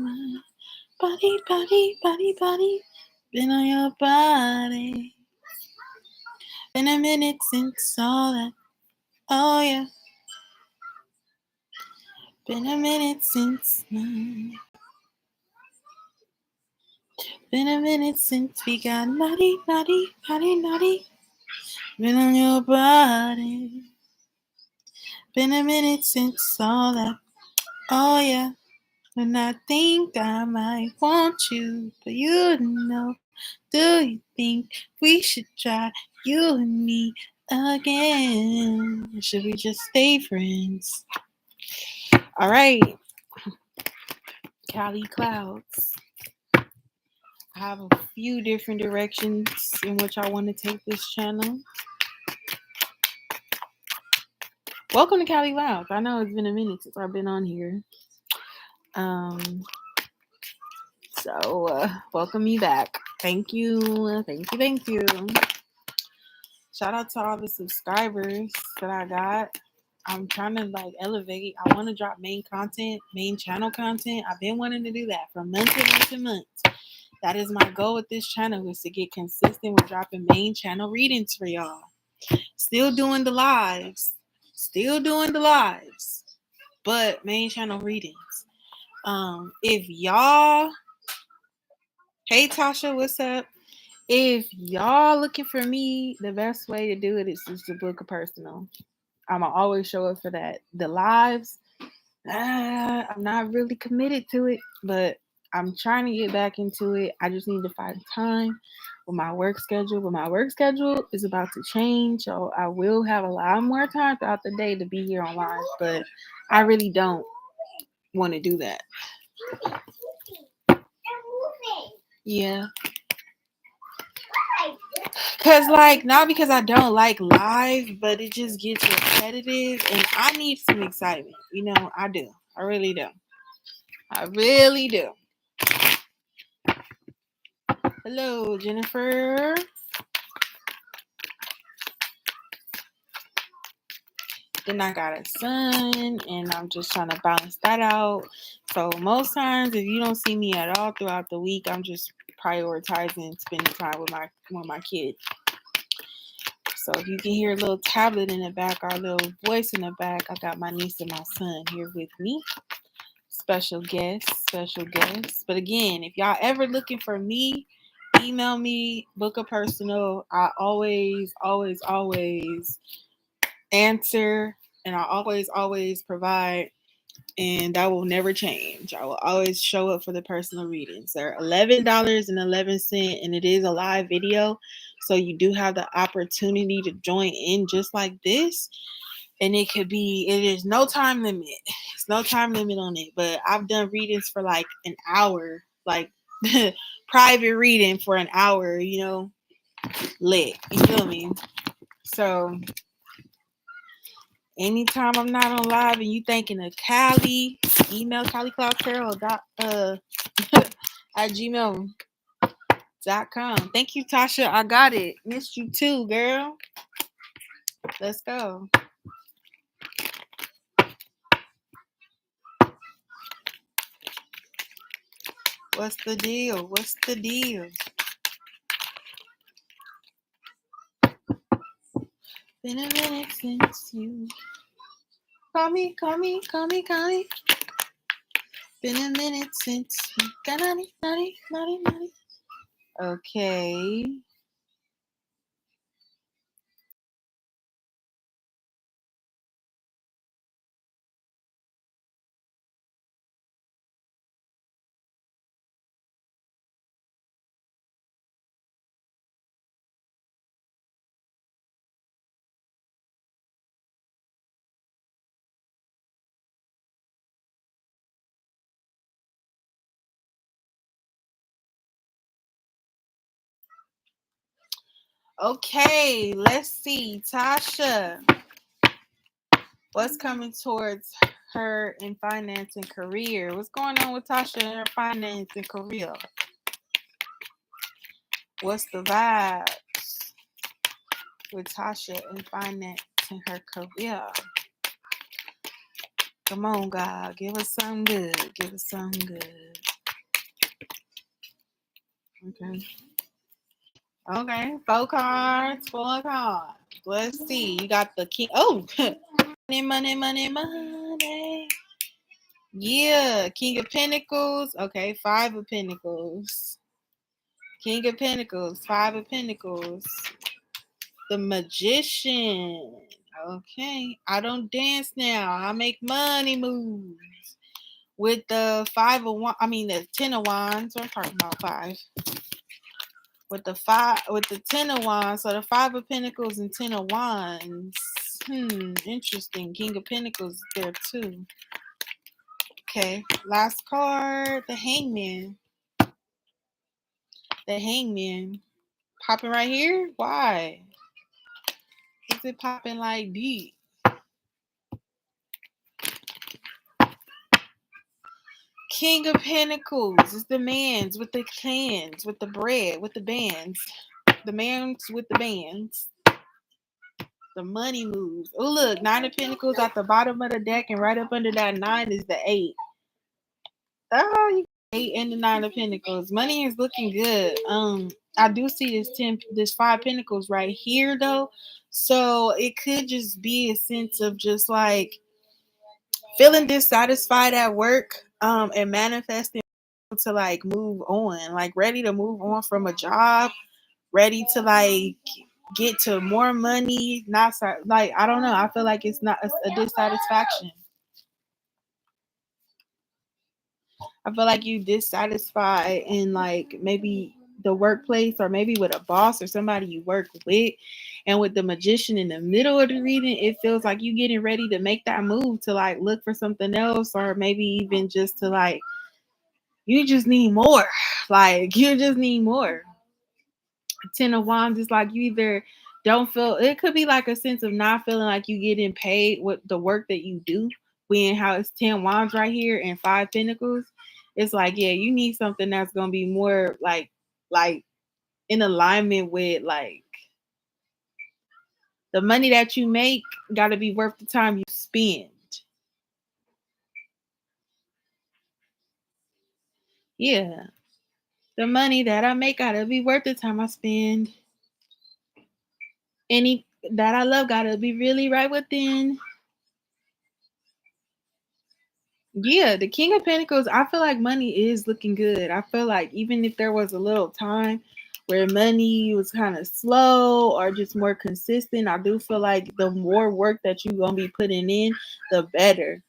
my body, body, body, body. Been on your body. Been a minute since all that. Oh yeah. Been a minute since my. Been a minute since we got naughty, naughty, naughty, naughty. Been on your body. Been a minute since all that. Oh yeah. And I think I might want you, but you know, do you think we should try you and me again? Or should we just stay friends? All right, Cali Clouds. I have a few different directions in which I want to take this channel. Welcome to Cali Clouds. I know it's been a minute since I've been on here. So welcome me back. Thank you. Thank you. Thank you. Shout out to all the subscribers that I got. I'm trying to elevate. I want to drop main channel content. I've been wanting to do that for months and months and months. That is my goal with this channel, is to get consistent with dropping main channel readings for y'all. Still doing the lives. But main channel readings. If y'all, hey Tasha, what's up? If y'all looking for me, the best way to do it is just to book a personal. I'm going to always show up for that. The lives, I'm not really committed to it, but I'm trying to get back into it. I just need to find time with my work schedule. But my work schedule is about to change, so I will have a lot more time throughout the day to be here on live, but I really don't want to do that. Yeah. Because, not because I don't like live, but it just gets repetitive, and I need some excitement. I do. I really do. Hello, Jennifer. Then I got a son, and I'm just trying to balance that out. So most times, if you don't see me at all throughout the week, I'm just prioritizing spending time with my kid. So if you can hear a little tablet in the back or a little voice in the back, I got my niece and my son here with me. Special guests. But again, if y'all ever looking for me, email me, book a personal. I always answer, and I always provide, and that will never change. I will always show up for the personal readings. They're $11.11, and it is a live video, so you do have the opportunity to join in just like this. And it is no time limit. It's no time limit on it. But I've done readings for an hour, private reading for an hour, lit. You feel me? So anytime I'm not on live and you thinking of Cali, email CaliCloudCarol at gmail.com. Thank you, Tasha. I got it. Missed you too, girl. Let's go. What's the deal? Been a minute since you call me. Been a minute since you got naughty. Okay. Okay, let's see. Tasha, what's coming towards her in finance and career? What's going on with Tasha in her finance and career? What's the vibes with Tasha in finance and her career? Come on, God. Give us something good. Give us something good. Okay. Okay. 4 cards. 4 cards. Let's see. You got the king. Oh, money, money, money, money. Yeah. King of Pentacles. Okay. 5 of Pentacles. King of Pentacles. 5 of Pentacles. The Magician. Okay. I don't dance now. I make money moves. With the 5 of wands, I mean the 10 of wands. I'm talking about 5. With the 10 of wands, so the 5 of Pentacles and 10 of wands. Interesting. King of Pentacles there too. Okay, last card, the Hangman. The Hangman. Popping right here? Why? Is it popping like deep? King of Pentacles is the mans with the clans, with the bread, with the bands. The mans with the bands. The money moves. Oh, look, 9 of Pentacles at the bottom of the deck, and right up under that 9 is the 8. Oh, you got 8 and the 9 of Pentacles. Money is looking good. I do see this 5 Pentacles right here though, so it could just be a sense of just like feeling dissatisfied at work, and manifesting to like move on, like ready to move on from a job, ready to like get to more money. Not like, I don't know. I feel like it's not a dissatisfaction. I feel like you dissatisfied in like maybe the workplace, or maybe with a boss or somebody you work with. And with the Magician in the middle of the reading, it feels like you getting ready to make that move to like look for something else, or maybe even just to like, you just need more. Like, you just need more. 10 of Wands is like you either don't feel, it could be like a sense of not feeling like you getting paid with the work that you do. When how it's 10 Wands right here and 5 Pentacles, it's like, yeah, you need something that's gonna be more like in alignment with like the money that you make gotta be worth the time you spend. Yeah. The money that I make gotta be worth the time I spend. Any that I love gotta be really right within. Yeah, the King of Pentacles, I feel like money is looking good. I feel like even if there was a little time where money was kind of slow or just more consistent, I do feel like the more work that you're going to be putting in, the better.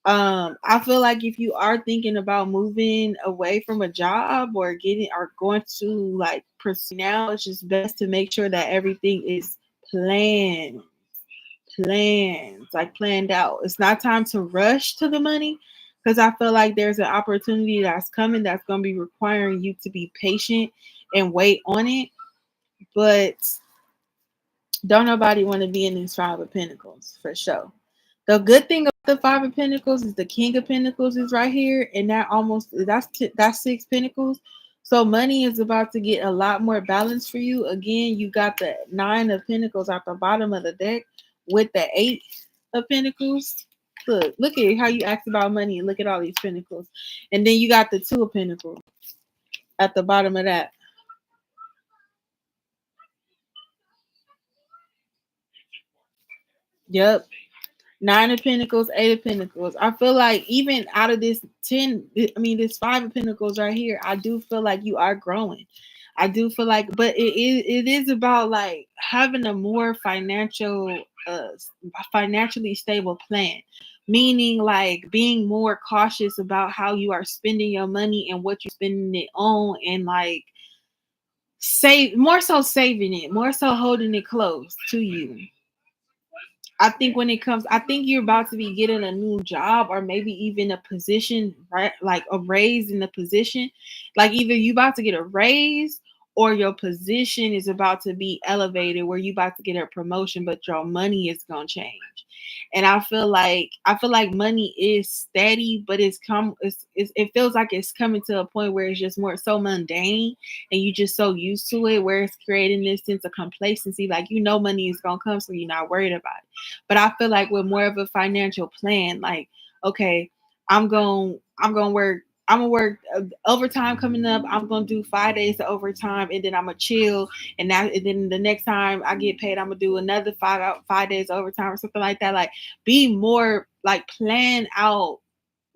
I feel like if you are thinking about moving away from a job or getting or going to like pursue now, it's just best to make sure that everything is planned like planned out. It's not time to rush to the money, because I feel like there's an opportunity that's coming that's going to be requiring you to be patient and wait on it. But don't nobody want to be in this 5 of Pentacles for sure. The good thing about the 5 of Pentacles is the King of Pentacles is right here, and that's 6 Pentacles. So money is about to get a lot more balance for you. Again, you got the 9 of Pentacles at the bottom of the deck with the 8 of Pentacles. Look at how you asked about money, and look at all these Pentacles. And then you got the 2 of Pentacles at the bottom of that. Yep. 9 of Pentacles, 8 of Pentacles. I feel like even out of this 10, this 5 of Pentacles right here, I do feel like you are growing. I do feel like, but it is about like having a more financially stable plan. Meaning like being more cautious about how you are spending your money and what you're spending it on, and like saving it, more so holding it close to you. I think I think you're about to be getting a new job, or maybe even a position, right? Like a raise in the position. Like either you about to get a raise, or your position is about to be elevated where you about to get a promotion, but your money is going to change. And I feel like money is steady, but it feels like it's coming to a point where it's just more so mundane, and you just so used to it, where it's creating this sense of complacency. Like, money is going to come, so you're not worried about it. But I feel like with more of a financial plan, like okay, I'm gonna work. I'm gonna work overtime coming up. I'm gonna do 5 days of overtime, and then I'm gonna chill. And then the next time I get paid, I'm gonna do another 5 days overtime or something like that. Like, be more like plan out,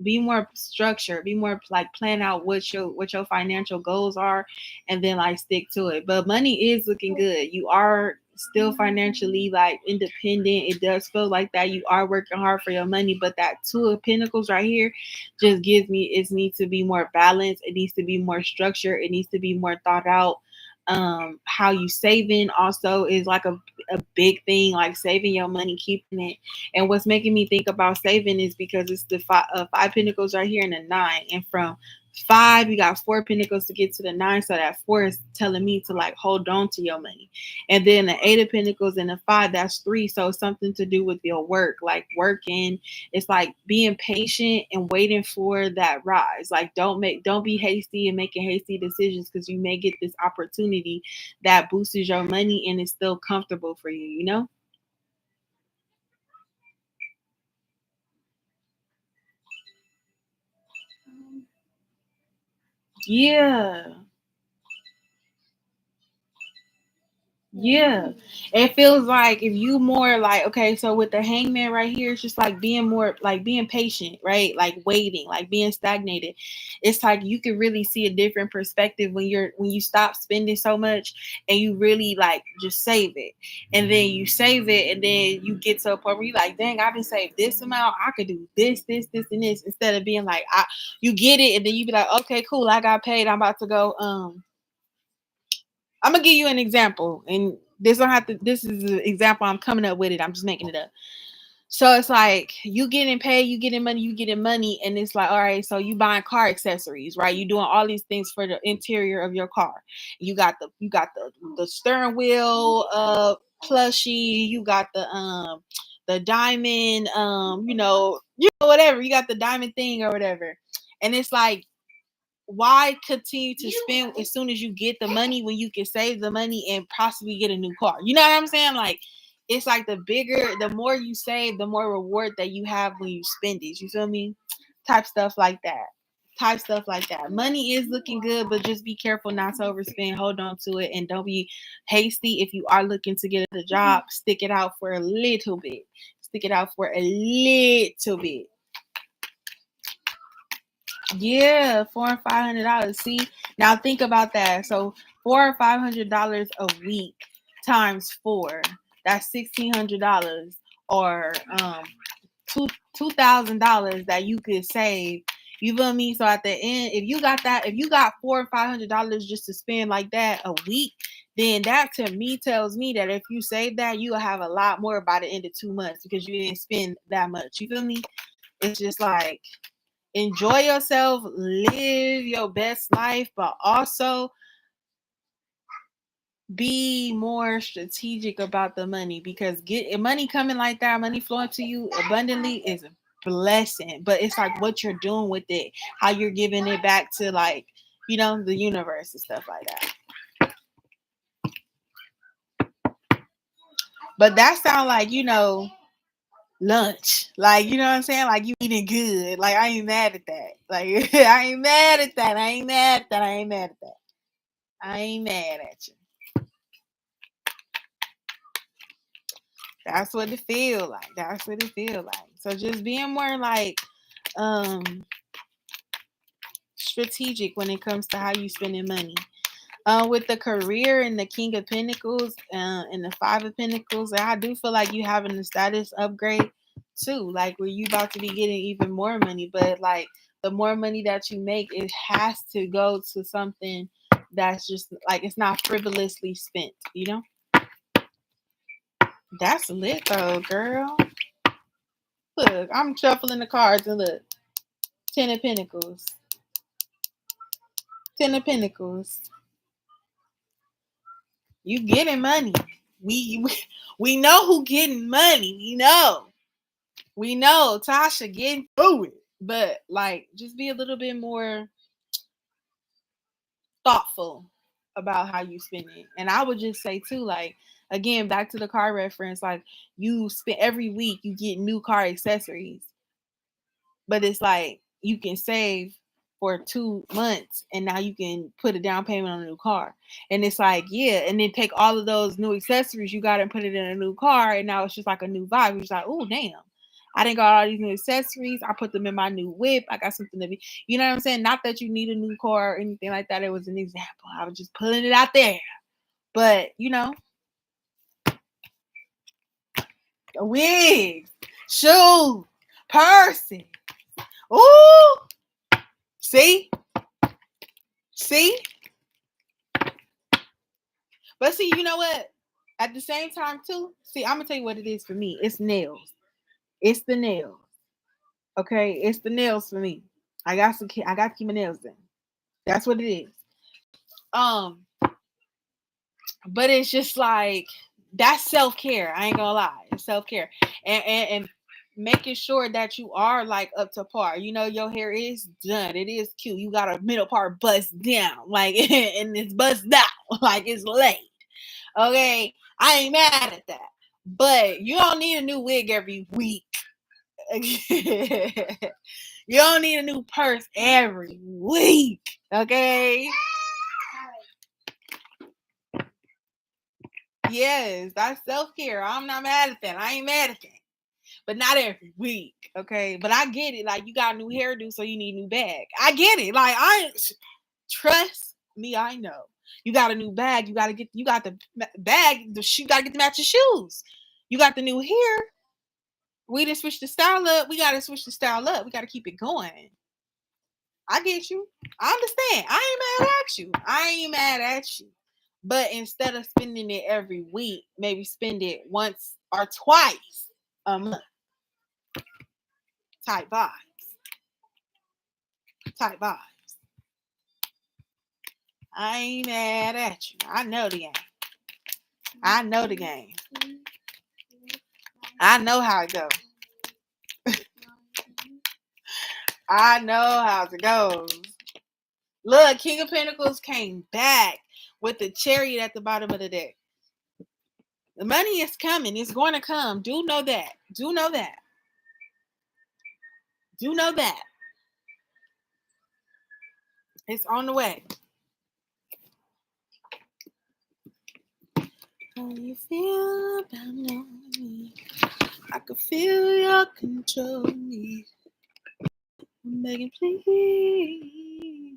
be more structured, be more like plan out what your financial goals are, and then like stick to it. But money is looking good. You are still financially like independent. It does feel like that. You are working hard for your money, but that two of pentacles right here just gives me, it needs to be more balanced, it needs to be more structured, it needs to be more thought out. How you saving also is like a big thing, like saving your money, keeping it. And what's making me think about saving is because it's the five pentacles right here and the nine. And from five, you got four pentacles to get to the nine. So that four is telling me to like hold on to your money. And then the eight of pentacles and the five, that's three. So something to do with your work, like working. It's like being patient and waiting for that rise. Like don't be hasty and making hasty decisions, because you may get this opportunity that boosts your money and is still comfortable for you, you know? Yeah. Yeah. It feels like if you more like, okay, so with the hangman right here, it's just like being more like being patient, right? Like waiting, like being stagnated. It's like you can really see a different perspective when you stop spending so much and you really like just save it. And then you save it and then you get to a point where you like, dang, I been saved this amount, I could do this, and this, instead of being like, you get it and then you be like, okay, cool, I got paid, I'm about to go I'm gonna give you an example, and this don't have to. This is an example. I'm coming up with it. I'm just making it up. So it's like you getting paid, you getting money, and it's like, all right, so you buying car accessories, right? You doing all these things for the interior of your car. You got the steering wheel plushie, you got the diamond whatever, you got the diamond thing or whatever. And it's like, why continue to spend as soon as you get the money when you can save the money and possibly get a new car? You know what I'm saying? Like, it's like the more you save, the more reward that you have when you spend it. You feel me? Type stuff like that. Type stuff like that. Money is looking good, but just be careful not to overspend. Hold on to it and don't be hasty. If you are looking to get a job, stick it out for a little bit. Stick it out for a little bit. Yeah, $400 and $500. See, now think about that. So $400 or $500 a week times four, that's $1,600, or $2,000 that you could save. You feel me? So at the end, if you got $400 or $500 just to spend like that a week, then that to me tells me that if you save that, you'll have a lot more by the end of 2 months because you didn't spend that much. You feel me? It's just like, enjoy yourself, live your best life, but also be more strategic about the money, because get money coming like that, money flowing to you abundantly is a blessing. But it's like what you're doing with it, how you're giving it back to, like, the universe and stuff like that. But that sound like, lunch. Like, you know what I'm saying? Like, you eating good. Like, I ain't mad at that. Like, I ain't mad at that. I ain't mad at that. I ain't mad at that. I ain't mad at you. That's what it feel like. That's what it feel like. So just being more like strategic when it comes to how you spending money. With the career and the King of Pentacles and the Five of Pentacles, I do feel like you having a status upgrade too. Like, where you about to be getting even more money, but like the more money that you make, it has to go to something that's just like, it's not frivolously spent. That's lit though, girl. Look, I'm shuffling the cards and look, Ten of Pentacles, Ten of Pentacles. You getting money. We know who getting money. We know Tasha getting through it. But like, just be a little bit more thoughtful about how you spend it. And I would just say too, like, again, back to the car reference, like, you spend every week you get new car accessories. but it's like you can save for 2 months and now you can put a down payment on a new car. And it's like, yeah, and then take all of those new accessories you got and put it in a new car, and now it's just like a new vibe. It's like, oh damn, I didn't got all these new accessories. I put them in my new whip. I got something to be, you know what I'm saying? Not that you need a new car or anything like that. It was an example. I was just pulling it out there. But, you know, wigs, shoes, purses. Ooh, see? See? But see, you know what? At the same time, too, see, I'm going to tell you what it is for me. It's nails. It's the nails. Okay? It's the nails for me. I got to keep my nails in. That's what it is. But it's just like, that's self-care. I ain't gonna lie. It's self-care. And making sure that you are like up to par. You know, your hair is done. It is cute. You got a middle part bust down. Like, and it's bust down. Like it's laid. Okay. I ain't mad at that. But you don't need a new wig every week. You don't need a new purse every week. Okay. Yes, that's self-care. I'm not mad at that. I ain't mad at that. But not every week, okay? But I get it. Like, you got a new hairdo, so you need a new bag. I get it. Like, trust me, I know. You got a new bag. You got the bag. You got to get the matching shoes. You got the new hair. We didn't switch the style up. We got to switch the style up. We got to keep it going. I get you. I understand. I ain't mad at you. But instead of spending it every week, maybe spend it once or twice a month. Type vibes. I ain't mad at you. I know the game. I know how it goes. I know how it goes. Look, King of Pentacles came back with the chariot at the bottom of the deck. The money is coming. It's going to come. Do know that. It's on the way. How you feel about me? I can feel your control me. I'm begging, please.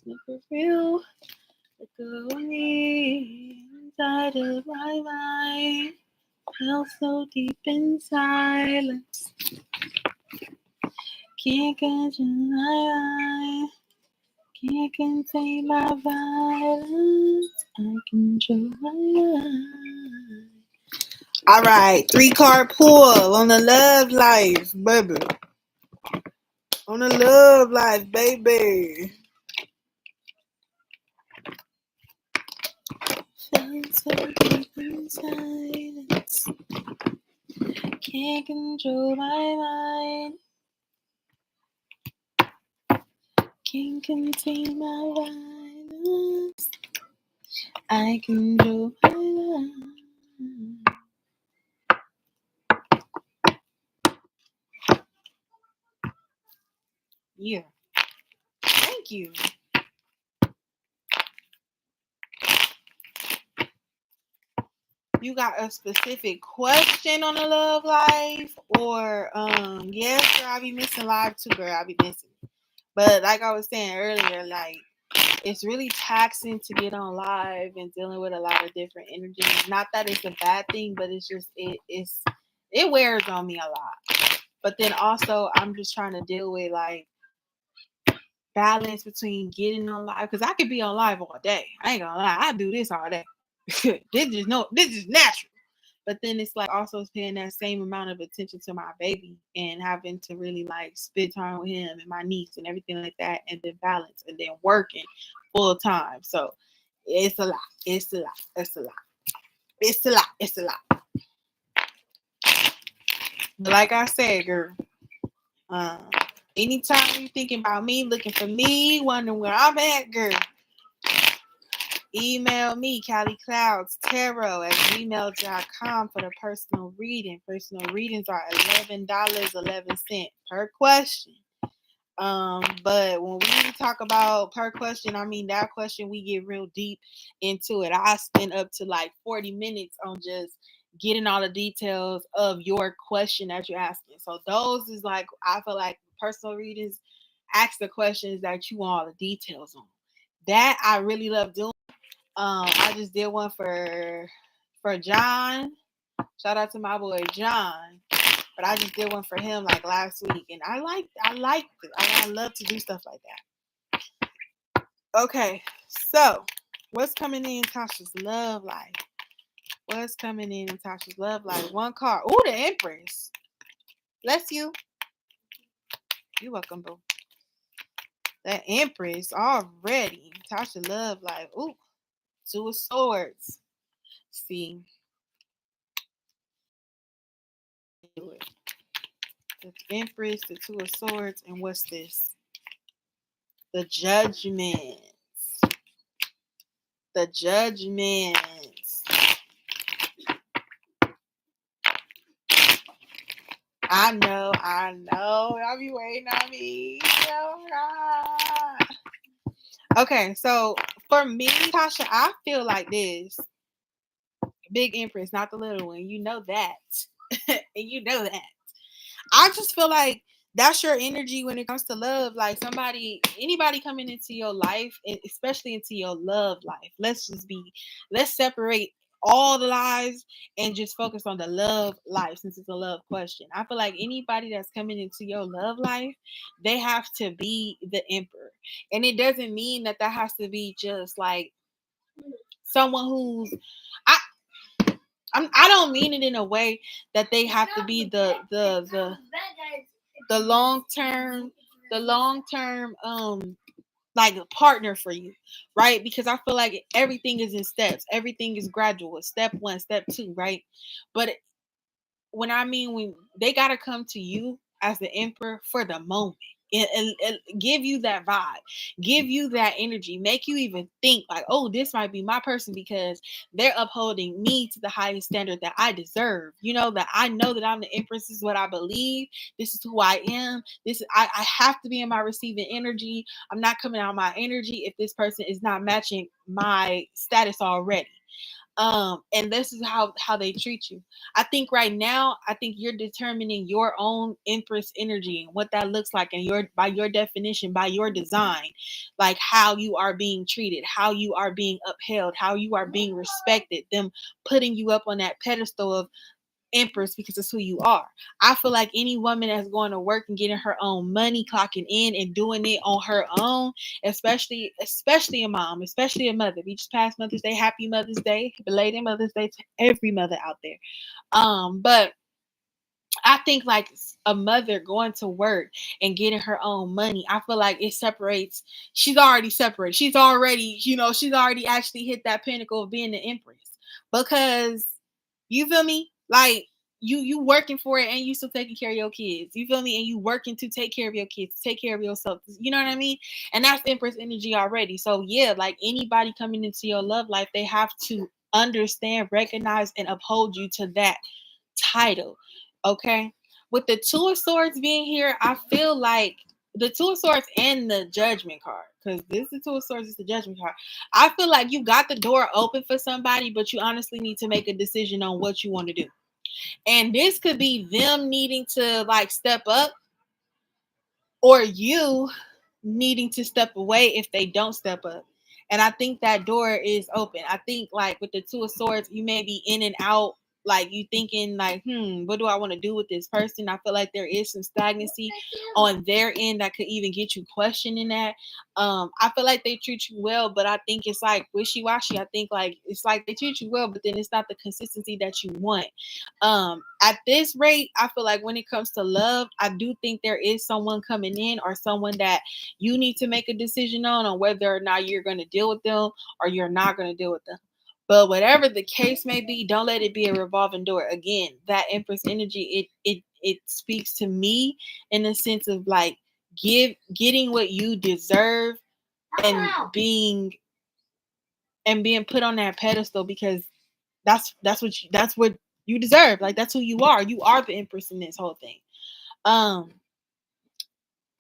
Never real. Let go of me. Inside of my mind. Felt so deep in silence. Can't control my eye. Can't contain my violence. I control my eye. All right, 3-card pull on the love life, baby. On the love life, baby. Felt so deep in silence. Can't control my mind. Can't contain my violence. I control my life. Yeah. Thank you. You got a specific question on the love life? Or yes, girl, I be missing live too, girl. I be missing. But like I was saying earlier, like, it's really taxing to get on live and dealing with a lot of different energies. Not that it's a bad thing, but it's just it wears on me a lot. But then also I'm just trying to deal with like balance between getting on live, because I could be on live all day. I ain't gonna lie, I do this all day. This is natural. But then it's like also paying that same amount of attention to my baby and having to really like spend time with him and my niece and everything like that, and then balance and then working full time. So it's a lot. But like I said, girl, anytime you're thinking about me, looking for me, wondering where I'm at, girl, email me, CallieCloudsTarot@gmail.com for the personal reading. Personal readings are $11.11 per question. But when we talk about per question, I mean that question, we get real deep into it. I spend up to like 40 minutes on just getting all the details of your question that you're asking. So those is like, I feel like personal readings, ask the questions that you want all the details on. That I really love doing. I just did one for John. Shout out to my boy John. But I just did one for him like last week, and I liked it. I love to do stuff like that. Okay, so what's coming in Tasha's love life? What's coming in Tasha's love life? One card. Ooh, the Empress. Bless you. You're welcome, boo. That Empress already. Tasha love life. Ooh, Two of Swords. See. The Empress, the Two of Swords, and what's this? The Judgment. The Judgment. I know. Y'all be waiting on me. Okay, so for me, Tasha, I feel like this. Big Empress, not the little one. You know that. And you know that. I just feel like that's your energy when it comes to love. Like anybody coming into your life, especially into your love life. Let's separate all the lives and just focus on the love life, since it's a love question. I feel like anybody that's coming into your love life, they have to be the emperor. And it doesn't mean that has to be just like someone who's I don't mean it in a way that they have to be the long term like a partner for you, right? Because I feel like everything is in steps. Everything is gradual. Step 1, step 2, right? But when they got to come to you as the emperor for the moment. And give you that vibe, give you that energy, make you even think like, oh, this might be my person because they're upholding me to the highest standard that I deserve. That I know that I'm the empress. This is what I believe. This is who I am. I have to be in my receiving energy. I'm not coming out of my energy if this person is not matching my status already. And this is how they treat you. I think right now, you're determining your own empress energy and what that looks like, and by your definition, by your design, like how you are being treated, how you are being upheld, how you are being respected, them putting you up on that pedestal of empress because it's who you are. I feel like any woman that's going to work and getting her own money, clocking in and doing it on her own, especially a mom, especially a mother. We just passed Mother's Day. Happy Mother's Day. Belated Mother's Day to every mother out there. But I think like a mother going to work and getting her own money, I feel like it separates. She's already separated. She's already actually hit that pinnacle of being the empress, because you feel me? Like you working for it and you still taking care of your kids. You feel me? And you working to take care of your kids, to take care of yourself. You know what I mean? And that's empress energy already. So yeah, like anybody coming into your love life, they have to understand, recognize, and uphold you to that title. Okay. With the Two of Swords being here, I feel like the Two of Swords and the Judgment card, because this is the Two of Swords, it's the Judgment card. I feel like you got the door open for somebody, but you honestly need to make a decision on what you want to do. And this could be them needing to like step up, or you needing to step away if they don't step up. And I think that door is open. I think like with the Two of Swords, you may be in and out, like you thinking like, what do I want to do with this person? I feel like there is some stagnancy on their end that could even get you questioning that. I feel like they treat you well, but I think it's like wishy-washy. I think like it's like they treat you well, but then it's not the consistency that you want. At this rate, I feel like when it comes to love, I do think there is someone coming in, or someone that you need to make a decision on whether or not you're going to deal with them or you're not going to deal with them. But whatever the case may be, don't let it be a revolving door. Again, that Empress energy, it speaks to me in the sense of like getting what you deserve and being and being put on that pedestal because that's what you deserve. Like that's who you are. You are the empress in this whole thing.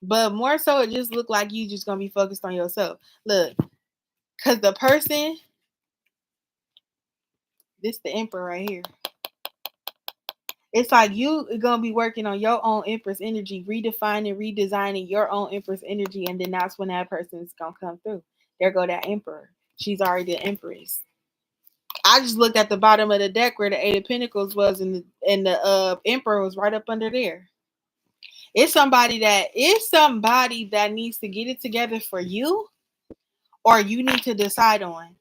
But more so, it just looked like you just gonna be focused on yourself. Look, cause the person, this the emperor right here. It's like you are gonna be working on your own empress energy, redefining, redesigning your own empress energy, and then that's when that person's gonna come through. There go that emperor. She's already the empress. I just looked at the bottom of the deck where the Eight of Pentacles was, and the emperor was right up under there. It's somebody that needs to get it together for you, or you need to decide on.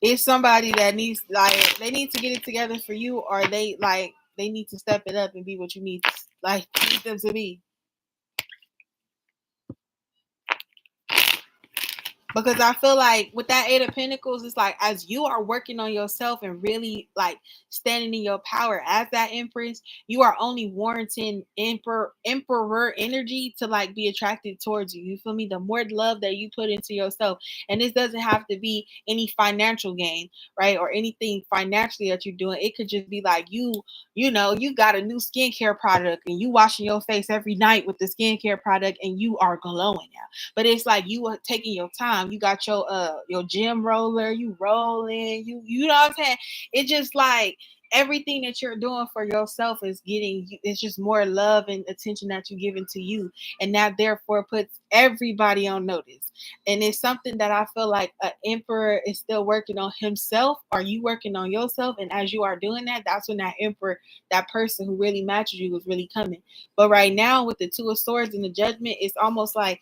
It's somebody that needs, like, they need to get it together for you, or they need to step it up and be what you need them to be. Because I feel like with that Eight of Pentacles, it's like as you are working on yourself and really like standing in your power as that empress, you are only warranting emperor energy to like be attracted towards you. You feel me? The more love that you put into yourself, and this doesn't have to be any financial gain, right? Or anything financially that you're doing. It could just be like you got a new skincare product and you washing your face every night with the skincare product and you are glowing now. But it's like you are taking your time. You got your gym roller, you rolling, you know what I'm saying? It's just like everything that you're doing for yourself is it's just more love and attention that you're giving to you. And that therefore puts everybody on notice. And it's something that I feel like an emperor is still working on himself. Are you working on yourself? And as you are doing that, that's when that emperor, that person who really matches you, is really coming. But right now with the Two of Swords and the Judgment, it's almost like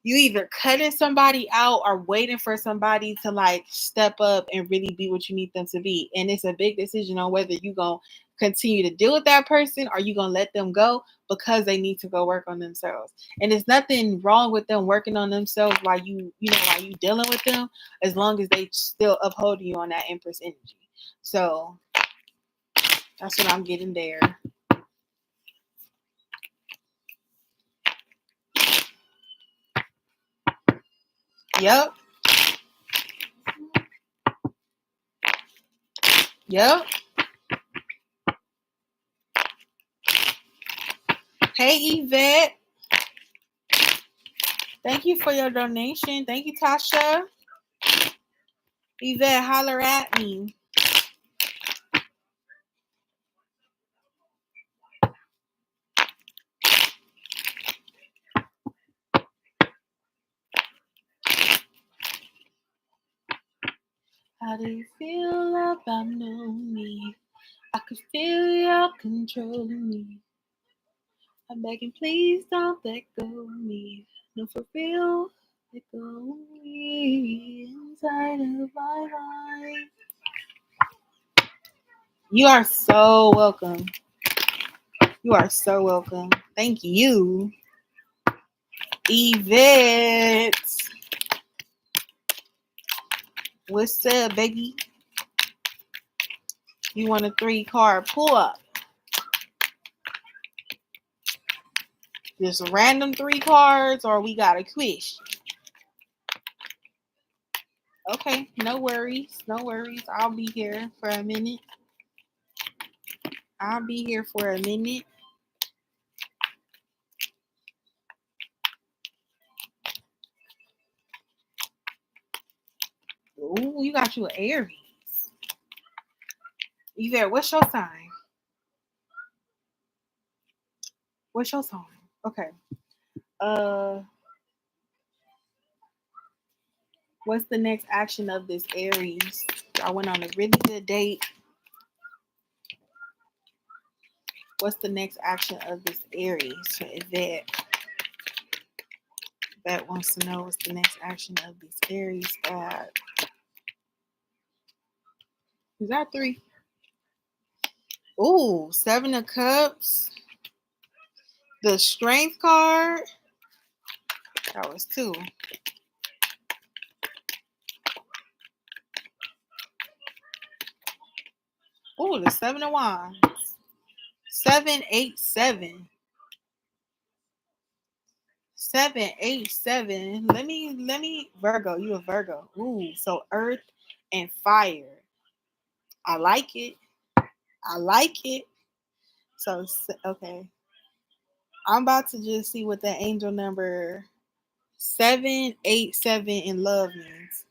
you either cutting somebody out or waiting for somebody to like step up and really be what you need them to be. And it's a big decision on whether you're going to continue to deal with that person or you're going to let them go because they need to go work on themselves. And there's nothing wrong with them working on themselves while you dealing with them, as long as they still uphold you on that Empress energy. So that's what I'm getting there. Yep. Yep. Hey, Yvette. Thank you for your donation. Thank you, Tasha. Yvette, holler at me. How do you feel about knowing me? I could feel you're controlling me. I'm begging, please don't let go of me. No, for real, let go of me inside of my mind. You are so welcome. You are so welcome. Thank you, Yvette. What's up, baby? You want a 3-card pull up? Just random 3 cards, or we got a quiz? Okay, no worries. No worries. I'll be here for a minute. Ooh, you got you an Aries. Yvette, what's your sign? What's your sign? Okay. What's the next action of this Aries? I went on a really good date. What's the next action of this Aries? So Yvette wants to know what's the next action of this Aries. Is that 3? Ooh, 7 of Cups. The Strength card. That was 2. Ooh, the 7 of Wands. 7, 8, 7. 787. Let me Virgo. You a Virgo. Ooh, so earth and fire. I like it. I like it. So okay. I'm about to just see what the angel number 787 in love means.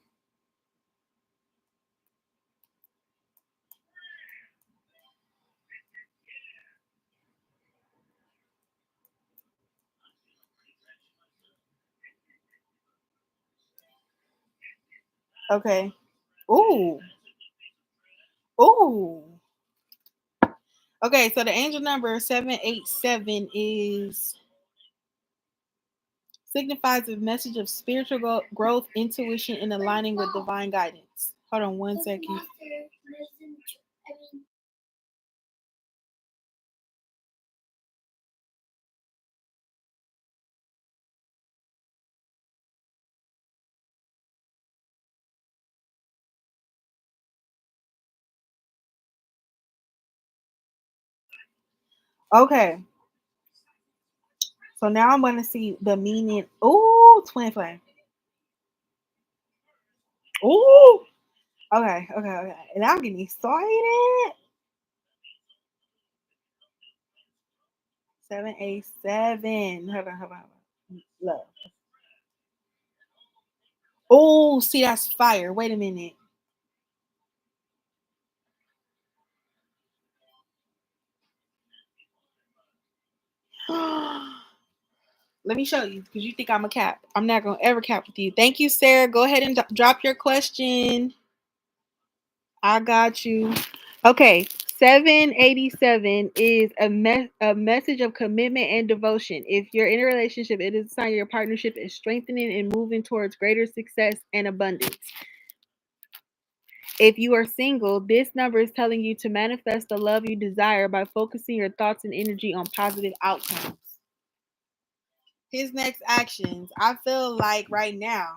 Okay. Ooh. Ooh. Okay, so the angel number 787 is signifies a message of spiritual growth, intuition, and aligning with divine guidance. Hold on one second. Okay, so now I'm going to see the meaning. Ooh, twin flame. Ooh. Okay, okay, okay. And I'm getting excited. 787. Hold on. Love. Oh, see, that's fire. Wait a minute. Let me show you because you think I'm a cap. I'm not going to ever cap with you. Thank you, Sarah. Go ahead and drop your question. I got you. Okay, 787 is a message of commitment and devotion. If you're in a relationship, it is a sign your partnership is strengthening and moving towards greater success and abundance. If you are single, this number is telling you to manifest the love you desire by focusing your thoughts and energy on positive outcomes. His next actions, I feel like right now,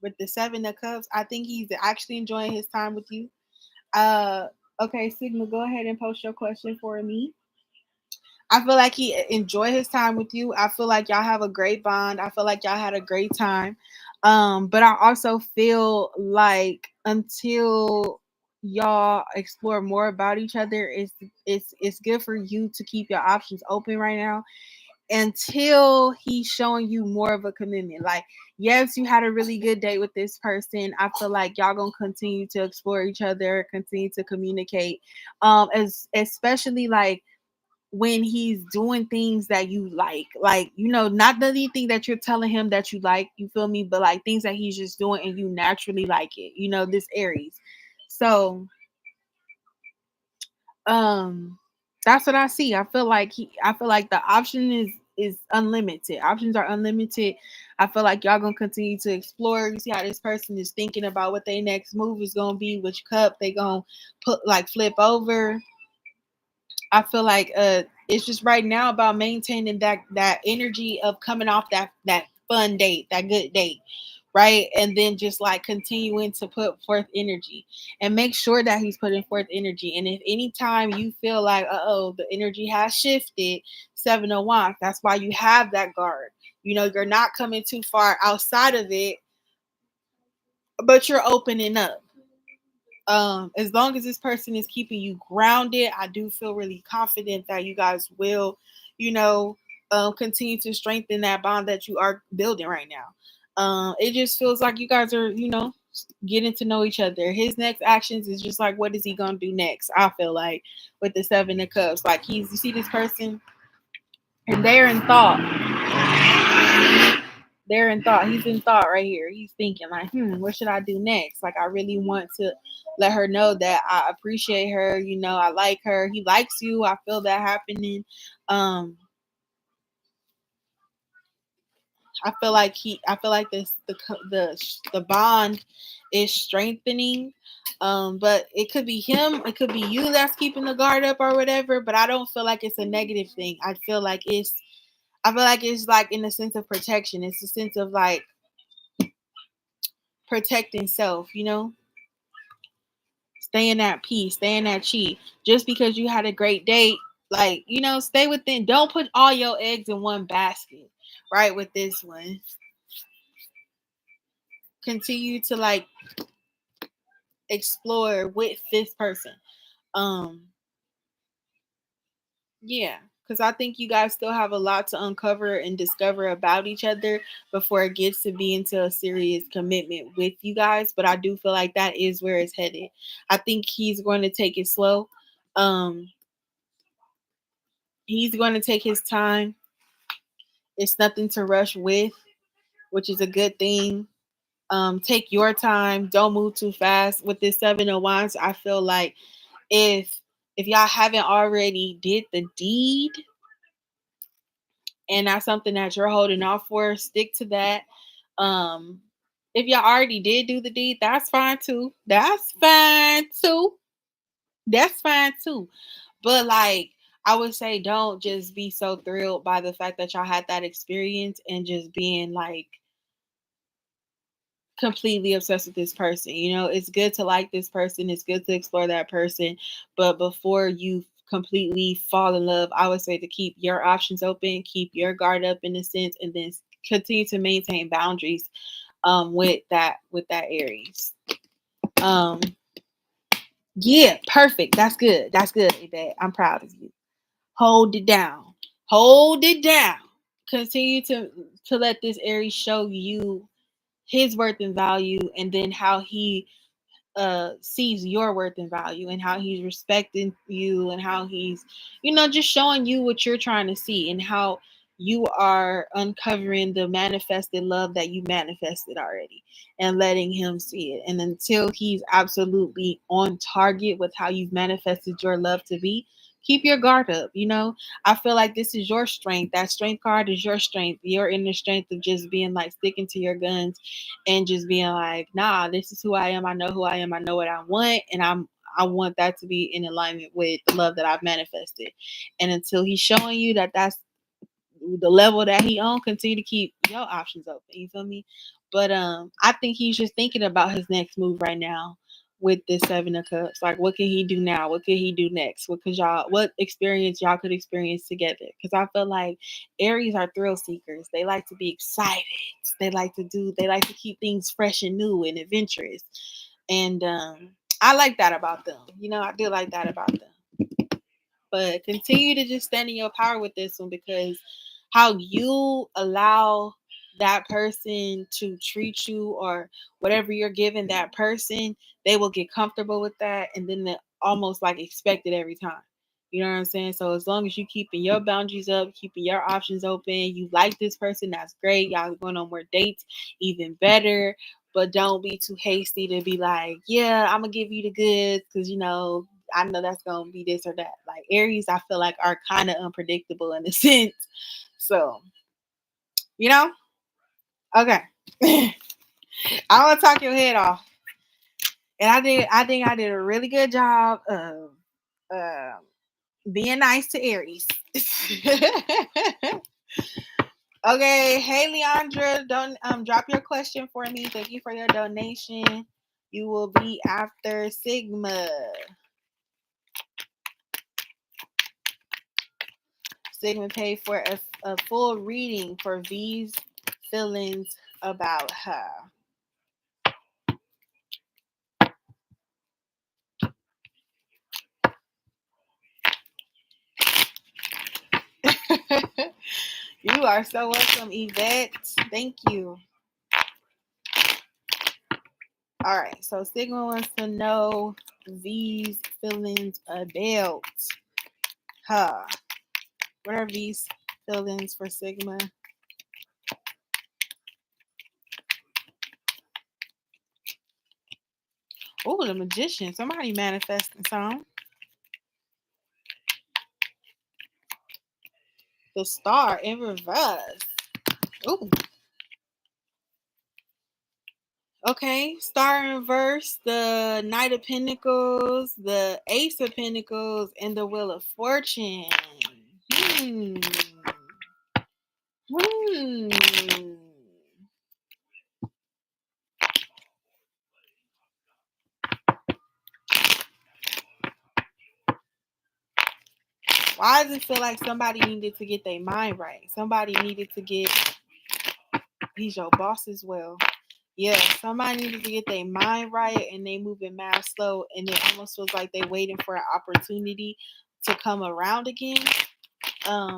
with the Seven of Cups, I think he's actually enjoying his time with you. Uh, okay, Sigma, go ahead and post your question for me. I feel like he enjoyed his time with you. I feel like y'all have a great bond. I feel like y'all had a great time. But I also feel like until y'all explore more about each other, it's good for you to keep your options open right now until he's showing you more of a commitment. Like, yes, you had a really good date with this person. I feel like y'all gonna continue to explore each other, continue to communicate. As especially like when he's doing things that you like, not anything that you're telling him that you like, you feel me, but like things that he's just doing and you naturally like it, this Aries. So um that's what I see. I feel like the option is unlimited. Options are unlimited. I feel like y'all gonna continue to explore. You see how this person is thinking about what their next move is gonna be, which cup they gonna put like flip over. I feel like it's just right now about maintaining that energy of coming off that fun date, that good date, right? And then just like continuing to put forth energy and make sure that he's putting forth energy. And if anytime you feel like, the energy has shifted, 7 of Wands, that's why you have that guard. You're not coming too far outside of it, but you're opening up. As long as this person is keeping you grounded, I do feel really confident that you guys will, you know continue to strengthen that bond that you are building right now. It just feels like you guys are, getting to know each other. His next actions is just like, what is he gonna do next? I feel like with the 7 of Cups, like you see this person and they're in thought. They're in thought. He's in thought right here. He's thinking like, what should I do next? Like, I really want to let her know that I appreciate her. I like her. He likes you. I feel that happening. Um, I feel like the bond is strengthening. But it could be him. It could be you that's keeping the guard up or whatever. But I don't feel like it's a negative thing. I feel like it's like in the sense of protection. It's a sense of like protecting self. Staying at peace, staying at chi. Just because you had a great date, like, stay within. Don't put all your eggs in one basket, right, with this one. Continue to like explore with this person. Yeah, because I think you guys still have a lot to uncover and discover about each other before it gets to be into a serious commitment with you guys. But I do feel like that is where it's headed. I think he's going to take it slow. He's going to take his time. It's nothing to rush with, which is a good thing. Take your time. Don't move too fast. With this Seven of Wands, I feel like if y'all haven't already did the deed, and that's something that you're holding off for, stick to that. If y'all already did do the deed, that's fine too. That's fine too. That's fine too. But like I would say, don't just be so thrilled by the fact that y'all had that experience and just being like completely obsessed with this person. You know, it's good to like this person, it's good to explore that person, but before you completely fall in love, I would say to keep your options open, keep your guard up in a sense, and then continue to maintain boundaries with that Aries. Yeah, perfect. That's good. That's good, Yvette. I'm proud of you. Hold it down. Hold it down. Continue to let this Aries show you his worth and value, and then how he sees your worth and value, and how he's respecting you, and how he's, you know, just showing you what you're trying to see, and how you are uncovering the manifested love that you manifested already, and letting him see it. And until he's absolutely on target with how you've manifested your love to be, keep your guard up. You know, I feel like this is your strength. That strength card is your strength, your inner strength of just being like sticking to your guns and just being like, nah, this is who I am. I know who I am. I know what I want. And I want that to be in alignment with the love that I've manifested. And until he's showing you that that's the level that he on, continue to keep your options open. You feel me? But I think he's just thinking about his next move right now with this Seven of Cups. Like, what can he do now? What could he do next? What experience y'all could experience together? Because I feel like Aries are thrill seekers. They like to be excited. They like to keep things fresh and new and adventurous. And I like that about them. You know, I do like that about them. But continue to just stand in your power with this one, because how you allow that person to treat you, or whatever you're giving that person, they will get comfortable with that, and then they almost like expect it every time. You know what I'm saying? So as long as you keeping your boundaries up, keeping your options open, you like this person, that's great. Y'all going on more dates, even better. But don't be too hasty to be like, yeah, I'm gonna give you the goods, because you know I know that's gonna be this or that. Like Aries, I feel like are kind of unpredictable in a sense. So, you know, okay. I want to talk your head off, and I think I did a really good job of being nice to Aries. Okay, hey Leondra, don't drop your question for me. Thank you for your donation. You will be after Sigma. Sigma paid for a full reading for V's feelings about her. You are so welcome, Yvette. Thank you. All right, so Sigma wants to know V's feelings about her. What are V's feelings for Sigma? Oh, the Magician. Somebody manifesting some. The Star in reverse. Ooh. Okay, Star in reverse, the Knight of Pentacles, the Ace of Pentacles, and the Wheel of Fortune. Why does it feel like somebody needed to get their mind right? Somebody needed to get He's your boss as well. Yeah, somebody needs to get their mind right and they moving mad slow and it almost feels like they waiting for an opportunity to come around again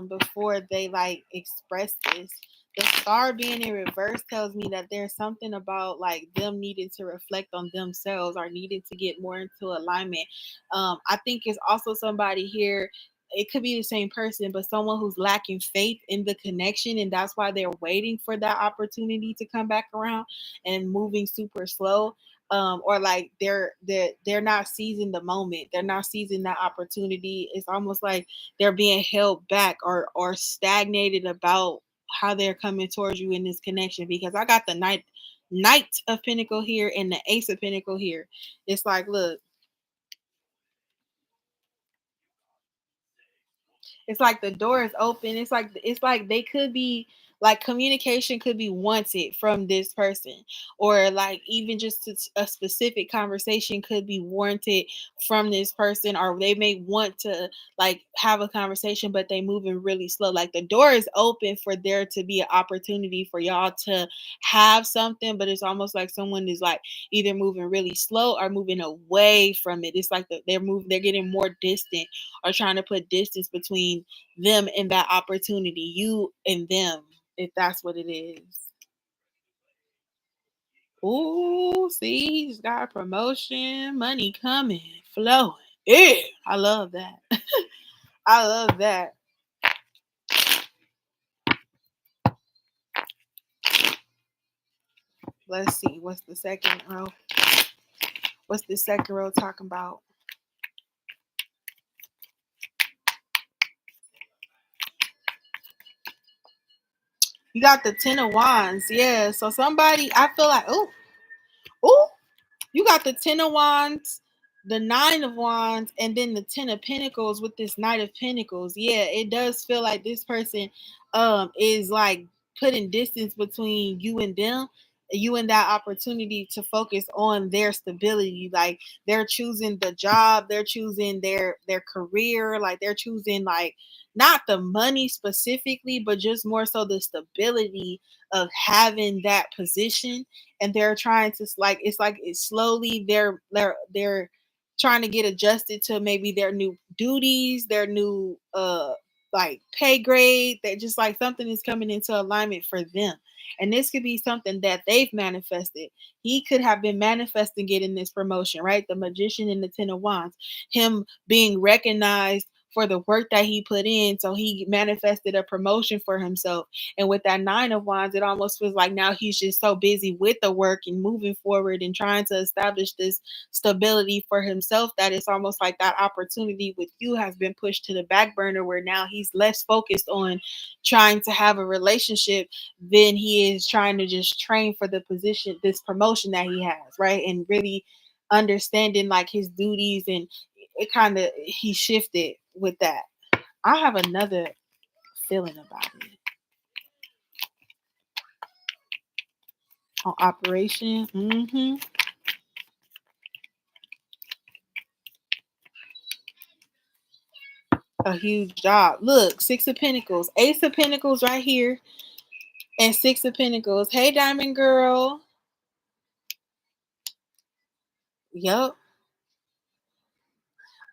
before they like express this. The star being in reverse tells me that there's something about like them needing to reflect on themselves or needing to get more into alignment. I think it's also somebody here. It could be the same person, but someone who's lacking faith in the connection, and that's why they're waiting for that opportunity to come back around and moving super slow. Or like they're not seizing the moment. They're not seizing that opportunity. It's almost like they're being held back or stagnated about how they're coming towards you in this connection because I got the knight of pentacle here and the ace of pentacle here. It's like, look, it's like the door is open. It's like they could be like communication could be wanted from this person, or like even just a specific conversation could be warranted from this person, or they may want to like have a conversation, but they moving really slow. Like the door is open for there to be an opportunity for y'all to have something, but it's almost like someone is like either moving really slow or moving away from it. It's like they're getting more distant or trying to put distance between them and that opportunity, you and them, if that's what it is. Ooh, see, he's got a promotion, money coming, flowing. Yeah, I love that. I love that. Let's see, what's the second row? What's the second row talking about? You got the Ten of Wands, yeah. So somebody, I feel like, oh, you got the Ten of Wands, the Nine of Wands, and then the Ten of Pentacles with this Knight of Pentacles. Yeah, it does feel like this person is like putting distance between you and them, you and that opportunity to focus on their stability. Like they're choosing the job, they're choosing their career, like they're choosing like not the money specifically, but just more so the stability of having that position, and they're trying to like it's slowly they're trying to get adjusted to maybe their new duties, their new like pay grade, that just like something is coming into alignment for them. And this could be something that they've manifested. He could have been manifesting getting this promotion, right? The magician and the Ten of Wands, him being recognized for the work that he put in, so he manifested a promotion for himself. And with that Nine of Wands, it almost feels like now he's just so busy with the work and moving forward and trying to establish this stability for himself that it's almost like that opportunity with you has been pushed to the back burner, where now he's less focused on trying to have a relationship than he is trying to just train for the position, this promotion that he has, right? And really understanding like his duties, and it kind of he shifted with that. I have another feeling about it. On operation. A huge job. Look, Six of Pentacles, Ace of Pentacles right here, and Six of Pentacles. Hey, Diamond Girl. Yup.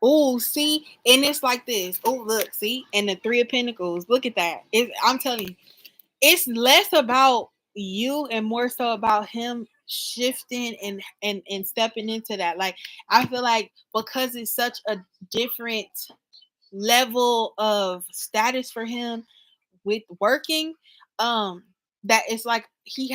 Oh, see, and it's like this. Oh, look, see, and the Three of Pentacles. Look at that. I'm telling you, it's less about you and more so about him shifting and stepping into that. Like I feel like because it's such a different level of status for him with working, um that it's like he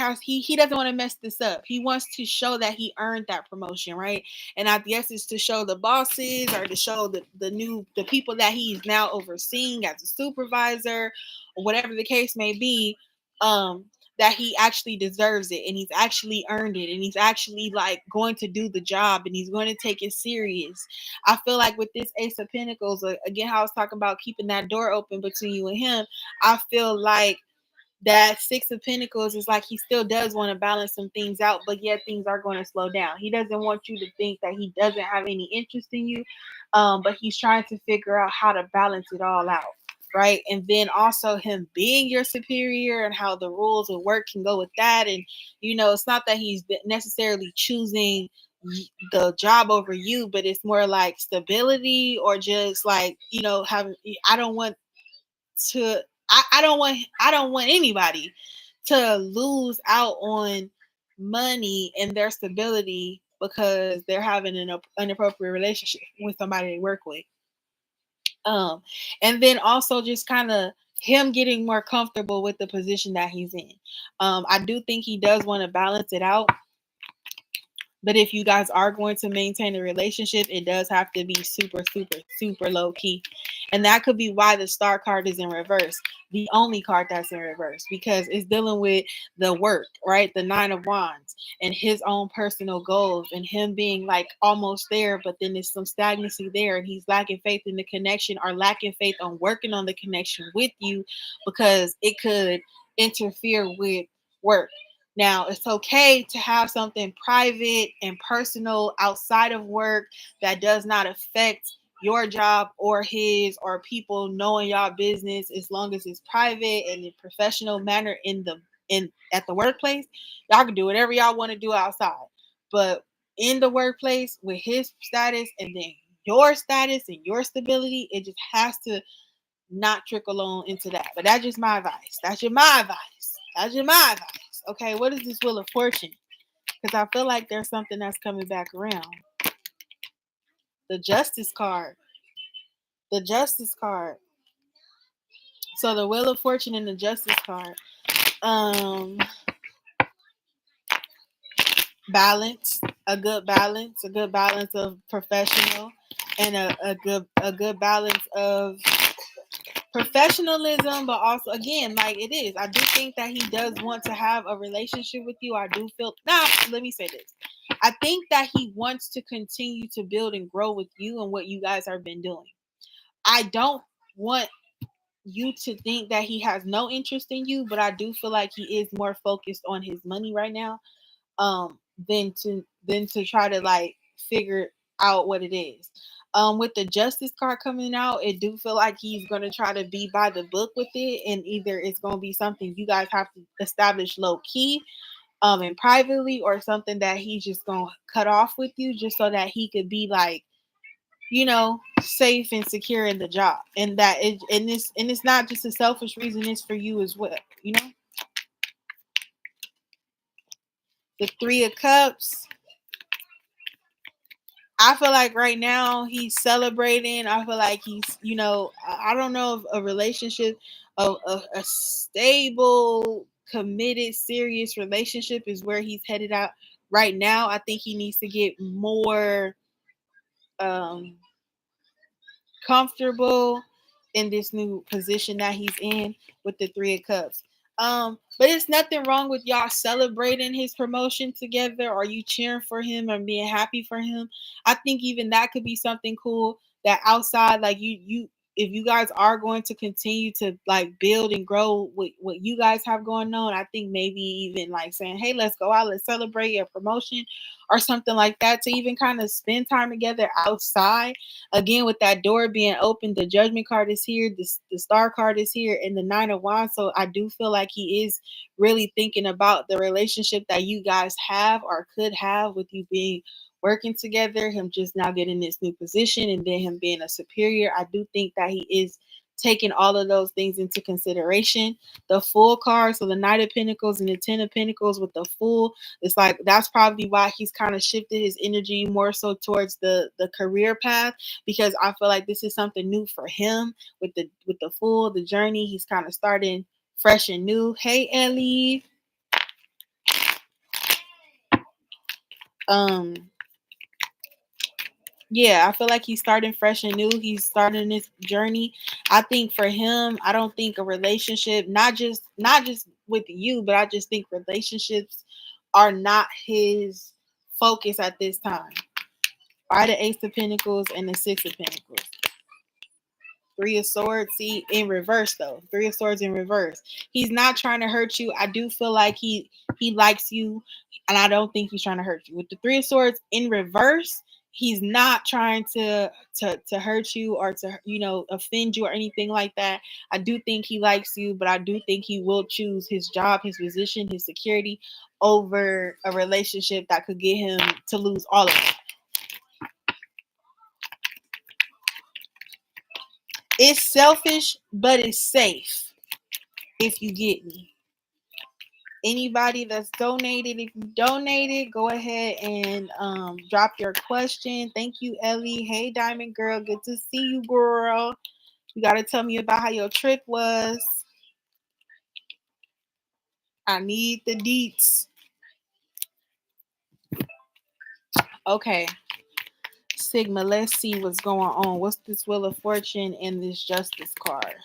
doesn't want to mess this up. He wants to show that he earned that promotion, right? And I guess it's to show the bosses or to show the people that he's now overseeing as a supervisor or whatever the case may be, um that he actually deserves it and he's actually earned it and he's actually like going to do the job and he's going to take it serious. I feel like with this Ace of Pentacles, again, how I was talking about keeping that door open between you and him, I feel like that Six of Pentacles is like he still does want to balance some things out, but yet things are going to slow down. He doesn't want you to think that he doesn't have any interest in you, but he's trying to figure out how to balance it all out. right? And then also him being your superior and how the rules of work can go with that. And, you know, it's not that he's necessarily choosing the job over you, but it's more like stability or just like, you know, having, I don't want to, I don't want anybody to lose out on money and their stability because they're having an inappropriate relationship with somebody they work with. Um, and then also just kind of him getting more comfortable with the position that he's in. I do think he does want to balance it out. But if you guys are going to maintain a relationship, it does have to be super, super, super low key. And that could be why the star card is in reverse. The only card that's in reverse, because it's dealing with the work, right? The 9 of Wands and his own personal goals and him being like almost there, but then there's some stagnancy there and he's lacking faith in the connection or lacking faith on working on the connection with you because it could interfere with work. Now, it's okay to have something private and personal outside of work that does not affect your job or his or people knowing y'all business, as long as it's private and in professional manner in at the workplace. Y'all can do whatever y'all want to do outside. But in the workplace with his status and then your status and your stability, it just has to not trickle on into that. But that's just my advice. That's just my advice. That's just my advice. Okay, what is this Wheel of Fortune? Because I feel like there's something that's coming back around. The Justice card. The Justice card. So the Wheel of Fortune and the Justice card. Balance. A good balance of professional and a good balance of professionalism, but also again, like it is. I do think that he does want to have a relationship with you. I do feel let me say this. I think that he wants to continue to build and grow with you and what you guys have been doing. I don't want you to think that he has no interest in you, but I do feel like he is more focused on his money right now, um, than to try to like figure out what it is. With the Justice card coming out, it do feel like he's gonna try to be by the book with it, and either it's gonna be something you guys have to establish low key, and privately, or something that he's just gonna cut off with you just so that he could be like, you know, safe and secure in the job, and that it and it's not just a selfish reason; it's for you as well. You know, the 3 of Cups. I feel like right now he's celebrating. I feel like he's, you know, I don't know if a relationship, a stable, committed, serious relationship is where he's headed out right now. I think he needs to get more um, comfortable in this new position that he's in with the 3 of Cups. But it's nothing wrong with y'all celebrating his promotion together or you cheering for him or being happy for him. I think even that could be something cool that outside, like you if you guys are going to continue to like build and grow with what you guys have going on, I think maybe even like saying, hey, let's go out, let's celebrate your promotion or something like that, to even kind of spend time together outside. Again, with that door being open, the Judgment card is here, the Star card is here, and the 9 of Wands. So I do feel like he is really thinking about the relationship that you guys have or could have with you being working together, him just now getting this new position, and then him being a superior. I do think that he is taking all of those things into consideration. The Fool card, so the Knight of Pentacles and the 10 of Pentacles with the Fool, it's like that's probably why he's kind of shifted his energy more so towards the career path, because I feel like this is something new for him with the Fool, the journey. He's kind of starting fresh and new. Hey, Ellie. Um, yeah, I feel like he's starting fresh and new. He's starting this journey. I think for him, I don't think a relationship, not just with you, but I just think relationships are not his focus at this time. Are the Ace of Pentacles and the 6 of Pentacles. 3 of Swords, see, in reverse though. 3 of Swords in reverse. He's not trying to hurt you. I do feel like he likes you, and I don't think he's trying to hurt you. With the 3 of Swords in reverse, he's not trying to hurt you or to, you know, offend you or anything like that. I do think he likes you, but I do think he will choose his job, his position, his security over a relationship that could get him to lose all of it. It's selfish, but it's safe, if you get me. Anybody that's donated, if you donated, go ahead and drop your question. Thank you, Ellie. Hey, Diamond Girl. Good to see you, girl. You got to tell me about how your trip was. I need the deets. Okay. Sigma, let's see what's going on. What's this Wheel of Fortune and this Justice card?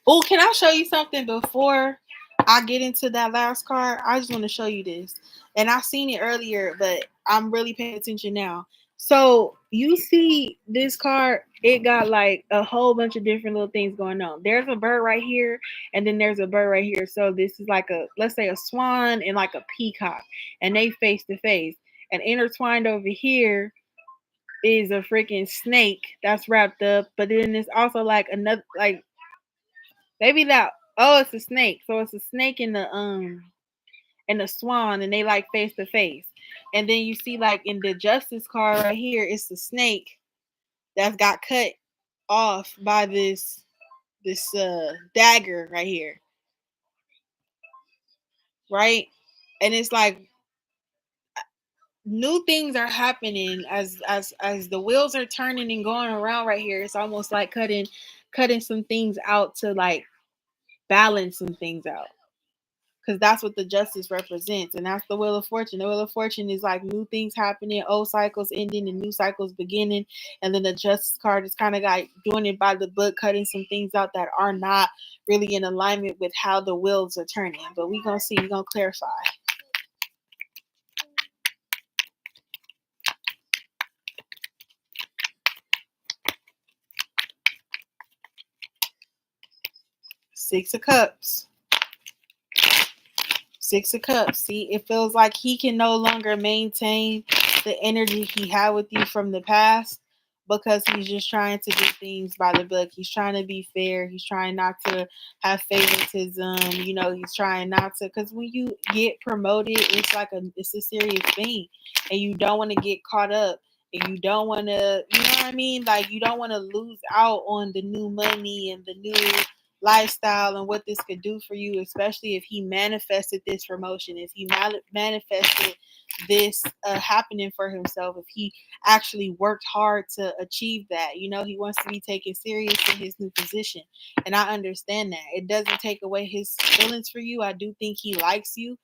Oh, can I show you something before I get into that last card? I just want to show you this. And I seen it earlier, but I'm really paying attention now. So you see this card, it got like a whole bunch of different little things going on. There's a bird right here, and then there's a bird right here. So this is like a, let's say a swan and like a peacock, and they face to face. And intertwined over here is a freaking snake that's wrapped up. But then it's also like another, like, maybe that. Oh, it's a snake. So it's a snake in the swan, and they like face to face. And then you see like in the Justice card right here, it's the snake that's got cut off by this dagger right here, right? And it's like new things are happening as the wheels are turning and going around right here. It's almost like cutting some things out to like balance some things out, because that's what the Justice represents, and that's the Wheel of Fortune. The Wheel of Fortune is like new things happening, old cycles ending and new cycles beginning. And then the Justice card is kind of like doing it by the book, cutting some things out that are not really in alignment with how the wheels are turning. But we're gonna see, we're gonna clarify. Six of Cups. Six of Cups. See, it feels like he can no longer maintain the energy he had with you from the past, because he's just trying to do things by the book. He's trying to be fair. He's trying not to have favoritism. You know, he's trying not to, because when you get promoted, it's a serious thing, and you don't want to get caught up. And you don't want to, you know what I mean? Like, you don't want to lose out on the new money and the new lifestyle and what this could do for you, especially if he manifested this promotion, if he manifested this happening for himself, if he actually worked hard to achieve that. You know, he wants to be taken serious in his new position. And I understand that. It doesn't take away his feelings for you. I do think he likes you,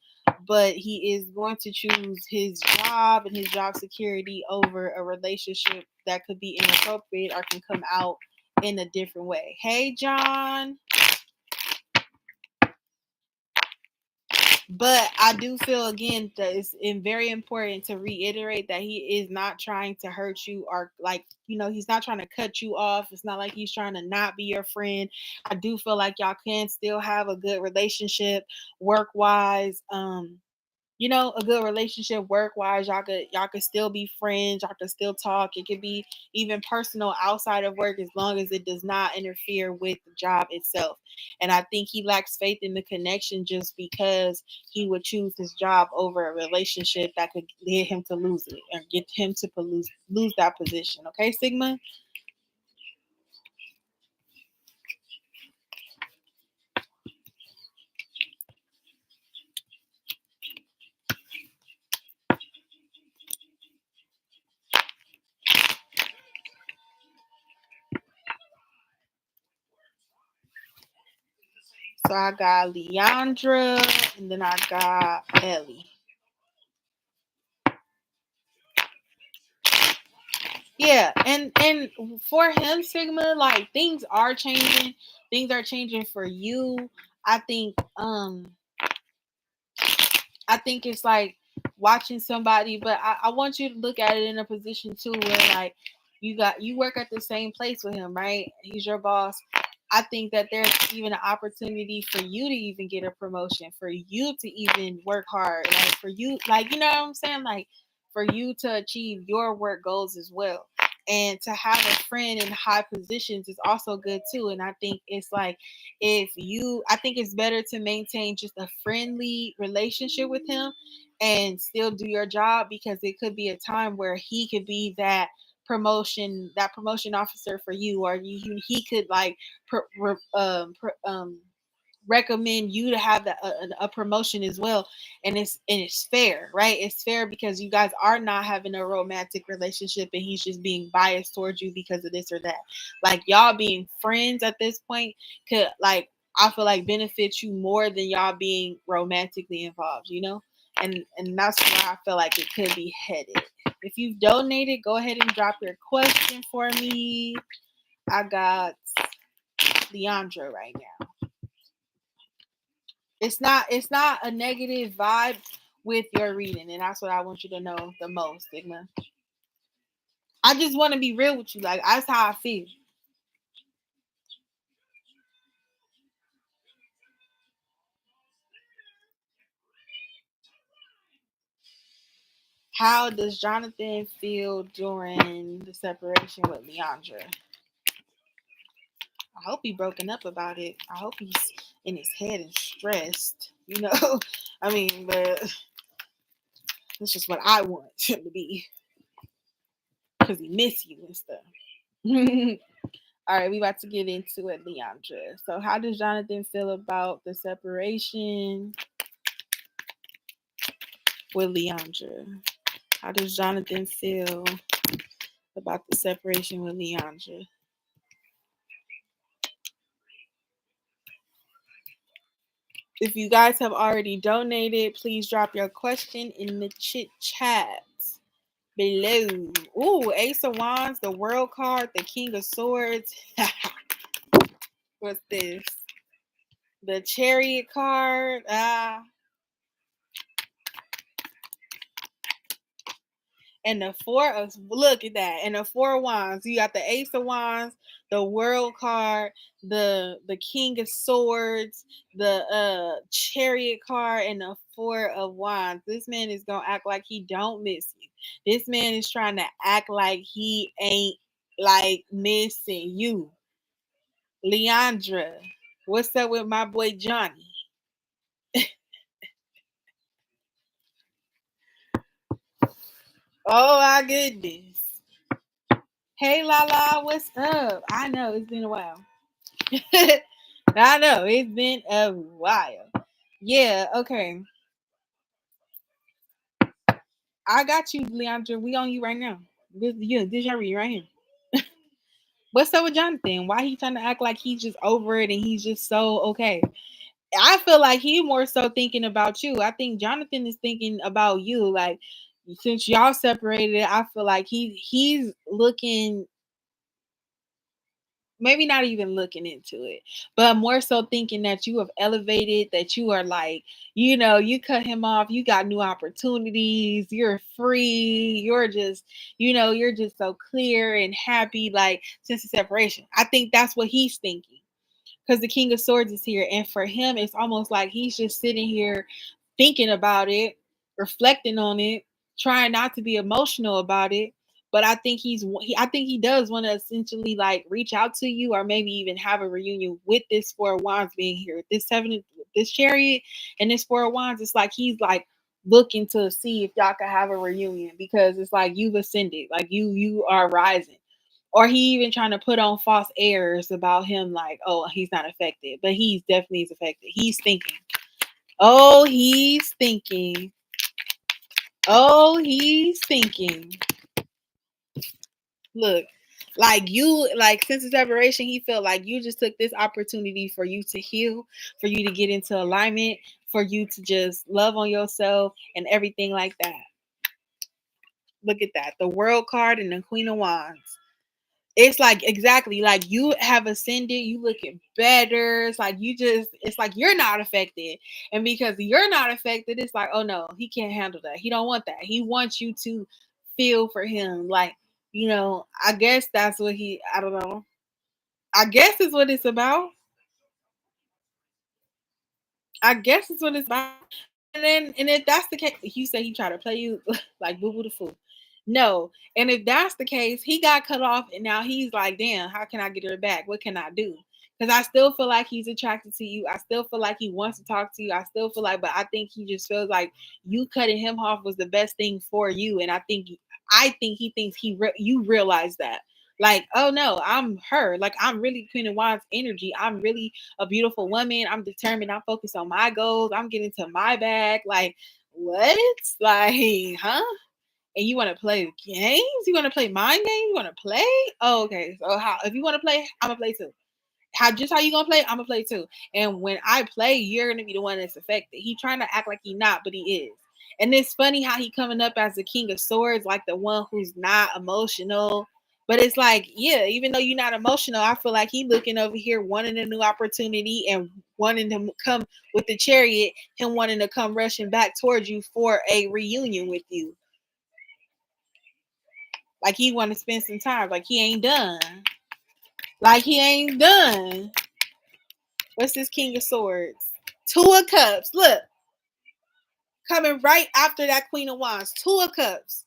but he is going to choose his job and his job security over a relationship that could be inappropriate or can come out in a different way. Hey, John. But I do feel again that it's very important to reiterate that he is not trying to hurt you, or like, you know, he's not trying to cut you off. It's not like he's trying to not be your friend. I do feel like y'all can still have a good relationship work wise. You know, a good relationship work wise. Y'all could still be friends. Y'all could still talk. It could be even personal outside of work, as long as it does not interfere with the job itself. And I think he lacks faith in the connection just because he would choose his job over a relationship that could lead him to lose it or get him to lose that position. Okay, Sigma? So I got LEONDRA, and then I got ELLIE. Yeah, and for him, Sigma, like, things are changing. Things are changing for you. I think I think it's like watching somebody, but I want you to look at it in a position too where like you work at the same place with him, right? He's your boss. I think that there's even an opportunity for you to even get a promotion, for you to even work hard, like for you, like, you know what I'm saying? Like for you to achieve your work goals as well. And to have a friend in high positions is also good too. And I think it's like, I think it's better to maintain just a friendly relationship with him and still do your job, because it could be a time where he could be that promotion officer for you, or he could like pr- re- recommend you to have a promotion as well. And it's fair, right? It's fair because you guys are not having a romantic relationship and he's just being biased towards you because of this or that. Like y'all being friends at this point could, like, I feel like benefit you more than y'all being romantically involved, you know? And that's why I feel like it could be headed. If you've donated, go ahead and drop your question for me. I got Leondra right now. It's not a negative vibe with your reading, and that's what I want you to know the most, Sigma. I just want to be real with you. Like, that's how I feel. How does Jonathan feel during the separation with Leondra? I hope he broken up about it. I hope he's in his head and stressed. You know, I mean, but that's just what I want him to be, because he miss you and stuff. All right, we about to get into it, Leondra. So, how does Jonathan feel about the separation with Leondra? How does Jonathan feel about the separation with Leondra? If you guys have already donated, please drop your question in the chit chat below. Ooh, Ace of Wands, the World card, the King of Swords. What's this? The Chariot card. And the four of, look at that, and the four of wands. You got the Ace of Wands, the World card, the King of Swords, the Chariot card, and the Four of Wands. This man is gonna act like he don't miss you. This man is trying to act like he ain't like missing you. Leondra, what's up with my boy Johnny? Oh my goodness. Hey Lala, what's up? I know it's been a while. I know it's been a while. Yeah, okay. I got you, Leandra. We on you right now. This your read right here. What's up with Jonathan? Why he trying to act like he's just over it and he's just so okay? I feel like he more so thinking about you. I think Jonathan is thinking about you. Like, since y'all separated, I feel like he's looking, maybe not even looking into it, but more so thinking that you have elevated, that you are like, you cut him off, you got new opportunities, you're free, you're just so clear and happy, like since the separation. I think that's what he's thinking, because the King of Swords is here. And for him, it's almost like he's just sitting here thinking about it, reflecting on it, trying not to be emotional about it. But I think he does want to essentially like reach out to you, or maybe even have a reunion with this Four of Wands being here. This Chariot and this Four of Wands, it's like he's like looking to see if y'all can have a reunion, because it's like you've ascended, like you are rising. Or he even trying to put on false airs about him, like, oh, he's not affected, but he's definitely is affected. He's thinking. Oh, he's thinking. Oh, he's thinking. Look, like since the separation, he felt like you just took this opportunity for you to heal, for you to get into alignment, for you to just love on yourself and everything like that. Look at that. The World card and the Queen of Wands. It's like exactly like you have ascended, you looking better. It's like you're not affected. And because you're not affected, it's like, oh no, he can't handle that. He don't want that. He wants you to feel for him. Like, I guess that's what I don't know. I guess is what it's about. I guess it's what it's about. And if that's the case, you say he tried to play you like boo boo the fool. No. And if that's the case, he got cut off and now he's like, damn, how can I get her back? What can I do? Because I still feel like he's attracted to you. I still feel like he wants to talk to you. I still feel like, but I think he just feels like you cutting him off was the best thing for you. And I think he thinks you realize that. Like, oh no, I'm her. Like, I'm really Queen of Wands energy. I'm really a beautiful woman. I'm determined. I'm focused on my goals. I'm getting to my bag. Like, what? Like, huh? And you want to play games? You want to play mind games? You want to play? Oh, okay. So how? If you want to play, I'm gonna play too. How you gonna play? I'm gonna play too. And when I play, you're gonna be the one that's affected. He trying to act like he not, but he is. And it's funny how he coming up as the King of Swords, like the one who's not emotional. But it's like, yeah, even though you're not emotional, I feel like he looking over here wanting a new opportunity and wanting to come with the Chariot, him wanting to come rushing back towards you for a reunion with you. Like he want to spend some time. Like he ain't done. Like he ain't done. What's this King of Swords? Two of Cups. Look. Coming right after that Queen of Wands. Two of Cups.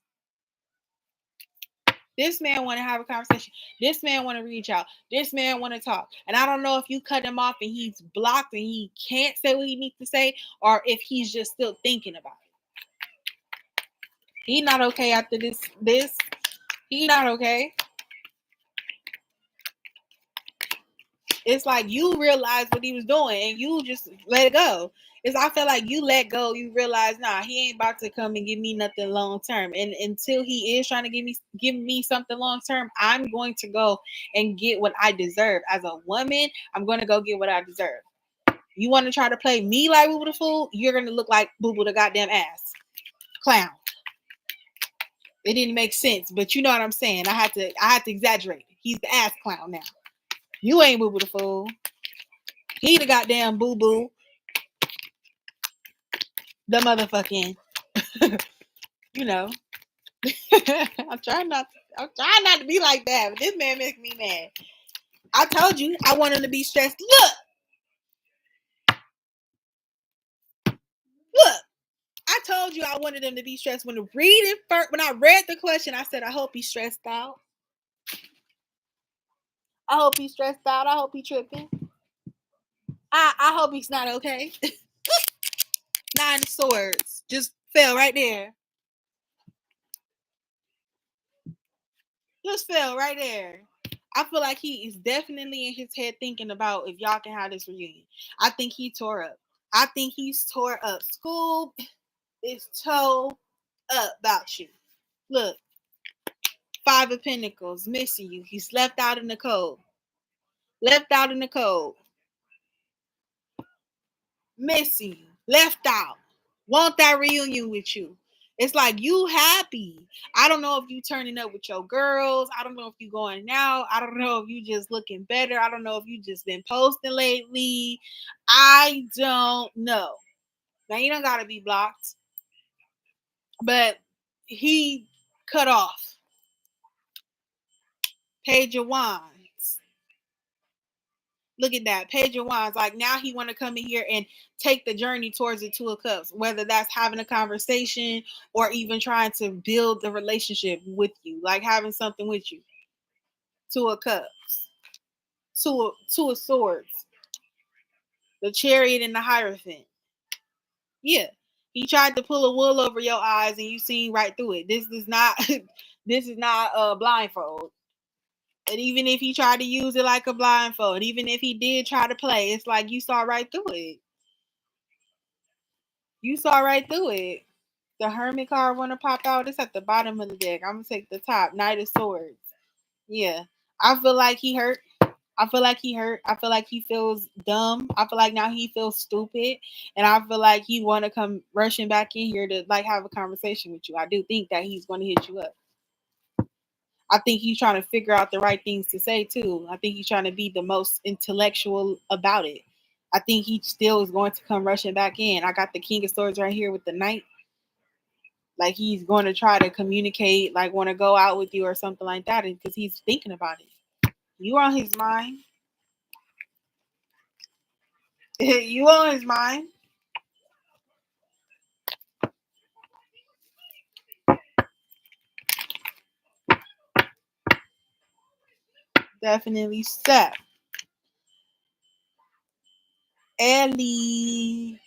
This man want to have a conversation. This man want to reach out. This man want to talk. And I don't know if you cut him off and he's blocked and he can't say what he needs to say, or if he's just still thinking about it. He not okay after this. He not okay. It's like you realize what he was doing and you just let it go. I feel like you let go, you realize, nah, he ain't about to come and give me nothing long term. And until he is trying to give me something long term, I'm going to go and get what I deserve. As a woman, I'm going to go get what I deserve. You want to try to play me like Boo Boo the Fool? You're going to look like Boo Boo the goddamn ass clown. It didn't make sense, but you know what I'm saying. I had to exaggerate. He's the ass clown now. You ain't Boo Boo the Fool. He the goddamn Boo Boo. The motherfucking, you know. I'm trying not to be like that, but this man makes me mad. I told you I want him to be stressed. Look. I told you I wanted him to be stressed. When I read the question, I said, I hope he's stressed out. I hope he's stressed out. I hope he's tripping. I hope he's not okay. 9 of Swords just fell right there. Just fell right there. I feel like he is definitely in his head thinking about if y'all can have this reunion. I think he tore up. I think he's tore up. School is tore up about you. Look, 5 of Pentacles, missing you. He's left out in the cold. Left out in the cold. Missing you. Left out. Want that reunion with you. It's like you happy. I don't know if you turning up with your girls. I don't know if you going out. I don't know if you just looking better. I don't know if you just been posting lately. I don't know. Now you don't gotta be blocked. But he cut off. Page of Wands. Look at that. Page of Wands. Like now he want to come in here and take the journey towards the 2 of Cups, whether that's having a conversation or even trying to build the relationship with you, like having something with you. 2 of Cups. Two of Swords. The Chariot and the Hierophant. Yeah. He tried to pull a wool over your eyes and you seen right through it. This is not a blindfold. And even if he tried to use it like a blindfold, even if he did try to play, it's like you saw right through it. You saw right through it. The Hermit card want to pop out. It's at the bottom of the deck. I'm going to take the top. Knight of Swords. Yeah. I feel like he hurt. I feel like he hurt. I feel like he feels dumb. I feel like now he feels stupid. And I feel like he want to come rushing back in here to like have a conversation with you. I do think that he's going to hit you up. I think he's trying to figure out the right things to say too. I think he's trying to be the most intellectual about it. I think he still is going to come rushing back in. I got the King of Swords right here with the Knight. Like he's going to try to communicate, like want to go out with you or something like that because he's thinking about it. You are on his mind. You on his mind. Definitely step. Ellie.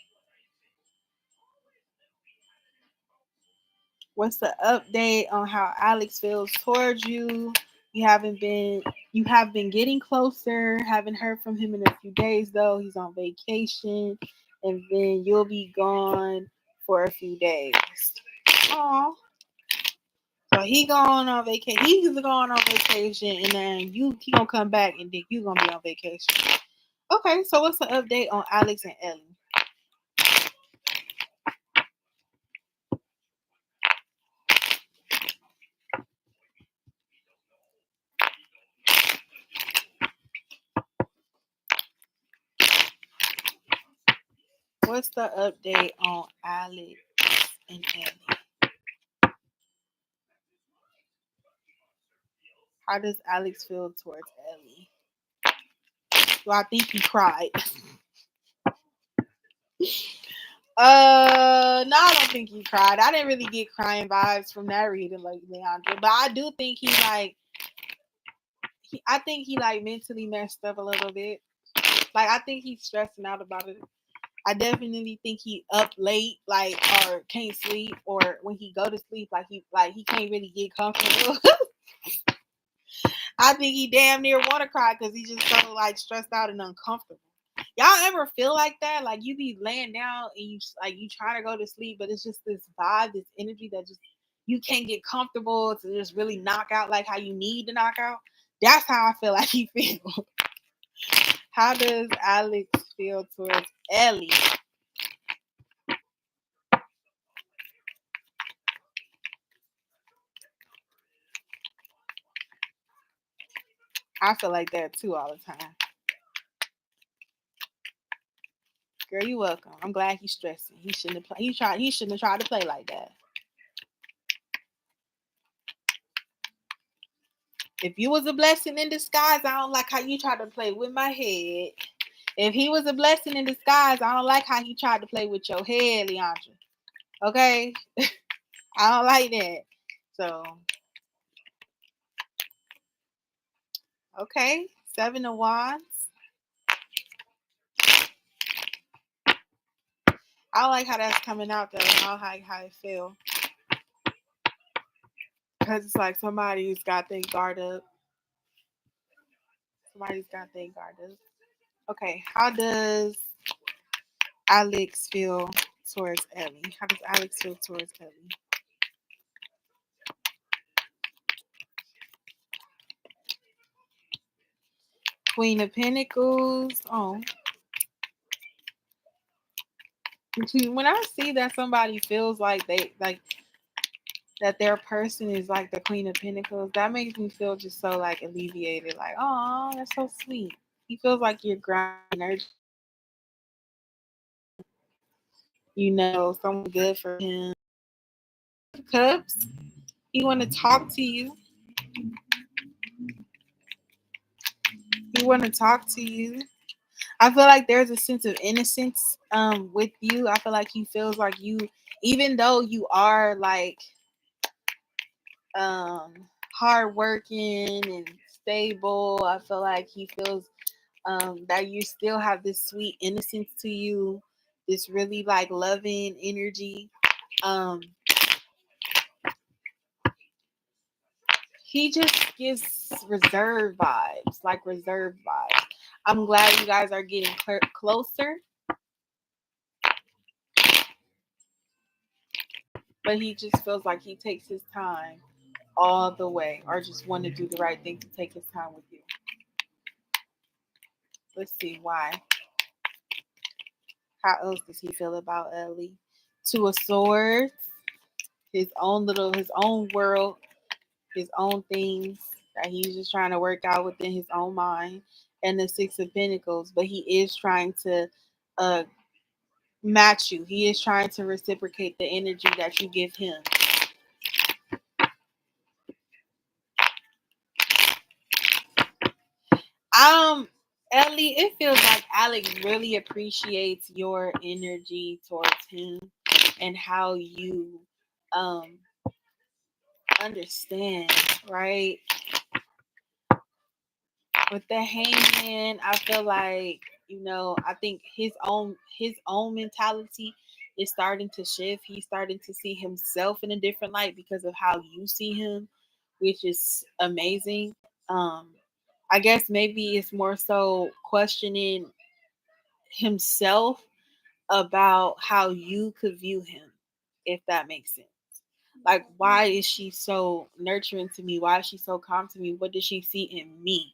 What's the update on how Alex feels towards you? You have been getting closer. Haven't heard from him in a few days though. He's on vacation. And then you'll be gone for a few days. Aw. So he going on vacation. He's going on vacation, and then he gonna come back, and then you gonna be on vacation. Okay, so what's the update on Alex and Ellie? What's the update on Alex and Ellie? How does Alex feel towards Ellie? Do I think he cried? No, I don't think he cried. I didn't really get crying vibes from that reading, like Leondra. But I do think I think he like mentally messed up a little bit. Like I think he's stressing out about it. I definitely think he up late, like or can't sleep, or when he go to sleep, he can't really get comfortable. I think he damn near want to cry because he's just so like stressed out and uncomfortable. Y'all ever feel like that? Like you be laying down and you try to go to sleep, but it's just this vibe, this energy that just you can't get comfortable to just really knock out like how you need to knock out. That's how I feel like he feels. How does Alex feel towards Ellie? I feel like that too all the time. Girl, you welcome. I'm glad he's stressing. He shouldn't have he shouldn't have tried to play like that. If you was a blessing in disguise, I don't like how you tried to play with my head. If he was a blessing in disguise, I don't like how he tried to play with your head, Leondra. Okay? I don't like that. So, okay. 7 of Wands. I like how that's coming out though. I like how it feel. Because it's like somebody's got their guard up. Somebody's got their guard up. Okay. How does Alex feel towards Ellie? How does Alex feel towards Ellie? Queen of Pentacles. Oh. When I see that somebody feels like they like that their person is like the Queen of Pentacles, that makes me feel just so like alleviated. Like, oh, that's so sweet. He feels like you're grounded, someone good for him. Cups, he want to talk to you. He want to talk to you. I feel like there's a sense of innocence with you. I feel like he feels like you, even though you are like hardworking and stable, I feel like he feels that you still have this sweet innocence to you, this really like loving energy. Um, he just gives reserve vibes, like reserve vibes. I'm glad you guys are getting closer, but he just feels like he takes his time all the way, or just want to do the right thing to take his time with you. Let's see why. How else does he feel about Ellie? 2 of Swords, his own world, his own things that he's just trying to work out within his own mind, and the 6 of Pentacles. But he is trying to uh, match you. He is trying to reciprocate the energy that you give him. Um, Ellie, it feels like Alex really appreciates your energy towards him and how you um understand, right? With the hangman, I feel like, I think his own mentality is starting to shift. He's starting to see himself in a different light because of how you see him, which is amazing. Um, I guess maybe it's more so questioning himself about how you could view him, if that makes sense. Like, why is she so nurturing to me? Why is she so calm to me? What does she see in me?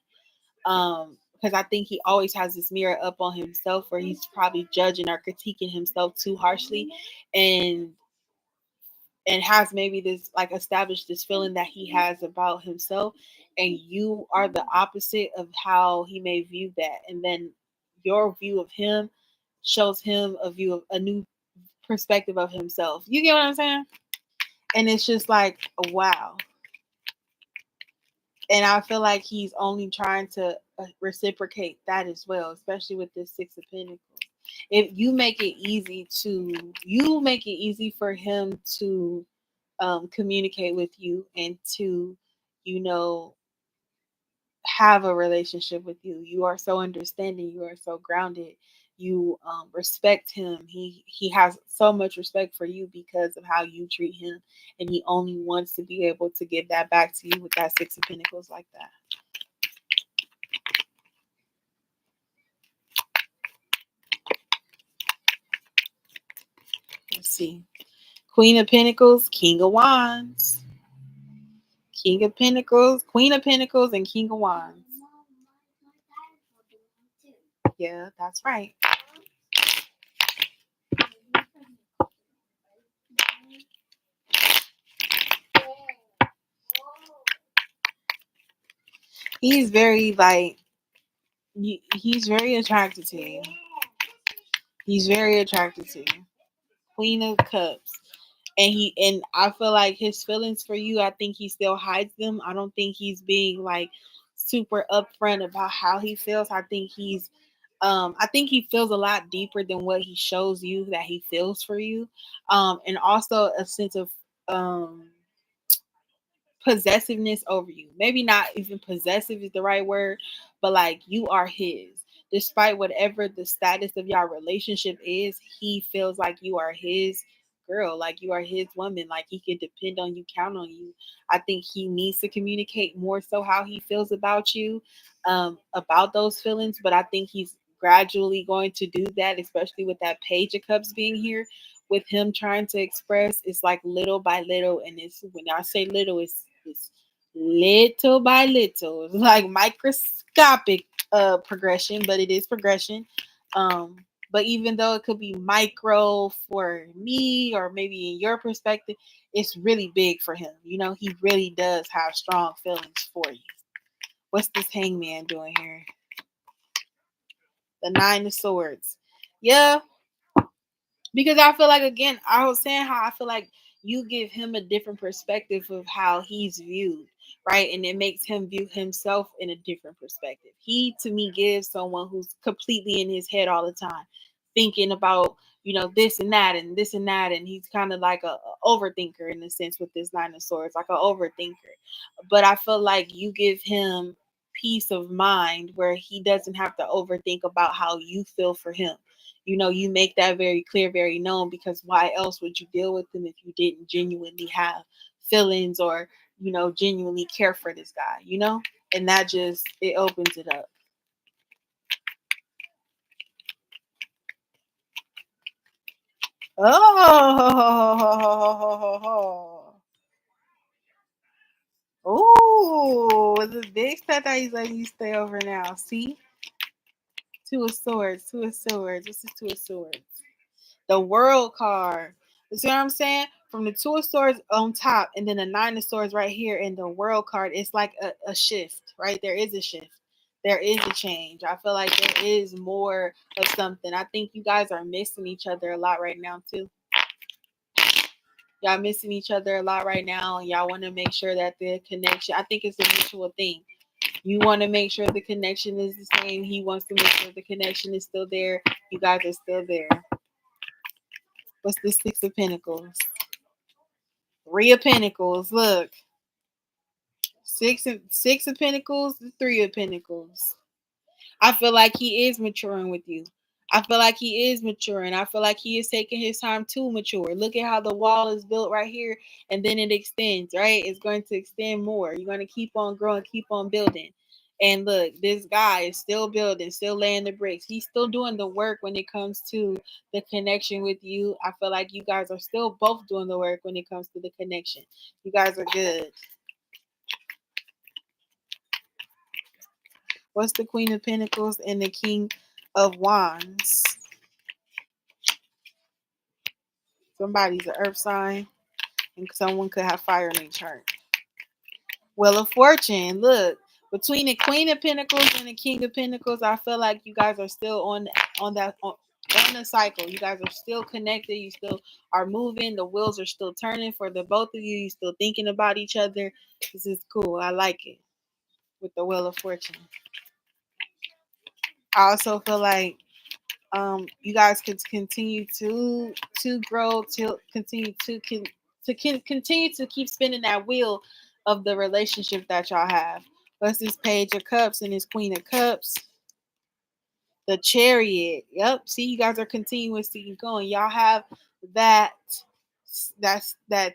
Because I think he always has this mirror up on himself where he's probably judging or critiquing himself too harshly, and has maybe this, like, established this feeling that he has about himself, and you are the opposite of how he may view that, and then your view of him shows him a new perspective of himself. You get what I'm saying? And it's just like, wow. And I feel like he's only trying to reciprocate that as well, especially with this Six of Pentacles. If you make it easy for him to communicate with you and to, you know, have a relationship with you. You are so understanding. You are so grounded. You respect him. He has so much respect for you because of how you treat him, and he only wants to be able to give that back to you with that Six of Pentacles like that. Let's see. Queen of Pentacles, King of Wands. King of Pentacles, Queen of Pentacles, and King of Wands. Yeah, that's right. He's very he's very attracted to you. He's very attracted to you. Queen of Cups. And I feel like his feelings for you, I think he still hides them. I don't think he's being like super upfront about how he feels. I think he feels a lot deeper than what he shows you that he feels for you. And also a sense of possessiveness over you. Maybe not even possessive is the right word, but like, you are his. Despite whatever the status of your relationship is, he feels like you are his girl, like you are his woman, like he can depend on you, count on you. I think he needs to communicate more so how he feels about you, about those feelings, but I think he's gradually going to do that, especially with that Page of Cups being here. With him trying to express, it's like little by little, and it's, when I say little, it's little by little. It's like microscopic progression, but it is progression. But even though it could be micro for me, or maybe in your perspective, it's really big for him. He really does have strong feelings for you. What's this hangman doing here? The Nine of Swords. Yeah, because I feel like, again, I was saying how I feel like you give him a different perspective of how he's viewed, right? And it makes him view himself in a different perspective. He, to me, gives someone who's completely in his head all the time, thinking about, this and that and this and that. And he's kind of like a overthinker in a sense with this Nine of Swords, like an overthinker. But I feel like you give him peace of mind where he doesn't have to overthink about how you feel for him. You make that very clear, very known, because why else would you deal with them if you didn't genuinely have feelings, or, genuinely care for this guy. And that just, it opens it up. Oh, the big stuff that he's letting you stay over now. See? Two of Swords, Two of Swords. This is Two of Swords. The World card. You see what I'm saying? From the Two of Swords on top, and then the Nine of Swords right here, and the World card, it's like a shift, right? There is a shift. There is a change. I feel like there is more of something. I think you guys are missing each other a lot right now, too. Y'all missing each other a lot right now, and y'all want to make sure that the connection, I think it's a mutual thing. You want to make sure the connection is the same. He wants to make sure the connection is still there. You guys are still there. What's the Six of Pentacles? Three of Pentacles. Look. Six of Pentacles, the Three of Pentacles. I feel like he is maturing with you. I feel like he is maturing. I feel like he is taking his time to mature. Look at how the wall is built right here, and then it extends, right? It's going to extend more. You're going to keep on growing, keep on building. And look, this guy is still building, still laying the bricks. He's still doing the work when it comes to the connection with you. I feel like you guys are still both doing the work when it comes to the connection. You guys are good. What's the Queen of Pentacles and the King of Wands? Somebody's an earth sign, and someone could have fire in their chart. Wheel of Fortune. Look, between the Queen of Pentacles and the King of Pentacles, I feel like you guys are still on the cycle. You guys are still connected. You still are moving. The wheels are still turning for the both of you. You still thinking about each other. This is cool. I like it with the Wheel of Fortune. I also feel like you guys could continue to grow, to continue to continue to keep spinning that wheel of the relationship that y'all have. What's this Page of Cups and this Queen of Cups? The Chariot. Yep. See, you guys are continuously going. Y'all have that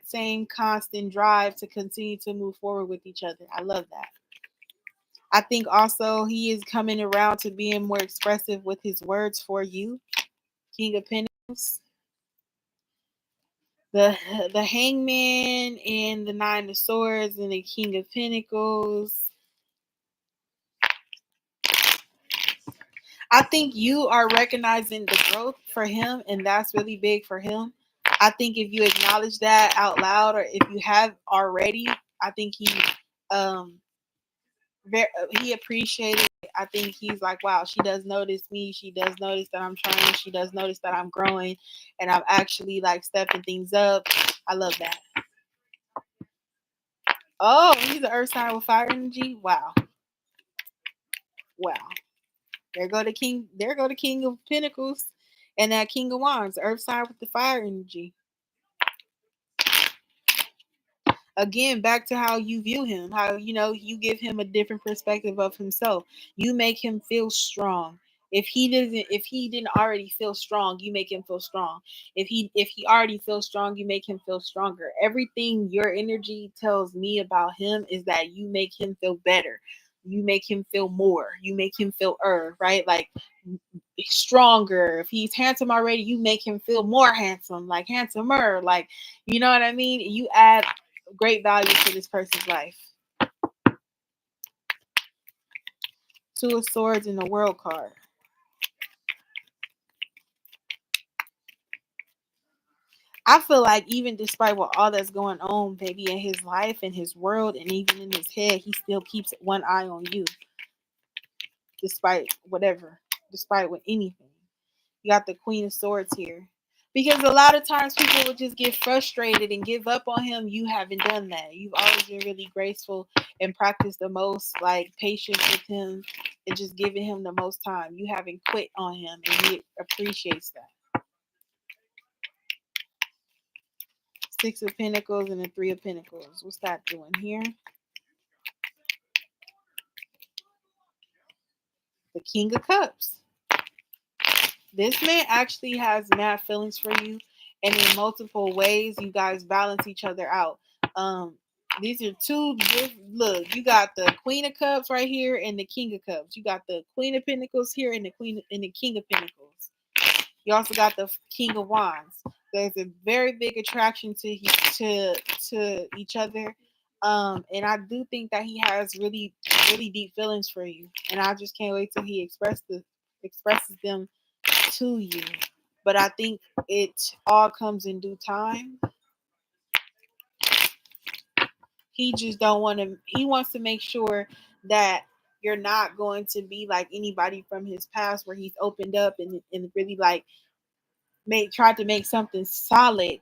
same constant drive to continue to move forward with each other. I love that. I think also he is coming around to being more expressive with his words for you. King of Pentacles. The Hangman and the Nine of Swords and the King of Pentacles. I think you are recognizing the growth for him, and that's really big for him. I think if you acknowledge that out loud, or if you have already, I think um he appreciated it. I think he's like, wow, she does notice me. She does notice that I'm trying. She does notice that I'm growing, and I'm actually like stepping things up. I love that. Oh, he's an earth sign with fire energy. Wow. Wow. There go the king. There go the King of Pentacles and that King of Wands. Earth sign with the fire energy. Again, back to how you view him, how you give him a different perspective of himself. You make him feel strong. If he didn't already feel strong, you make him feel strong. If he already feels strong, you make him feel stronger. Everything your energy tells me about him is that you make him feel better. You make him feel more. You make him feel right? Like stronger. If he's handsome already, you make him feel more handsome, like handsomer. Like, you know what I mean? You add great value to this person's life. Two of Swords in the World card. I feel like even despite what all that's going on, maybe in his life, in his world, and even in his head, he still keeps one eye on you. Despite whatever. Despite what anything. You got the Queen of Swords here. Because a lot of times people would just get frustrated and give up on him. You haven't done that. You've always been really graceful and practiced the most like patience with him and just giving him the most time. You haven't quit on him, and he appreciates that. Six of Pentacles and the Three of Pentacles. What's that doing here? The King of Cups. This man actually has mad feelings for you, and in multiple ways, you guys balance each other out. These are two. Look, you got the Queen of Cups right here and the King of Cups. You got the Queen of Pentacles here and the King of Pentacles. You also got the King of Wands. There's a very big attraction to each other, and I do think that he has really really deep feelings for you, and I just can't wait till he expresses them to you. But I think it all comes in due time. He just don't want to. He wants to make sure that you're not going to be like anybody from his past, where he's opened up and really like tried to make something solid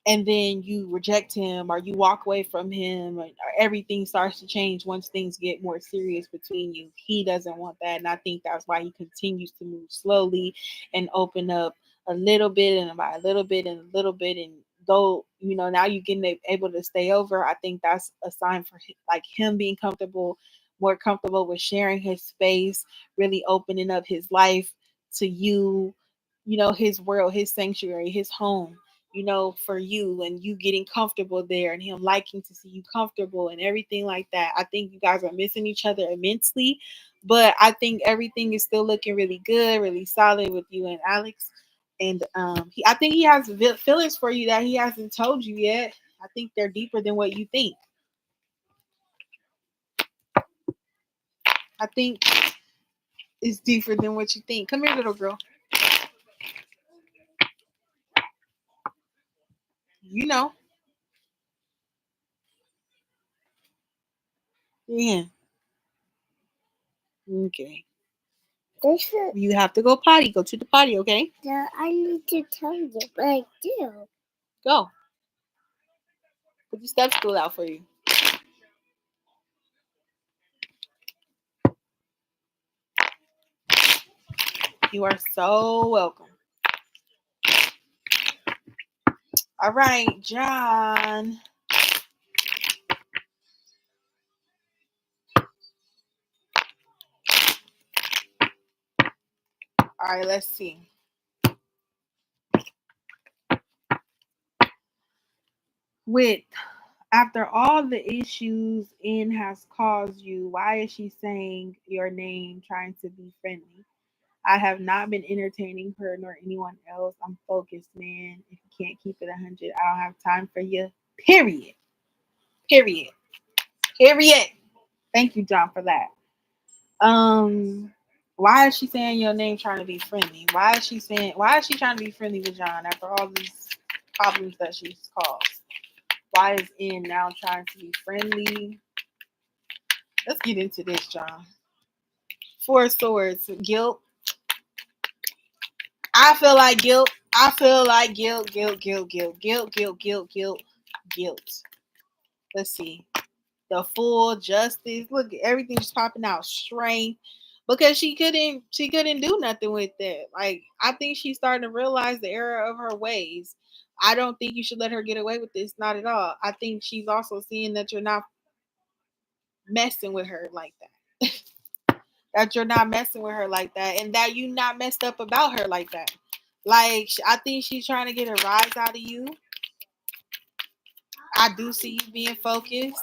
and then you reject him or you walk away from him, or everything starts to change once things get more serious between you. He doesn't want that, and I think that's why he continues to move slowly and open up a little bit and by a little bit and a little bit. And though now you're getting able to stay over, I think that's a sign for like him being comfortable, more comfortable with sharing his space, really opening up his life to you, his world, his sanctuary, his home, for you, and you getting comfortable there and him liking to see you comfortable and everything like that. I think you guys are missing each other immensely, but I think everything is still looking really good, really solid with you and Alex. And I think he has feelings for you that he hasn't told you yet. I think they're deeper than what you think. I think it's deeper than what you think. Come here, little girl. You know. Yeah. Okay. You have to go potty. Go to the potty, okay? Yeah, I need to tell you, but I do. Go. Put the step stool out for you. You are so welcome. All right, John. All right, let's see. With after all the issues N has caused you, why is she saying your name trying to be friendly? I have not been entertaining her nor anyone else. I'm focused, man. If you can't keep it 100, I don't have time for you. Period. Period. Period. Thank you, John, for that. Why is she saying your name trying to be friendly? Why is she trying to be friendly with John after all these problems that she's caused? Why is N now trying to be friendly? Let's get into this, John. Four swords, guilt. I feel like guilt. I feel like guilt, guilt, guilt, guilt, guilt, guilt, guilt, guilt, guilt. Let's see. The full justice. Look, everything's popping out. Strength. Because she couldn't do nothing with it. Like, I think she's starting to realize the error of her ways. I don't think you should let her get away with this. Not at all. I think she's also seeing that you're not messing with her like that. That you're not messing with her like that, and that you not messed up about her like that. Like, I think she's trying to get a rise out of you. I do see you being focused.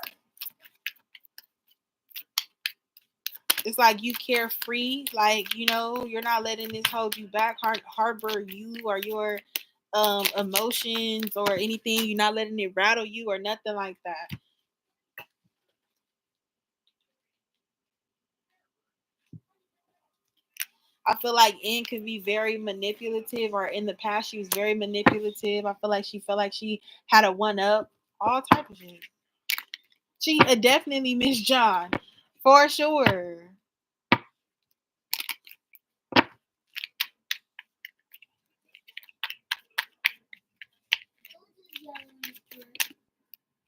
It's like you carefree, like, you're not letting this hold you back, harbor you or your emotions or anything. You're not letting it rattle you or nothing like that. I feel like N could be very manipulative, or in the past she was very manipulative. I feel like she felt like she had a one up, all type of shit. She definitely missed John, for sure.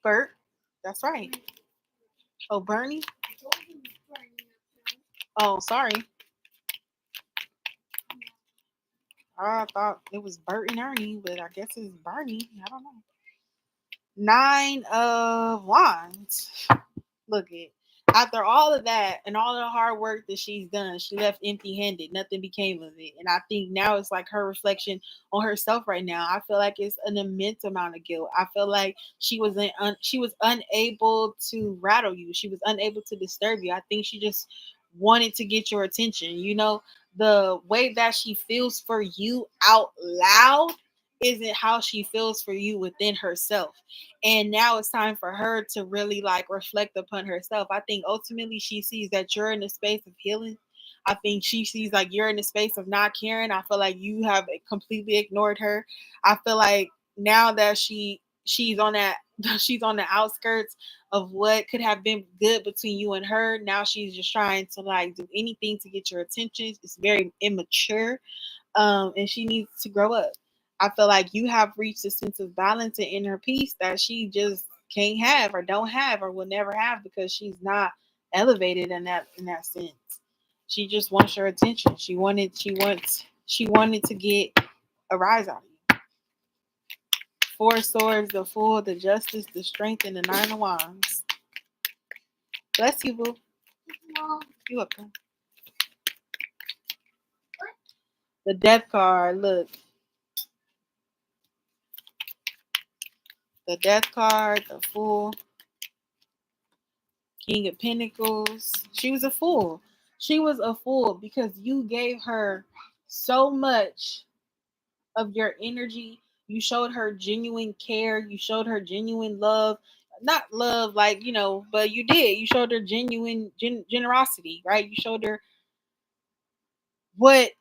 Bert, that's right. Oh, Bernie. Oh, sorry. I thought it was Bert and Ernie, but I guess it's Bernie. I don't know. Nine of Wands. Look it. After all of that and all the hard work that she's done, she left empty-handed. Nothing became of it. And I think now it's like her reflection on herself right now. I feel like it's an immense amount of guilt. I feel like she was unable to rattle you. She was unable to disturb you. I think she just wanted to get your attention. The way that she feels for you out loud isn't how she feels for you within herself. And now it's time for her to really like reflect upon herself. I think ultimately she sees that you're in a space of healing. I think she sees like you're in a space of not caring. I feel like you have completely ignored her. I feel like now that she's on that she's on the outskirts of what could have been good between you and her. Now she's just trying to like do anything to get your attention. It's very immature. And she needs to grow up. I feel like you have reached a sense of balance and inner peace that she just can't have or don't have or will never have because she's not elevated in that sense. She just wants your attention. She wanted to get a rise out of you. Four swords, the fool, the justice, the strength, and the nine of wands. Bless you, boo. You welcome. The death card, look. The death card, the fool, King of Pentacles. She was a fool. She was a fool because you gave her so much of your energy. You showed her genuine care. You showed her genuine love. Not love, like, but you did. You showed her genuine generosity, right? You showed her what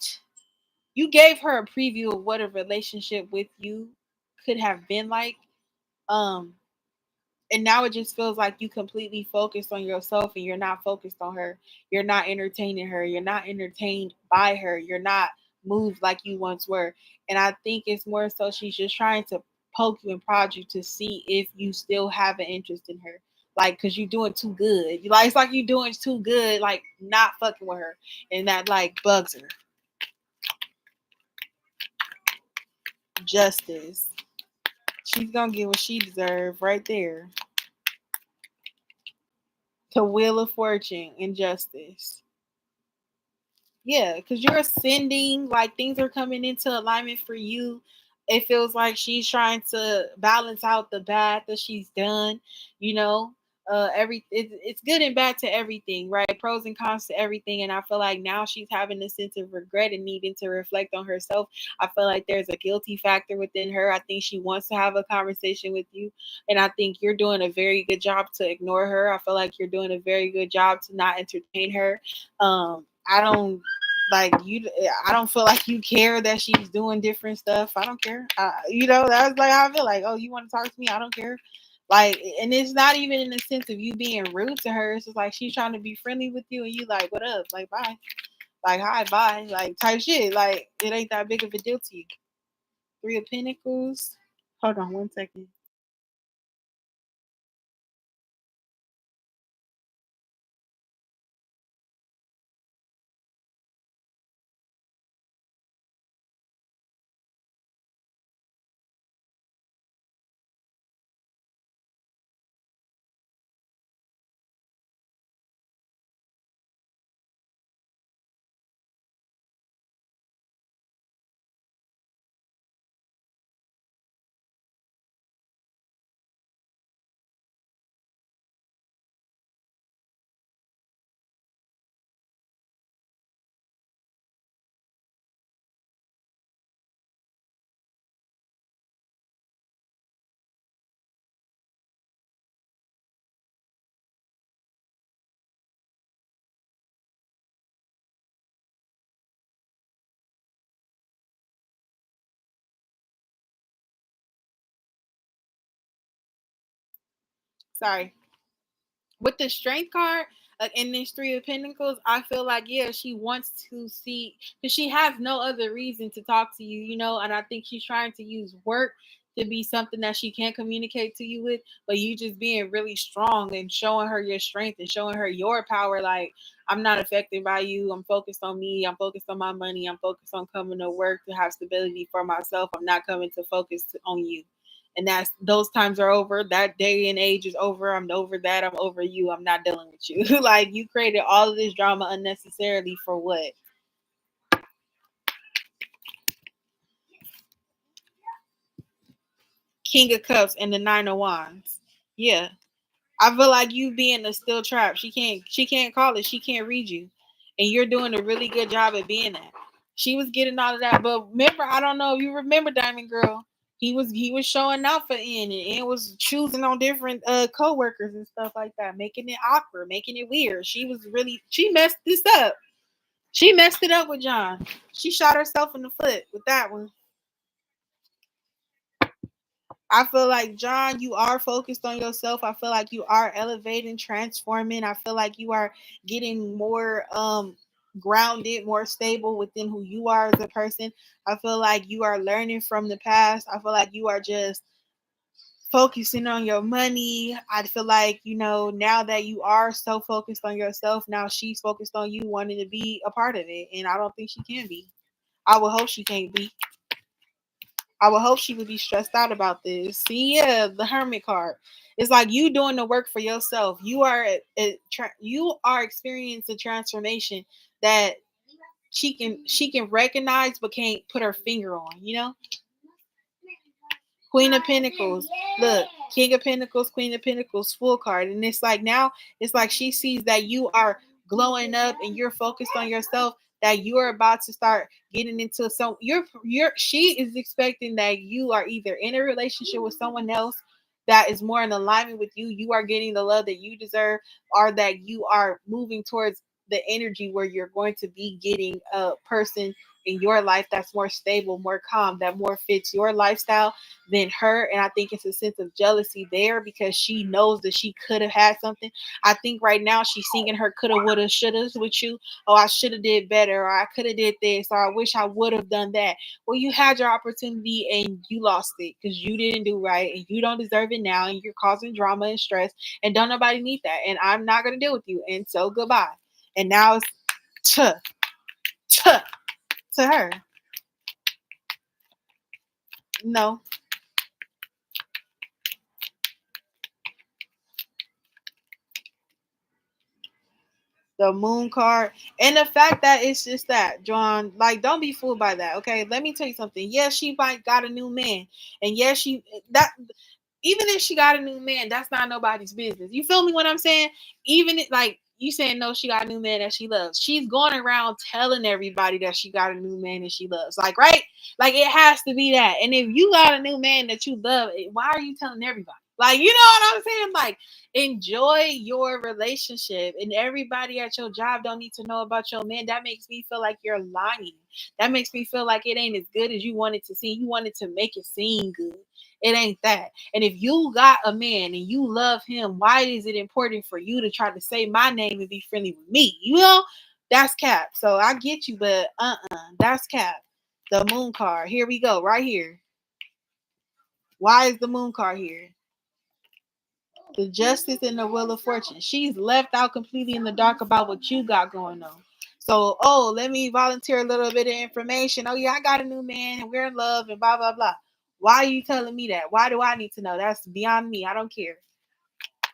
you gave her a preview of what a relationship with you could have been like. Um, and now it just feels like you completely focused on yourself and you're not focused on her. You're not entertaining her. You're not entertained by her. You're not moved like you once were. And I think it's more so she's just trying to poke you and prod you to see if you still have an interest in her. Like, because you're doing too good. Like, it's like you're doing too good, like not fucking with her. And that like bugs her. Justice. She's gonna get what she deserves right there. The Wheel of Fortune and Justice. Yeah, because you're ascending, like things are coming into alignment for you. It feels like she's trying to balance out the bad that she's done, you know. It's good and bad to everything, right? Pros and cons to everything. And I feel like now she's having a sense of regret and needing to reflect on herself. I feel like there's a guilty factor within her. I think she wants to have a conversation with you. And I think you're doing a very good job to ignore her. I feel like you're doing a very good job to not entertain her. I don't like you. I don't feel like you care that she's doing different stuff. I don't care. That's like how I feel. Like, oh, you want to talk to me? I don't care. Like, and it's not even in the sense of you being rude to her. It's just like she's trying to be friendly with you, and you like, what up? Like, bye. Like, hi, bye. Like, type shit. Like, it ain't that big of a deal to you. Three of Pentacles. Hold on 1 second. Sorry. With the strength card, in this Three of Pentacles, I feel like, yeah, she wants to see, because she has no other reason to talk to you, and I think she's trying to use work to be something that she can't communicate to you with, but you just being really strong and showing her your strength and showing her your power. Like, I'm not affected by you. I'm focused on me. I'm focused on my money. I'm focused on coming to work to have stability for myself. I'm not coming to focus on you. And that's those times are over. That day and age is over. I'm over that. I'm over you. I'm not dealing with you. Like, you created all of this drama unnecessarily for what? King of Cups and the Nine of Wands. Yeah. I feel like you being a still trap. She can't call it. She can't read you. And you're doing a really good job at being that. She was getting all of that. But remember, I don't know if you remember Diamond Girl. He was showing out for N, and N was choosing on different co-workers and stuff like that, making it awkward, making it weird. She messed this up. She messed it up with John. She shot herself in the foot with that one. I feel like, John, you are focused on yourself. I feel like you are elevating, transforming. I feel like you are getting more grounded, more stable within who you are as a person. I feel like you are learning from the past. I feel like you are just focusing on your money. I feel like, now that you are so focused on yourself, now she's focused on you wanting to be a part of it. And I don't think she can be. I would hope she can't be. I would hope she would be stressed out about this. See, yeah, the hermit card. It's like you doing the work for yourself. You are experiencing a transformation that she can recognize but can't put her finger on. Queen of Pentacles. Look, King of Pentacles, Queen of Pentacles, full card. And it's like now, it's like she sees that you are glowing up and you're focused on yourself, that you're about to start getting into some she is expecting that you are either in a relationship with someone else that is more in alignment with you. You are getting the love that you deserve, or that you are moving towards the energy where you're going to be getting a person in your life that's more stable, more calm, that more fits your lifestyle than her. And I think it's a sense of jealousy there because she knows that she could have had something. I think right now she's singing her coulda, woulda, shouldas with you. Oh, I should have did better, or I could have did this, or I wish I would have done that. Well, you had your opportunity and you lost it because you didn't do right and you don't deserve it now, and you're causing drama and stress, and don't nobody need that. And I'm not gonna deal with you. And so goodbye. And now it's to to to her. No. The moon card, and the fact that it's just that, John, like, don't be fooled by that. Okay, let me tell you something. Yes, she might got a new man, and yes, she that even if she got a new man, that's not nobody's business. You feel me? What I'm saying? Even like you saying no, she got a new man that she loves. She's going around telling everybody that she got a new man that she loves. Like, right? Like, it has to be that. And if you got a new man that you love, why are you telling everybody? Like, you know what I'm saying? Like, enjoy your relationship, and everybody at your job don't need to know about your man. That makes me feel like you're lying. That makes me feel like it ain't as good as you wanted to see. You wanted to make it seem good. It ain't that. And if you got a man and you love him, why is it important for you to try to say my name and be friendly with me? That's cap. So I get you, but that's cap. The moon card. Here we go, right here. Why is the moon card here? The justice and the wheel of fortune. She's left out completely in the dark about what you got going on. So, let me volunteer a little bit of information. Oh, yeah, I got a new man and we're in love and blah, blah, blah. Why are you telling me that? Why do I need to know? That's beyond me. I don't care.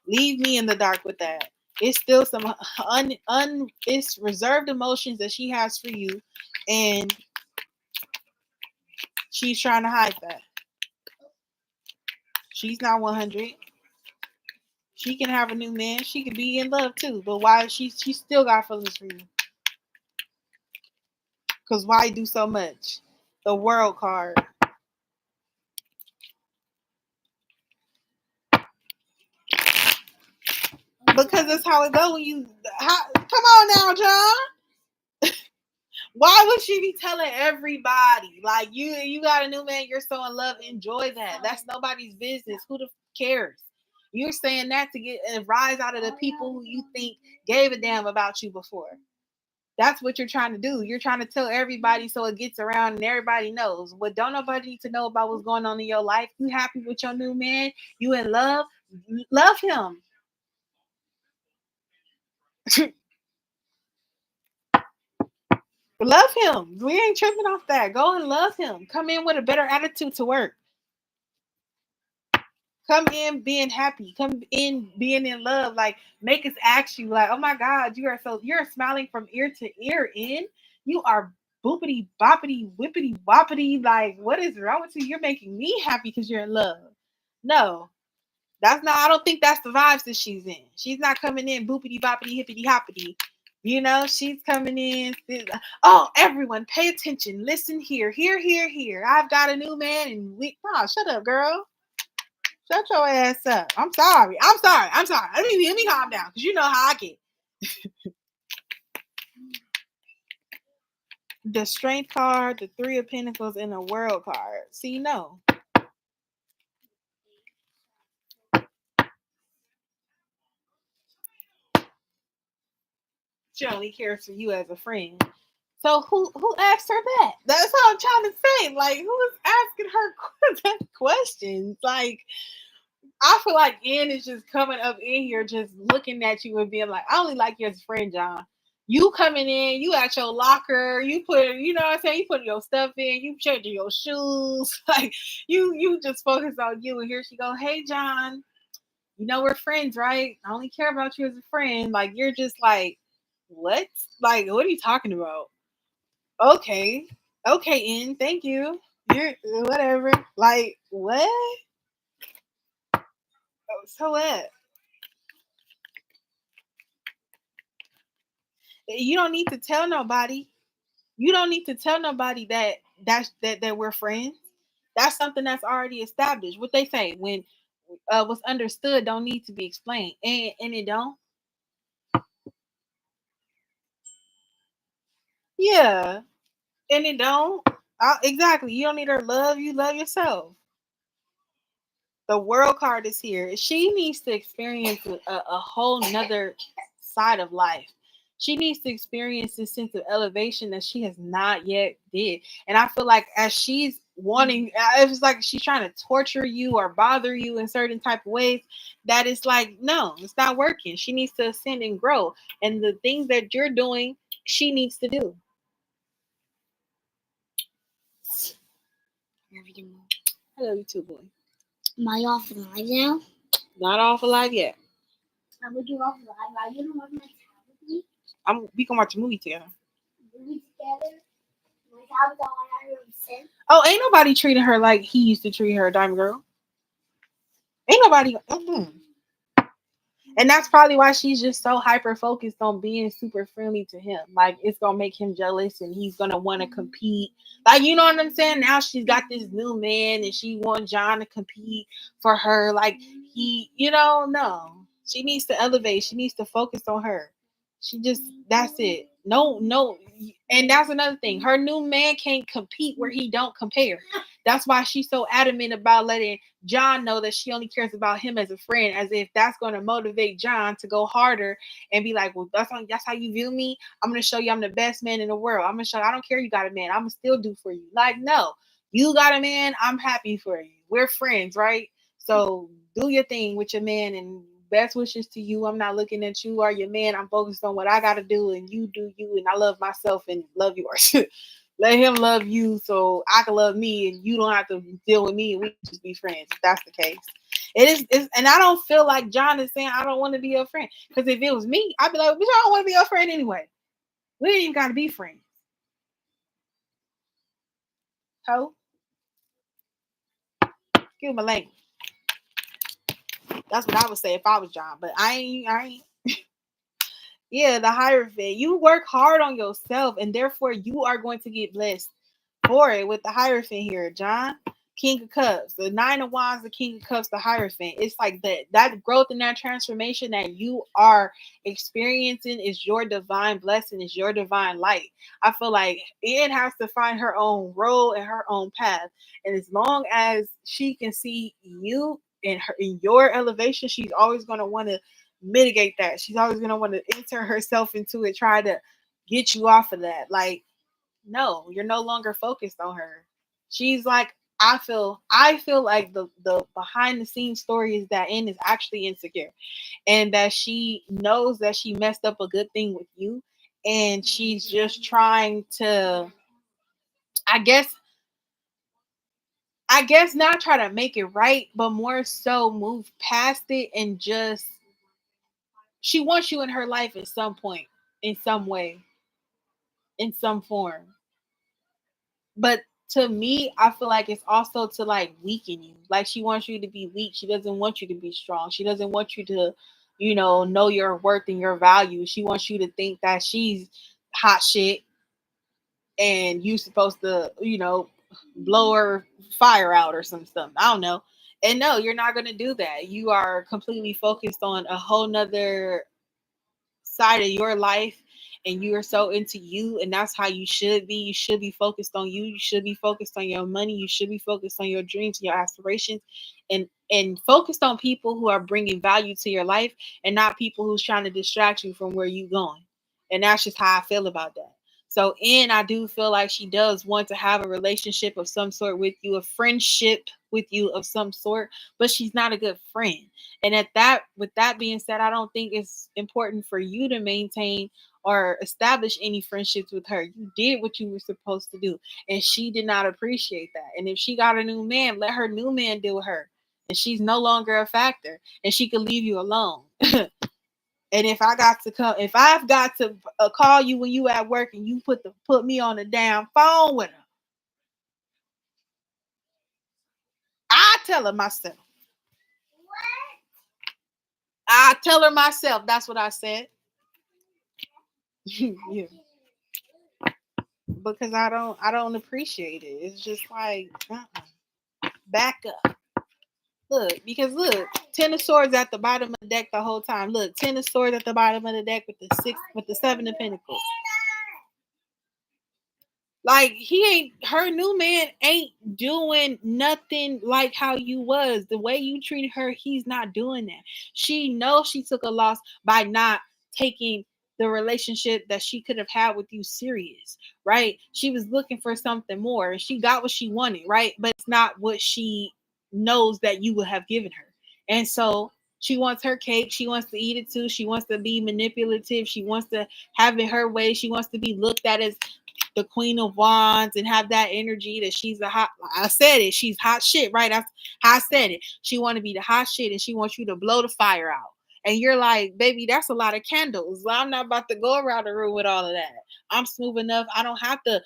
Leave me in the dark with that. It's still some it's reserved emotions that she has for you, and she's trying to hide that. She's not 100. She can have a new man. She could be in love too, but why she still got feelings for you? Because why do so much? The world card. Because that's how it go when you. Come on now, John. Why would she be telling everybody? Like, you got a new man, you're so in love, enjoy that. That's nobody's business. Who the cares? You're saying that to get a rise out of the people who you think gave a damn about you before. That's what you're trying to do. You're trying to tell everybody so it gets around and everybody knows. But don't nobody need to know about what's going on in your life. You happy with your new man? You in love? Love him. Love him. We ain't tripping off that. Go and love him. Come in with a better attitude to work. Come in being happy. Come in being in love. Like, make us ask you, like, oh my God, you're smiling from ear to ear in. You are boopity boppity whippity woppity. Like, what is wrong with you? You're making me happy because you're in love. No. I don't think that's the vibes that she's in. She's not coming in boopity boppity hippity hoppity. She's coming in. Oh, everyone, pay attention. Listen here. Here. I've got a new man, and shut up, girl. Shut your ass up. I'm sorry. Let me calm down because you know how I get. The Strength card, the Three of Pentacles, and the World card. See, no. She only cares for you as a friend. So who asked her that? That's what I'm trying to say. Like, who is asking her questions? Like, I feel like Ann is just coming up in here, just looking at you and being like, I only like you as a friend, John. You coming in, you at your locker, you put, you know what I'm saying, you put your stuff in, you changing your shoes, like you just focus on you. And here she go, hey John, you know we're friends, right? I only care about you as a friend. Like you're just like, what? Like what are you talking about? Okay, okay, N, thank you. You're whatever. Like what? So what? You don't need to tell nobody. You don't need to tell nobody that we're friends. That's something that's already established. What they say when what's understood don't need to be explained, and it don't. Yeah, and it don't. Exactly. You don't need her love. You love yourself. The world card is here. She needs to experience a whole nother side of life. She needs to experience this sense of elevation that she has not yet did. And I feel like as she's wanting, it's like she's trying to torture you or bother you in certain type of ways. That it's like no, it's not working. She needs to ascend and grow. And the things that you're doing, she needs to do. I love you too, boy. Am I off live now? Not off alive yet. I would you off live. Are you gonna watch my tab with me? We can watch a movie together. Movie together? My tab's on 100%. Oh, ain't nobody treating her like he used to treat her, Diamond Girl. Ain't nobody. And that's probably why she's just so hyper focused on being super friendly to him. Like it's gonna make him jealous, and he's gonna want to compete. Like you know what I'm saying? Now she's got this new man, and she wants John to compete for her. Like no. She needs to elevate. She needs to focus on her. She just that's it. No, no. And that's another thing. Her new man can't compete where he don't compare. That's why she's so adamant about letting John know that she only cares about him as a friend, as if that's going to motivate John to go harder and be like, well, that's how you view me. I'm going to show you I'm the best man in the world. I'm going to show you I don't care you got a man. I'm going to still do for you. Like, no, you got a man. I'm happy for you. We're friends, right? So do your thing with your man and best wishes to you. I'm not looking at you or your man. I'm focused on what I got to do and you do you. And I love myself and love yours. Let him love you so I can love me and you don't have to deal with me and we can just be friends if that's the case. And I don't feel like John is saying I don't want to be your friend. Because if it was me, I'd be like, bitch, I don't want to be your friend anyway. We ain't even gotta be friends. Ho. Excuse my language. That's what I would say if I was John. But I ain't. Yeah, the Hierophant. You work hard on yourself, and therefore you are going to get blessed for it with the Hierophant here, John. King of Cups, the Nine of Wands, the King of Cups, the Hierophant. It's like that growth and that transformation that you are experiencing is your divine blessing, is your divine light. I feel like Anne has to find her own role and her own path, and as long as she can see you in your elevation, she's always going to want to mitigate that. She's always going to want to enter herself into it, try to get you off of that. Like, no, you're no longer focused on her. She's like, I feel like the behind the scenes story is that Anne is actually insecure and that she knows that she messed up a good thing with you and she's just trying to I guess not try to make it right, but more so move past it and just she wants you in her life at some point, in some way, in some form. But to me, I feel like it's also to like weaken you. Like she wants you to be weak. She doesn't want you to be strong. She doesn't want you to, know your worth and your value. She wants you to think that she's hot shit and you supposed to, blow her fire out or some stuff. I don't know. And no, you're not gonna do that. You are completely focused on a whole nother side of your life and you are so into you and that's how you should be. You should be focused on you should be focused on your money, you should be focused on your dreams, your aspirations, and focused on people who are bringing value to your life and not people who's trying to distract you from where you going. And that's just how I feel about that. So, and I do feel like she does want to have a relationship of some sort with you, a friendship with you of some sort, but she's not a good friend. And with that being said, I don't think it's important for you to maintain or establish any friendships with her. You did what you were supposed to do, and she did not appreciate that. And if she got a new man, let her new man deal with her. And she's no longer a factor, and she can leave you alone. And if I've got to call you when you at work and you put me on the damn phone with her, I tell her myself. I tell her myself. That's what I said. Yeah. Because I don't appreciate it. It's just like back up. Look, because look, 10 of swords at the bottom of the deck the whole time. Look, 10 of swords at the bottom of the deck with the 7 of pentacles. Like her new man ain't doing nothing like how you was. The way you treated her, he's not doing that. She knows she took a loss by not taking the relationship that she could have had with you serious, right? She was looking for something more and she got what she wanted, right? But it's not what she knows that you would have given her. And so she wants her cake. She wants to eat it too. She wants to be manipulative. She wants to have it her way. She wants to be looked at as the Queen of Wands and have that energy that she's I said it, she's hot shit, right? That's how I said it. She want to be the hot shit and she wants you to blow the fire out. And you're like, baby, that's a lot of candles. I'm not about to go around the room with all of that. I'm smooth enough. I don't have to.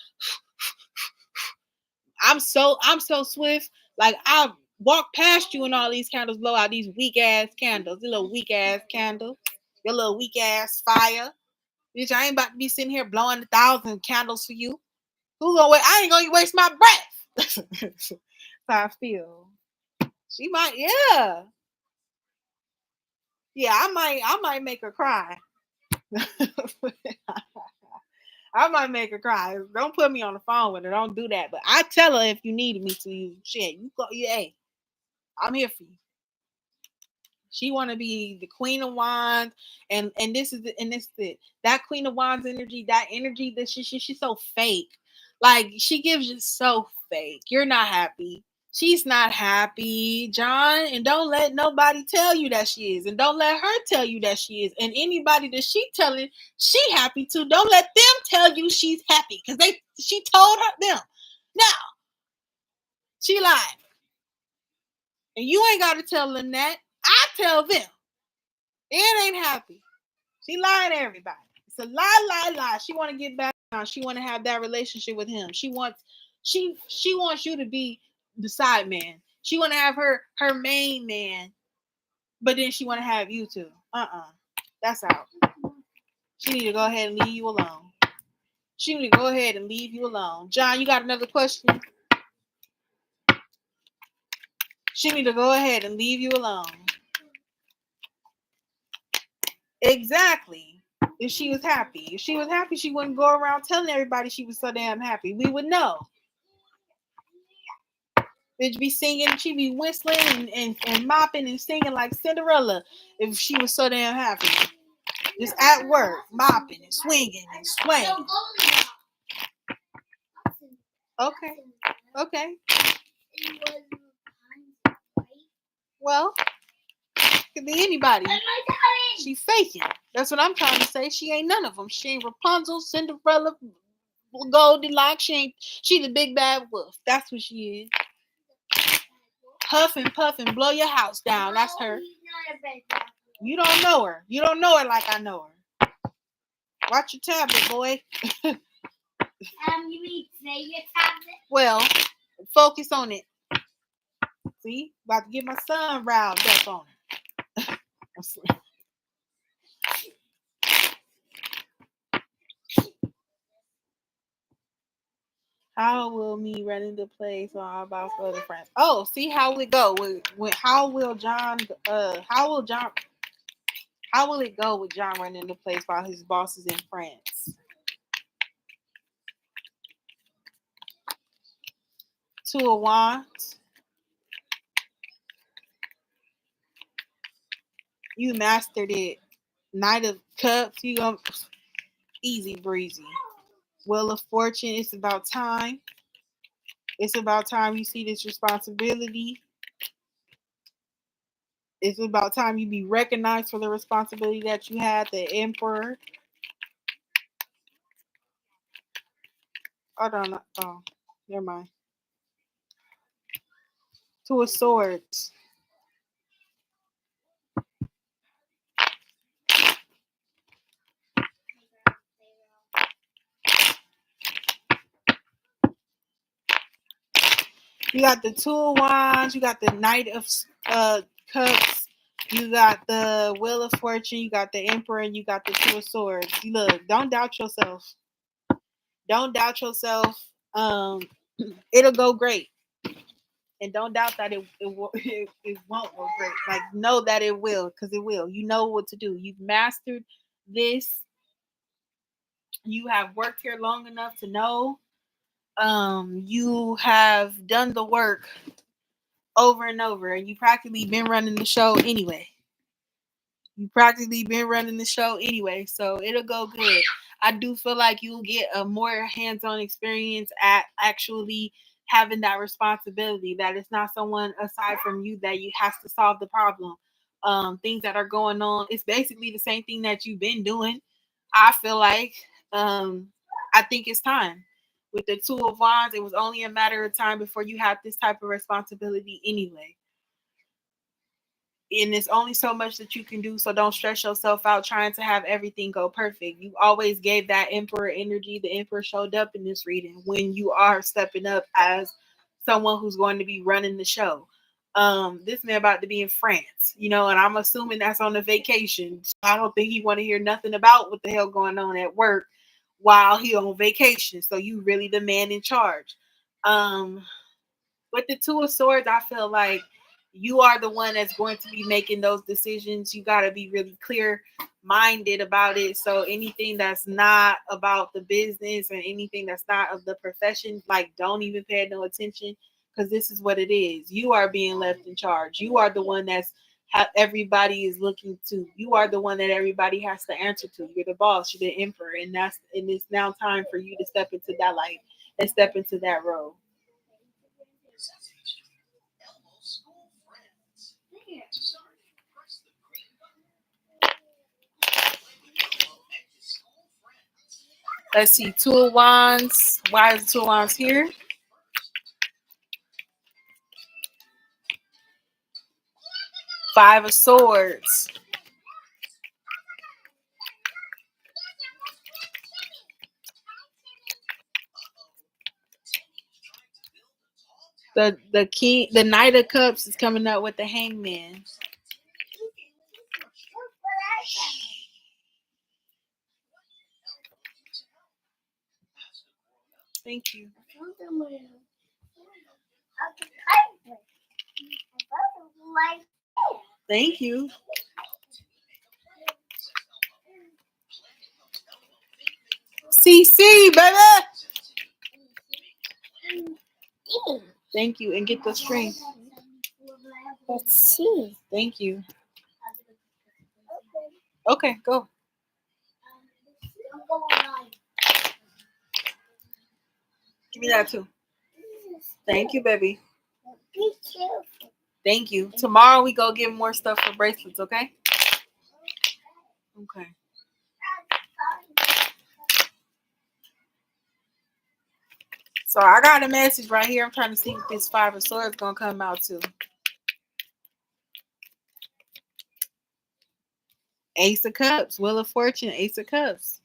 I'm so swift. Like I walk past you and all these candles blow out, these weak ass candles, your little weak ass candles, your little weak ass fire. Bitch, I ain't about to be sitting here blowing 1,000 candles for you. Who gonna wait? I ain't gonna waste my breath. That's how I feel. She might, yeah. Yeah, I might make her cry. I might make her cry. Don't put me on the phone with her. Don't do that. But I tell her if you needed me to. You go. Yeah, hey, I'm here for you. She want to be the Queen of Wands, and this is that Queen of Wands energy. That energy that she's so fake. Like she gives you so fake. You're not happy. She's not happy, John, and don't let nobody tell you that she is, and don't let her tell you that she is, and anybody that she telling she happy to, don't let them tell you she's happy because she told them. Now she lied, and you ain't got to tell them that. I tell them. It ain't happy. She lying to everybody. It's a lie. She want to get back on. She want to have that relationship with him. She wants you to be the side man. She want to have her main man, but then she want to have you too. That's out. She need to go ahead and leave you alone. She need to go ahead and leave you alone. John, you got another question? She need to go ahead and leave you alone. Exactly. If she was happy. If she was happy, she wouldn't go around telling everybody she was so damn happy. We would know. She'd be singing, she'd be whistling and mopping and singing like Cinderella if she was so damn happy. Just at work, mopping and swinging and swaying. Okay. Well, it could be anybody. She's faking. That's what I'm trying to say. She ain't none of them. She ain't Rapunzel, Cinderella, Goldilocks. She the big bad wolf. That's what she is. Huff and puff and blow your house down. That's her. You don't know her. You don't know her like I know her. Watch your tablet, boy. You mean say your tablet? Well, focus on it. See? About to get my son riled up on her. How will me running the place while I'm about for other friends? Oh, see how it go. How will it go with John running the place while his boss is in France? Two of Wands. You mastered it. Knight of Cups. Easy breezy. Wheel of Fortune, it's about time. It's about time you see this responsibility. It's about time you be recognized for the responsibility that you had. The Emperor. Hold on. Oh, never mind. Two of Swords. You got the Two of Wands. You got the Knight of Cups. You got the Wheel of Fortune. You got the Emperor. And you got the Two of Swords. Look, don't doubt yourself. Don't doubt yourself. It'll go great. And don't doubt that it won't go great. Like, know that it will, because it will. You know what to do. You've mastered this. You have worked here long enough to know. You have done the work over and over, and you practically been running the show anyway. So it'll go good. I do feel like you'll get a more hands-on experience at actually having that responsibility, that it's not someone aside from you that you has to solve the problem. Things that are going on, it's basically the same thing that you've been doing. I feel like I think it's time. With the Two of Wands, it was only a matter of time before you had this type of responsibility anyway. And it's only so much that you can do, so don't stress yourself out trying to have everything go perfect. You always gave that Emperor energy. The Emperor showed up in this reading when you are stepping up as someone who's going to be running the show. This man about to be in France, and I'm assuming that's on a vacation. So I don't think he want to hear nothing about what the hell going on at work while he on vacation. So you really the man in charge. With the Two of Swords, I feel like you are the one that's going to be making those decisions. You got to be really clear minded about it. So anything that's not about the business or anything that's not of the profession, like, don't even pay no attention, because this is what it is. You are being left in charge. You are the one that's everybody is looking to. You are the one that everybody has to answer to. You're the boss. You're the emperor, and it's now time for you to step into that light and step into that role. Let's see, Two of Wands. Why is the Two of Wands here? Five of Swords. The king, the Knight of Cups is coming up with the Hangman. Thank you. Thank you. CC, baby. Thank you. And get the string. Let's see. Thank you. Okay, go. Give me that too. Thank you, baby. Be careful. Thank you. Tomorrow we go get more stuff for bracelets, okay? Okay. So I got a message right here. I'm trying to see if this Five of Swords gonna come out too. Ace of Cups, Wheel of Fortune, Ace of Cups.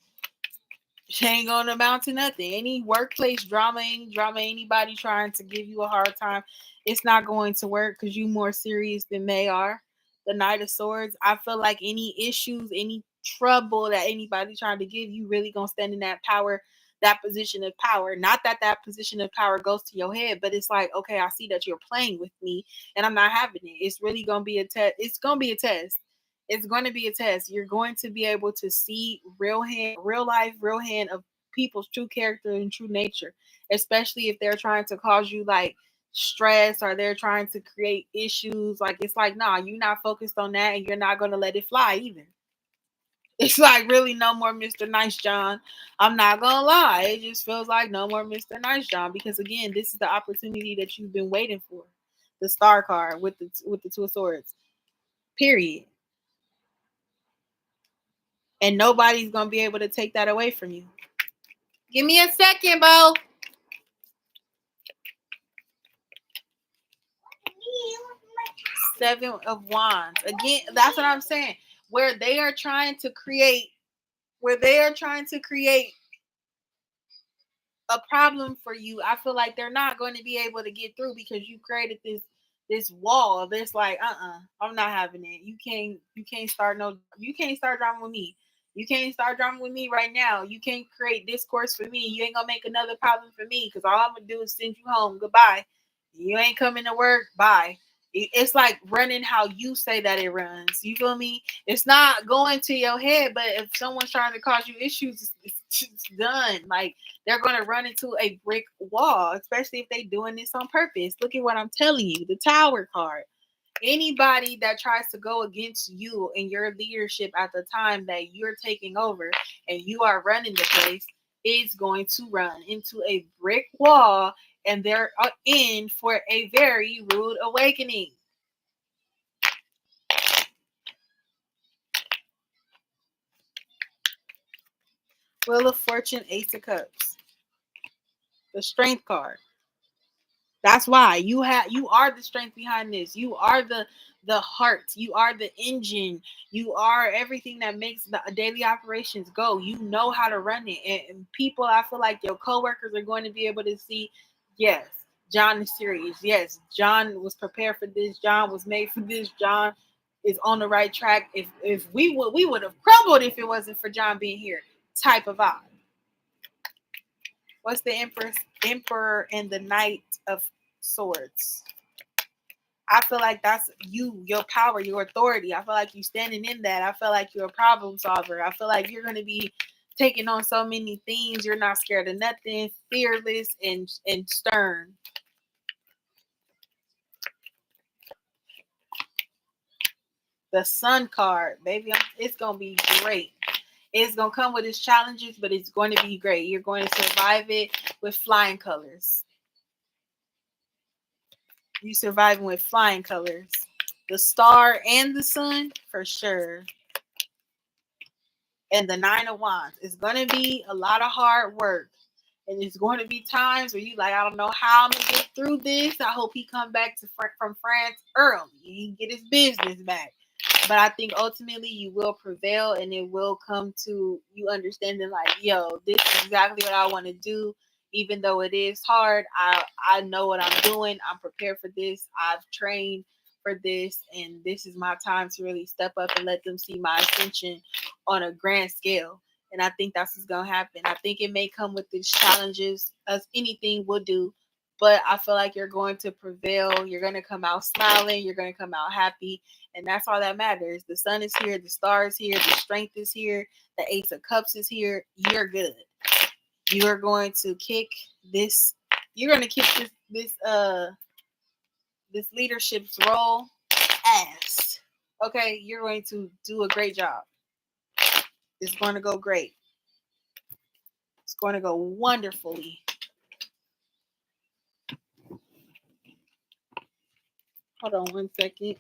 She ain't gonna amount to nothing. Any workplace drama, anybody trying to give you a hard time, it's not going to work because you more serious than they are. The Knight of Swords, I feel like any issues, any trouble that anybody trying to give you, really gonna stand in that power, that position of power. Not that that position of power goes to your head, but it's like, okay, I see that you're playing with me, and I'm not having it. It's really gonna be a test. It's gonna be a test. It's going to be a test. You're going to be able to see real life, real hand of people's true character and true nature, especially if they're trying to cause you like stress or they're trying to create issues. Like, it's like, nah, you're not focused on that and you're not going to let it fly either. It's like really no more Mr. Nice John. I'm not gonna lie. It just feels like no more Mr. Nice John because again, this is the opportunity that you've been waiting for. The star card with the two of swords. Period. And nobody's gonna be able to take that away from you. Give me a second, Bo. Seven of Wands. Again, that's what I'm saying. Where they are trying to create, where they are trying to create a problem for you, I feel like they're not going to be able to get through because you created this wall. This like, I'm not having it. You can't start drama with me. You can't start drama with me right now. You can't create discourse for me. You ain't gonna make another problem for me because all I'm gonna do is send you home. Goodbye. You ain't coming to work. Bye. It's like running how you say that it runs. You feel me? It's not going to your head, but if someone's trying to cause you issues, it's done. Like they're going to run into a brick wall, especially if they're doing this on purpose. Look at what I'm telling you. The Tower card. Anybody that tries to go against you and your leadership at the time that you're taking over and you are running the place is going to run into a brick wall and they're in for a very rude awakening. Wheel of Fortune, Ace of Cups. The Strength card. That's why you are the strength behind this. You are the heart. You are the engine. You are everything that makes the daily operations go. You know how to run it. And people, I feel like your coworkers are going to be able to see, yes, John is serious. Yes, John was prepared for this. John was made for this. John is on the right track. If we would have crumbled if it wasn't for John being here. Type of vibe. What's the Emperor and the Knight of Swords? I feel like that's you, your power, your authority. I feel like you standing in that. I feel like you're a problem solver. I feel like you're going to be taking on so many things. You're not scared of nothing, fearless and stern. The Sun card, baby, it's going to be great. It's going to come with its challenges, but it's going to be great. You're going to survive it with flying colors. You surviving with flying colors. The Star and the Sun, for sure. And the Nine of Wands. It's going to be a lot of hard work. And it's going to be times where you like, I don't know how I'm going to get through this. I hope he come back from France early. He get his business back. But I think ultimately you will prevail and it will come to you understanding like, yo, this is exactly what I want to do. Even though it is hard, I know what I'm doing. I'm prepared for this. I've trained for this. And this is my time to really step up and let them see my ascension on a grand scale. And I think that's what's going to happen. I think it may come with these challenges as anything will do. But I feel like you're going to prevail. You're going to come out smiling. You're going to come out happy. And that's all that matters. The Sun is here. The Star is here. The Strength is here. The Ace of Cups is here. You're good. You're going to kick this. You're going to kick this leadership's role ass. Okay? You're going to do a great job. It's going to go great. It's going to go wonderfully. Hold on one second.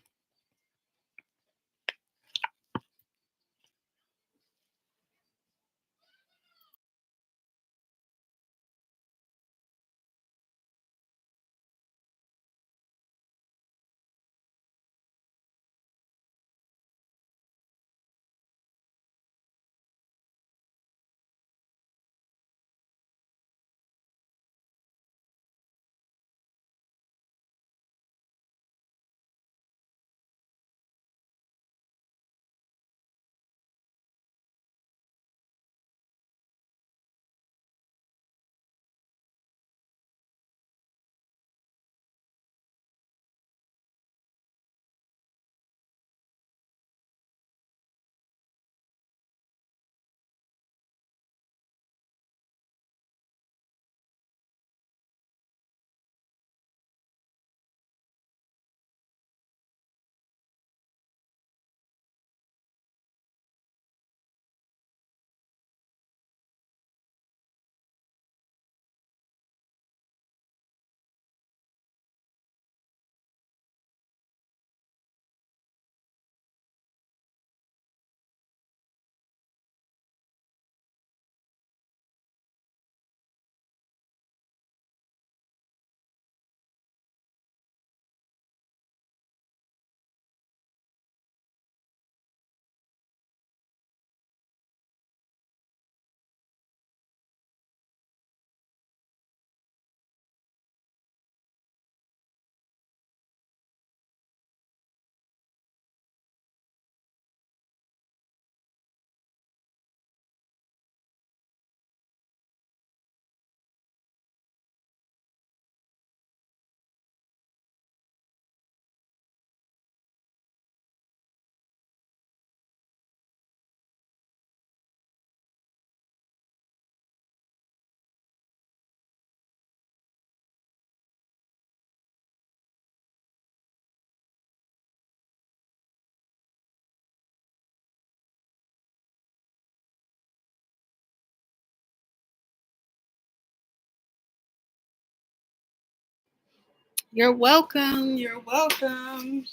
You're welcome. You're welcome.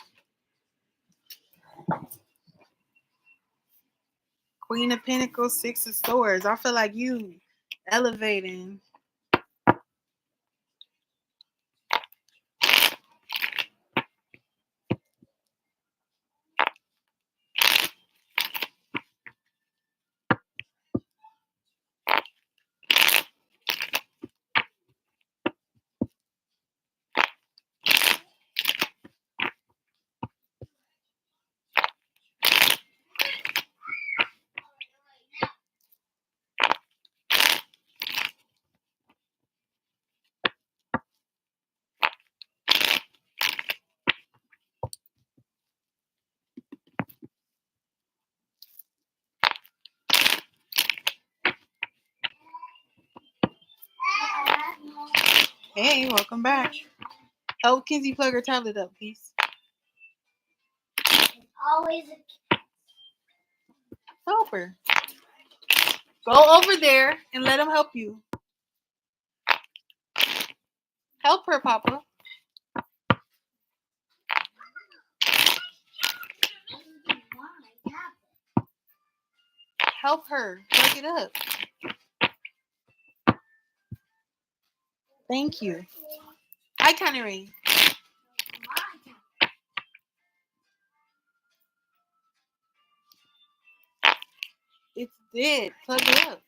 Queen of Pentacles, Six of Swords. I feel like you elevating. Hey, welcome back. Help Kenzie plug her tablet up, please. Always a Help her. Go over there and let him help you. Help her, Papa. Help her. Plug it up. Thank you. Hi, HONORARY. It's dead. Plug it up.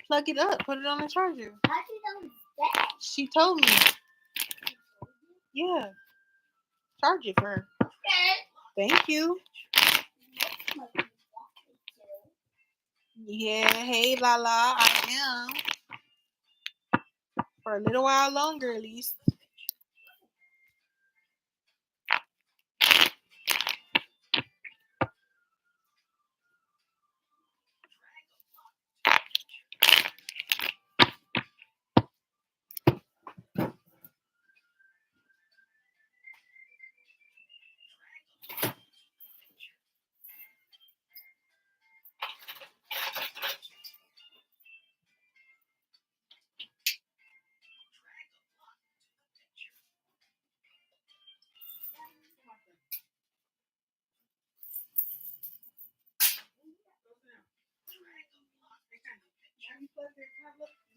Plug it up. Put it on the charger. How do you know it's dead? She told me. Yeah. Charge it for her. Thank you. Yeah. Hey, LALA. I am. For a little while longer, at least.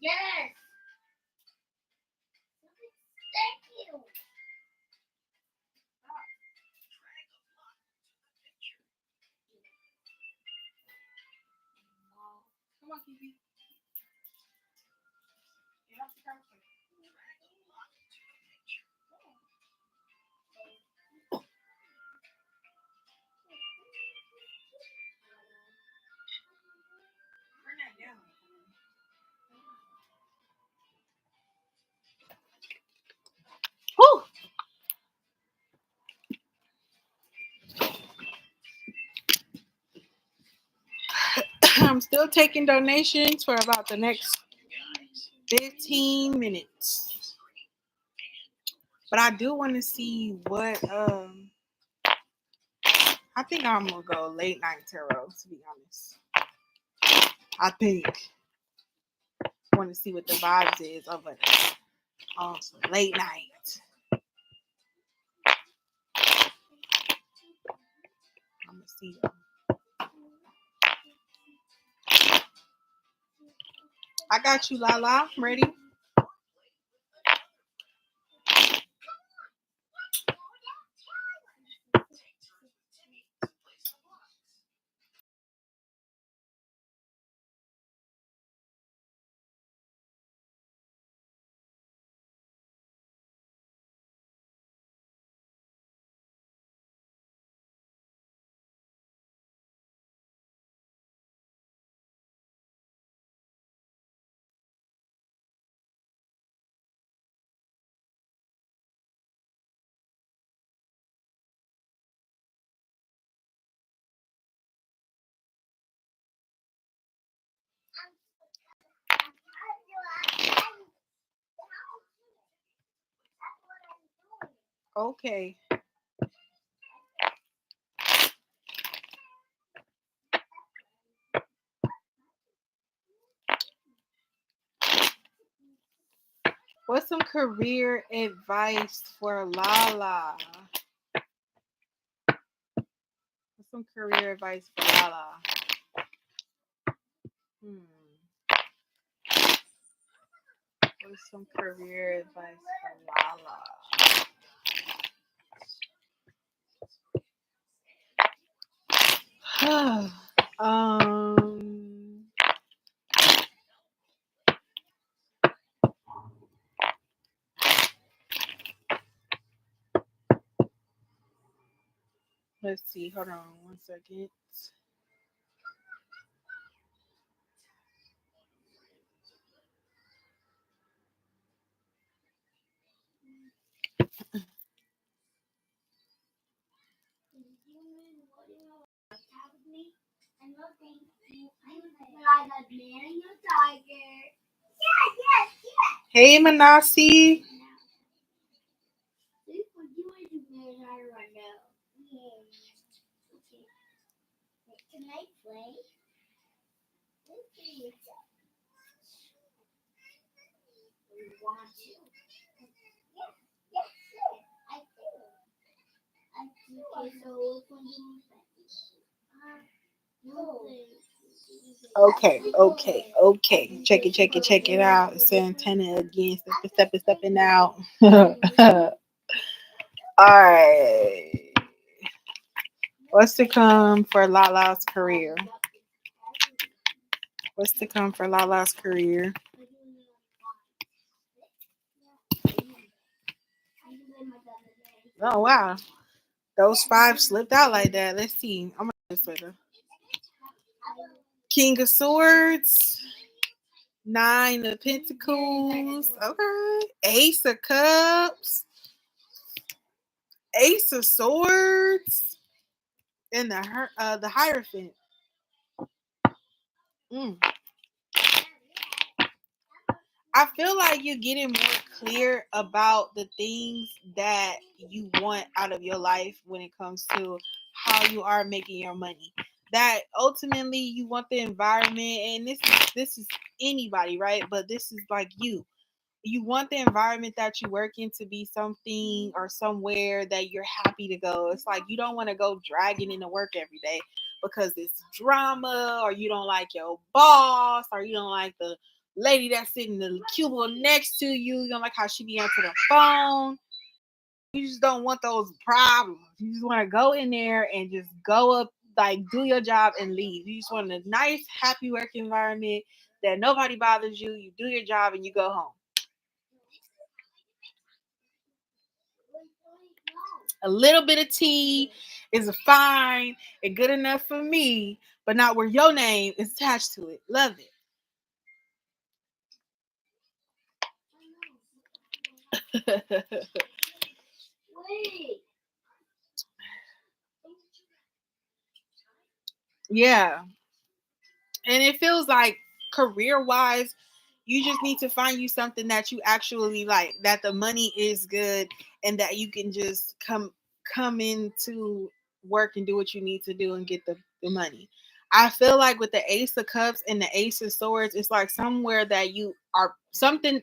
Yes. Thank you. Come on, Kiki. Get off the couch. Turn that down. Whew. I'm still taking donations for about the next 15 minutes. But I do want to see what I think I'm gonna go late night tarot, to be honest. I think I want to see what the vibes is of it on some late night. I'm gonna see. I got you, LALA. I'm ready. Okay. What's some career advice for Lala? What's some career advice for Lala? Hmm. What's some career advice for Lala? um. Let's see. Hold on one second. Hey, Manasi. Okay. Check it out. It's antenna again. Stepping out. All right. What's to come for Lala's career? What's to come for Lala's career? Oh wow, those five slipped out like that. Let's see. I'm gonna do this later. King of Swords, Nine of Pentacles. Okay. Ace of Cups, Ace of Swords, and the Hierophant. Mm. I feel like you're getting more clear about the things that you want out of your life when it comes to how you are making your money. That ultimately you want the environment, and this is anybody, right? But this is like you. You want the environment that you work in to be something or somewhere that you're happy to go. It's like you don't want to go dragging into work every day because it's drama, or you don't like your boss, or you don't like the lady that's sitting in the cubicle next to you. You don't like how she be answering the phone. You just don't want those problems. You just want to go in there and just go up, like do your job and leave. You just want a nice, happy work environment that nobody bothers you. You do your job and you go home. A little bit of tea is fine and good enough for me, but not where your name is attached to it. Love it. Yeah. And it feels like career wise, you just need to find you something that you actually like, that the money is good, and that you can just come into work and do what you need to do and get the money. I feel like with the Ace of Cups and the Ace of Swords, it's like somewhere that you are something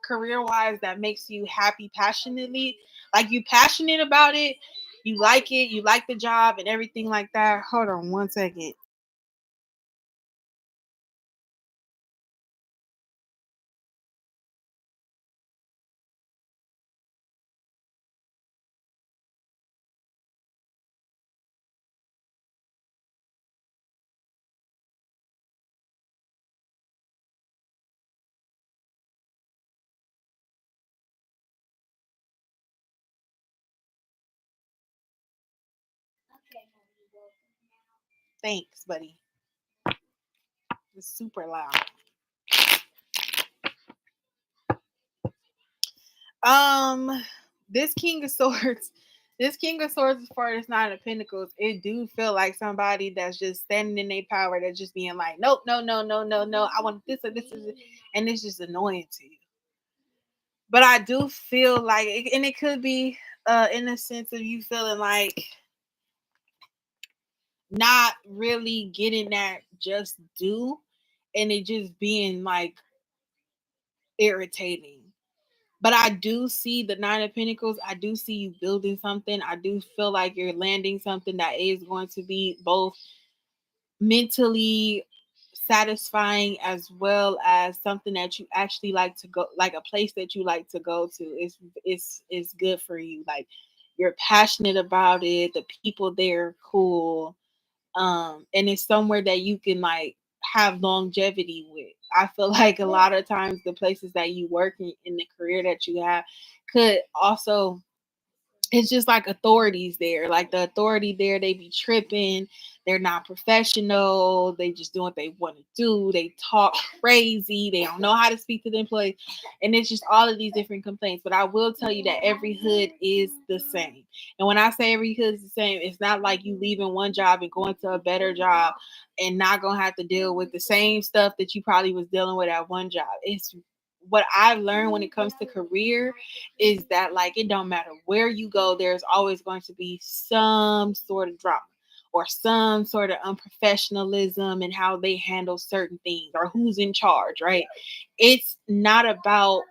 career wise that makes you happy passionately. Like you passionate about it, you like the job and everything like that. Hold on one second. Thanks, buddy. It's super loud. Um, this King of Swords, this King of Swords, as far as Nine of Pentacles, it do feel like somebody that's just standing in their power, that's just being like, nope, no. I want this or this, and it's just annoying to you. But I do feel like, and it could be in the sense of you feeling like not really getting that just due, and it just being like irritating. But I do see the Nine of Pentacles. I do see you building something. I do feel like you're landing something that is going to be both mentally satisfying as well as something that you actually like to go, like a place that you like to go to. It's good for you. Like you're passionate about it. The people there cool. And it's somewhere that you can like have longevity with. I feel like a lot of times the places that you work in the career that you have could also, it's just like authorities there. Like the authority there, they be tripping. They're not professional. They just doing what they want to do. They talk crazy. They don't know how to speak to the employees. And it's just all of these different complaints. But I will tell you that every hood is the same. And when I say every hood is the same, it's not like you leaving one job and going to a better job and not gonna have to deal with the same stuff that you probably was dealing with at one job. It's what I've learned when it comes to career is that like it don't matter where you go, there's always going to be some sort of drama or some sort of unprofessionalism in how they handle certain things or who's in charge, right? It's not about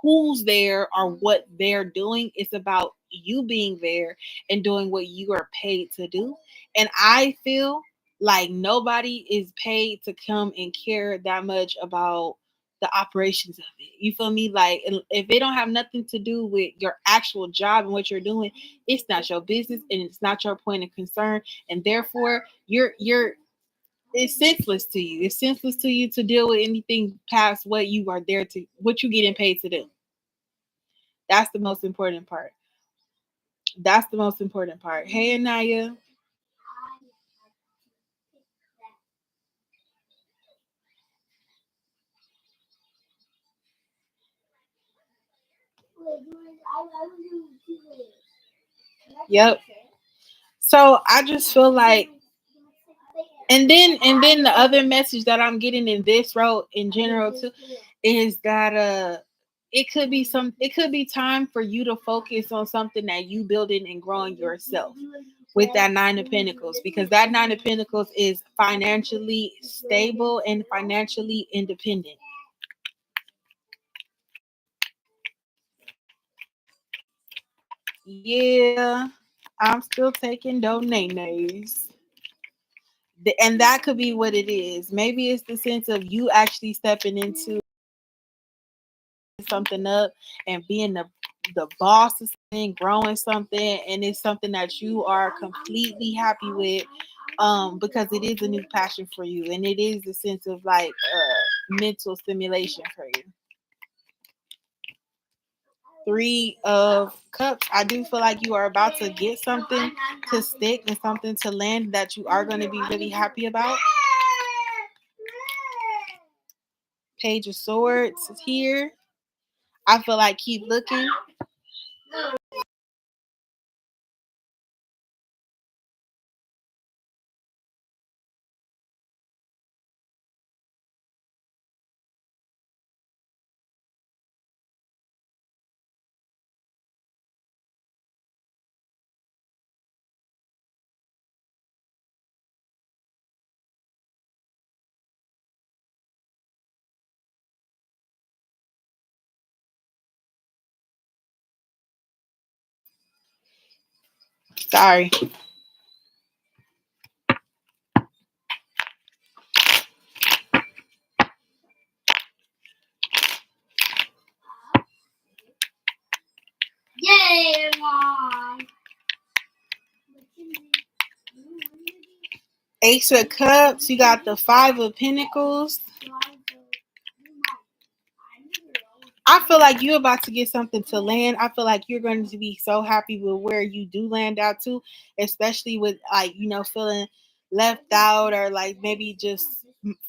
who's there or what they're doing. It's about you being there and doing what you are paid to do. And I feel like nobody is paid to come and care that much about the operations of it. You feel me? Like if it don't have nothing to do with your actual job and what you're doing, it's not your business and it's not your point of concern. And therefore you're it's senseless to you. It's senseless to you to deal with anything past what you are there to, what you getting paid to do. That's the most important part. That's the most important part. Hey, Anaya. Yep. So I just feel like, and then the other message that I'm getting in this road in general too is that it could be time for you to focus on something that you building and growing yourself with that Nine of Pentacles, because that Nine of Pentacles is financially stable and financially independent. Yeah, I'm still taking donations. And that could be what it is. Maybe it's the sense of you actually stepping into something up and being the boss of something, growing something, and it's something that you are completely happy with, because it is a new passion for you and it is a sense of like mental stimulation for you. Three of Cups. I do feel like you are about to get something to stick and something to land that you are going to be really happy about. Page of Swords is here. I feel like keep looking. Sorry. Yay, Mom! Ace of Cups. You got the Five of Pentacles. I feel like you're about to get something to land. I feel like you're going to be so happy with where you do land out to, especially with like, feeling left out or like maybe just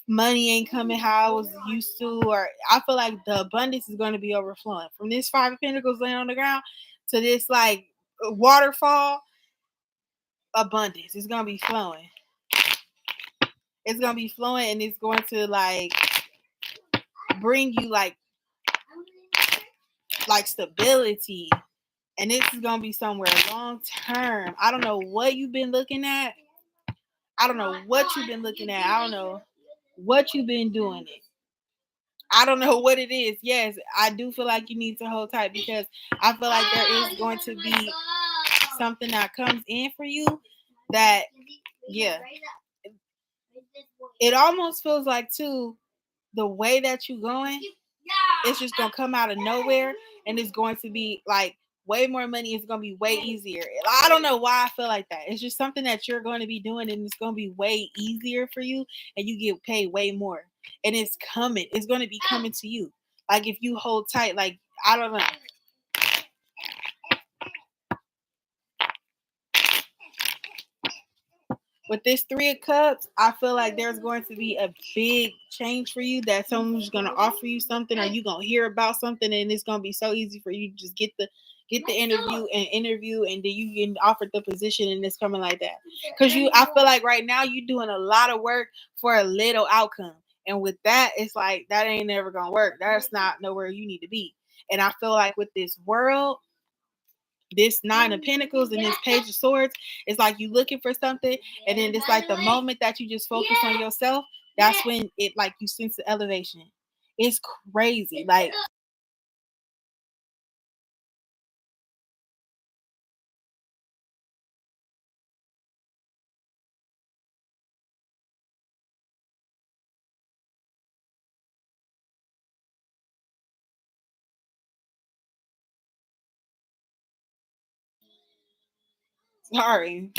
money ain't coming how I was used to. Or I feel like the abundance is going to be overflowing from this Five of Pentacles laying on the ground to this like waterfall. Abundance is going to be flowing. It's going to be flowing and it's going to like bring you like stability, and this is gonna be somewhere long term. I don't know what you've been looking at. I don't know what you've been looking at. I don't know what you've been doing it. I don't know what it is. Yes, I do feel like you need to hold tight because I feel like there is going to be something that comes in for you that, yeah, it almost feels like too the way that you're going, it's just gonna come out of nowhere, and it's going to be like way more money. It's gonna be way easier. I don't know why I feel like that. It's just something that you're going to be doing, and it's gonna be way easier for you, and you get paid way more. And it's coming. It's gonna be coming to you. Like if you hold tight, like I don't know. With this 3 of Cups, I feel like there's going to be a big change for you that someone's going to offer you something, or you're going to hear about something, and it's going to be so easy for you to just get the interview, and then you get offered the position, and it's coming like that. Because I feel like right now you're doing a lot of work for a little outcome. And with that, it's like that ain't never going to work. That's not nowhere you need to be. And I feel like with this world, this 9 of Pentacles and this Page of Swords, it's like you looking for something, and then it's like the moment that you just focus on yourself, that's when it like you sense the elevation. It's crazy. Like sorry.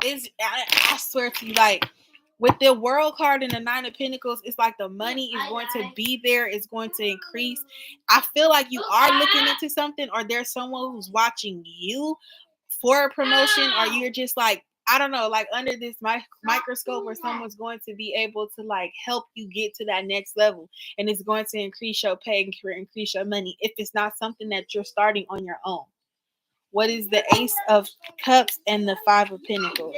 I swear to you, like with the World card and the 9 of Pentacles, it's like the money is going to be there. It's going to increase. I feel like you are looking into something, or there's someone who's watching you for a promotion, or you're just like, I don't know, like under this microscope, where someone's going to be able to like help you get to that next level, and it's going to increase your pay and increase your money if it's not something that you're starting on your own. What is the Ace of Cups and the 5 of Pentacles?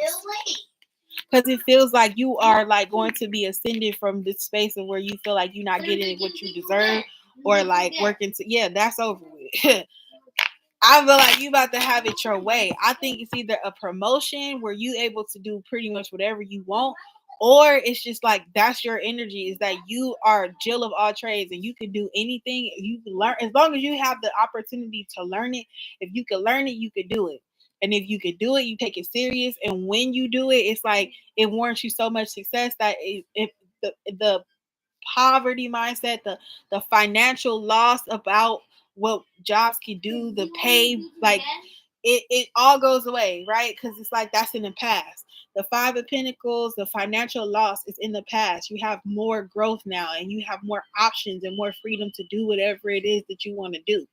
Because it feels like you are like going to be ascended from this space of where you feel like you're not getting what you deserve, or like working to, yeah, that's over with. I feel like you about to have it your way. I think it's either a promotion where you able to do pretty much whatever you want, or it's just like that's your energy, is that you are Jill of all trades and you can do anything. You can learn as long as you have the opportunity to learn it. If you can learn it, you can do it. And if you can do it, you take it serious. And when you do it, it's like it warrants you so much success that if the poverty mindset, the financial loss about what jobs can do, the pay, like it all goes away, right? Because it's like that's in the past. The 5 of Pentacles, the financial loss is in the past. You have more growth now, and you have more options and more freedom to do whatever it is that you want to do.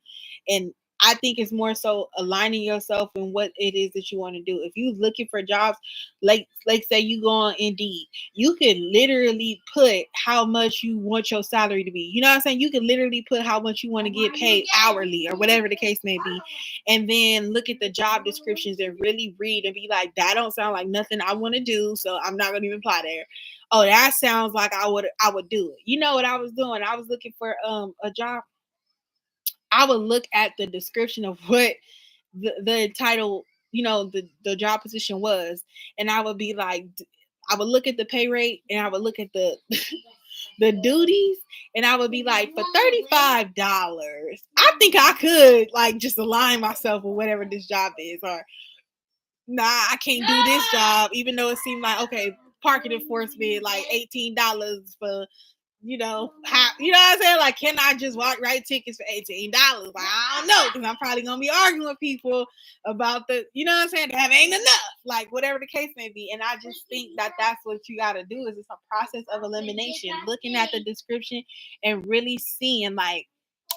And I think it's more so aligning yourself in what it is that you want to do. If you're looking for jobs, like say you go on Indeed, you can literally put how much you want your salary to be. You know what I'm saying? You can literally put how much you want to get paid hourly or whatever the case may be. And then look at the job descriptions and really read and be like, that don't sound like nothing I want to do, so I'm not gonna even apply there. Oh, that sounds like I would do it. You know what I was doing? I was looking for a job. I would look at the description of what the title, the job position was, and I would be like, I would look at the pay rate, and I would look at the the duties, and I would be like, for $35, I think I could like just align myself with whatever this job is, or nah, I can't do this job, even though it seemed like okay, parking enforcement like $18 for you know what I'm saying? Like, can I just write tickets for $18? Like, I don't know, because I'm probably gonna be arguing with people about you know what I'm saying? That ain't enough, like whatever the case may be. And I just think that that's what you got to do. Is it's a process of elimination, looking at the description and really seeing like,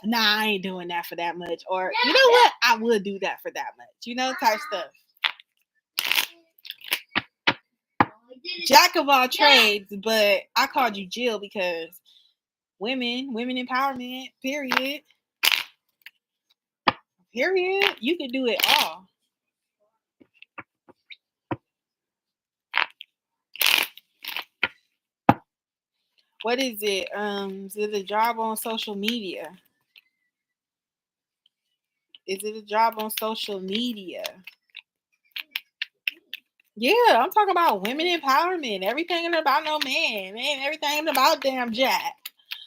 nah, I ain't doing that for that much, or you know what, I would do that for that much, type stuff. Jack of all trades, but I called you Jill because women empowerment, period. You can do it all. What is it? Is it a job on social media? Is it a job on social media? Yeah, I'm talking about women empowerment. Everything ain't about no man. Man, everything ain't about damn Jack.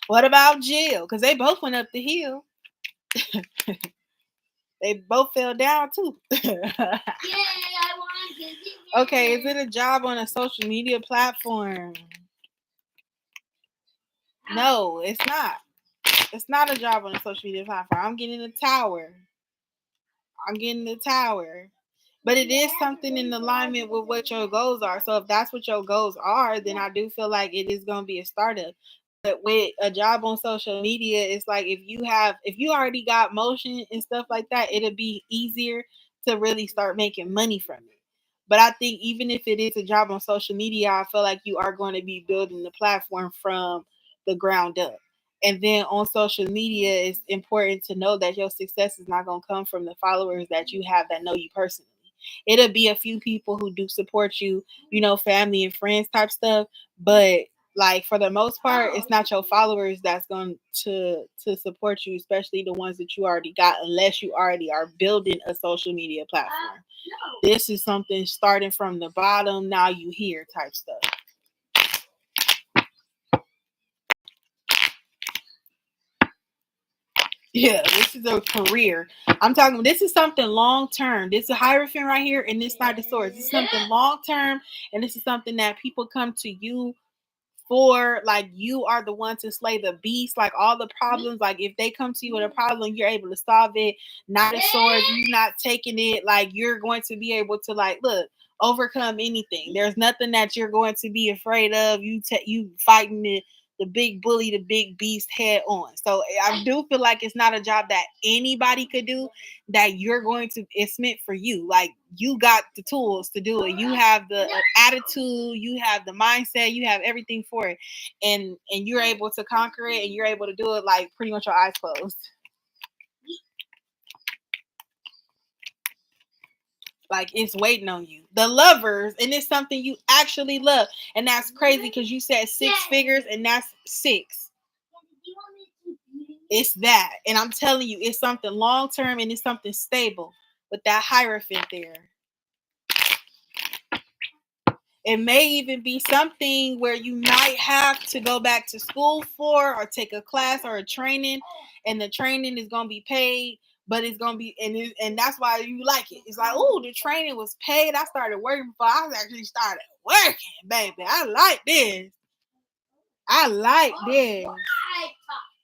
What about Jill? Because they both went up the hill. They both fell down too. Okay, is it a job on a social media platform? No, it's not. It's not a job on a social media platform. I'm getting a tower. I'm getting the tower. But it is something in alignment with what your goals are. So if that's what your goals are, then I do feel like it is going to be a startup. But with a job on social media, it's like if you already got motion and stuff like that, it'll be easier to really start making money from it. But I think even if it is a job on social media, I feel like you are going to be building the platform from the ground up. And then on social media, it's important to know that your success is not going to come from the followers that you have that know you personally. It'll be a few people who do support you, family and friends type stuff. But like for the most part, it's not your followers that's going to support you, especially the ones that you already got, unless you already are building a social media platform. This is something starting from the bottom, now you here type stuff. Yeah, this is a career. I'm talking. This is something long term. This is Hierophant right here, and this side of swords. This is something long term, and this is something that people come to you for. Like you are the one to slay the beast. Like all the problems. Like if they come to you with a problem, you're able to solve it. Not a sword. You're not taking it. Like you're going to be able to look, overcome anything. There's nothing that you're going to be afraid of. You fighting it, the big bully, the big beast head on. So I do feel like it's not a job that anybody could do, that you're going to, it's meant for you. Like you got the tools to do it. You have the attitude, you have the mindset, you have everything for it. And you're able to conquer it, and you're able to do it like pretty much your eyes closed. Like it's waiting on you. The lovers, and it's something you actually love. And that's crazy because you said six figures, and that's six. It's that. And I'm telling you, it's something long term and it's something stable with that Hierophant there. It may even be something where you might have to go back to school for, or take a class or a training, and the training is going to be paid, but it's going to be, and that's why you like it. It's like, oh, the training was paid. I started working before I actually started working, baby. I like this. I like this.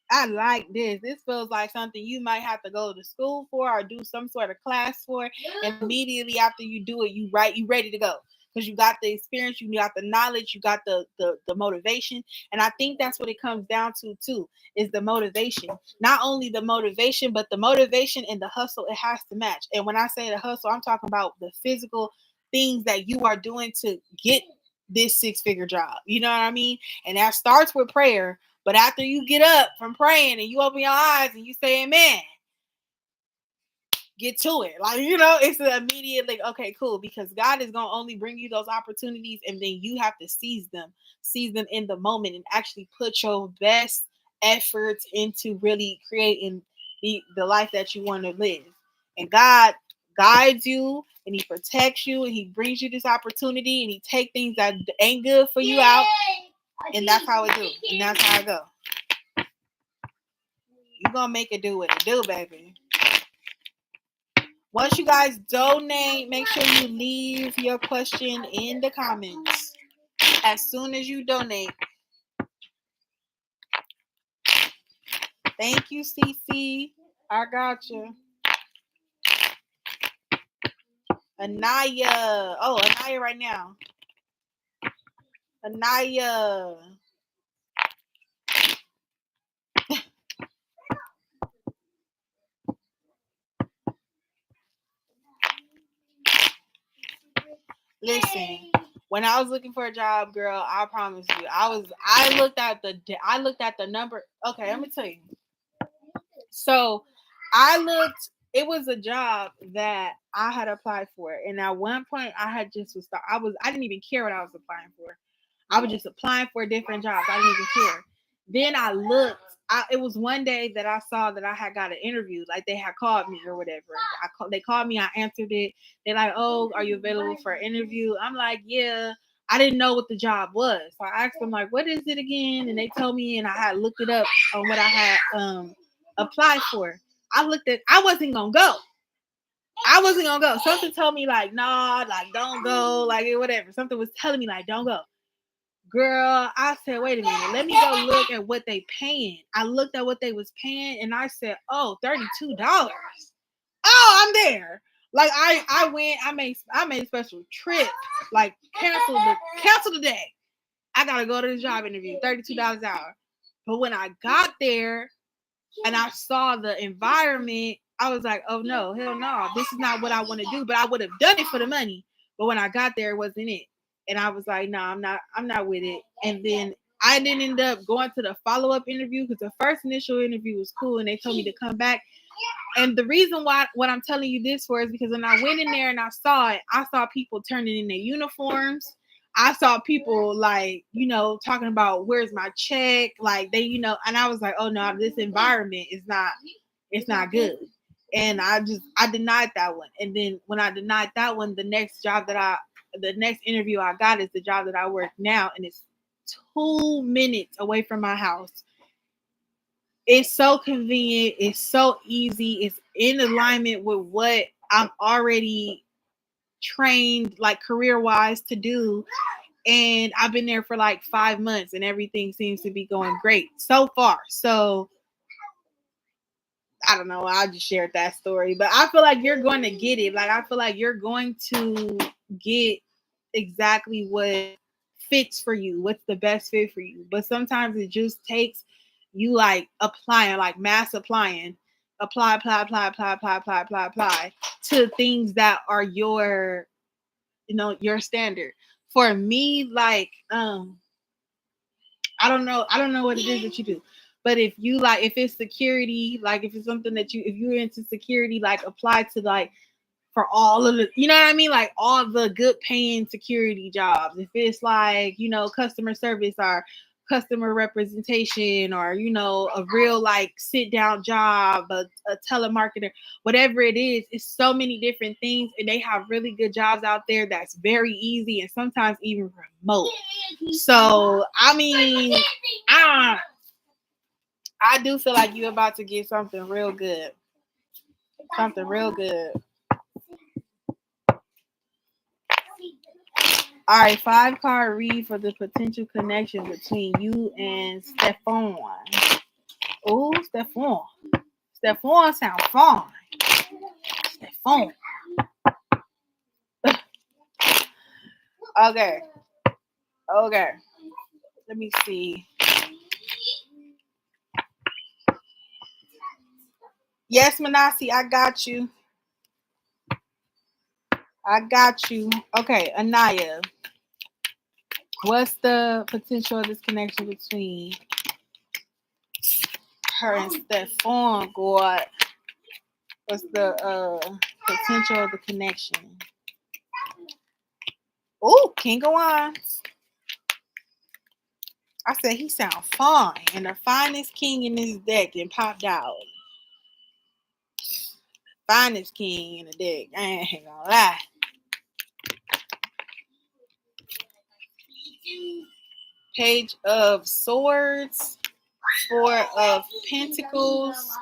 I like this. This feels like something you might have to go to school for or do some sort of class for. And immediately after you do it, you ready to go. Because you got the experience, you got the knowledge, you got the motivation. And I think that's what it comes down to too, is the motivation. Not only the motivation, but the motivation and the hustle, it has to match. And when I say the hustle, I'm talking about the physical things that you are doing to get this six-figure job. You know what I mean? And that starts with prayer. But after you get up from praying and you open your eyes and you say amen, get to it. Like, it's an immediate, like, okay, cool. Because God is going to only bring you those opportunities, and then you have to seize them in the moment, and actually put your best efforts into really creating the life that you want to live. And God guides you, and he protects you, and he brings you this opportunity, and he take things that ain't good for you out. And that's how it do. And that's how it go. You gonna make it do what it do, baby. Once you guys donate, make sure you leave your question in the comments. As soon as you donate. Thank you, CC. I got you. Anaya. Oh, Anaya right now. Anaya. Listen, when I was looking for a job, girl, I promise you, I looked at the number. Okay, let me tell you. So it was a job that I had applied for. And at one point I didn't even care what I was applying for. I was just applying for different jobs. I didn't even care. Then I looked it was one day that I saw that I had got an interview, like they had called me or whatever. They called me, I answered it. They're like, "Oh, are you available for an interview?" I'm like, "Yeah." I didn't know what the job was, so I asked them like, "What is it again?" And they told me, and I had looked it up on what I had applied for. I looked at, I wasn't gonna go. I wasn't gonna go. Something told me like, "Nah, like don't go," like whatever. Something was telling me like, "Don't go." Girl, I said, wait a minute, let me go look at what they paying. I looked at what they was paying and I said, oh, $32. Oh, I'm there. Like I went, I made a special trip, like cancel the day. I gotta go to the job interview, $32 an hour. But when I got there and I saw the environment, I was like, oh no, hell no, this is not what I want to do. But I would have done it for the money. But when I got there, it wasn't it. And I was like, no, I'm not with it. And then I didn't end up going to the follow-up interview because the first initial interview was cool and they told me to come back. And the reason why what I'm telling you this for is because when I went in there and I saw it, I saw people turning in their uniforms. I saw people like, talking about where's my check, like they, and I was like, oh no, this environment is not, it's not good. And I denied that one. And then when I denied that one, the next interview I got is the job that I work now, and it's 2 minutes away from my house. It's so convenient. It's so easy. It's in alignment with what I'm already trained, like career wise, to do. And I've been there for like 5 months and everything seems to be going great so far. So I don't know. I just shared that story, but I feel like you're going to get it. Like, I feel like you're going to get exactly what fits for you, what's the best fit for you. But sometimes it just takes you like applying, like mass applying, apply to things that are your, your standard. For me, like, I don't know what it is that you do. But if you like, if it's security, like if it's something that if you're into security, like apply to like for all of the, you know what I mean? Like all the good paying security jobs. If it's like, customer service or customer representation or, a real like sit down job, a telemarketer, whatever it is, it's so many different things. And they have really good jobs out there that's very easy and sometimes even remote. So, I mean, I do feel like you're about to get something real good. Something real good. All right, 5-card read for the potential connection between you and Stephon. Oh, Stephon. Stephon sounds fun. Stephon. Okay. Let me see. Yes, MAANASI, I got you. Okay, Anaya. What's the potential of this connection between her and Stephon, God? What's the potential of the connection? Oh, King of Wands. I said he sounds fine. And the finest king in this deck and popped out. Finest king in the deck. I ain't gonna lie. Page of Swords. 4 of Pentacles.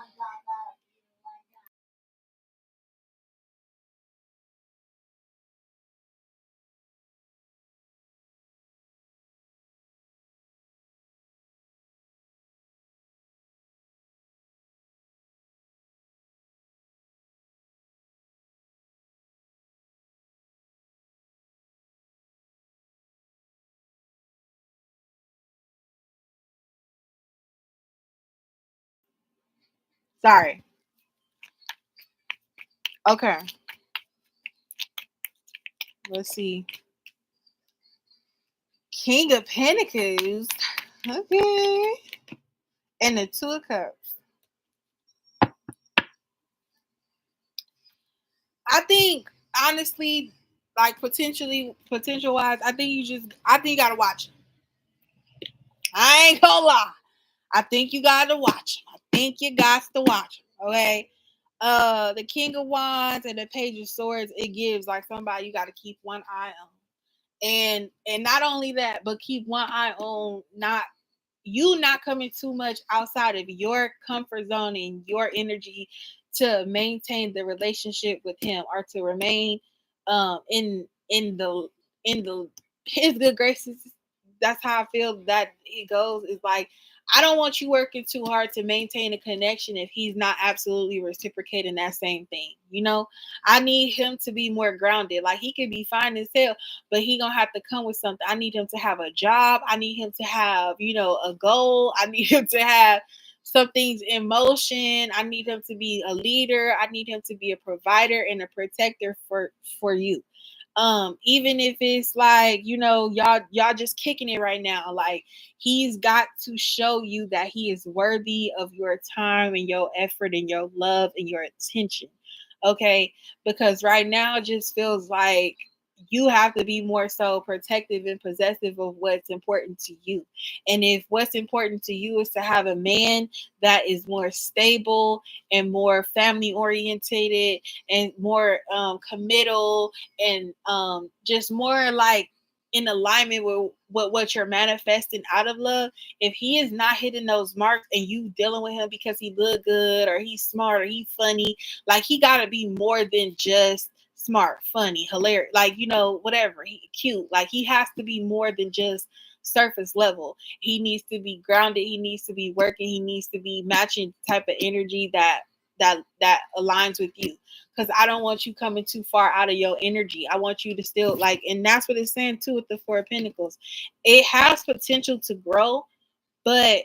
Sorry. Okay. Let's see. King of Pentacles. Okay. And the 2 of Cups. I think, honestly, like potential wise, I think you gotta watch it. I ain't gonna lie. I think you gotta watch him. I think you got to watch him. Okay. The King of Wands and the Page of Swords, it gives like somebody you gotta keep one eye on. And not only that, but keep one eye on not coming too much outside of your comfort zone and your energy to maintain the relationship with him, or to remain in the his good graces. That's how I feel that it goes. Is like, I don't want you working too hard to maintain a connection if he's not absolutely reciprocating that same thing. I need him to be more grounded. Like, he could be fine as hell, but he gonna have to come with something. I need him to have a job. I need him to have, a goal. I need him to have some things in motion. I need him to be a leader. I need him to be a provider and a protector for you. Even if it's like, y'all just kicking it right now. Like, he's got to show you that he is worthy of your time and your effort and your love and your attention. Okay, because right now it just feels like you have to be more so protective and possessive of what's important to you. And if what's important to you is to have a man that is more stable and more family orientated and more committal, and just more like in alignment with what you're manifesting out of love, if he is not hitting those marks and you dealing with him because he look good or he's smart or he's funny, like, he got to be more than just smart, funny, hilarious, like, whatever, he cute. Like, he has to be more than just surface level. He needs to be grounded. He needs to be working. He needs to be matching type of energy that aligns with you. Because I don't want you coming too far out of your energy. I want you to still, like, and that's what it's saying too with the Four of Pentacles. It has potential to grow, but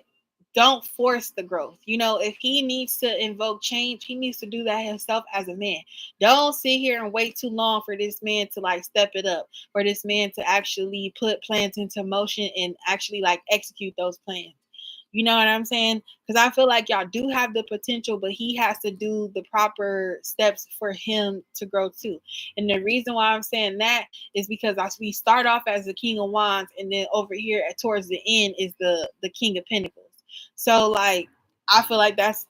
don't force the growth. If he needs to invoke change, he needs to do that himself as a man. Don't sit here and wait too long for this man to like step it up, for this man to actually put plans into motion and actually like execute those plans. You know what I'm saying? Because I feel like y'all do have the potential, but he has to do the proper steps for him to grow too. And the reason why I'm saying that is because we start off as the King of Wands, and then over here towards the end is the King of Pentacles. So like, I feel like that's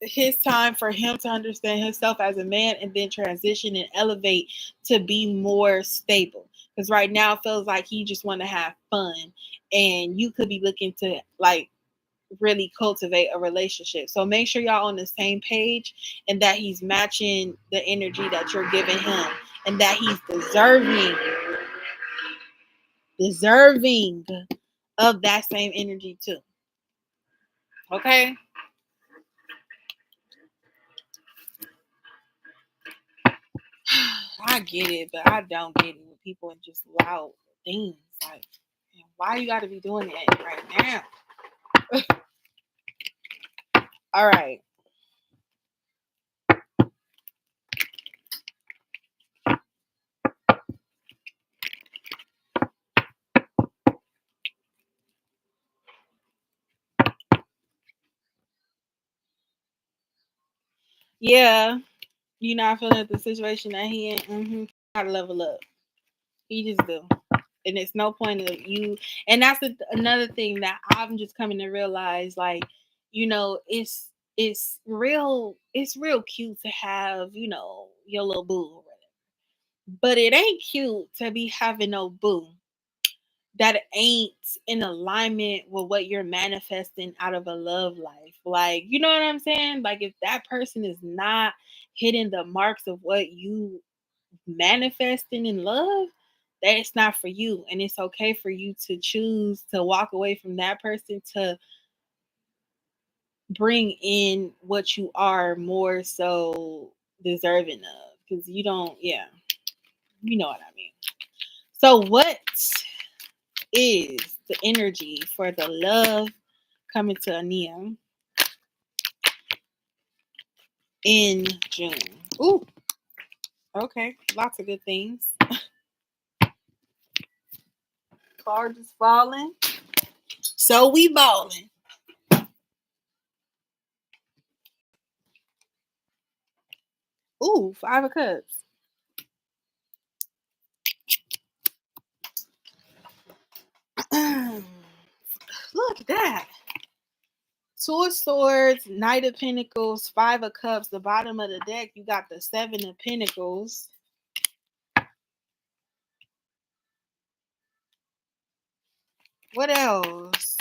his time for him to understand himself as a man and then transition and elevate to be more stable. Because right now it feels like he just want to have fun, and you could be looking to like really cultivate a relationship. So make sure y'all on the same page, and that he's matching the energy that you're giving him, and that he's deserving of that same energy too. Okay. I get it, but I don't get it with people and just loud things. Like, why you got to be doing that right now? All right. Yeah, I feel like the situation that he in, gotta level up. He just do. And it's no point of you. And that's another thing that I'm just coming to realize. Like, it's real cute to have, your little boo or whatever. But it ain't cute to be having no boo that ain't in alignment with what you're manifesting out of a love life. Like, you know what I'm saying? Like, if that person is not hitting the marks of what you manifesting in love, that's not for you. And it's okay for you to choose to walk away from that person to bring in what you are more so deserving of. Because you don't, yeah, you know what I mean. So, what is the energy for the love coming to Ania in June? Ooh, okay, lots of good things. Cards is falling, so we balling. Ooh, 5 of Cups. Look at that. Two of Swords, Knight of Pentacles, Five of Cups. The bottom of the deck, you got the Seven of Pentacles. What else?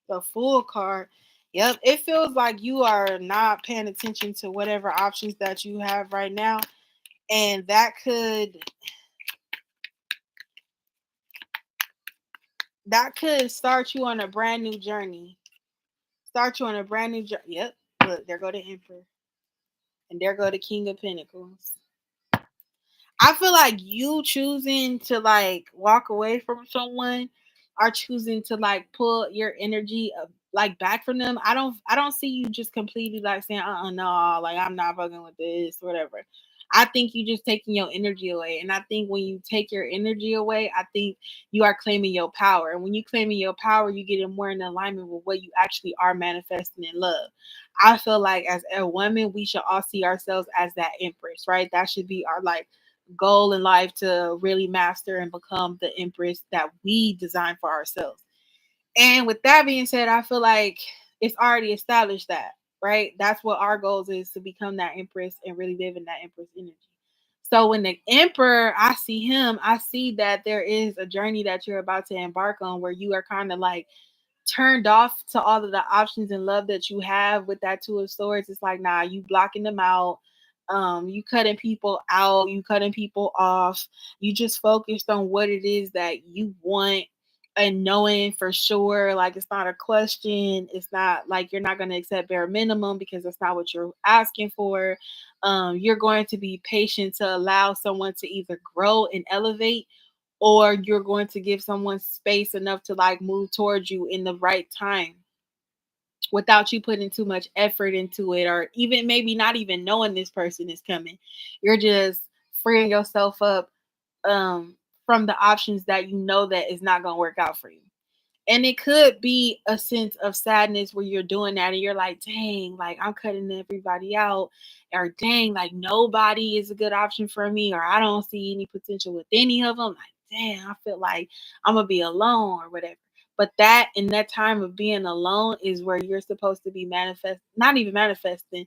The Fool card. Yep, it feels like you are not paying attention to whatever options that you have right now. And that could start you on a brand new journey. Start you on a brand new journey. Yep. Look, there go the Emperor. And there go the King of Pentacles. I feel like you choosing to like walk away from someone or choosing to like pull your energy like back from them. I don't see you just completely like saying no, like I'm not fucking with this, whatever. I think you just taking your energy away. And I think when you take your energy away, I think you are claiming your power. And when you claiming your power, you get more in alignment with what you actually are manifesting in love. I feel like as a woman, we should all see ourselves as that empress, right? That should be our like goal in life, to really master and become the empress that we design for ourselves. And with that being said, I feel like it's already established that, right? That's what our goals is, to become that empress and really live in that empress energy. So when the emperor, I see him, I see that there is a journey that you're about to embark on where you are kind of like turned off to all of the options in love that you have with that Two of Swords. It's like, nah, you blocking them out. You cutting people out, you cutting people off. You just focused on what it is that you want and knowing for sure, like it's not a question. It's not like you're not going to accept bare minimum because that's not what you're asking for. You're going to be patient to allow someone to either grow and elevate, or you're going to give someone space enough to like move towards you in the right time without you putting too much effort into it, or even maybe not even knowing this person is coming. You're just freeing yourself up from the options that you know that is not going to work out for you. And it could be a sense of sadness where you're doing that and you're like, dang, like I'm cutting everybody out, or dang, like nobody is a good option for me, or I don't see any potential with any of them. Like, damn, I feel like I'm going to be alone or whatever. But that in that time of being alone is where you're supposed to be not even manifesting.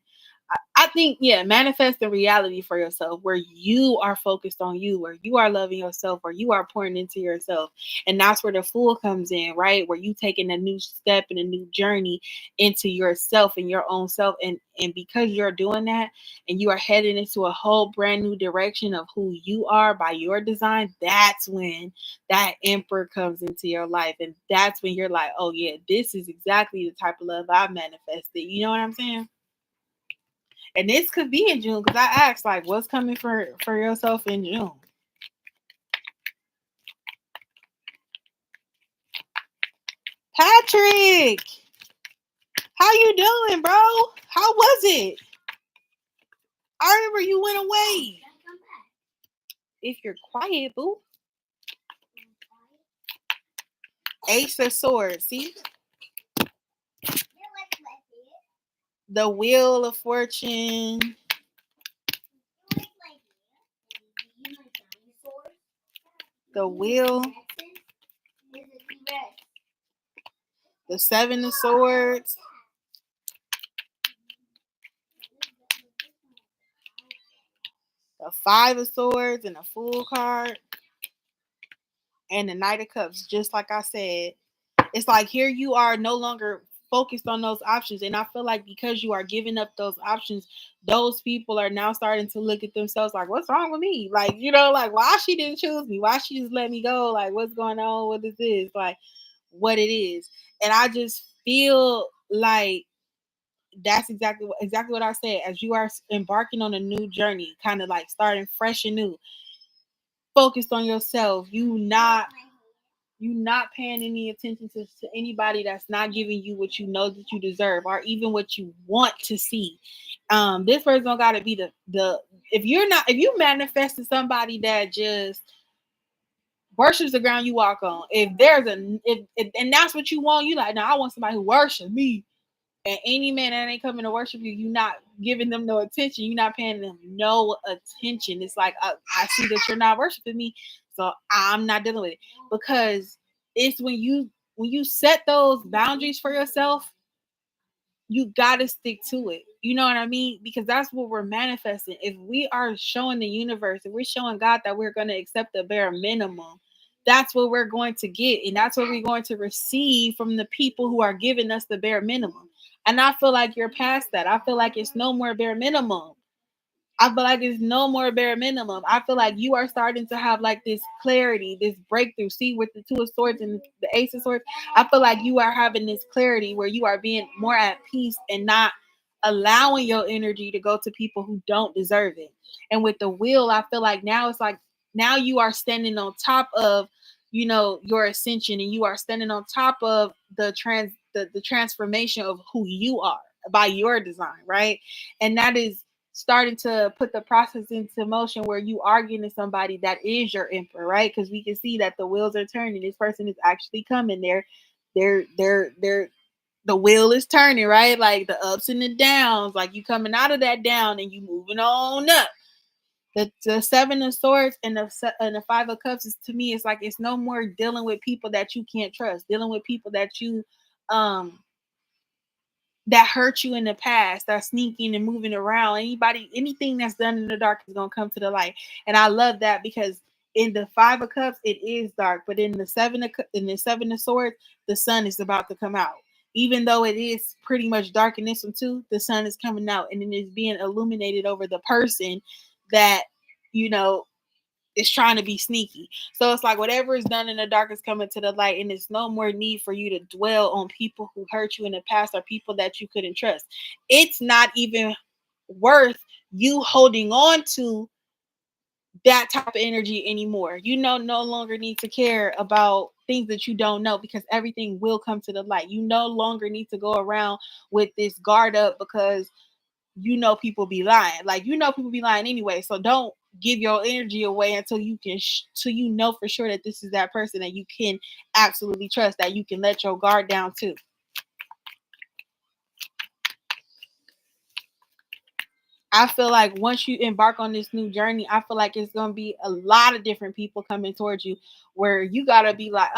I think, yeah, manifest the reality for yourself where you are focused on you, where you are loving yourself, where you are pouring into yourself. And that's where the Fool comes in, right? Where you taking a new step and a new journey into yourself and your own self. And because you're doing that and you are heading into a whole brand new direction of who you are by your design, that's when that emperor comes into your life. And that's when you're like, oh yeah, this is exactly the type of love I manifested. You know what I'm saying? And this could be in June because I asked, like, what's coming for yourself in June? Patrick, how you doing, bro? How was it? I remember you went away. If you're quiet, boo. Ace of Swords, see? The Wheel of Fortune. The Wheel. The Seven of Swords. The Five of Swords and the Fool card. And the Knight of Cups, just like I said. It's like here you are no longer focused on those options. And I feel like because you are giving up those options, those people are now starting to look at themselves like, what's wrong with me? Like, you know, like why she didn't choose me? Why she just let me go? Like, what's going on? What is this? Like, what it is. And I just feel like that's exactly what I said. As you are embarking on a new journey, kind of like starting fresh and new, focused on yourself. You not paying any attention to anybody that's not giving you what you know that you deserve, or even what you want to see. This person don't gotta be the if you manifested somebody that just worships the ground you walk on. If there's a if and that's what you want, you like, no, I want somebody who worships me. And any man that ain't coming to worship you, you not giving them no attention. You're not paying them no attention. It's like I see that you're not worshiping me, so I'm not dealing with it. Because it's when you set those boundaries for yourself, you gotta stick to it. You know what I mean? Because that's what we're manifesting. If we are showing the universe, if we're showing God that we're gonna accept the bare minimum, that's what we're going to get, and that's what we're going to receive from the people who are giving us the bare minimum. And I feel like you're past that. I feel like it's no more bare minimum. I feel like it's no more bare minimum. I feel like you are starting to have like this clarity, this breakthrough. See, with the Two of Swords and the Ace of Swords, I feel like you are having this clarity where you are being more at peace and not allowing your energy to go to people who don't deserve it. And with the Wheel, I feel like now it's like now you are standing on top of, you know, your ascension, and you are standing on top of the transformation of who you are by your design, right? And that is starting to put the process into motion where you are getting somebody that is your emperor, right? Because we can see that the wheels are turning. This person is actually coming. They're the wheel is turning, right? Like the ups and the downs, like you coming out of that down and you moving on up. The Seven of Swords and the Five of Cups is, to me, it's like it's no more dealing with people that you can't trust, dealing with people that you um that hurt you in the past, that's sneaking and moving around. Anything that's done in the dark is gonna come to the light. And I love that because in the Five of Cups, it is dark, but in the Seven of Swords, the sun is about to come out. Even though it is pretty much dark in this one too, the sun is coming out and it is being illuminated over the person that, you know, is trying to be sneaky. So it's like whatever is done in the dark is coming to the light, and there's no more need for you to dwell on people who hurt you in the past or people that you couldn't trust. It's not even worth you holding on to that type of energy anymore. You know, no longer need to care about things that you don't know because everything will come to the light. You no longer need to go around with this guard up because you know people be lying. Like you know people be lying anyway. So don't give your energy away until you can, till you know for sure that this is that person that you can absolutely trust, that you can let your guard down to. I feel like once you embark on this new journey, I feel like it's gonna be a lot of different people coming towards you where you gotta be like,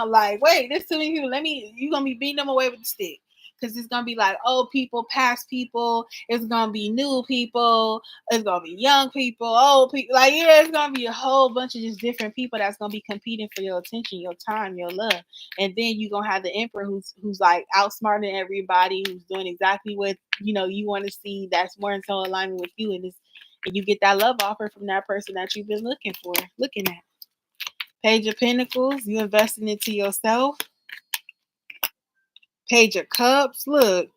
like, wait, this too many people. You gonna be beating them away with the stick. Cause it's gonna be like old people, past people, it's gonna be new people, it's gonna be young people, old people. Like, yeah, it's gonna be a whole bunch of just different people that's gonna be competing for your attention, your time, your love. And then you're gonna have the emperor who's like outsmarting everybody, who's doing exactly what you want to see, that's more in so alignment with you, and you get that love offer from that person that you've been looking at. Page of Pentacles, you investing into yourself. Page of Cups, look,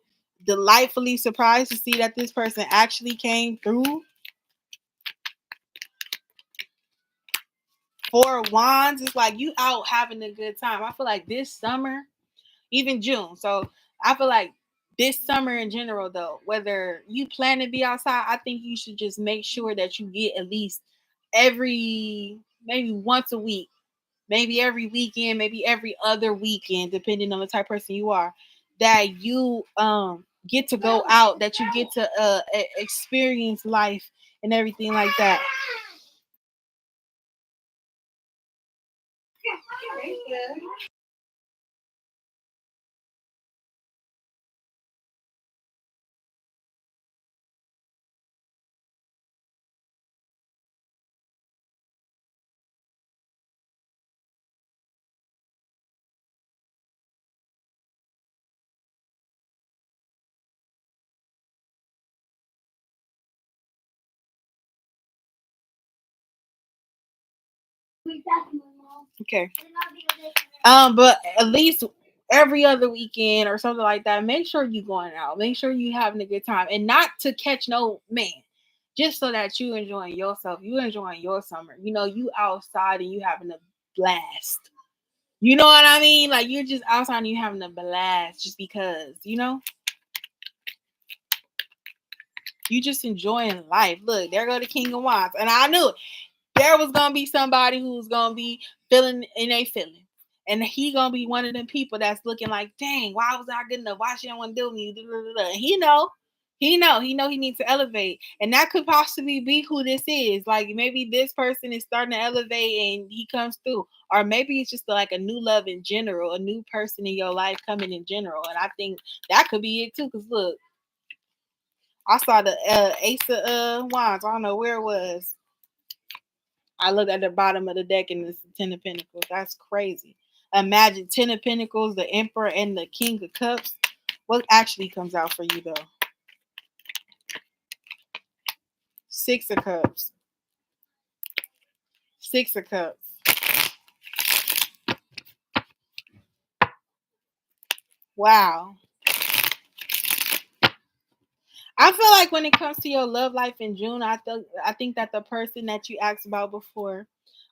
delightfully surprised to see that this person actually came through. Four of Wands, it's like you out having a good time. I feel like this summer, even June. So I feel like this summer in general, though, whether you plan to be outside, I think you should just make sure that you get at least maybe once a week, maybe every weekend, maybe every other weekend, depending on the type of person you are, that you get to go out, that you get to experience life and everything like that. Okay. But at least every other weekend or something like that, make sure you going out. Make sure you having a good time. And not to catch no man. Just so that you enjoying yourself. You enjoying your summer. You outside and you having a blast. You know what I mean? Like you're just outside and you having a blast just because, you just enjoying life. Look, there go the King of Wands. And I knew it. There was gonna be somebody who's gonna be feeling in a feeling. And he gonna be one of them people that's looking like, dang, why was I good enough? Why she don't want to deal with me? He needs to elevate. And that could possibly be who this is. Like maybe this person is starting to elevate and he comes through. Or maybe it's just like a new love in general, a new person in your life coming in general. And I think that could be it too. Cause look, I saw the Ace of Wands. I don't know where it was. I looked at the bottom of the deck and it's the Ten of Pentacles. That's crazy. Imagine 10 of Pentacles, the Emperor, and the King of Cups. What actually comes out for you though? 6 of Cups. 6 of Cups. Wow. I feel like when it comes to your love life in June, I think that the person that you asked about before,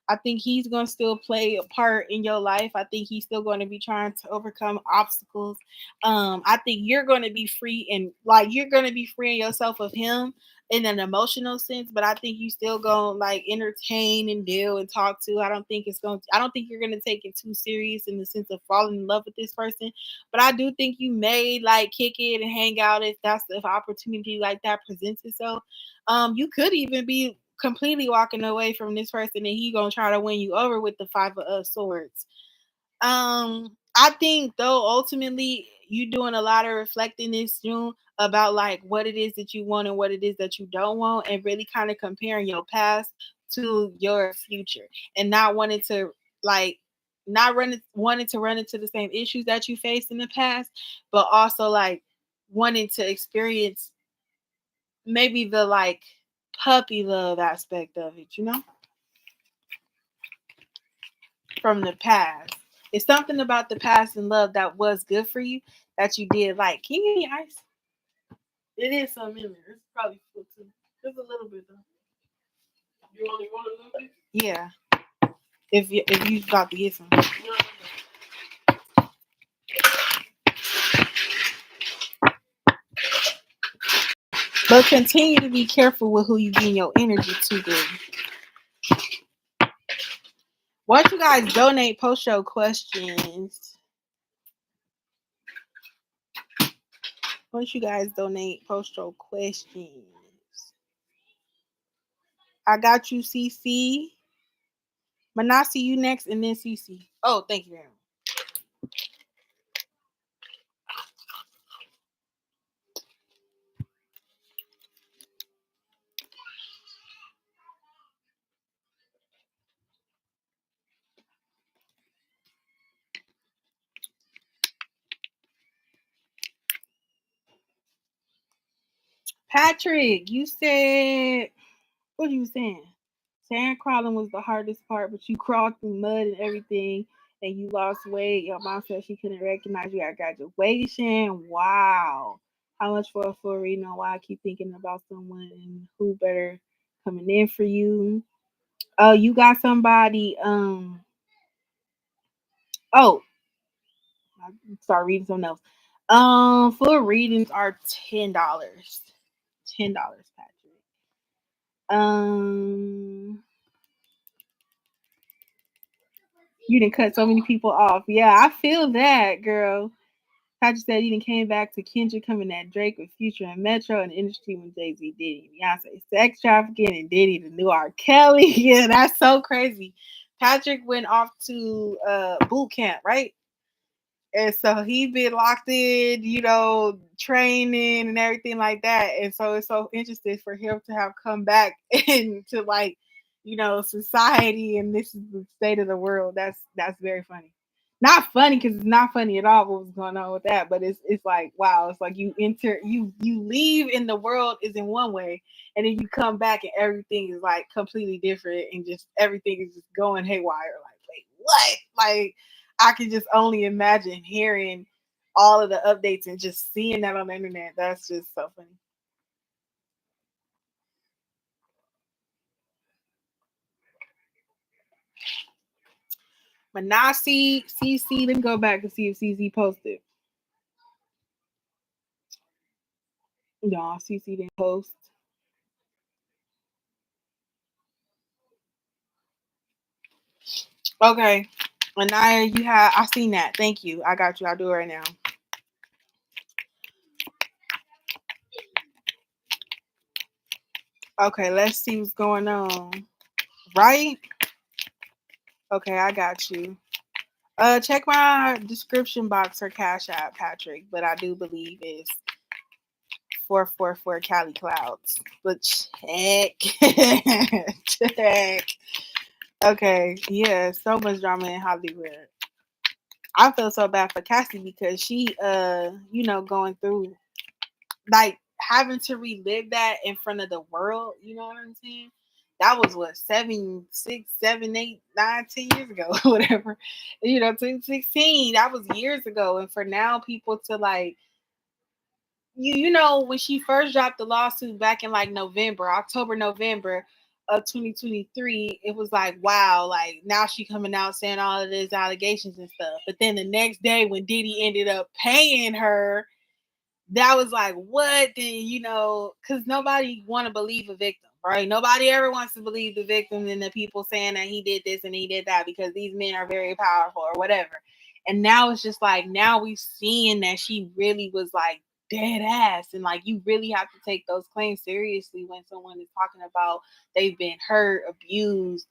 I think he's going to still play a part in your life. I think he's still going to be trying to overcome obstacles. I think you're going to be free and like you're going to be freeing yourself of him in an emotional sense, but I think you still going to like entertain and deal and talk to. I don't think you're going to take it too serious in the sense of falling in love with this person, but I do think you may like kick it and hang out if opportunity like that presents itself. You could even be completely walking away from this person and he gonna try to win you over with the 5 of Swords. I think though ultimately you doing a lot of reflecting this June about like what it is that you want and what it is that you don't want, and really kind of comparing your past to your future, and not wanting to like not running wanting to run into the same issues that you faced in the past, but also like wanting to experience maybe the like puppy love aspect of it, from the past. It's something about the past and love that was good for you that you did like. Can you give me ice? It is some in there. It's probably full too. Just a little bit though. You only want a little bit? Yeah. If you got to get some. But continue to be careful with who you give your energy to, girl. Why don't you guys donate post show questions? Why don't you guys donate post show questions? I got you, CC. Manasi, you next, and then CC. Oh, thank you very much. Patrick, you said, what are you saying? Sand crawling was the hardest part, but you crawled through mud and everything, and you lost weight. Your mom said she couldn't recognize you at graduation. Wow. How much for a full reading on why I keep thinking about someone and who better coming in for you? Oh, you got somebody. Oh, I start reading something else. Full readings are $10. $10, Patrick. You didn't cut so many people off. Yeah, I feel that, girl. Patrick said he done came back to Kendrick coming at Drake with Future and Metro and the industry when Jay-Z, Diddy, Beyonce, sex trafficking, and Diddy, the new R. Kelly. Yeah, that's so crazy. Patrick went off to boot camp, right? And so he been locked in, training and everything like that. And so it's so interesting for him to have come back into like, society, and this is the state of the world. That's very funny. Not funny because it's not funny at all what was going on with that, but it's like wow, it's like you leave and the world is in one way, and then you come back and everything is like completely different, and just everything is just going haywire. Like wait, what? Like I can just only imagine hearing all of the updates and just seeing that on the internet. That's just so funny. Manasi, CC, let me go back and see if CC posted. No, CC didn't post. Okay. Anaya, you have. I seen that. Thank you. I got you. I'll do it right now. Okay, let's see what's going on. Right? Okay, I got you. Check my description box for Cash App, Patrick, but I do believe it's 444 Cali Klouds. But check. Check. Okay, yeah, so much drama in Hollywood. I feel so bad for Cassie because she going through like having to relive that in front of the world, you know what I'm saying? That was what 7, 6, 7, 8, 9, 10 years ago, whatever. 2016. That was years ago. And for now people to like when she first dropped the lawsuit back in like October, November of 2023, it was like, wow, like now she coming out saying all of these allegations and stuff. But then the next day when Diddy ended up paying her, that was like, what? Then, because nobody want to believe a victim, right? Nobody ever wants to believe the victim and the people saying that he did this and he did that because these men are very powerful or whatever. And now it's just like, now we seeing that she really was like dead ass. And like, you really have to take those claims seriously when someone is talking about they've been hurt, abused,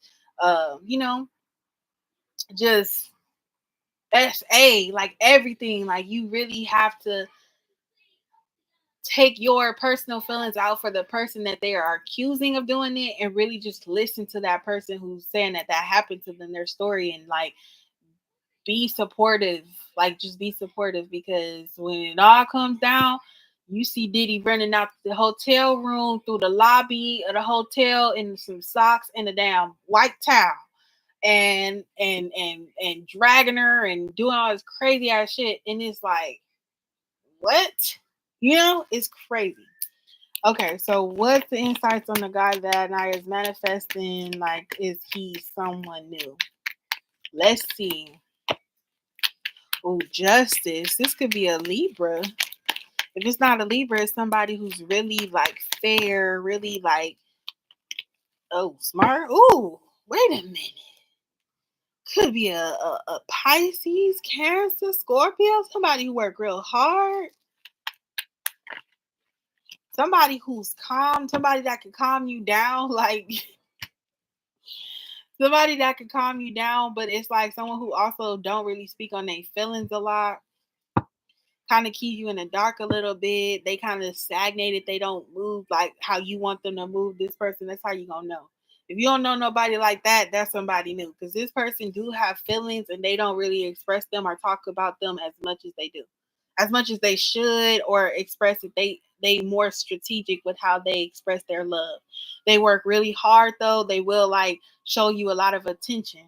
just SA, like everything. Like, you really have to take your personal feelings out for the person that they are accusing of doing it and really just listen to that person who's saying that happened to them, their story, and like be supportive. Like, just be supportive, because when it all comes down, you see Diddy running out the hotel room through the lobby of the hotel in some socks and a damn white towel, and dragging her and doing all this crazy ass shit, and it's like, what? It's crazy. Okay, so what's the insights on the guy that Naya is manifesting? Like, is he someone new? Let's see. Oh, justice. This could be a Libra. If it's not a Libra, it's somebody who's really like fair, really like, smart. Ooh, wait a minute. Could be a Pisces, Cancer, Scorpio, somebody who work real hard. Somebody who's calm, somebody that can calm you down, like somebody that can calm you down, but it's like someone who also don't really speak on their feelings a lot, kind of keep you in the dark a little bit. They kind of stagnated. They don't move like how you want them to move. This person, that's how you gonna know. If you don't know nobody like that, that's somebody new, because this person do have feelings and they don't really express them or talk about them as much as they do, as much as they should, or express it. They more strategic with how they express their love. They work really hard though. They will like show you a lot of attention.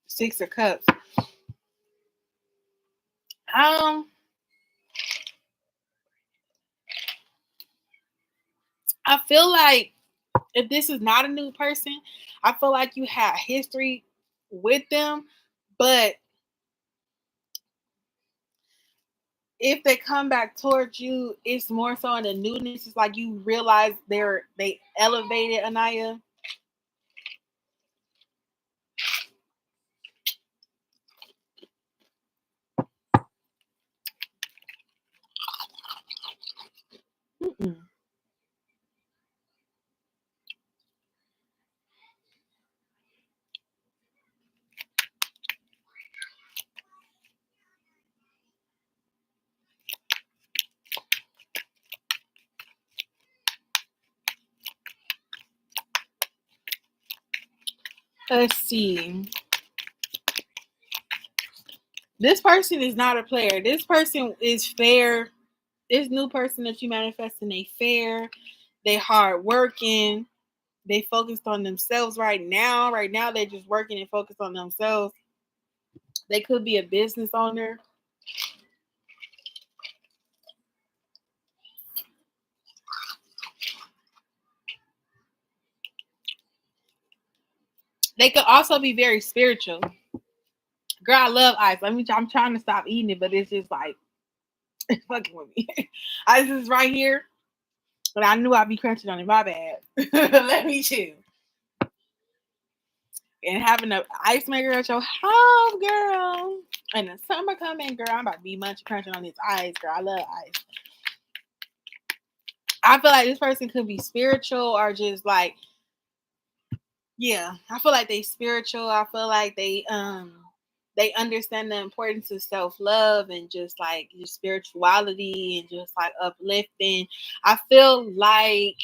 Six of Cups. I feel like if this is not a new person, I feel like you have history with them, but if they come back towards you, it's more so in the newness. It's like you realize they elevated Anaya. Mm-mm. Let's see. This person is not a player. This person is fair. This new person that you manifesting, they fair. They hard working. They focused on themselves right now. Right now, they're just working and focused on themselves. They could be a business owner. They could also be very spiritual. Girl, I love ice. I'm trying to stop eating it, but it's just like it's fucking with me. Ice is right here, but I knew I'd be crunching on it. My bad. Let me chill. And having an ice maker at your house, girl. And the summer coming, girl, I'm about to be munching, crunching on this ice, girl. I love ice. I feel like this person could be spiritual or just like, yeah. I feel like they spiritual. I feel like they understand the importance of self-love and just like your spirituality and just like uplifting. I feel like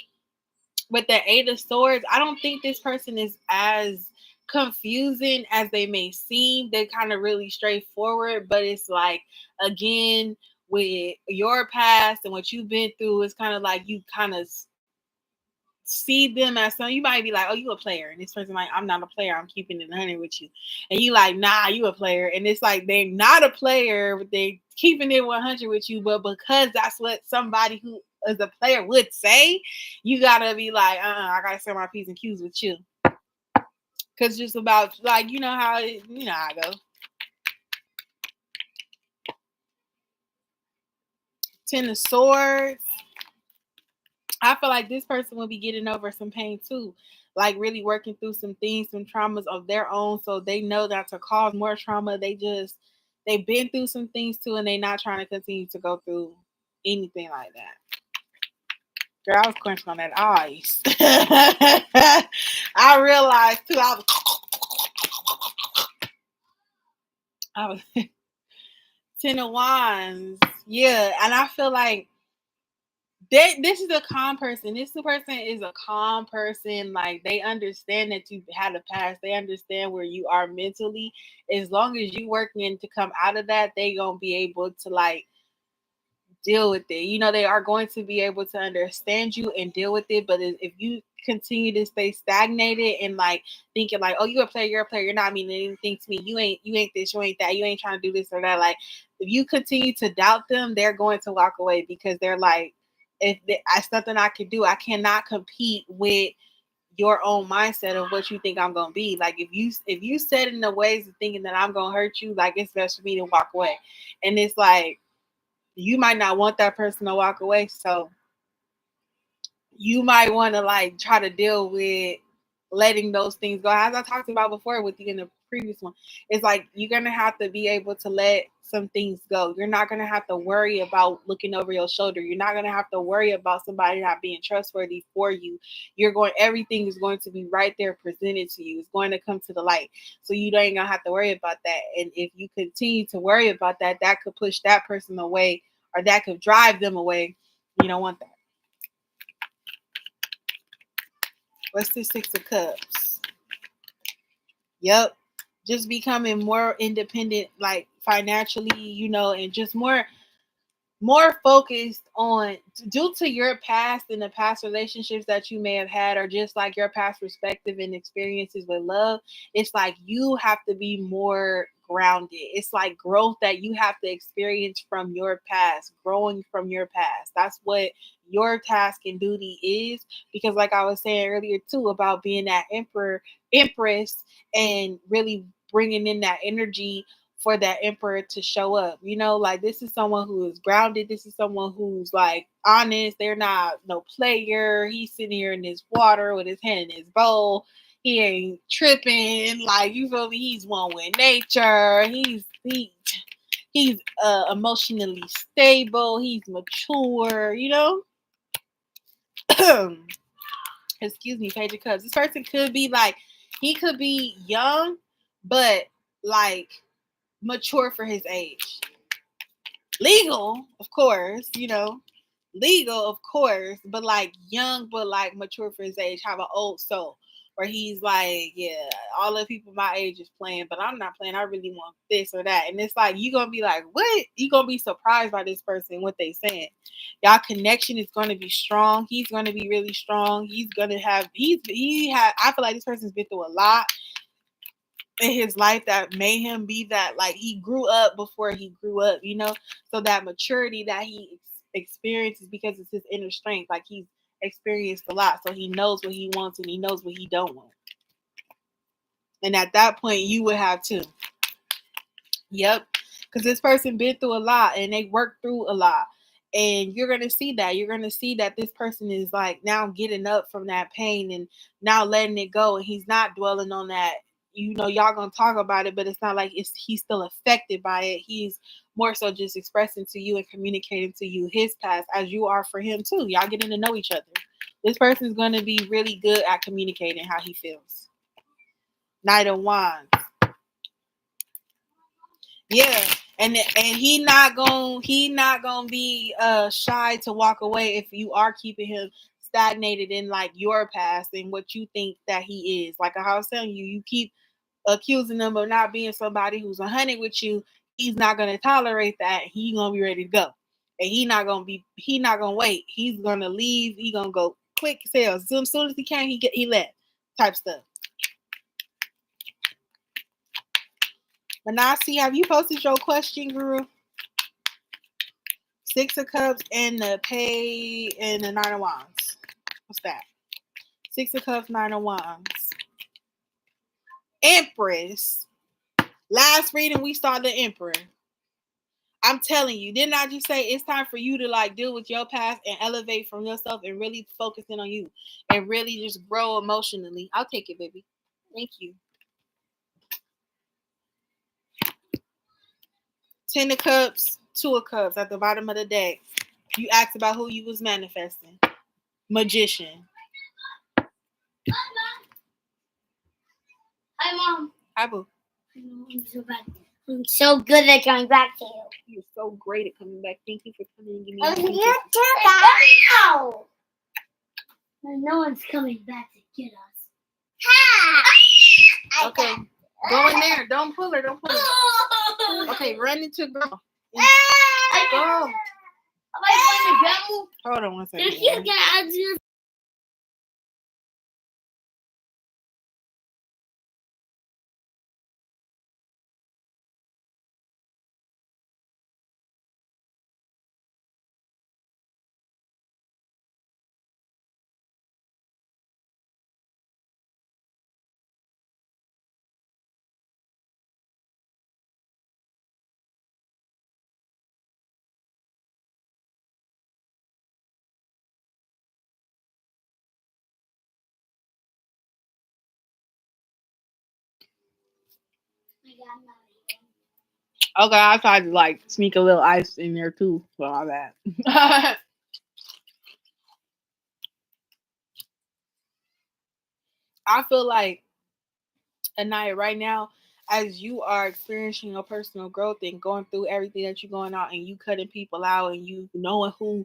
with the Eight of Swords, I don't think this person is as confusing as they may seem. They're kind of really straightforward, but it's like, again, with your past and what you've been through, it's kind of like you kind of see them as some. You might be like, oh, you a player, and this person like, I'm not a player, I'm keeping it 100 with you, and you like, nah, you a player, and it's like they're not a player, but they keeping it 100 with you, but because that's what somebody who is a player would say, you gotta be like, I gotta say my P's and Q's with you, because just about like you know how I go. Ten of Swords. I feel like this person will be getting over some pain too, like really working through some things, some traumas of their own, so they know not to cause more trauma. They've been through some things too, and they're not trying to continue to go through anything like that. Girl, I was crunching on that ice. I realized too. I was 10 of Wands. Yeah, and I feel like this is a calm person. This person is a calm person. Like they understand that you've had a past. They understand where you are mentally. As long as you working to come out of that, they gonna be able to like deal with it. You know, they are going to be able to understand you and deal with it. But if you continue to stay stagnated and like thinking like, oh, you're a player, you're not meaning anything to me. You ain't this, you ain't that, you ain't trying to do this or that. Like if you continue to doubt them, they're going to walk away because they're like, if that's nothing I can do, I cannot compete with your own mindset of what you think I'm gonna be. Like if you set in the ways of thinking that I'm gonna hurt you, like it's best for me to walk away. And it's like you might not want that person to walk away, so you might want to like try to deal with letting those things go. As I talked about before with you in the previous one, it's like you're gonna have to be able to let some things go. You're not gonna have to worry about looking over your shoulder. You're not gonna have to worry about somebody not being trustworthy for you. Everything is going to be right there presented to you. It's going to come to the light. So you ain't gonna have to worry about that. And if you continue to worry about that, that could push that person away or that could drive them away. You don't want that. What's the Six of Cups? Yep. Just becoming more independent, like financially, and just more focused on, due to your past and the past relationships that you may have had, or just like your past perspective and experiences with love. It's like you have to be more grounded. It's like growth that you have to experience from your past, growing from your past. That's what your task and duty is. Because like I was saying earlier too, about being that empress, and really bringing in that energy for that emperor to show up. Like this is someone who is grounded. This is someone who's like honest. They're not no player. He's sitting here in his water with his hand in his bowl. He ain't tripping. Like, you feel me? He's one with nature. He's emotionally stable. He's mature, Excuse me, Page of Cups. This person could be like, he could be young, but like mature for his age. Legal, of course, legal, of course, but like young, but like mature for his age, have an old soul. Where he's like, yeah, all the people my age is playing, but I'm not playing. I really want this or that. And it's like, you're going to be like, what? You're going to be surprised by this person, what they saying. Y'all connection is going to be strong. He's going to be really strong. He's going to have, I feel like this person's been through a lot in his life that made him be that, like, he grew up before he grew up, so that maturity that he experiences because it's his inner strength. Like, he's experienced a lot, so he knows what he wants and he knows what he don't want. And at that point, you would have too. Yep. Because this person been through a lot and they worked through a lot. And you're going to see that. You're going to see that this person is like now getting up from that pain and now letting it go. And he's not dwelling on that. You know, y'all going to talk about it, but it's not like he's still affected by it. He's more so just expressing to you and communicating to you his past as you are for him too. Y'all getting to know each other. This person is going to be really good at communicating how he feels. Knight of Wands. Yeah, and he not gonna be shy to walk away if you are keeping him stagnated in like your past and what you think that he is. Like I was telling you, you keep accusing him of not being somebody who's 100 with you. He's not gonna tolerate that. He gonna be ready to go, and he not gonna wait. He's gonna leave. He gonna go quick sales. As soon as he can, he left type stuff. MAANASI, have you posted your question, Guru? 6 of Cups and the Pay and the 9 of Wands. What's that? 6 of Cups, 9 of Wands. Empress. Last reading, we saw the Emperor. I'm telling you, didn't I just say it's time for you to like deal with your past and elevate from yourself and really focus in on you and really just grow emotionally? I'll take it, baby. Thank you. 10 of Cups, 2 of Cups at the bottom of the deck. You asked about who you was manifesting. Magician. Hi, Mom. Hi, boo. I'm so good at coming back to you. You're so great at coming back. Thank you for coming and giving me You too, no one's coming back to get us. Ha! Okay. Go in there. Don't pull her. Don't pull her. Okay, run into girl. Go. Hold on one second. Okay, I tried to like sneak a little ice in there too for all that. I feel like Anaya, right now, as you are experiencing your personal growth and going through everything that you're going on and you cutting people out and you knowing who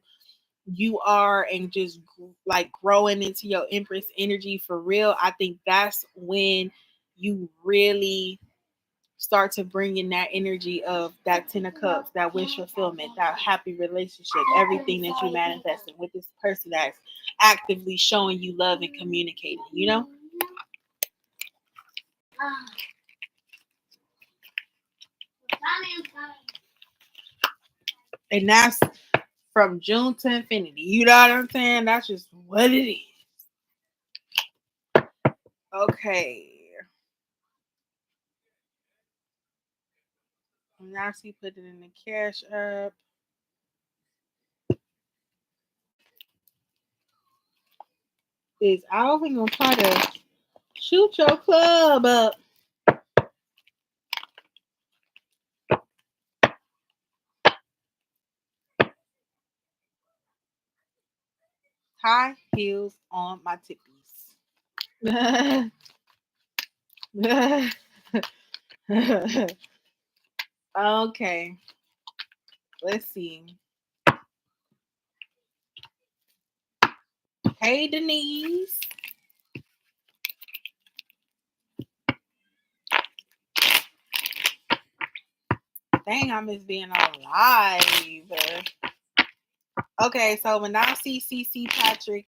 you are and just like growing into your Empress energy for real, I think that's when you really start to bring in that energy of that 10 of Cups, that wish fulfillment, that happy relationship, everything that you manifesting with this person that's actively showing you love and communicating, you know? And that's from June to infinity. You know what I'm saying? That's just what it is. Okay. Now she put it in the Cashapp. Is Alvin gonna try to shoot your club up? High heels on my tippies. Okay. Let's see. Hey, Denise. Dang, I miss being on live. Okay, so when I see CC Patrick,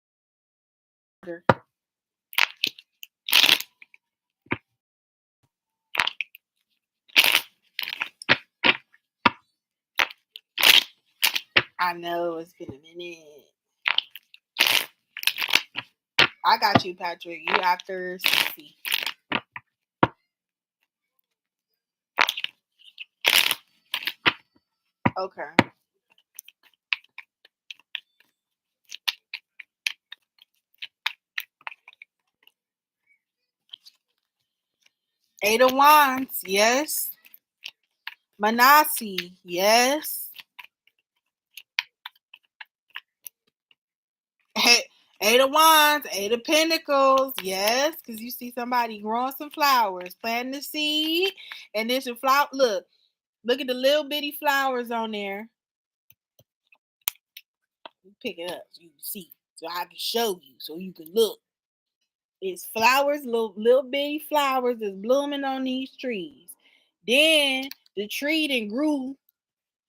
I know it's been a minute. I got you, Patrick. You after CC. Okay. Eight of Wands, yes. MAANASI, yes. Eight of Wands, Eight of Pentacles, yes. Because you see somebody growing some flowers, planting the seed, and there's a flower. Look at the little bitty flowers on there. Pick it up so you can see, so I can show you, so you can look. It's flowers, little bitty flowers that's blooming on these trees. Then the tree then grew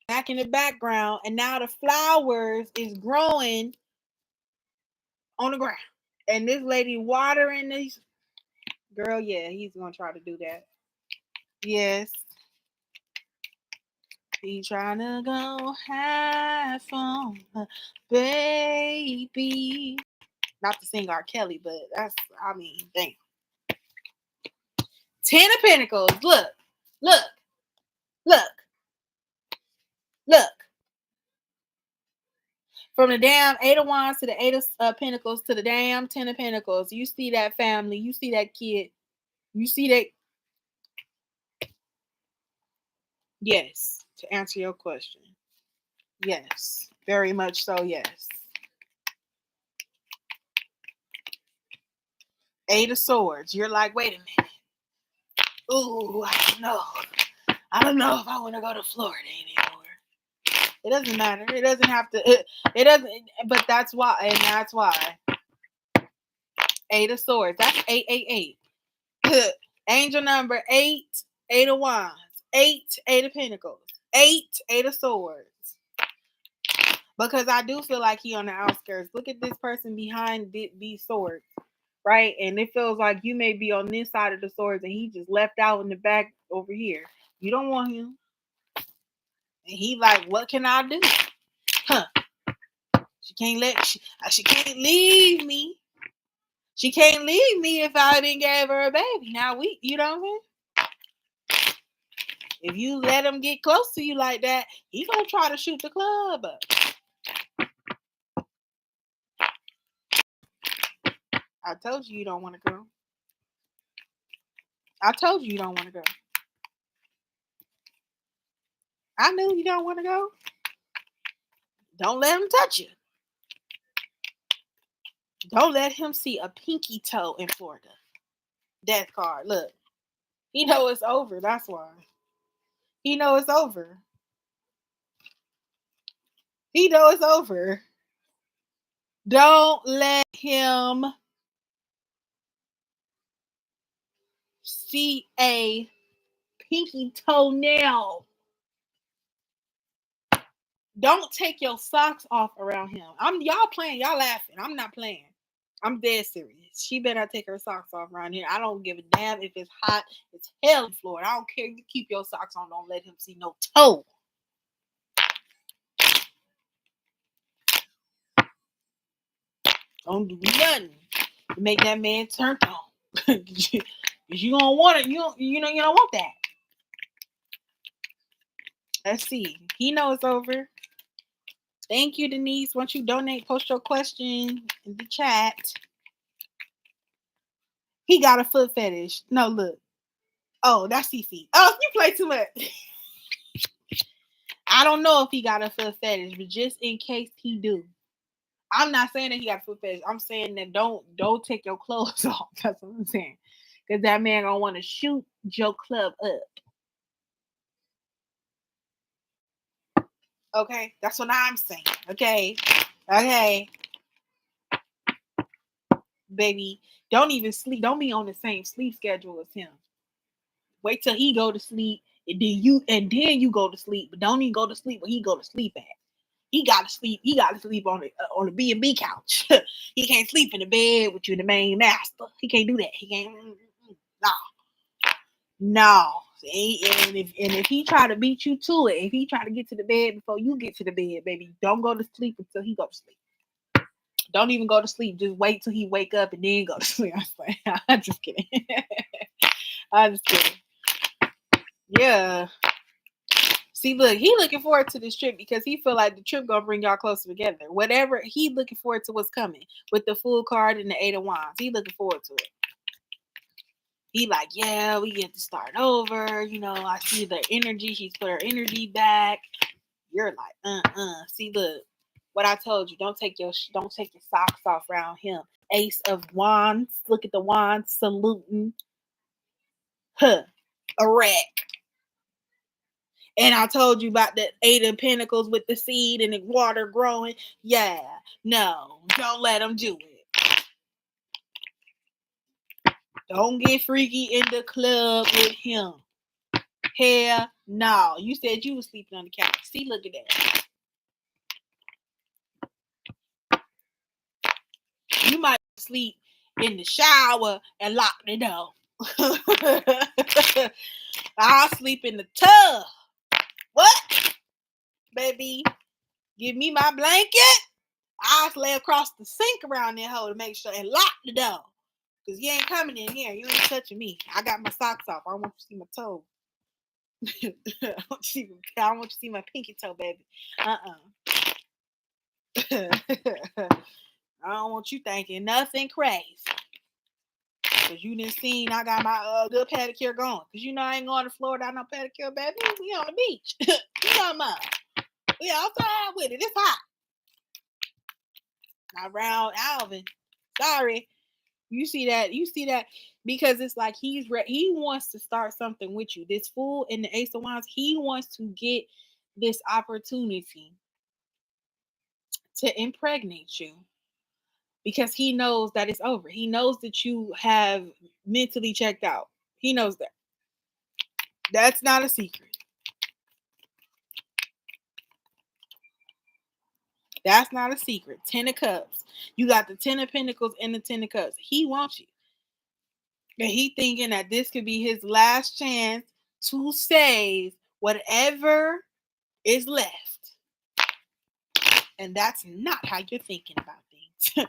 back in the background, and now the flowers is growing on the ground. And this lady watering these. Girl, yeah, he's gonna try to do that. Yes. He trying to go have fun, baby. Not to sing R. Kelly, but that's, I mean, damn. 10 of Pentacles. Look. From the damn 8 of Wands to the 8 of Pentacles to the damn 10 of Pentacles. You see that family. You see that kid. You see that. Yes. To answer your question. Yes. Very much so, yes. 8 of Swords. You're like, wait a minute. Ooh, I don't know if I want to go to Florida anymore. It doesn't matter. It doesn't have to. It doesn't. But that's why. And that's why. 8 of Swords. That's 888. Angel number 8. 8 of Wands. 8 of Pentacles. 8 of Swords. Because I do feel like he on the outskirts. Look at this person behind these swords. Right? And it feels like you may be on this side of the swords and he just left out in the back over here. You don't want him. And he like, what can I do? Huh. She can't leave me. She can't leave me if I didn't give her a baby. Now you know what I'm saying? If you let him get close to you like that, he gonna try to shoot the club up. I told you don't want to go. I told you don't want to go. I knew you don't want to go. Don't let him touch you. Don't let him see a pinky toe in Florida. Death card. Look. He know it's over. That's why. He know it's over. He know it's over. Don't let him see a pinky toenail. Don't take your socks off around him. Y'all playing, y'all laughing. I'm not playing. I'm dead serious. She better take her socks off around here. I don't give a damn if it's hot. It's hell in Florida. I don't care. You keep your socks on. Don't let him see no toe. Don't do nothing to make that man turn on. You don't want it. You don't want that. Let's see. He knows it's over. Thank you, Denise. Once you donate, post your question in the chat. He got a foot fetish. No, look. Oh, that's CICI. Oh, you play too much. I don't know if he got a foot fetish, but just in case he do. I'm not saying that he got a foot fetish. I'm saying that don't take your clothes off. That's what I'm saying. Because that man gonna want to shoot your club up. Okay, that's what I'm saying. Okay. Baby, don't even sleep. Don't be on the same sleep schedule as him. Wait till he go to sleep, and then you go to sleep. But don't even go to sleep where he go to sleep at. He got to sleep. He got to sleep on the B&B couch. He can't sleep in the bed with you, the main master. He can't do that. He can't. No. And if he try to beat you to it, if he try to get to the bed before you get to the bed, baby, don't go to sleep until he go to sleep. Don't even go to sleep. Just wait till he wake up and then go to sleep. I'm just kidding. I'm just kidding. Yeah. See, look, he looking forward to this trip because he feel like the trip gonna bring y'all closer together. Whatever, he looking forward to what's coming with the Fool card and the Eight of Wands. He looking forward to it. He like, yeah, we get to start over. You know, I see the energy. She's put her energy back. You're like, See, look, what I told you. Don't take your socks off around him. Ace of Wands. Look at the wands saluting. Huh. A wreck. And I told you about the Eight of Pentacles with the seed and the water growing. Yeah, no, don't let them do it. Don't get freaky in the club with him. Hell no. You said you was sleeping on the couch. See, look at that. You might sleep in the shower and lock the door. I'll sleep in the tub. What? Baby, give me my blanket. I'll lay across the sink around that hole to make sure and lock the door. Because you ain't coming in here. You ain't touching me. I got my socks off. I don't want you to see my toe. I don't want you to see my pinky toe, baby. I don't want you thinking nothing crazy. Because you didn't see I got my good pedicure going. Because you know I ain't going to Florida on no pedicure, baby. We on the beach. You know what? We outside with it. It's hot. Not around Alvin. Sorry. You see that? Because it's like he wants to start something with you. This Fool and the Ace of Wands, he wants to get this opportunity to impregnate you because he knows that it's over. He knows that you have mentally checked out. He knows that. That's not a secret. That's not a secret. 10 of Cups. You got the 10 of Pentacles and the 10 of Cups. He wants you. And he thinking that this could be his last chance to save whatever is left. And that's not how you're thinking about things.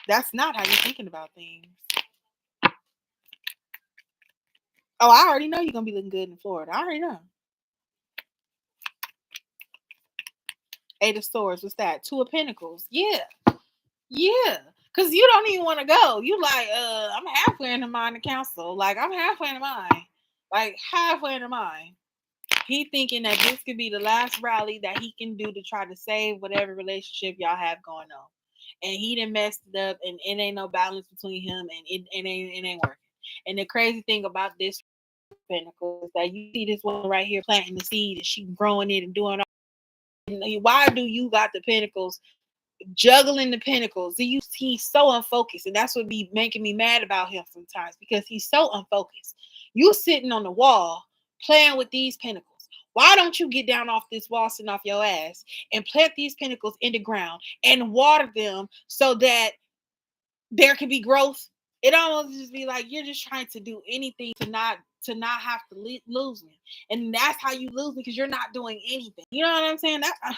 That's not how you're thinking about things. Oh, I already know you're going to be looking good in Florida. I already know. Eight of Swords. What's that? Two of Pentacles. Yeah. Yeah. Because you don't even want to go. You like, I'm halfway into mine to council. Like, I'm halfway into mine. Like, halfway into mine. He thinking that this could be the last rally that he can do to try to save whatever relationship y'all have going on. And he done messed it up, and it ain't no balance between him, and it ain't working. And the crazy thing about this Pentacle is that you see this one right here planting the seed, and she growing it and doing all. Why do you got the Pentacles juggling the Pentacles? He's so unfocused, and that's what be making me mad about him sometimes, because he's so unfocused. You sitting on the wall playing with these Pentacles. Why don't you get down off this wall, sitting off your ass, and plant these Pentacles in the ground and water them so that there can be growth? It almost just be like you're just trying to do anything to not have to lose me, and that's how you lose, because you're not doing anything. You know what I'm saying? That I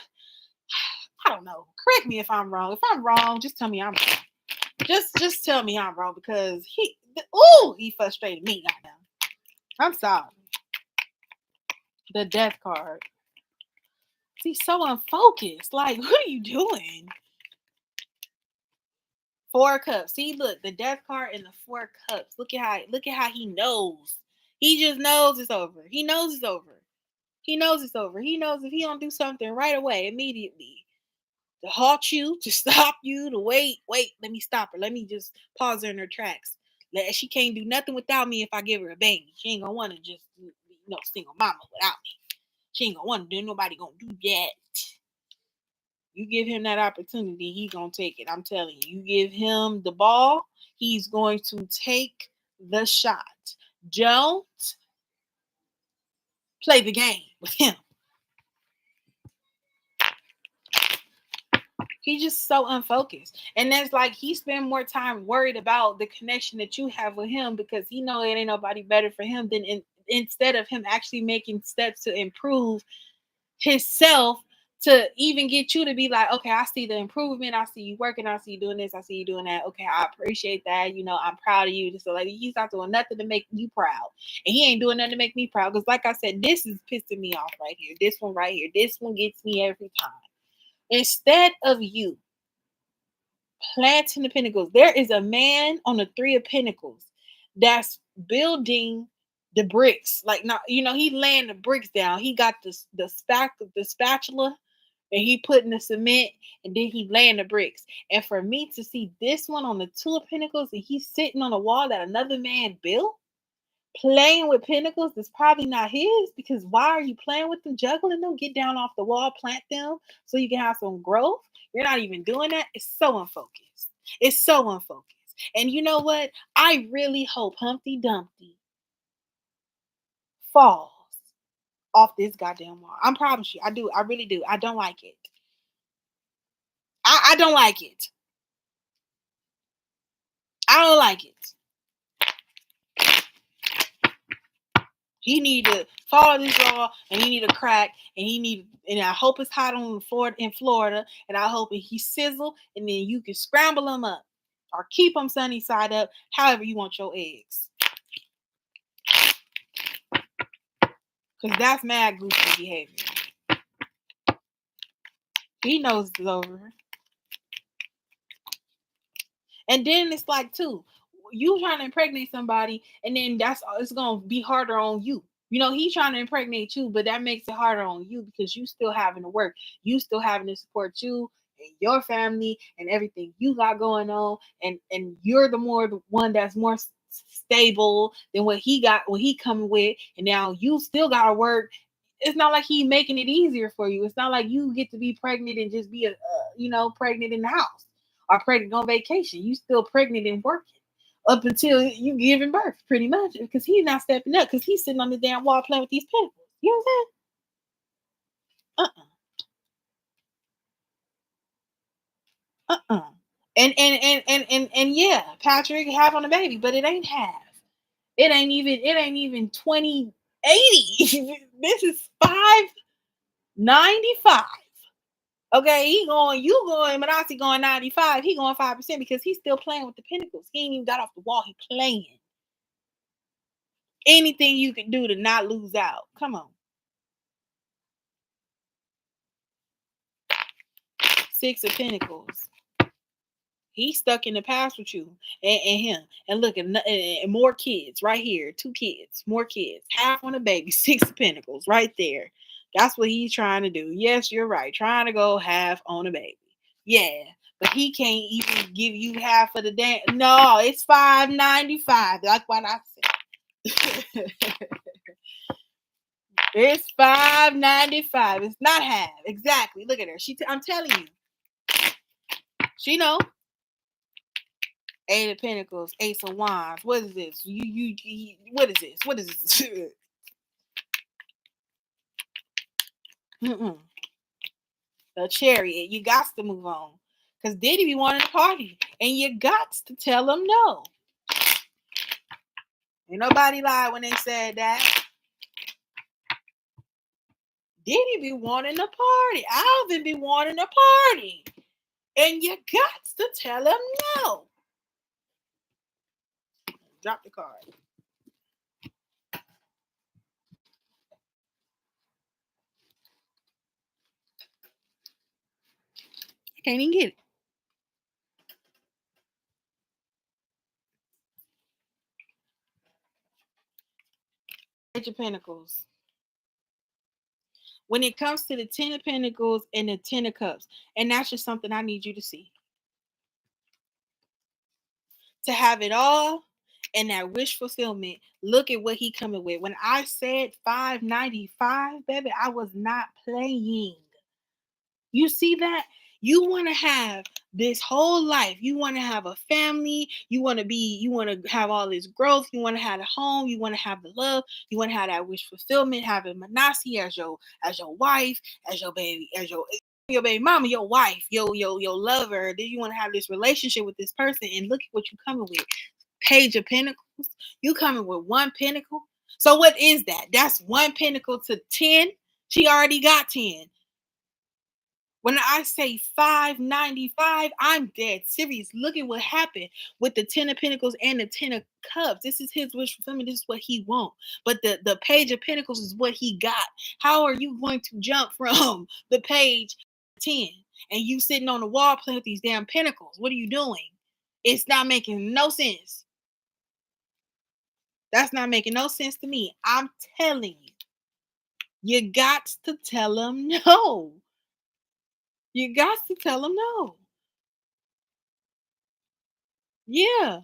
don't know. Correct me if I'm wrong. If I'm wrong, just tell me I'm wrong. Just tell me I'm wrong, because he frustrated me right now. I'm sorry. The Death card. He's so unfocused. Like, what are you doing? Four of Cups. See, look, the Death card and the Four of Cups. Look at how he knows. He just knows it's over. He knows it's over. He knows it's over. He knows if he don't do something right away, immediately, to halt you, to stop you, to wait, let me stop her. Let me just pause her in her tracks. She can't do nothing without me if I give her a baby. She ain't gonna want to just, single mama without me. She ain't gonna want to do. Nobody gonna do that. You give him that opportunity, he gonna take it. I'm telling you. You give him the ball, he's going to take the shot. Don't play the game with him. He's just so unfocused. And that's like he spend more time worried about the connection that you have with him, because he know it ain't nobody better for him than instead of him actually making steps to improve himself to even get you to be like, okay, I see the improvement. I see you working. I see you doing this. I see you doing that. Okay, I appreciate that. You know, I'm proud of you. So like, he's not doing nothing to make you proud, and he ain't doing nothing to make me proud. Because like I said, this is pissing me off right here. This one right here. This one gets me every time. Instead of you planting the pinnacles, there is a man on the Three of Pentacles that's building the bricks. Like, not, you know, he laying the bricks down. He got the spatula, and he putting the cement, and then he laying the bricks. And for me to see this one on the Two of Pentacles, and he's sitting on a wall that another man built, playing with pinnacles, is probably not his, because why are you playing with them, juggling them? Get down off the wall, plant them so you can have some growth. You're not even doing that. It's so unfocused. It's so unfocused. And you know what? I really hope Humpty Dumpty falls off this goddamn wall. I promise you, I do. I really do. I don't like it. I don't like it. I don't like it. He need to follow this law, and he need to crack, and I hope it's hot on Florida, and I hope he sizzle, and then you can scramble them up or keep them sunny side up, however you want your eggs. Because that's mad goofy behavior. He knows it's over. And then it's like, too, you trying to impregnate somebody, and then it's gonna be harder on you. You know, he's trying to impregnate you, but that makes it harder on you because you still having to work. You still having to support you and your family and everything you got going on. And you're the one that's more stable than what he coming with. And now you still gotta work. It's not like he making it easier for you. It's not like you get to be pregnant and just be pregnant in the house or pregnant on vacation. You still pregnant and working up until you giving birth, pretty much, because he's not stepping up because he's sitting on the damn wall playing with these pinnacles. You know what I'm saying? And yeah, Patrick having a baby, but it ain't half. It ain't even 2080. This is 595. Okay, you going, MAANASI going 95. He going 5% because he's still playing with the pinnacles. He ain't even got off the wall. He playing. Anything you can do to not lose out. Come on. Six of Pentacles. He's stuck in the past with you and him. And look, and more kids right here. 2 kids. More kids. Half on a baby. 6 of Pentacles right there. That's what he's trying to do. Yes, you're right. Trying to go half on a baby. Yeah. But he can't even give you half of the damn. No, it's 595. Like what I said. It's 595. It's not half. Exactly. Look at her. I'm telling you. She know. 8 of Pentacles, Ace of Wands. What is this? What is this? What is this? The Chariot. You got to move on. Because Diddy be wanting to party. And you got to tell him no. Ain't nobody lied when they said that. Diddy be wanting to party. Alvin be wanting to party. And you got to tell him no. Drop the card. I can't even get it. Page of Pentacles. When it comes to the 10 of Pentacles and the 10 of Cups, and that's just something I need you to see. To have it all and that wish fulfillment, look at what he coming with. When I said 595, baby, I was not playing. You see that? You want to have this whole life. You want to have a family. You want to have all this growth. You want to have a home. You want to have the love. You want to have that wish fulfillment, having MAANASI as your wife, as your baby, as your baby mama, your wife, your lover. Then you want to have this relationship with this person. And look at what you're coming with. Page of Pentacles. You coming with 1 pentacle. So what is that? That's 1 pentacle to 10. She already got 10. When I say 595, I'm dead serious. Look at what happened with the 10 of Pentacles and the 10 of Cups. This is his wish fulfillment. This is what he wants. But the Page of Pentacles is what he got. How are you going to jump from the Page 10 and you sitting on the wall playing with these damn Pentacles? What are you doing? It's not making no sense. That's not making no sense to me. I'm telling you. You got to tell him no. You got to tell him no. Yeah.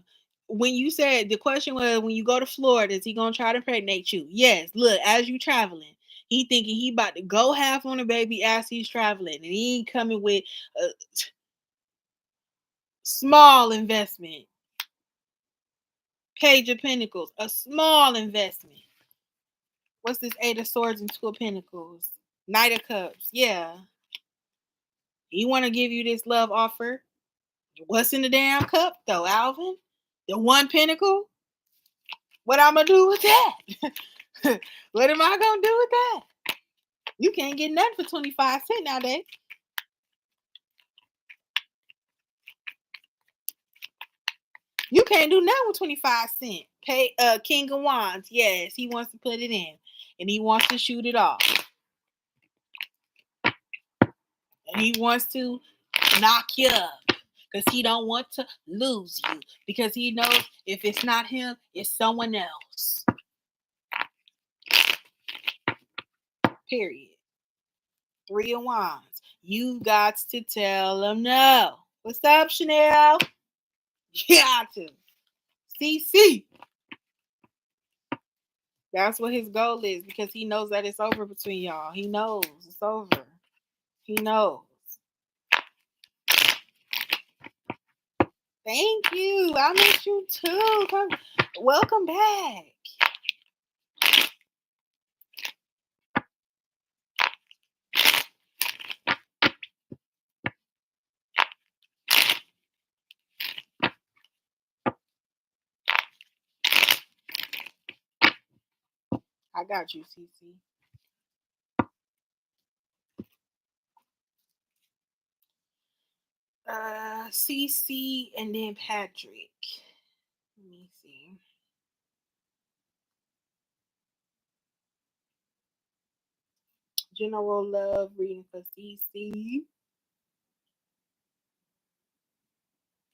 When you said the question was, when you go to Florida, is he gonna try to impregnate you? Yes. Look, as you traveling, he thinking he about to go half on a baby as he's traveling, and he ain't coming with a small investment. Page of Pentacles, a small investment. What's this? 8 of Swords and 2 of Pentacles. Knight of Cups. Yeah. He want to give you this love offer. What's in the damn cup, though, Alvin? The 1 Pentacle? What I'm going to do with that? What am I going to do with that? You can't get nothing for 25 cents nowadays. You can't do nothing with 25 cents. Pay King of Wands. Yes, he wants to put it in. And he wants to shoot it off. And he wants to knock you up. Because he don't want to lose you. Because he knows if it's not him, it's someone else. Period. 3 of Wands. You got to tell him no. What's up, Chanel? You got to. CC. That's what his goal is, because he knows that it's over between y'all. He knows it's over. He knows. Thank you. I miss you too. Welcome back. I got you, CC. CC and then Patrick. Let me see. General love reading for CC.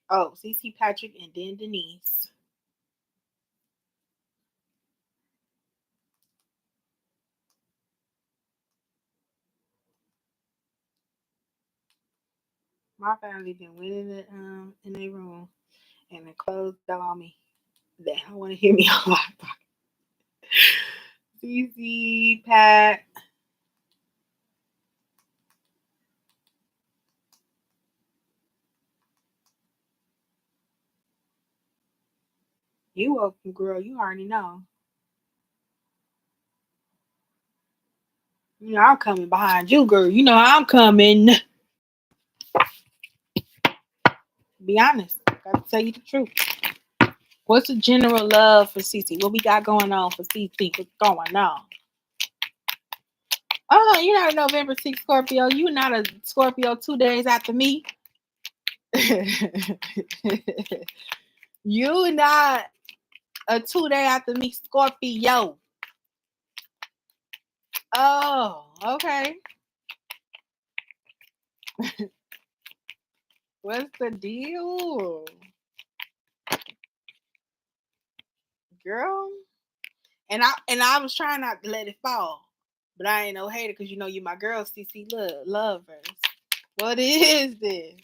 Oh, CC, Patrick, and then Denise. My family then went in their room and they closed down on me. They don't want to hear me on my podcast. CC, Pat. You welcome, girl. You already know. You know I'm coming behind you, girl. You know I'm coming. Be honest. Gotta tell you the truth. What's the general love for CC? What we got going on for CC? What's going on? Oh, you're not a November 6th Scorpio. You're not a Scorpio 2 days after me. You not a 2 day after me Scorpio. Oh, okay. What's the deal? Girl. And I was trying not to let it fall. But I ain't no hater because you know you my girl, CC Lovers. What is this?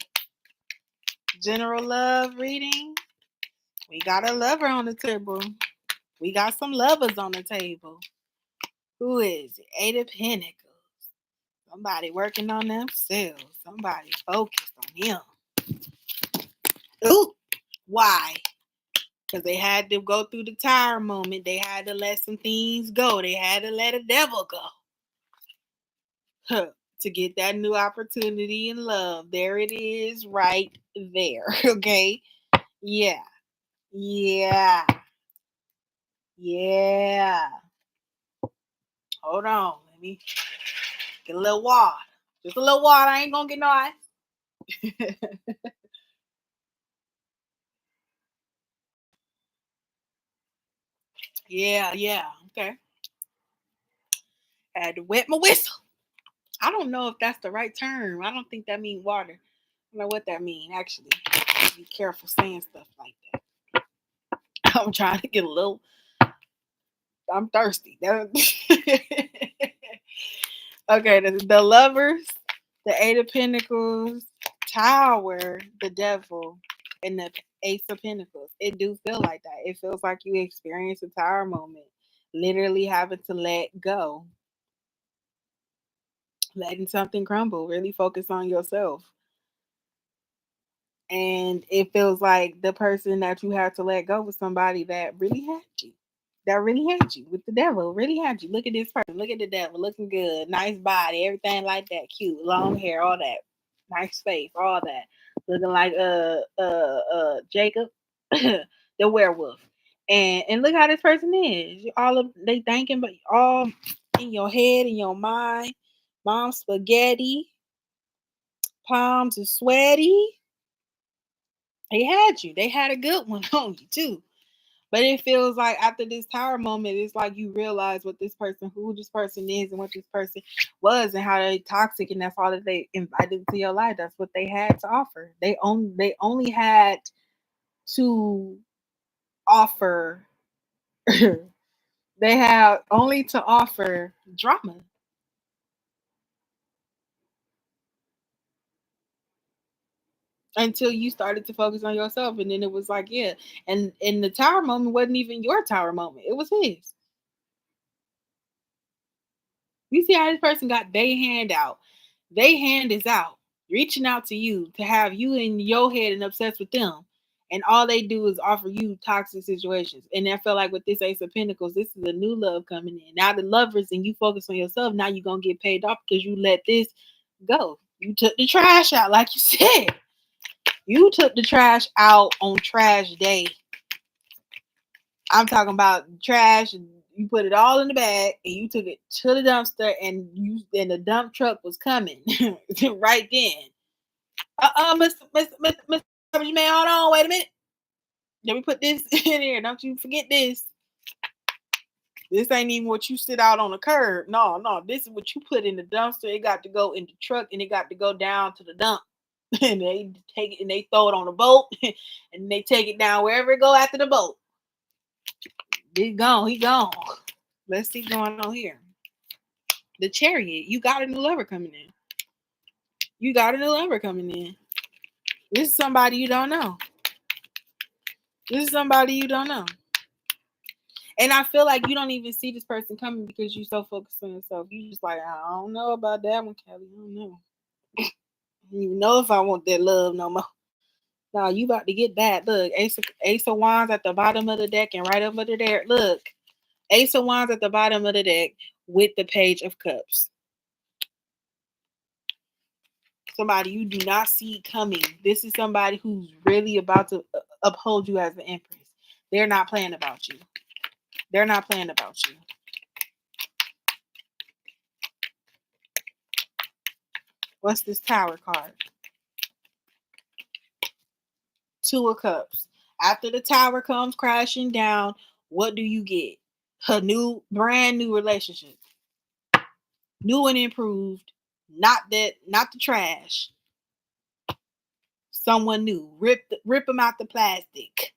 General love reading? We got a lover on the table. We got some lovers on the table. Who is it? 8 of Pentacles. Somebody working on themselves. Somebody focused on him. Ooh, why? Because they had to go through the tire moment. They had to let some things go. They had to let a devil go. To get that new opportunity in love. There it is right there. Okay? Yeah. Yeah. Yeah. Hold on. Let me get a little water. Just a little water. I ain't gonna get no ice. Yeah. Okay. Had to wet my whistle. I don't know if that's the right term. I don't think that means water. I don't know what that means, actually. Be careful saying stuff like that. I'm trying to get a little. I'm thirsty. Okay, the lovers, the Eight of Pentacles, Tower, the Devil, and the Ace of Pentacles. It do feel like that. It feels like you experience a Tower moment, literally having to let go, letting something crumble. Really focus on yourself. And it feels like the person that you have to let go was somebody that really had you. That really had you with the devil. Really had you. Look at this person. Look at the devil. Looking good. Nice body. Everything like that. Cute. Long hair. All that. Nice face. All that. Looking like Jacob, the werewolf. And look how this person is. All of they thinking, but all in your head, in your mind. Mom spaghetti. Palms are sweaty. They had you. They had a good one on you too. But it feels like after this Tower moment, it's like you realize what this person, who this person is, and what this person was, and how they toxic, and that's all that they invited into your life. That's what they had to offer. They only had to offer. They have only to offer drama until you started to focus on yourself, and then it was like, yeah. And the Tower moment wasn't even your Tower moment; it was his. You see how this person got their hand out. Their hand is out, reaching out to you to have you in your head and obsessed with them. And all they do is offer you toxic situations. And I feel like with this Ace of Pentacles, this is a new love coming in. Now the lovers and you focus on yourself, now you're going to get paid off because you let this go. You took the trash out, like you said. You took the trash out on trash day. I'm talking about trash. You put it all in the bag and you took it to the dumpster, and the dump truck was coming right then. Mr. Garbage Man, hold on, wait a minute. Let me put this in here. Don't you forget this. This ain't even what you sit out on the curb. No, this is what you put in the dumpster. It got to go in the truck, and it got to go down to the dump. And they take it and they throw it on a boat, and they take it down wherever it go after the boat. He gone. Let's see going on here. The Chariot. You got a new lover coming in. This is somebody you don't know. And I feel like you don't even see this person coming because you're so focused on yourself. You just like, I don't know about that one, Kelly. I don't know. I don't even know if I want that love no more. No, you about to get that. Look, Ace of Wands at the bottom of the deck and right over there. Look, Ace of Wands at the bottom of the deck with the Page of Cups. Somebody you do not see coming. This is somebody who's really about to uphold you as the Empress. They're not playing about you. What's this Tower card? Two of Cups. After the Tower comes crashing down, what do you get? A brand new relationship. New and improved. Not the trash. Someone new. Rip them out the plastic.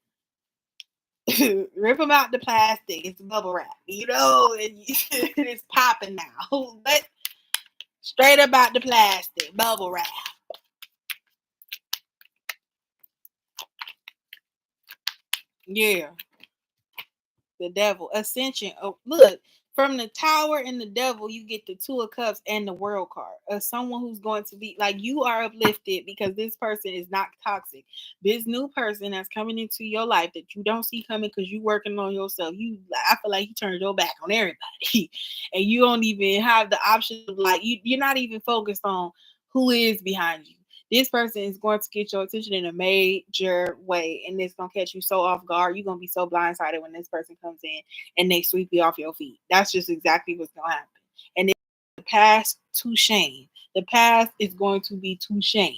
Rip them out the plastic. It's bubble wrap. It's popping now. But straight up out the plastic. Bubble wrap. Yeah. The Devil. Ascension. Oh, look. From the Tower and the Devil, you get the Two of Cups and the World card. Someone who's going to be like, you are uplifted because this person is not toxic. This new person that's coming into your life that you don't see coming because you working on yourself. I feel like you turned your back on everybody, and you don't even have the option of you're not even focused on who is behind you. This person is going to get your attention in a major way, and it's going to catch you so off guard. You're going to be so blindsided when this person comes in and they sweep you off your feet. That's just exactly what's going to happen. And it's the path to shame. The past is going to be too shamed.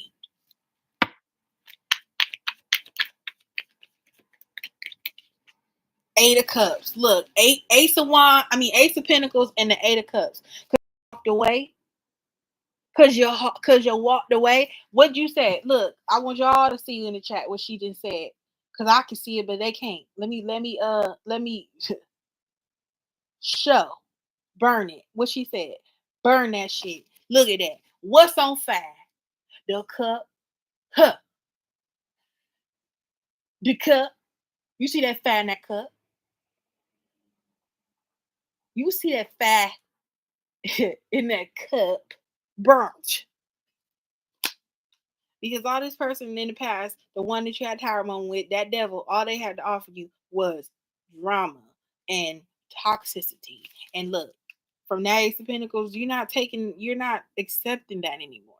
Eight of Cups. Look, Ace of Pentacles and the Eight of Cups. Cause you walked away. Cause you walked away. What'd you say? Look, I want y'all to see in the chat what she just said. Cause I can see it, but they can't. Let me show. Burn it. What she said. Burn that shit. Look at that. What's on fire? The cup. Huh. The cup. You see that fire in that cup? You see that fire in that cup burnt. Because all this person in the past, the one that you had tower moment with, that devil, all they had to offer you was drama and toxicity. And look, from that Ace of Pentacles, you're not accepting that anymore.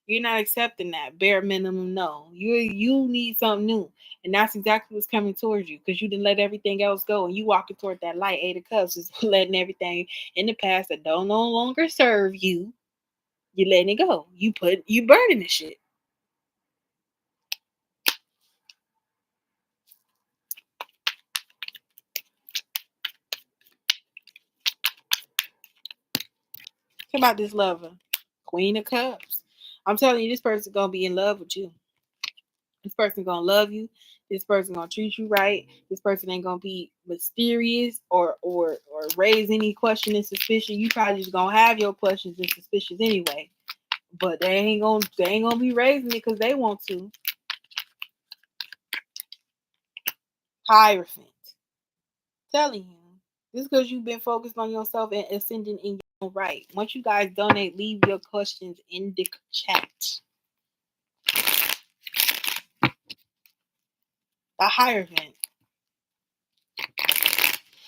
You're not accepting that bare minimum. No, you need something new, and that's exactly what's coming towards you because you didn't let everything else go, and you walking toward that light. Eight of Cups is letting everything in the past that don't no longer serve you. You letting it go. You burning the shit. Think about this lover, Queen of Cups. I'm telling you, this person's gonna be in love with you. This person gonna love you. This person gonna treat you right. This person ain't gonna be mysterious or raise any question and suspicion. You probably just gonna have your questions and suspicions anyway. But they ain't gonna be raising it because they want to. Hierophant. Telling you. This because you've been focused on yourself and ascending in your own right. Once you guys donate, leave your questions in the chat. A Hierophant.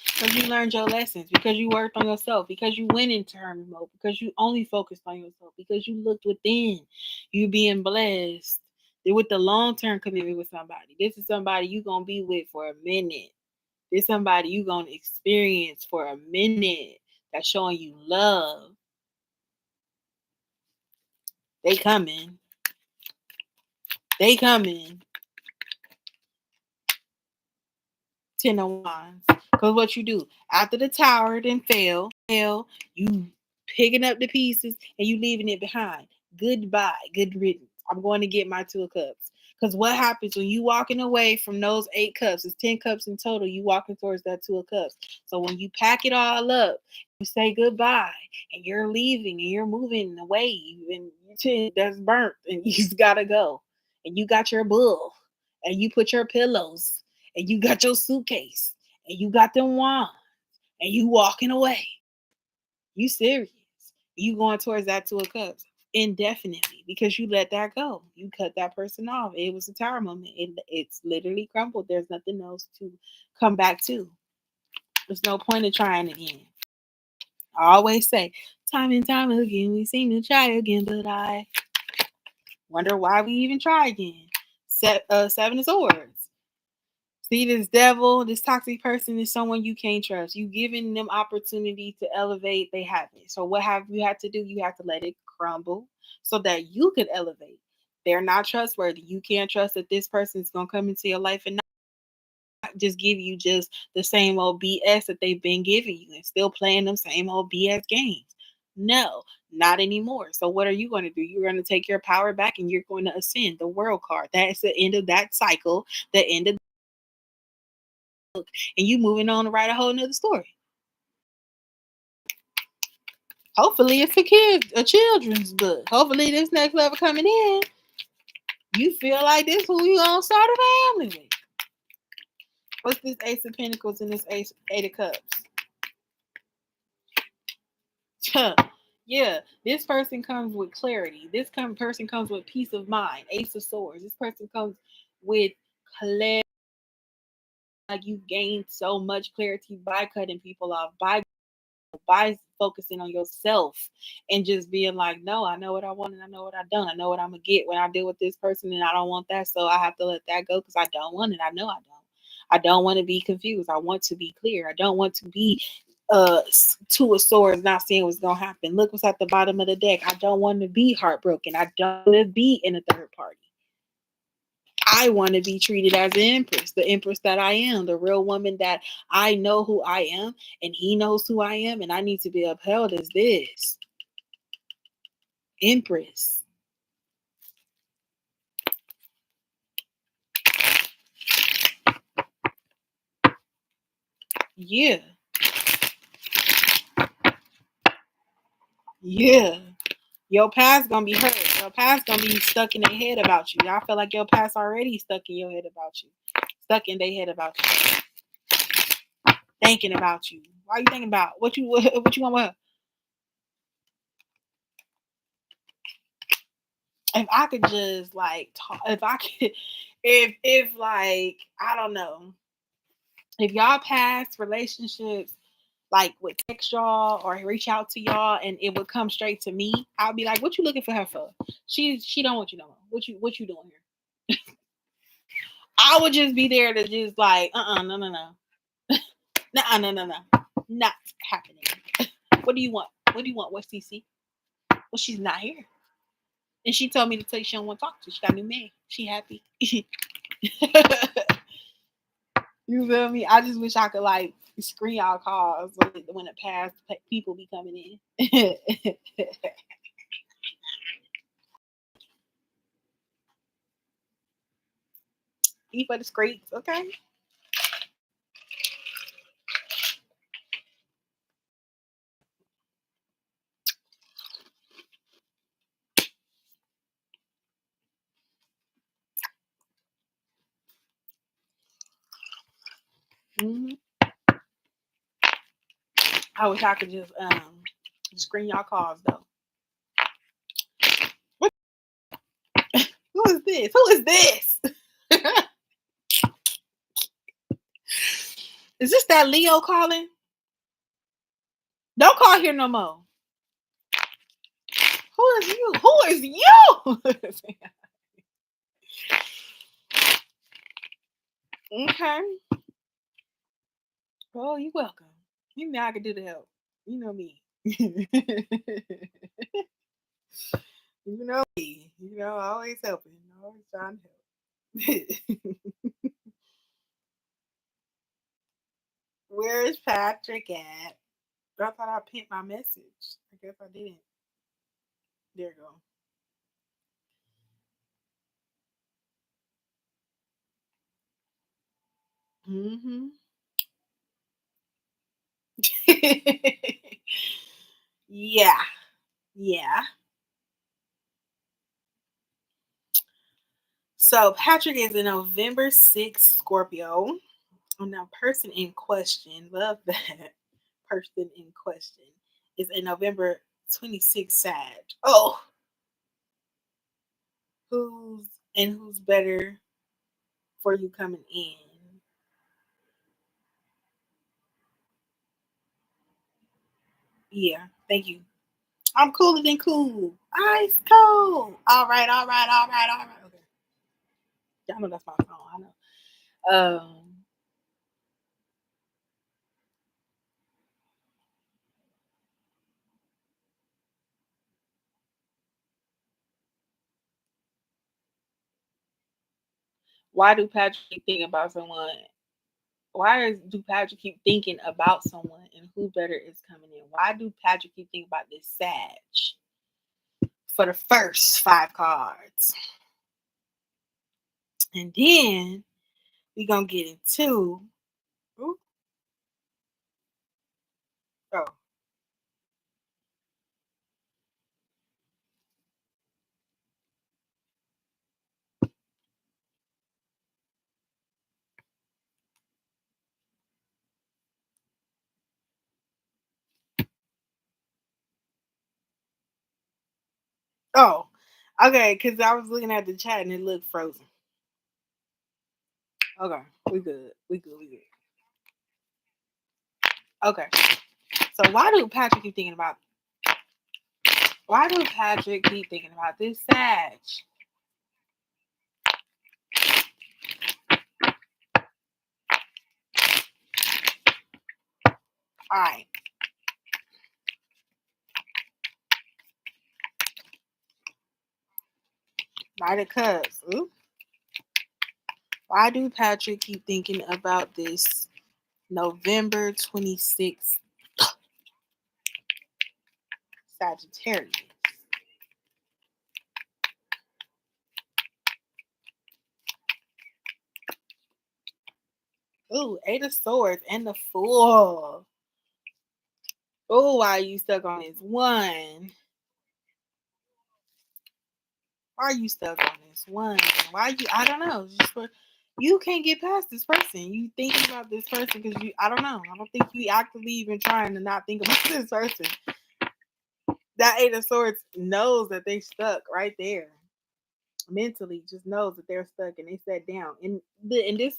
Because you learned your lessons, because you worked on yourself, because you went into hermit mode, because you only focused on yourself, because you looked within. You being blessed with the long-term commitment with somebody. This is somebody you going to be with for a minute. This is somebody you going to experience for a minute. That's showing you love. They coming. They coming. 10 of Wands. Because what you do, after the tower then fell, you picking up the pieces and you leaving it behind. Goodbye. Good riddance. I'm going to get my 2 of Cups. Because what happens when you walking away from those 8 cups, it's 10 cups in total, you walking towards that 2 of Cups. So when you pack it all up, you say goodbye and you're leaving and you're moving away and that's burnt and you just gotta go. And you got your bull and you put your pillows and you got your suitcase and you got them wands and you walking away. You serious. You going towards that 2 of Cups indefinitely because you let that go. You cut that person off. It was a tower moment. It's literally crumbled. There's nothing else to come back to. There's no point in trying again. I always say, time and time again, we seem to try again, but I wonder why we even try again. 7 of Swords. See, this devil, this toxic person is someone you can't trust. You giving them opportunity to elevate, they haven't. So what have you had to do? You have to let it crumble so that you could elevate. They're not trustworthy. You can't trust that this person is going to come into your life and not just give you just the same old BS that they've been giving you and still playing them same old BS games. No, not anymore. So what are you going to do? You're going to take your power back and you're going to ascend the world card. That's the end of that cycle, the end of and you moving on to write a whole nother story. Hopefully it's a children's book. Hopefully this next level coming in, you feel like this who you gonna start a family with. What's this Ace of Pentacles and this Eight of Cups? Yeah, this person comes with clarity. This person comes with peace of mind. Ace of Swords. This person comes with clarity. Like you've gained so much clarity by cutting people off, by focusing on yourself and just being like, no, I know what I want and I know what I don't. I know what I'm gonna get when I deal with this person and I don't want that. So I have to let that go because I don't want it. I know I don't. I don't want to be confused. I want to be clear. I don't want to be Two of Swords, not seeing what's gonna happen. Look what's at the bottom of the deck. I don't want to be heartbroken. I don't want to be in a third party. I want to be treated as the empress that I am, the real woman that I know who I am, and he knows who I am, and I need to be upheld as this empress. Yeah. Yeah. Your past gonna be hurt. Your past gonna be stuck in their head about you. Y'all feel like your past already stuck in your head about you. Stuck in their head about you. Thinking about you. Why are you thinking about what you want with her? If I could just like talk, if I could if like I don't know, if y'all past relationships like would text y'all or reach out to y'all and it would come straight to me, I'll be like, what you looking for her for? She don't want you no more. What you doing here? I would just be there to just like, no. No. Not happening. What do you want? What do you want? What's CC? Well, she's not here. And she told me to tell you she don't want to talk to you. She got a new man. She happy. You feel me? I just wish I could like screen y'all calls when the past people be coming in. E for the scrapes, okay? Mm-hmm. I wish I could just screen y'all calls though. What? Who is this? Who is this? Is this that Leo calling? Don't call here no more. Who is you? Who is you? Okay. Oh, you welcome. You know I can do the help. You know me. You know me. You know, always helping. Always trying to help. Where is Patrick at? I thought I pinned my message. I guess I didn't. There you go. Mm-hmm. Yeah. Yeah. So Patrick is a November 6th Scorpio. And now person in question, love that. Person in question is a November 26th Sag. Oh, who's who's better for you coming in? Yeah, thank you. I'm cooler than cool. Ice cold. All right, all right, all right, all right. Okay. Y'all know that's my song. I know. Why do Patrick keep thinking about someone? Do Patrick keep thinking about someone and who better is coming in? Why do Patrick keep thinking about this Sag for the first five cards? And then we gonna get into ooh, oh oh okay, because I was looking at the chat and it looked frozen. Okay, we good. We good. We good. Okay. So why do Patrick keep thinking about this Sag? All right. Knight of Cups. Ooh. Why do Patrick keep thinking about this November 26th Sagittarius? Ooh, Eight of Swords and the Fool. Oh, why are you stuck on this one? Why are you stuck on this one? Why you? I don't know. Just for, you can't get past this person. You thinking about this person because you. I don't know. I don't think you actively even trying to not think about this person. That Eight of Swords knows that they stuck right there. Mentally, just knows that they're stuck and they sat down. And this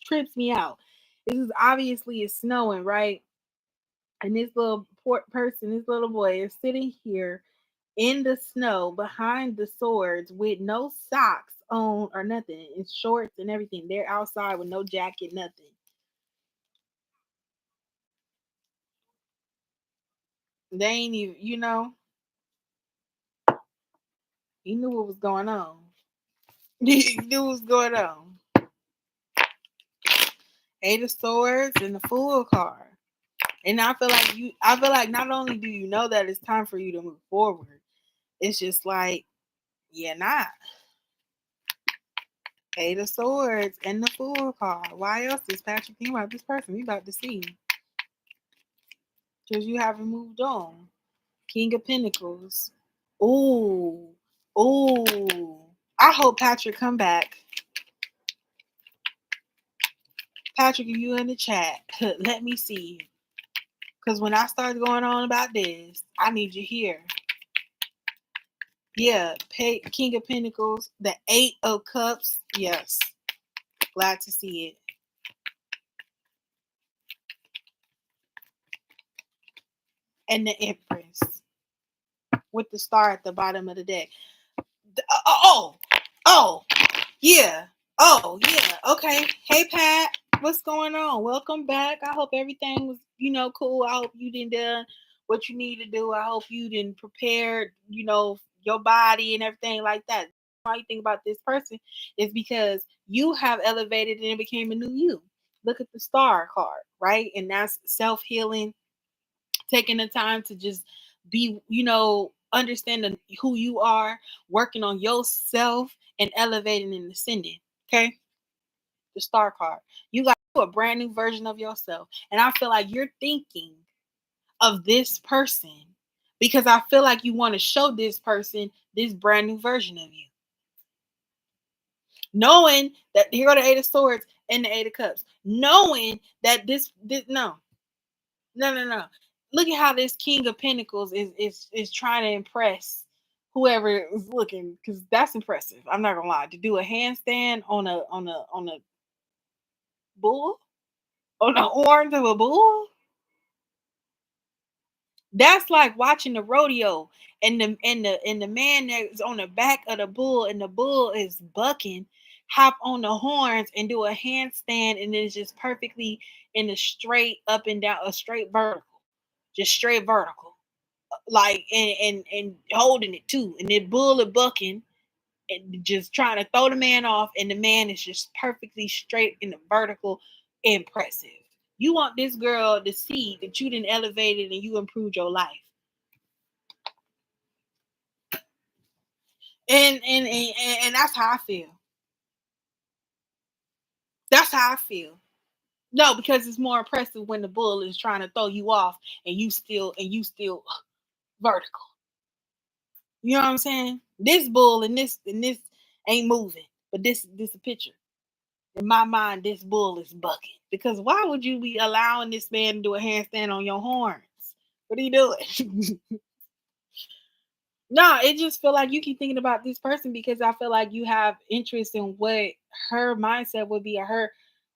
trips me out. This is obviously it's snowing, right? And this little person, this little boy, is sitting here in the snow behind the swords with no socks on or nothing. It's shorts and everything. They're outside with no jacket, nothing. They ain't even, he knew what was going on. He knew what was going on. Eight of Swords and the Fool card. And I feel like not only do you know that it's time for you to move forward, it's just like, yeah, not. Eight of Swords and the Fool card. Why else is Patrick thinking about this person? We about to see. Because you haven't moved on. King of Pentacles. Ooh. Ooh. I hope Patrick come back. Patrick, if you in the chat, let me see. Because when I start going on about this, I need you here. Yeah, King of Pentacles, the Eight of Cups. Yes. Glad to see it. And the Empress with the star at the bottom of the deck. Yeah. Oh, yeah. Okay. Hey, Pat. What's going on? Welcome back. I hope everything was, cool. I hope you didn't do what you need to do. I hope you didn't prepare, your body and everything like that. All you think about this person is because you have elevated and it became a new you. Look at the star card, right? And that's self-healing, taking the time to just be, understanding who you are, working on yourself and elevating and ascending. Okay. The star card. You got a brand new version of yourself. And I feel like you're thinking of this person because I feel like you want to show this person this brand new version of you. Knowing that here are the Eight of Swords and the Eight of Cups. Knowing that this no. Look at how this King of Pentacles is trying to impress whoever is looking, because that's impressive. I'm not gonna lie. To do a handstand on a bull, on the horns of a bull, that's like watching the rodeo and the man that's on the back of the bull and the bull is bucking, hop on the horns and do a handstand and it's just perfectly in a straight up and down, a straight vertical, just straight vertical, like and holding it too, and the bull is bucking and just trying to throw the man off, and the man is just perfectly straight in the vertical, impressive. You want this girl to see that you didn't elevate it and you improved your life. And that's how I feel. That's how I feel. No, because it's more impressive when the bull is trying to throw you off and you still vertical. You know what I'm saying? This bull and this ain't moving, but this a picture. In my mind, this bull is bucking. Because why would you be allowing this man to do a handstand on your horns? What are you doing? No, it just feel like you keep thinking about this person because I feel like you have interest in what her mindset would be, or her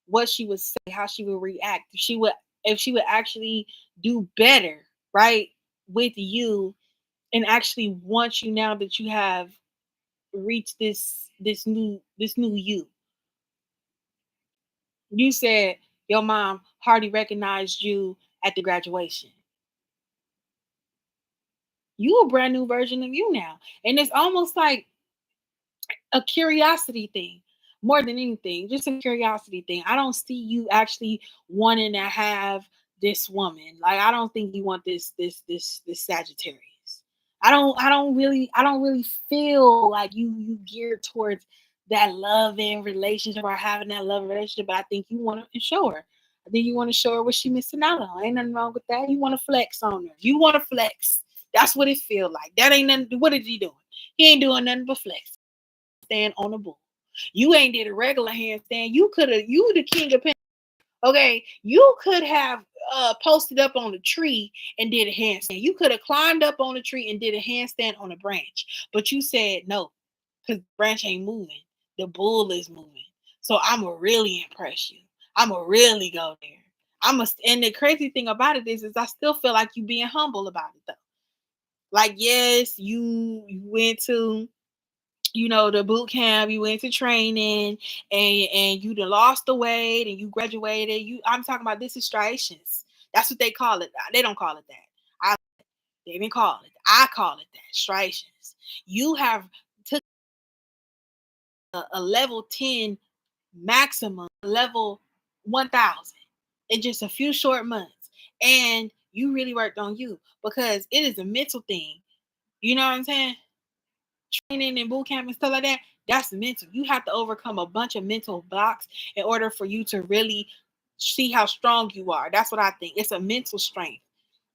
what she would say, how she would react. If she would actually do better, right, with you and actually want you now that you have reached this new you. You said your mom hardly recognized you at the graduation. You a brand new version of you now. And it's almost like a curiosity thing more than anything, just a curiosity thing. I don't see you actually wanting to have this woman. Like I don't think you want this Sagittarius. I don't really feel like you geared towards that loving relationship or having that love relationship, but I think you want to show her. I think you want to show her what she missing out on. Ain't nothing wrong with that. You want to flex on her. You want to flex. That's what it feel like. That ain't nothing. What is he doing? He ain't doing nothing but flex. Stand on the bull. You ain't did a regular handstand. You could have. You the king of pen. Okay, you could have posted up on a tree and did a handstand. You could have climbed up on a tree and did a handstand on a branch, but you said no because the branch ain't moving. The bull is moving. So I'ma really impress you. I'ma really go there. And the crazy thing about it is I still feel like you being humble about it though. Like yes, you went to the boot camp, you went to training and you done lost the weight and you graduated. I'm talking about this is striations. That's what they call it. They don't call it that. They didn't call it. I call it that. Striations. You have took a level 10 maximum level 1000 in just a few short months. And you really worked on you because it is a mental thing. You know what I'm saying? Training and boot camp and stuff like that, that's mental. You have to overcome a bunch of mental blocks in order for you to really see how strong you are. That's what I think. It's a mental strength.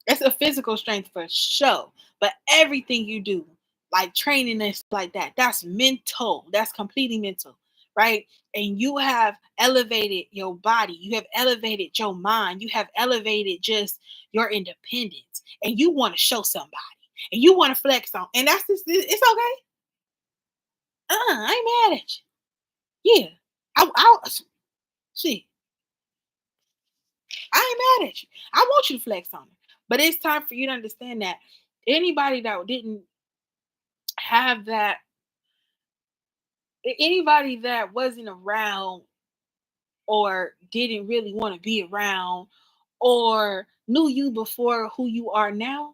It's a physical strength for sure. But everything you do, like training and stuff like that, that's mental. That's completely mental, right? And you have elevated your body. You have elevated your mind. You have elevated just your independence. And you want to show somebody. And you want to flex on. And that's just, it's okay. I ain't mad at you. Yeah. See, I ain't mad at you. I want you to flex on it. But it's time for you to understand that anybody that didn't have that, anybody that wasn't around or didn't really want to be around or knew you before who you are now,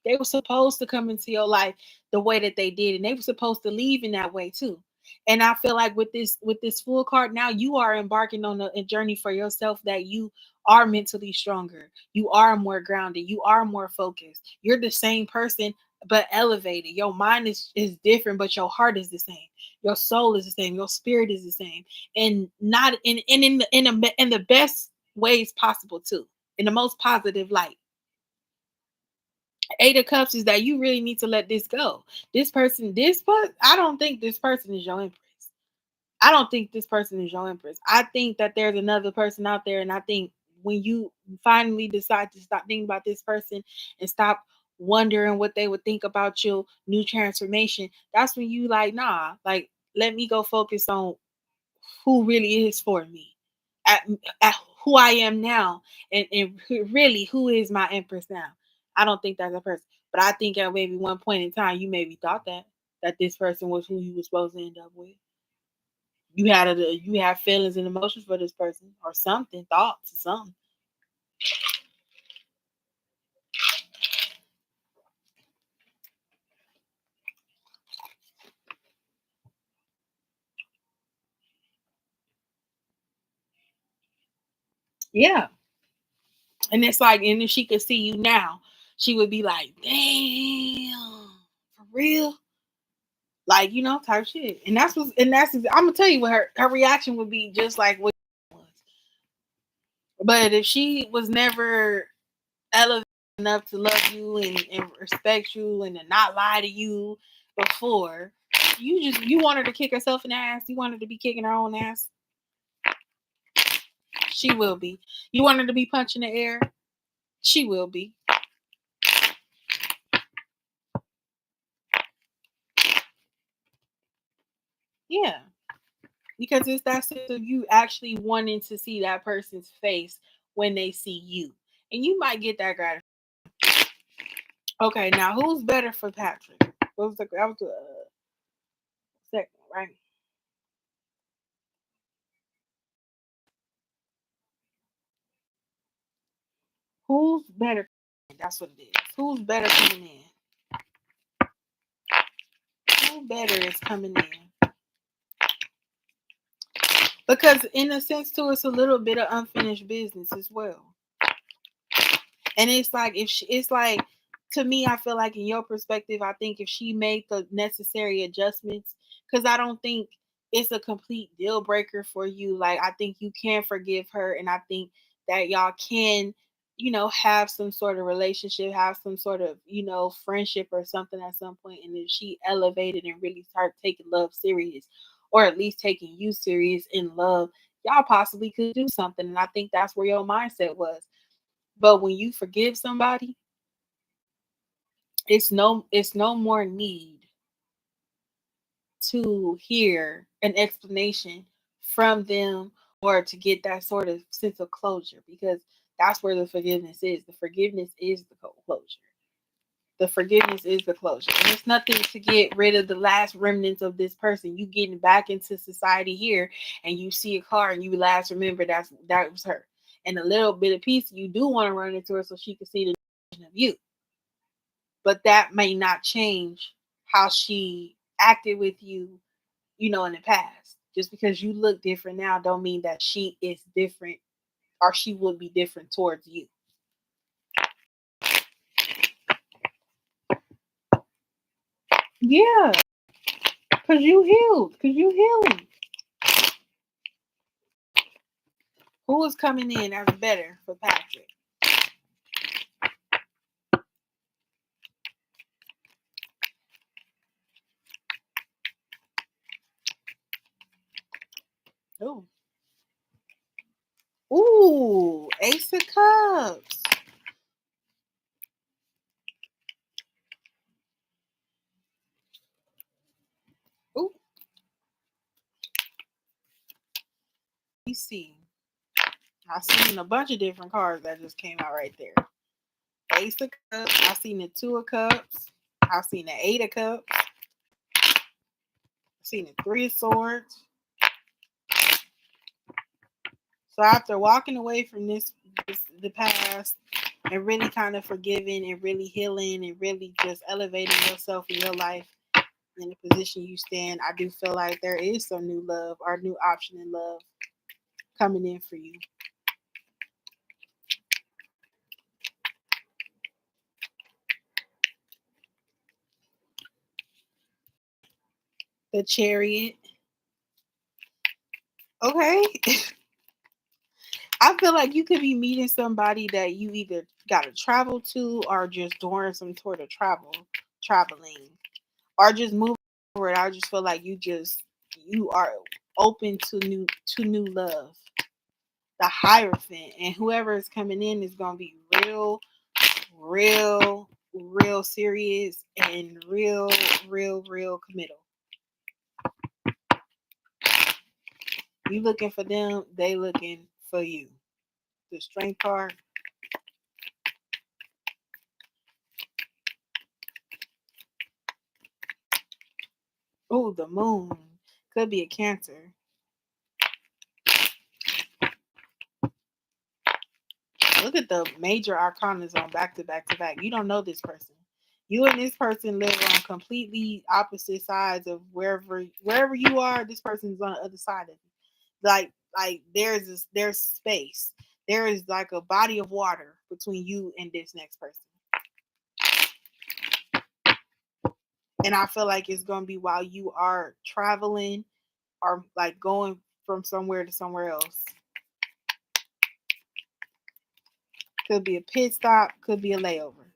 they were supposed to come into your life the way that they did, and they were supposed to leave in that way too. And I feel like with this full card now, you are embarking on a journey for yourself that you are mentally stronger, you are more grounded, you are more focused. You're the same person but elevated. Your mind is different, but your heart is the same. Your soul is the same. Your spirit is the same, and not in the best ways possible too, in the most positive light. Eight of Cups is that you really need to let this go. I don't think this person is your empress. I don't think this person is your empress. I think that there's another person out there, and I think when you finally decide to stop thinking about this person and stop wondering what they would think about your new transformation, that's when you like, nah, like let me go focus on who really is for me, at, at who I am now, and really who is my empress now. I don't think that's a person, but I think at maybe one point in time you maybe thought that this person was who you were supposed to end up with. You have feelings and emotions for this person or something, thoughts or something. Yeah, and it's like, and if she could see you now, she would be like, "Damn, for real." Like, type shit. I'm gonna tell you what her reaction would be, just like what it was. But if she was never elevated enough to love you and respect you and to not lie to you before, you want her to kick herself in the ass. You want her to be kicking her own ass. She will be. You want her to be punching the air. She will be. Yeah. Because it's that sense of you actually wanting to see that person's face when they see you. And you might get that gratification. Okay, now who's better for Patrick? That was the second, right? Who's better? That's what it is. Who's better coming in? Who better is coming in? Because in a sense too, it's a little bit of unfinished business as well. And it's like it's like, to me, I feel like in your perspective, I think if she made the necessary adjustments, because I don't think it's a complete deal breaker for you. Like, I think you can forgive her, and I think that y'all can, have some sort of relationship, have some sort of, friendship or something at some point. And if she elevated and really started taking love serious, or at least taking you serious in love, y'all possibly could do something. And I think that's where your mindset was. But when you forgive somebody, it's no more need to hear an explanation from them, or to get that sort of sense of closure, because that's where the forgiveness is. The forgiveness is the closure. The forgiveness is the closure. And it's nothing to get rid of the last remnants of this person. You getting back into society here, and you see a car and you last remember that was her. And a little bit of piece, you do want to run into her so she can see the version of you. But that may not change how she acted with you, in the past. Just because you look different now don't mean that she is different, or she would be different towards you. Yeah, because you healed. Because you healing. Who is coming in as better for Patrick? Oh. Ooh, Ace of Cups. Ooh. You see. I've seen a bunch of different cards that just came out right there. Ace of Cups. I've seen the Two of Cups. I've seen the Eight of Cups. I've seen the Three of Swords. So after walking away from the past, and really kind of forgiving and really healing and really just elevating yourself in your life in the position you stand, I do feel like there is some new love or new option in love coming in for you. The Chariot. Okay. I feel like you could be meeting somebody that you either got to travel to, or just doing some sort of traveling, or just moving forward. I just feel like you are open to new love. The Hierophant, and whoever is coming in is gonna be real serious, and real committal. You looking for them, they looking for you. The Strength card. Oh, the Moon. Could be a Cancer. Look at the major arcanas on back to back to back. You don't know this person. You and this person live on completely opposite sides of wherever you are. This person's on the other side of you. Like there's space. There is like a body of water between you and this next person. And I feel like it's gonna be while you are traveling, or like going from somewhere to somewhere else. Could be a pit stop, could be a layover.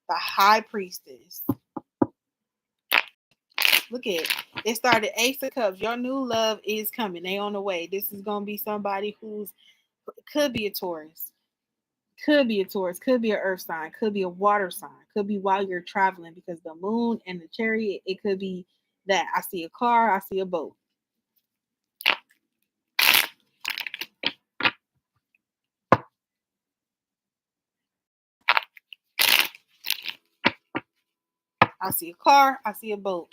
The High Priestess. Look at it. It started Ace of Cups. Your new love is coming. They on the way. This is gonna be somebody who's could be a Taurus. Could be a Taurus, could be an earth sign, could be a water sign, could be while you're traveling, because the Moon and the Chariot, it could be that. I see a car, I see a boat. I see a car, I see a boat.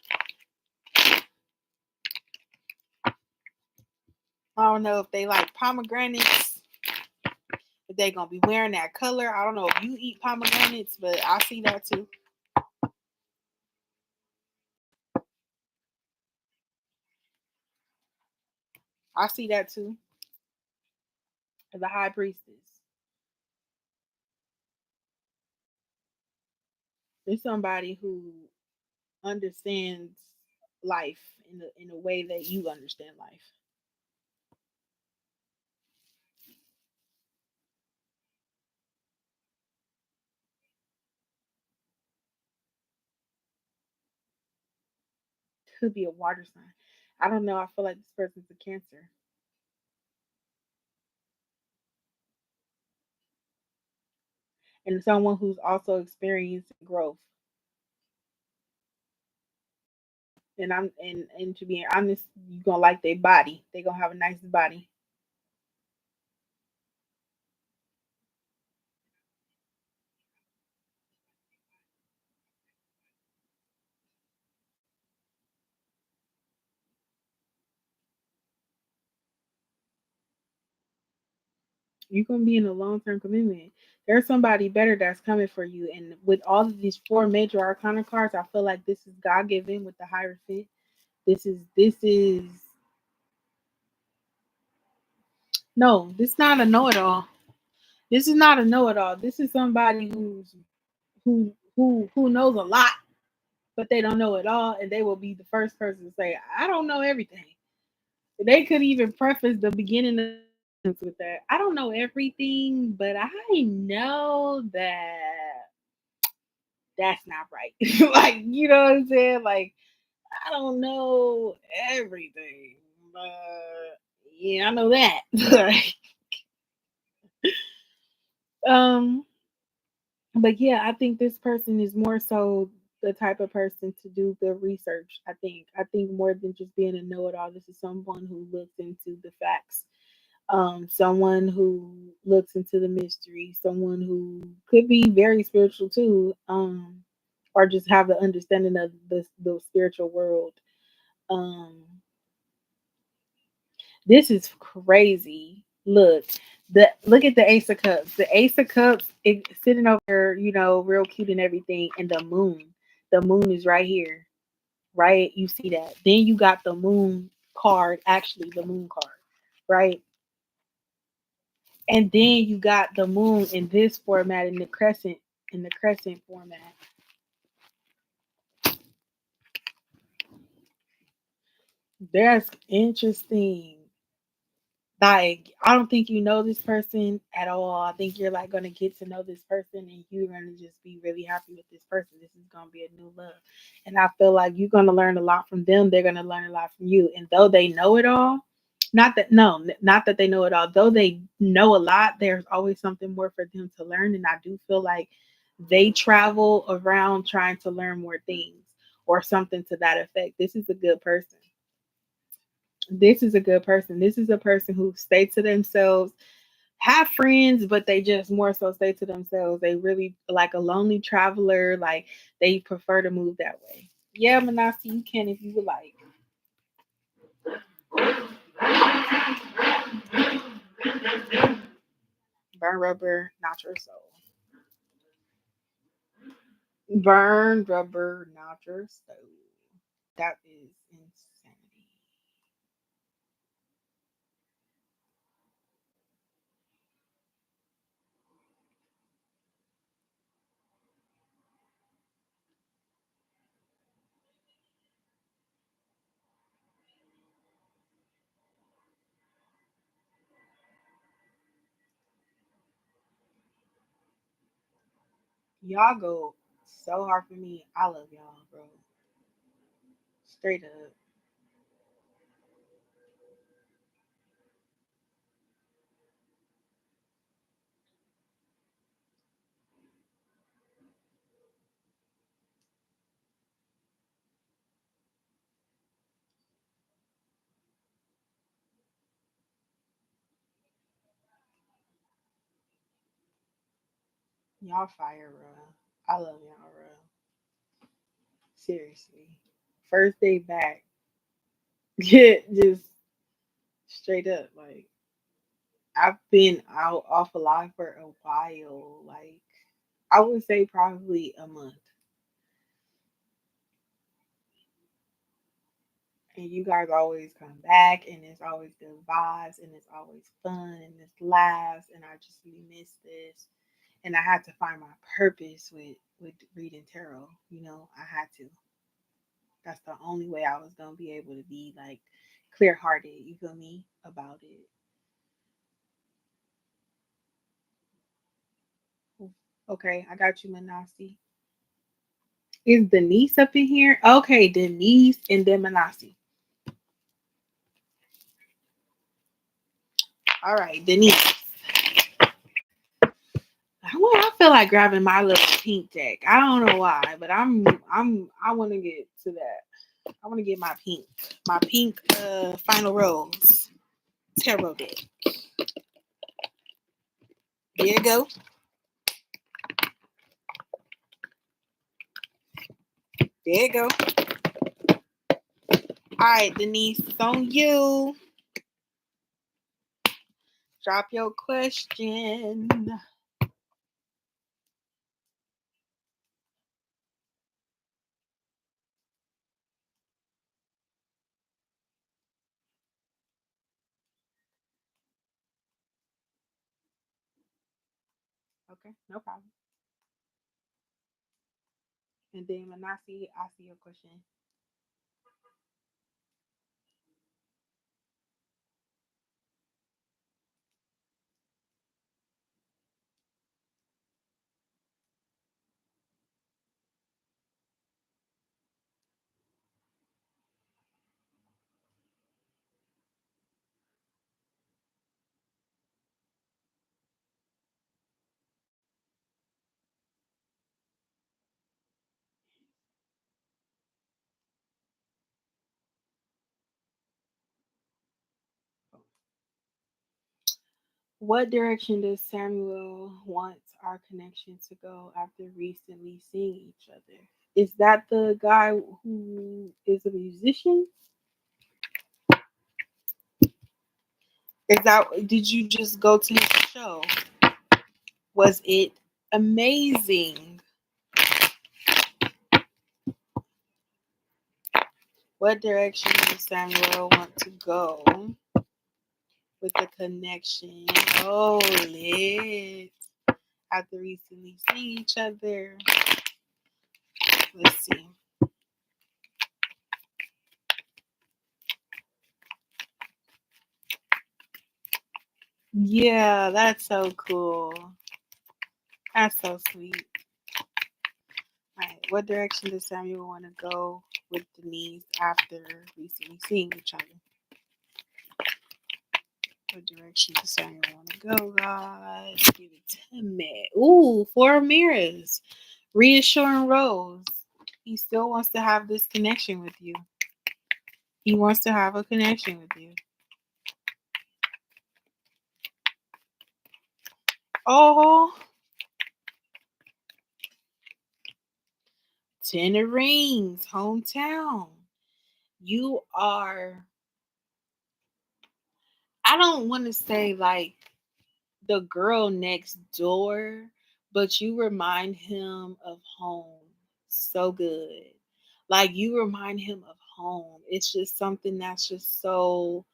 I don't know if they like pomegranates, if They gonna be wearing that color. I don't know if you eat pomegranates, but I see that too. I see that too. The high priestess is somebody who understands life in a way that you understand life. Could be a water sign. I don't know. I feel like this person's a Cancer, and someone who's also experiencing growth. And to be honest, you gonna like their body. They gonna have a nice body. You're gonna be in a long term commitment. There's somebody better that's coming for you. And with all of these four major arcana cards, I feel like this is God given with the Hierophant. This is no, this is not a know it all. This is not a know it all. This is somebody who knows a lot, but they don't know it all, and they will be the first person to say, I don't know everything. They could even preface the beginning of with that. I don't know everything, but I know that that's not right. Like, you know what I'm saying? Like, I don't know everything, but yeah, I know that. um, but yeah, I think this person is more so the type of person to do the research. I think more than just being a know-it-all, this is someone who looks into the facts, someone who looks into the mystery, someone who could be very spiritual too, or just have the understanding of the spiritual world. Um, this is crazy. Look at the Ace of Cups. The Ace of Cups is sitting over there, real cute and everything, and the moon. The moon is right here, right? You see that. Then you got the moon card, actually the moon card, right? And then you got the moon in this format in the crescent format. That's interesting. Like, I don't think you know this person at all. I think you're like gonna get to know this person and you're gonna just be really happy with this person. This is gonna be a new love. And I feel like you're gonna learn a lot from them. They're gonna learn a lot from you. And though they know it all, not that they know it all, though they know a lot, there's always something more for them to learn. And I do feel like they travel around trying to learn more things or something to that effect. This is a good person. This is a good person. This is a person who stay to themselves, have friends, but they just more so stay to themselves. They really like a lonely traveler. Like, they prefer to move that way. Yeah, Manasi, you can if you would like. Burn rubber, not your soul. Burn rubber, not your soul. That is insanity. Y'all go so hard for me. I love y'all, bro. Straight up. Y'all fire, bro. I love y'all, bro. Seriously. First day back. Just straight up. Like, I've been out off alive for a while. Like I would say probably a month. And you guys always come back, and it's always good vibes, and it's always fun, and it's laughs, and I just really miss this. And I had to find my purpose with reading tarot. You know, I had to. That's the only way I was gonna be able to be like clear hearted. You feel me about it? Okay, I got you, Manasi. Is Denise up in here? Okay, Denise and then Manasi. All right, Denise. I feel like grabbing my little pink deck. I don't know why, but I want to get to that. I want to get my pink final rose tarot deck. There you go. There you go. All right, Denise, it's on you. Drop your question. Okay, no problem. And then when I see your question. What direction does Samuel want our connection to go after recently seeing each other? Is that the guy who is a musician? Is that did you just go to his show? Was it amazing? What direction does Samuel want to go with the connection? Oh, lit. After recently seeing each other. Let's see. Yeah, that's so cool. That's so sweet. All right, what direction does Samuel want to go with Denise after recently seeing each other? What direction does Samuel want to go, guys? Give it 10 minutes. Ooh, 4 mirrors. Reassuring Rose. He still wants to have this connection with you. He wants to have a connection with you. Oh, 10 of rings, hometown. You are, I don't want to say like the girl next door, but you remind him of home so good. Like you remind him of home. It's just something that's just so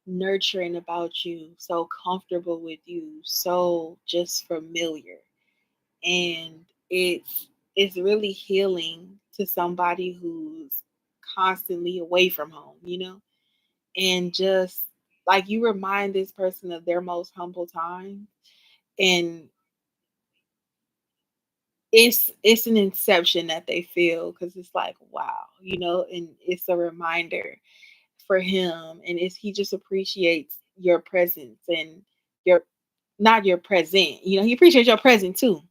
nurturing about you, so comfortable with you, so just familiar. And it's really healing to somebody who's constantly away from home, you know? And just like you remind this person of their most humble time, and it's an inception that they feel because it's like wow, you know, and it's a reminder for him, and it's he just appreciates your presence and your not your present, you know, he appreciates your present too,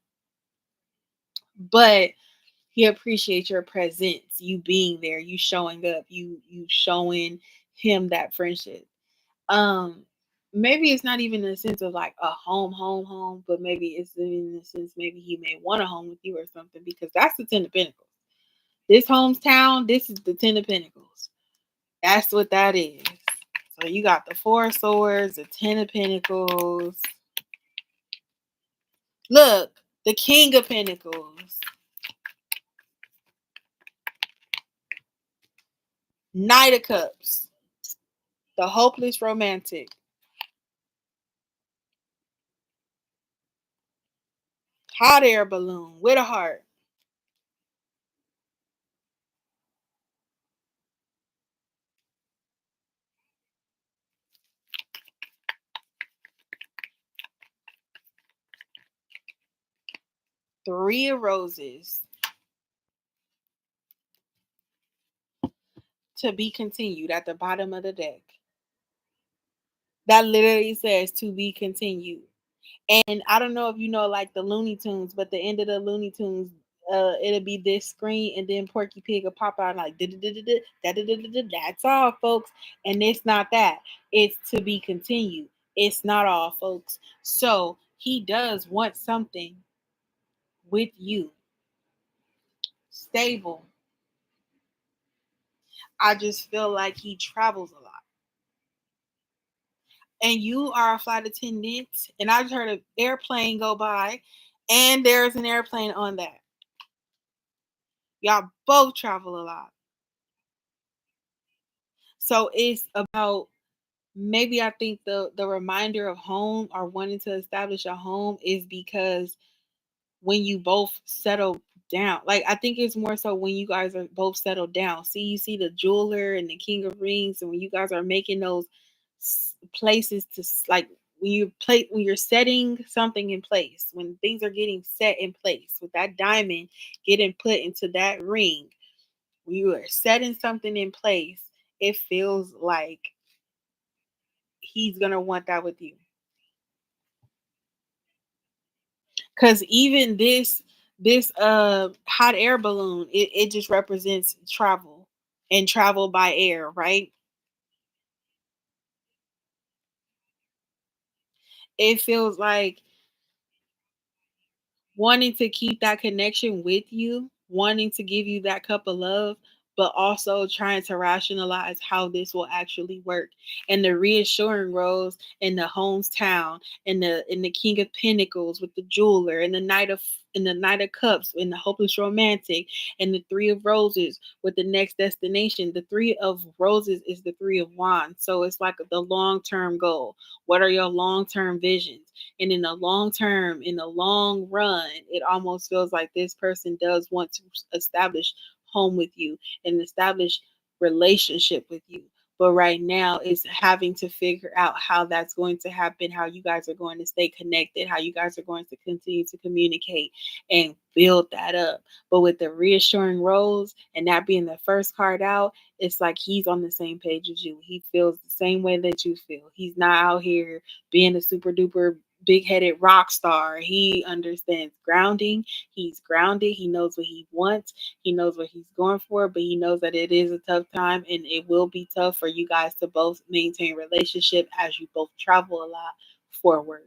but he appreciates your presence, you being there, you showing up, you showing him that friendship. Um, maybe it's not even in the sense of like a home, but maybe it's in the sense maybe he may want a home with you or something because that's the 10 of Pentacles. This hometown, this is the 10 of Pentacles. That's what that is. So you got the Four of Swords, the Ten of Pentacles. Look, the King of Pentacles. Knight of Cups. The hopeless romantic. Hot air balloon with a heart. Three of Roses. To be continued at the bottom of the deck. That literally says to be continued. And I don't know if you know like the Looney Tunes, but the end of the Looney Tunes, it'll be this screen and then Porky Pig will pop out like that's all, folks. And it's not that. It's to be continued. It's not all, folks. So he does want something with you. Stable. I just feel like he travels a lot. And you are a flight attendant, and I just heard an airplane go by, and there's an airplane on that. Y'all both travel a lot. So it's about, maybe I think the reminder of home or wanting to establish a home is because when you both settle down, like I think it's more so when you guys are both settled down. See, you see the jeweler and the King of Rings, and when you guys are making those places to like when you're setting something in place, when things are getting set in place with that diamond getting put into that ring, when you are setting something in place, it feels like he's gonna want that with you. Because even this hot air balloon, it just represents travel and travel by air, right? It feels like wanting to keep that connection with you, wanting to give you that cup of love, but also trying to rationalize how this will actually work. And the reassuring rose in the hometown, and the King of Pentacles with the jeweler, and the Knight of Cups, and the hopeless romantic, and the Three of Roses with the next destination. The Three of Roses is the Three of Wands. So it's like the long-term goal. What are your long-term visions? And in the long term, in the long run, it almost feels like this person does want to establish home with you and establish relationship with you. But right now, it's having to figure out how that's going to happen, how you guys are going to stay connected, how you guys are going to continue to communicate and build that up. But with the reassuring rose and that being the first card out, it's like he's on the same page as you. He feels the same way that you feel. He's not out here being a super duper big headed rock star. He understands grounding. He's grounded. He knows what he wants. He knows what he's going for, but he knows that it is a tough time and it will be tough for you guys to both maintain relationship as you both travel a lot for work.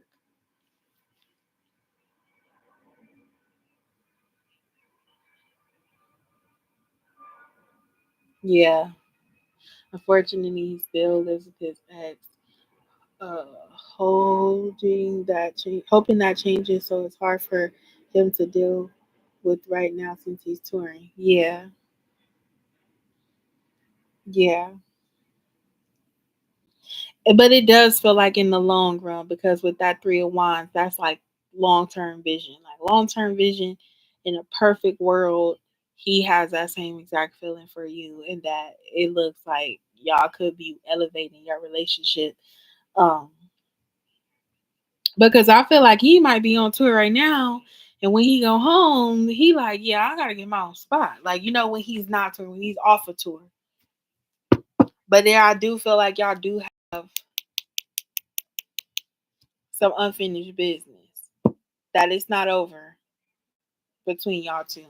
Yeah. Unfortunately, he still lives with his ex. Holding that change, hoping that changes, so it's hard for him to deal with right now since he's touring. Yeah, yeah. But it does feel like in the long run, because with that Three of Wands, that's like long term vision. Like long term vision in a perfect world, he has that same exact feeling for you, and that it looks like y'all could be elevating your relationship. Um, because I feel like he might be on tour right now, and when he go home, he like, yeah, I gotta get my own spot. Like, you know, when he's not touring, when he's off a tour. But there, I do feel like y'all do have some unfinished business. That it's not over between y'all two.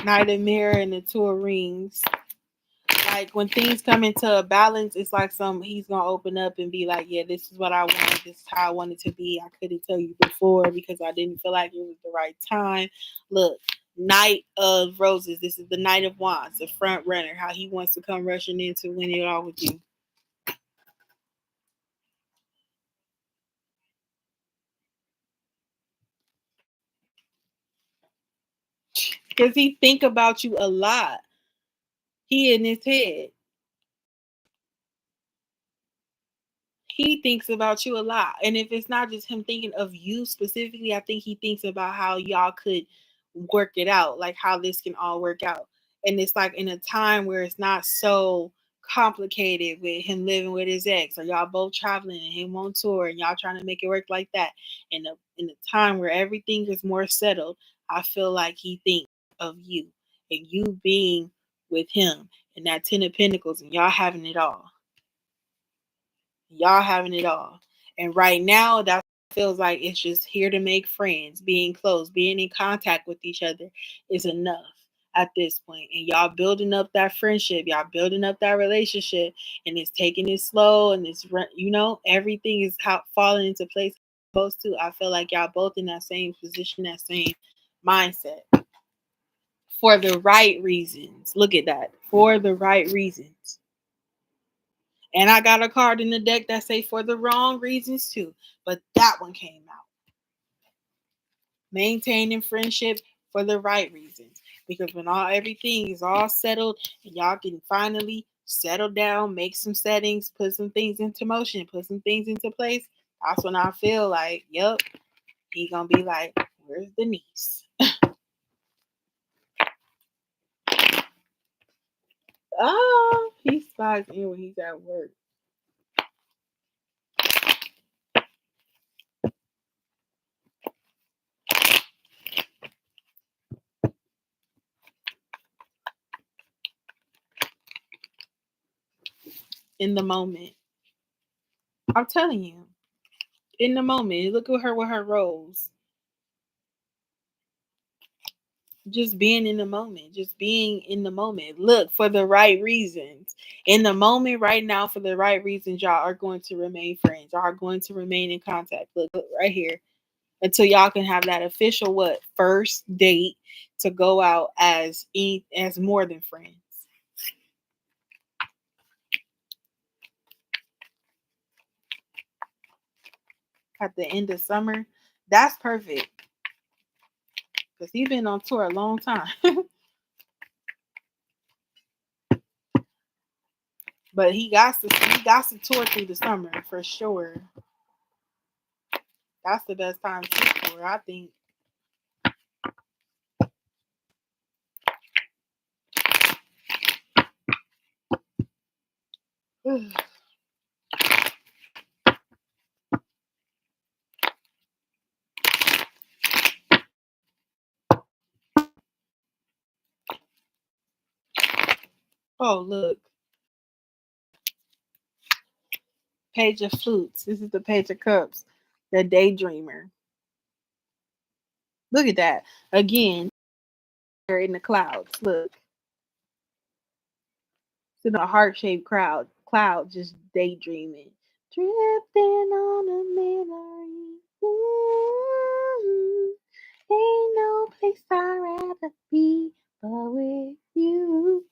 Knight of Mirror and the Two of Rings. Like when things come into a balance, it's like he's gonna open up and be like, yeah, this is what I wanted. This is how I wanted to be. I couldn't tell you before because I didn't feel like it was the right time. Look, Knight of Roses. This is the Knight of Wands, the front runner. How he wants to come rushing in to win it all with you. Because he think about you a lot. He in his head. He thinks about you a lot. And if it's not just him thinking of you specifically, I think he thinks about how y'all could work it out, like how this can all work out. And it's like in a time where it's not so complicated with him living with his ex, or y'all both traveling and him on tour and y'all trying to make it work like that. In a time where everything is more settled, I feel like he thinks of you and you being with him and that 10 of Pentacles and y'all having it all. Y'all having it all. And right now, that feels like it's just here to make friends, being close, being in contact with each other is enough at this point. And y'all building up that friendship, y'all building up that relationship, and it's taking it slow, and it's, you know, everything is falling into place supposed to. I feel like y'all both in that same position, that same mindset for the right reasons. Look at that. For the right reasons. And I got a card in the deck that say for the wrong reasons too. But that one came out. Maintaining friendship for the right reasons. Because when everything is all settled and y'all can finally settle down, make some settings, put some things into motion, put some things into place, that's when I feel like, yep, he gonna be like, where's the niece? Oh, he spies in when he's at work. In the moment. I'm telling you. In the moment. Look at her with her rose. Just being in the moment. Just being in the moment. Look, for the right reasons. In the moment right now, for the right reasons, y'all are going to remain friends. Y'all are going to remain in contact. Look right here. Until y'all can have that official first date to go out as more than friends. At the end of summer, that's perfect. Because he's been on tour a long time. But he got to tour through the summer for sure. That's the best time to tour, I think. Oh, look. Page of Flutes. This is the Page of Cups. The Daydreamer. Look at that. Again, they're in the clouds. Look. It's in a heart-shaped cloud just daydreaming. Drifting on a memory. Ooh, ain't no place I'd rather be but with you.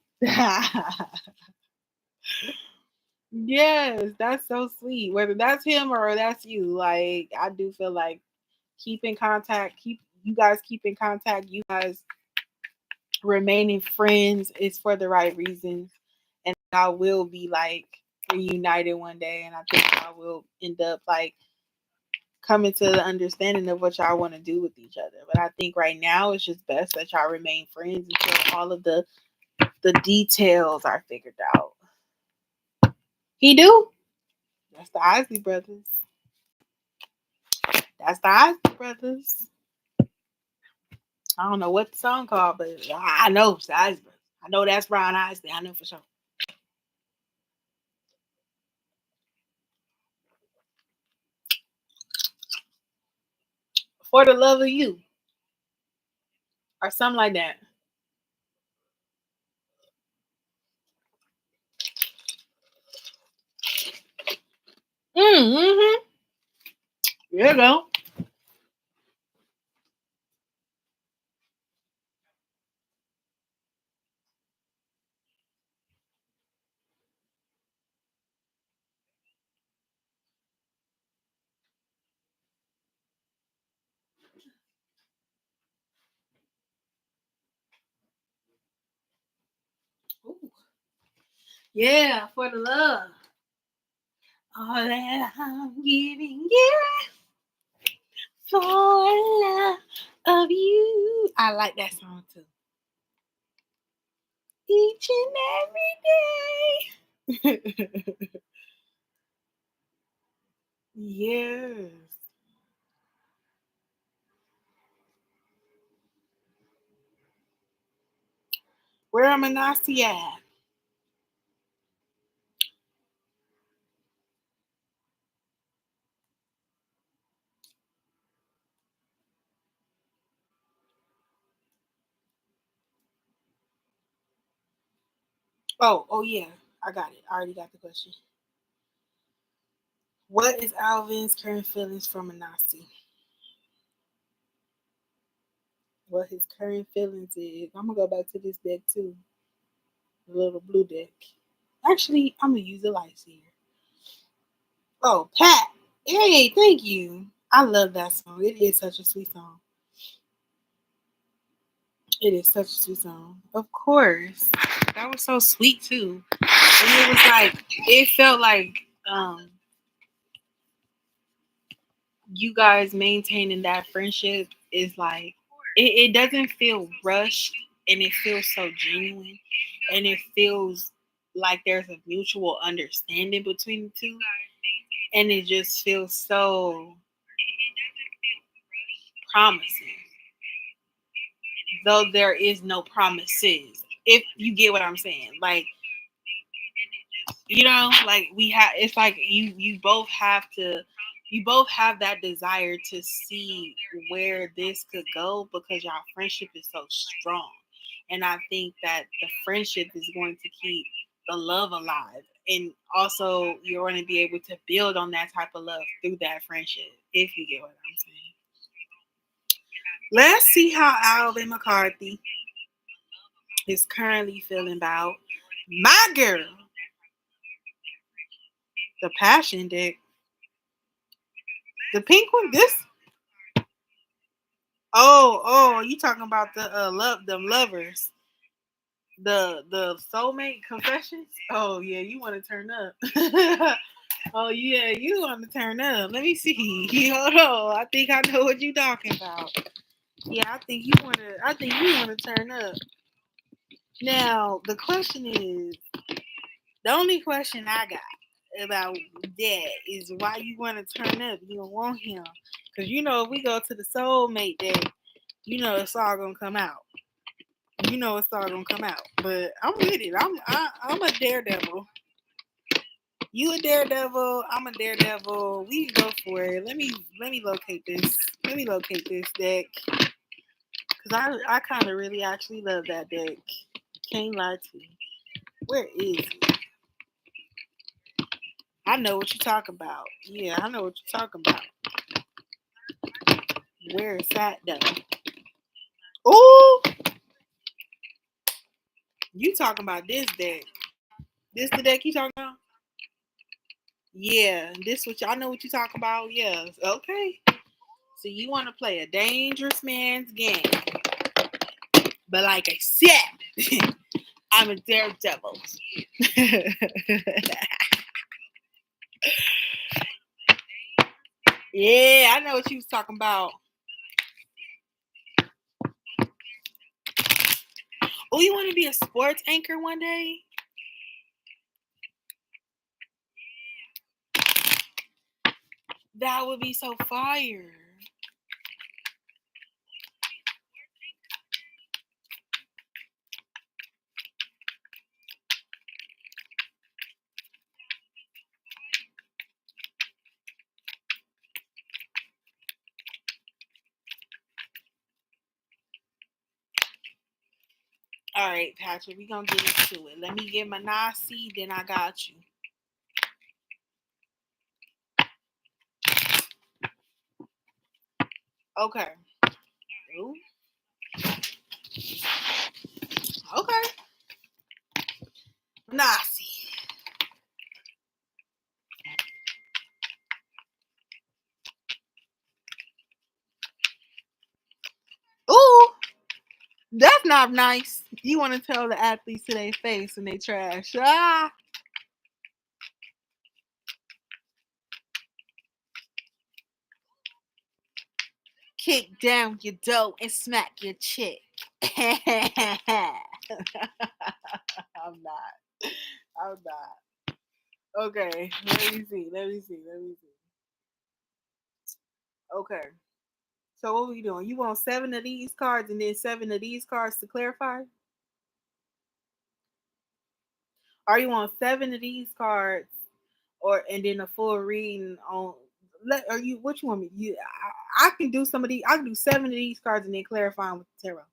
Yes, that's so sweet. Whether that's him or that's you, like I do feel like keep in contact, you guys keep in contact, you guys remaining friends is for the right reasons. And I will be like reunited one day, and I think I will end up like coming to the understanding of what y'all want to do with each other. But I think right now it's just best that y'all remain friends until all of the details are figured out. He do? That's the Isley brothers. That's the Isley brothers. I don't know what the song called, but I know it's the Isley brothers. I know that's Brian Isley. I know for sure. For the love of you. Or something like that. Mm-hmm. There you go. Yeah, for the love. All that I'm giving you for love of you. I like that song too. Each and every day. Yes. Where am MAANASI at? Oh yeah. I got it. I already got the question. What is Alvin's current feelings from MAANASI? What his current feelings is. I'm gonna go back to this deck too. The little blue deck. Actually, I'm gonna use the lights here. Oh, Pat. Hey, thank you. I love that song. It is such a sweet song. It is such a sweet song. Of course. That was so sweet too. And it was like it felt like you guys maintaining that friendship is like it doesn't feel rushed and it feels so genuine and it feels like there's a mutual understanding between the two and it just feels so promising though there is no promises if you get what I'm saying like like we have it's like you both have that desire to see where this could go because y'all friendship is so strong and I think that the friendship is going to keep the love alive and also you're going to be able to build on that type of love through that friendship if you get what I'm saying. Let's see how Alvin McCarthy is currently feeling about my girl, the passion deck. The pink one, this. You talking about the them lovers, the soulmate confessions? Oh yeah, you want to turn up? Oh yeah, you want to turn up? Let me see. Hold on, I think I know what you talking about. Yeah, I think you want to. I think you want to turn up. Now the question is, the only question I got about that is why you want to turn up. You don't want him. Because if we go to the soulmate day, it's all going to come out. It's all going to come out. But I'm with it. I'm a daredevil. You a daredevil. I'm a daredevil. We can go for it. Let me locate this. Let me locate this deck. Because I kind of really actually love that deck. Can't lie to you. Where is it? I know what you're talking about. Yeah, I know what you're talking about. Where is that though? Oh, you talking about this deck? This the deck you talking about? Yeah, this what y'all know what you talking about. Yeah, okay. So you want to play a dangerous man's game, but like I said, I'm a daredevil. Yeah, I know what you was talking about. Oh, you want to be a sports anchor one day? That would be so fire. All right, Patrick, we gonna get into it. Let me get my Nasi, then I got you. Okay. Ooh. Okay. Nasi. Ooh, that's not nice. You want to tell the athletes to their face and they trash. Ah. Kick down your door and smack your chick. I'm not. I'm not. Okay, let me see. Okay. So what we doing? You want 7 of these cards and then 7 of these cards to clarify? Or you want 7 of these cards or and then a full reading on or you what you want me I can do some of these. I can do 7 of these cards and then clarify with the tarot.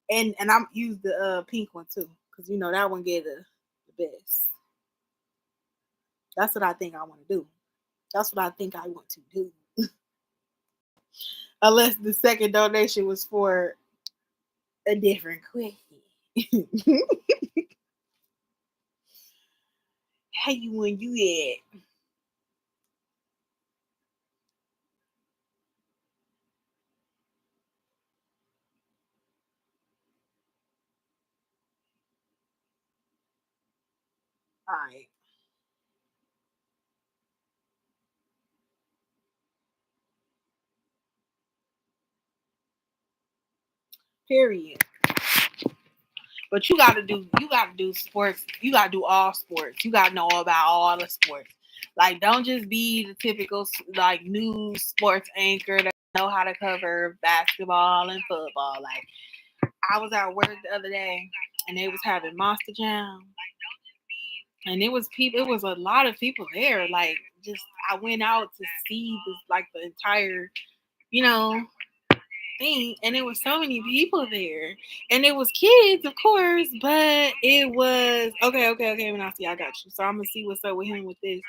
And I'm use the pink one too. Because you know that one get the best. That's what I think I want to do. That's what I think I want to do. Unless the second donation was for a different question. How you when you at? All right. Period. But you gotta do sports. You gotta do all sports. You gotta know about all the sports. Like don't just be the typical like news sports anchor that know how to cover basketball and football. Like I was at work the other day and they was having Monster Jam. And it was people it was a lot of people there. Like just I went out to see this like the entire, you know, thing, and it was so many people there, and it was kids, of course, but it was okay. MAANASI, I got you. So I'm gonna see what's up with him with this,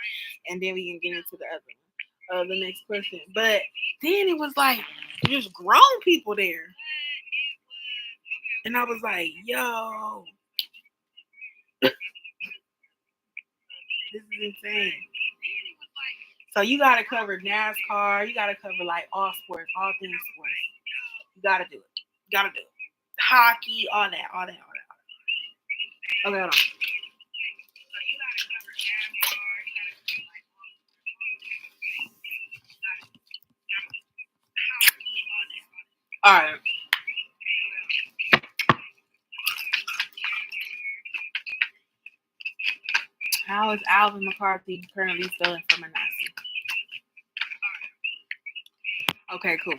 and then we can get into the other one, the next question. But then it was like just grown people there, and I was like, yo, this is insane. So you gotta cover NASCAR, you gotta cover like all sports, all things sports. You gotta do it. You gotta do it. Hockey, all that. Okay, hold on. All right. How is Alvin McCarthy currently feeling for MAANASI? Okay, cool.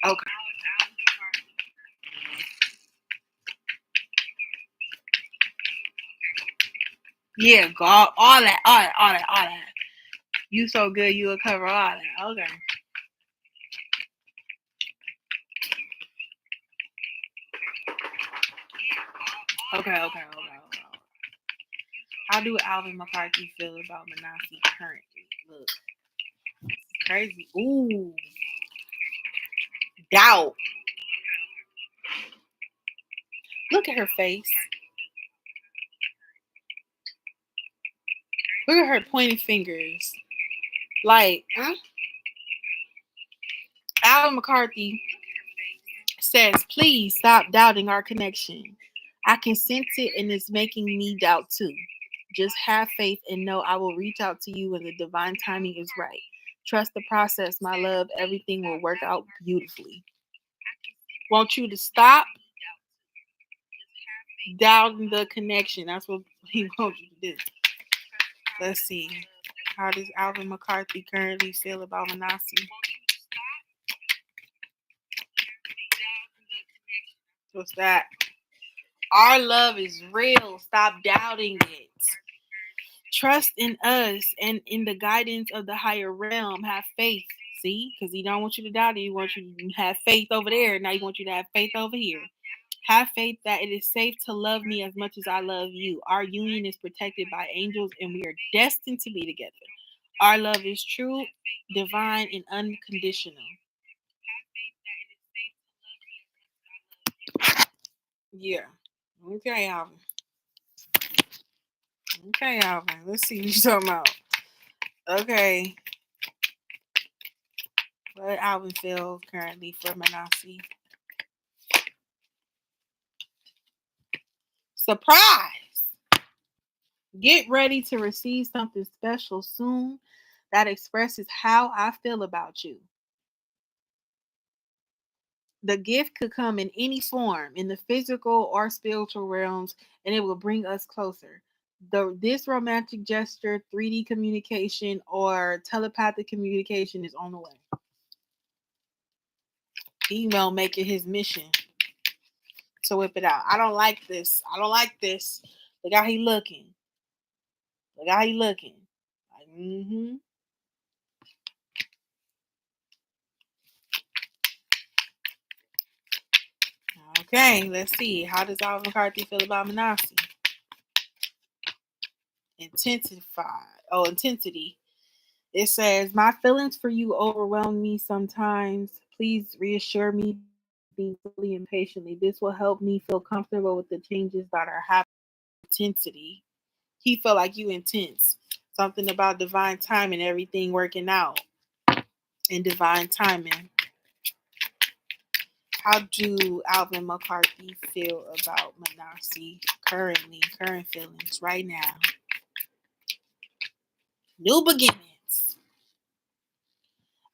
Okay. Yeah, go all that. You so good, you will cover all that. Okay. Okay. How do Alvin McCarthy feel about MAANASI currently? Look, crazy. Ooh, doubt. Look at her face. Look at her pointing fingers. Like, huh? Alvin McCarthy says, please stop doubting our connection. I can sense it and it's making me doubt too. Just have faith and know I will reach out to you when the divine timing is right. Trust the process, my love. Everything will work out beautifully. Want you to stop doubting the connection. That's what he wants you to do. Let's see. How does Alvin McCarthy currently feel about MAANASI? What's that? Our love is real. Stop doubting it. Trust in us and in the guidance of the higher realm. Have faith. See? Because he don't want you to doubt it. He wants you to have faith over there. Now he wants you to have faith over here. Have faith that it is safe to love me as much as I love you. Our union is protected by angels and we are destined to be together. Our love is true, divine, and unconditional. Yeah. Okay, Alvin. Okay, Alvin. Let's see what you're talking about. Okay. What Alvin feels currently for MAANASI? Surprise! Get ready to receive something special soon. that expresses how I feel about you. The gift could come in any form, in the physical or spiritual realms, and it will bring us closer. This romantic gesture, 3D communication, or telepathic communication is on the way. Email making his mission to whip it out. I don't like this. I don't like this. Look how he looking. Look how he looking. Like, Okay, let's see. How does Alvin McCarthy feel about MAANASI? Intensity. It says, my feelings for you overwhelm me sometimes. Please reassure me being slowly and patiently. This will help me feel comfortable with the changes that are happening. Intensity. He felt like you intense. Something about divine timing, everything working out in divine timing. How do Alvin McCarthy feel about MAANASI currently? Current feelings right now. New beginnings.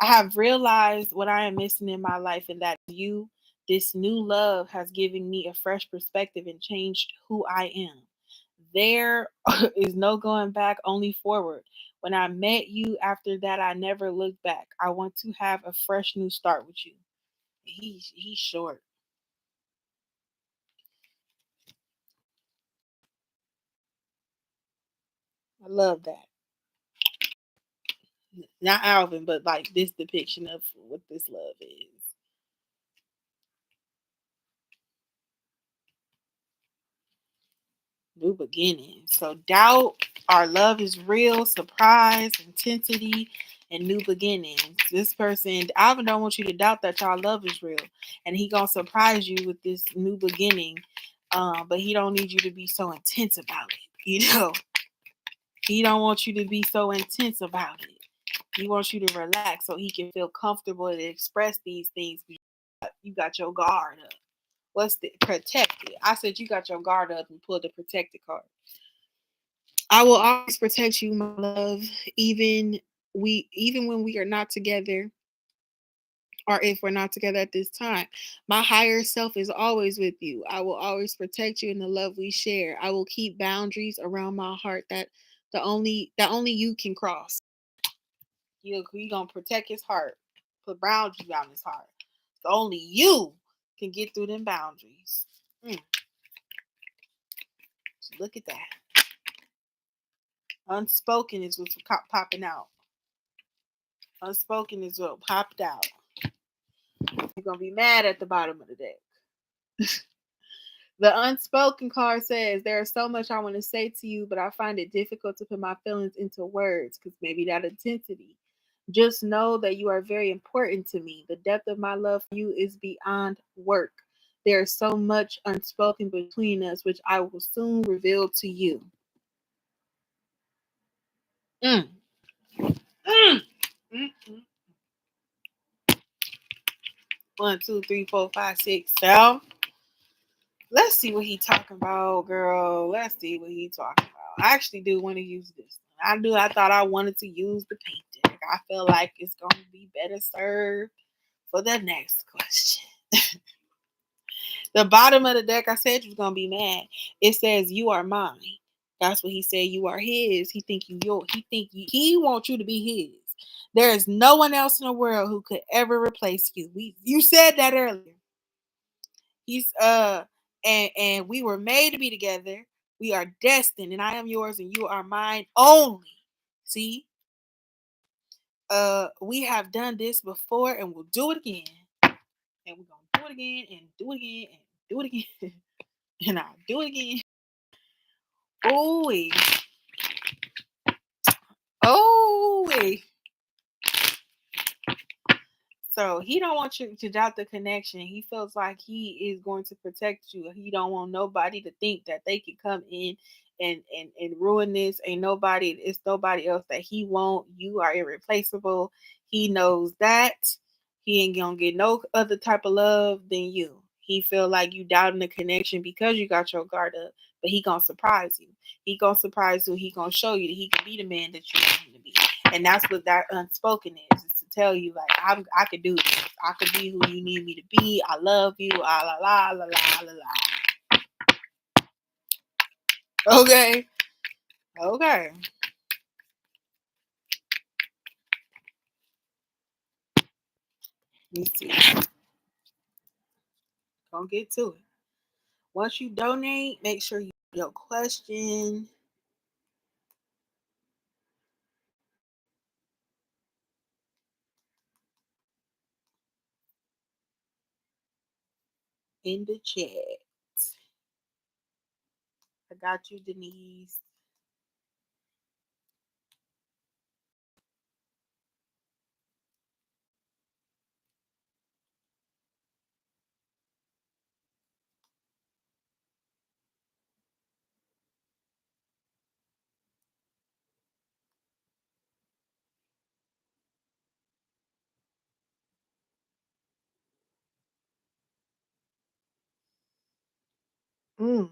I have realized what I am missing in my life, and that you, this new love, has given me a fresh perspective and changed who I am. There is no going back, only forward. When I met you, after that, I never looked back. I want to have a fresh new start with you. He's short. I love that. Not Alvin, but like this depiction of what this love is. New beginnings. So doubt, our love is real, surprise, intensity, and new beginnings. This person, Alvin don't want you to doubt that y'all love is real. And he gonna surprise you with this new beginning. But he don't need you to be so intense about it. He don't want you to be so intense about it. He wants you to relax so he can feel comfortable to express these things. You got your guard up. What's the protected? I said you got your guard up and pulled the protected card. I will always protect you, my love, even when we are not together, or if we're not together at this time. My higher self is always with you. I will always protect you in the love we share. I will keep boundaries around my heart that only you can cross. You gonna protect his heart, put boundaries around his heart. So only you can get through them boundaries. So look at that. Unspoken is what's popping out. Unspoken is what popped out. You're gonna be mad at the bottom of the deck. The unspoken card says, there is so much I want to say to you, but I find it difficult to put my feelings into words because maybe that intensity. Just know that you are very important to me. The depth of my love for you is beyond work. There is so much unspoken between us, which I will soon reveal to you. Mm. Mm. Mm. 1, 2, 3, 4, 5, 6, 7. Let's see what he talking about, girl. Let's see what he talking about. I actually do want to use this. I thought I wanted to use the paint deck. I feel like it's going to be better served for the next question. The bottom of the deck, I said you was going to be mad. It says, you are mine. That's what he said. You are his. He think you yours. He wants you to be his. There is no one else in the world who could ever replace you. You said that earlier. He's and we were made to be together. We are destined, and I am yours, and you are mine only. See, we have done this before, and we'll do it again, and we're gonna do it again, and do it again, and do it again, and I'll do it again. Oh, oh. So he don't want you to doubt the connection. He feels like he is going to protect you. He don't want nobody to think that they can come in and ruin this. It's nobody else that he won't. You are irreplaceable. He knows that. He ain't gonna get no other type of love than you. He feel like you doubting the connection because you got your guard up. But he gonna surprise you. He gonna surprise you. He gonna show you that he can be the man that you want him to be. And that's what that unspoken is to tell you, like, I could do this. I could be who you need me to be. I love you. Ah, la, la, la, la, la, la. Okay. Okay. Let me see. Gonna get to it. Once you donate, make sure you put your question in the chat. I got you, Denise. Mm.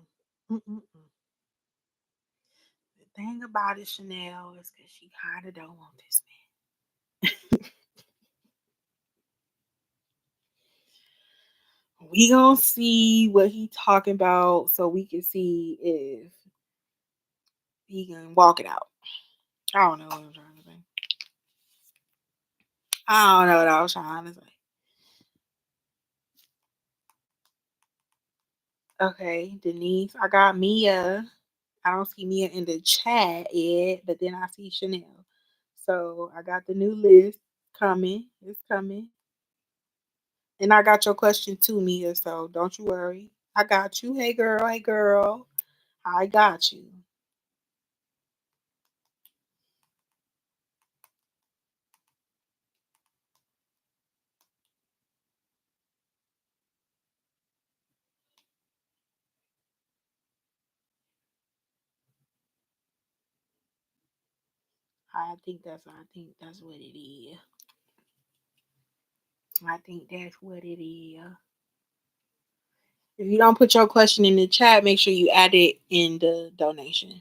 Mm-mm-mm. The thing about it, Chanel, is because she kind of don't want this man. We gonna see what he talking about so we can see if he can walk it out. I don't know what I'm trying to say. I don't know what I was trying to say. Okay, Denise. I got Mia. I don't see Mia in the chat yet, but then I see Chanel. So I got the new list coming. It's coming. And I got your question too, Mia. So don't you worry. I got you. Hey girl, hey girl. I got you. I think that's what it is. I think that's what it is. If you don't put your question in the chat, make sure you add it in the donation.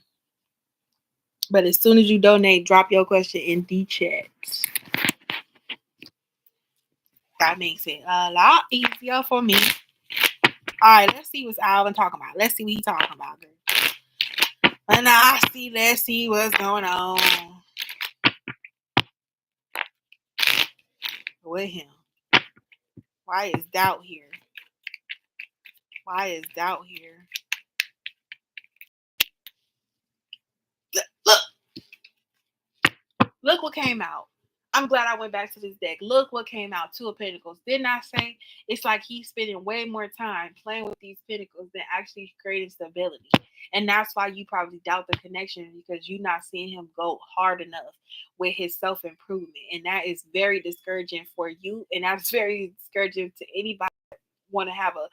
But as soon as you donate, drop your question in the chat. That makes it a lot easier for me. All right, let's see what's Alvin talking about. Let's see what he's talking about, girl. Let's see what's going on with him. Why is doubt here? Why is doubt here? Look what came out. I'm glad I went back to this deck. Look what came out. Two of Pentacles. Didn't I say it's like he's spending way more time playing with these Pentacles than actually creating stability? And that's why you probably doubt the connection, because you're not seeing him go hard enough with his self-improvement. And that is very discouraging for you. And that's very discouraging to anybody want to have a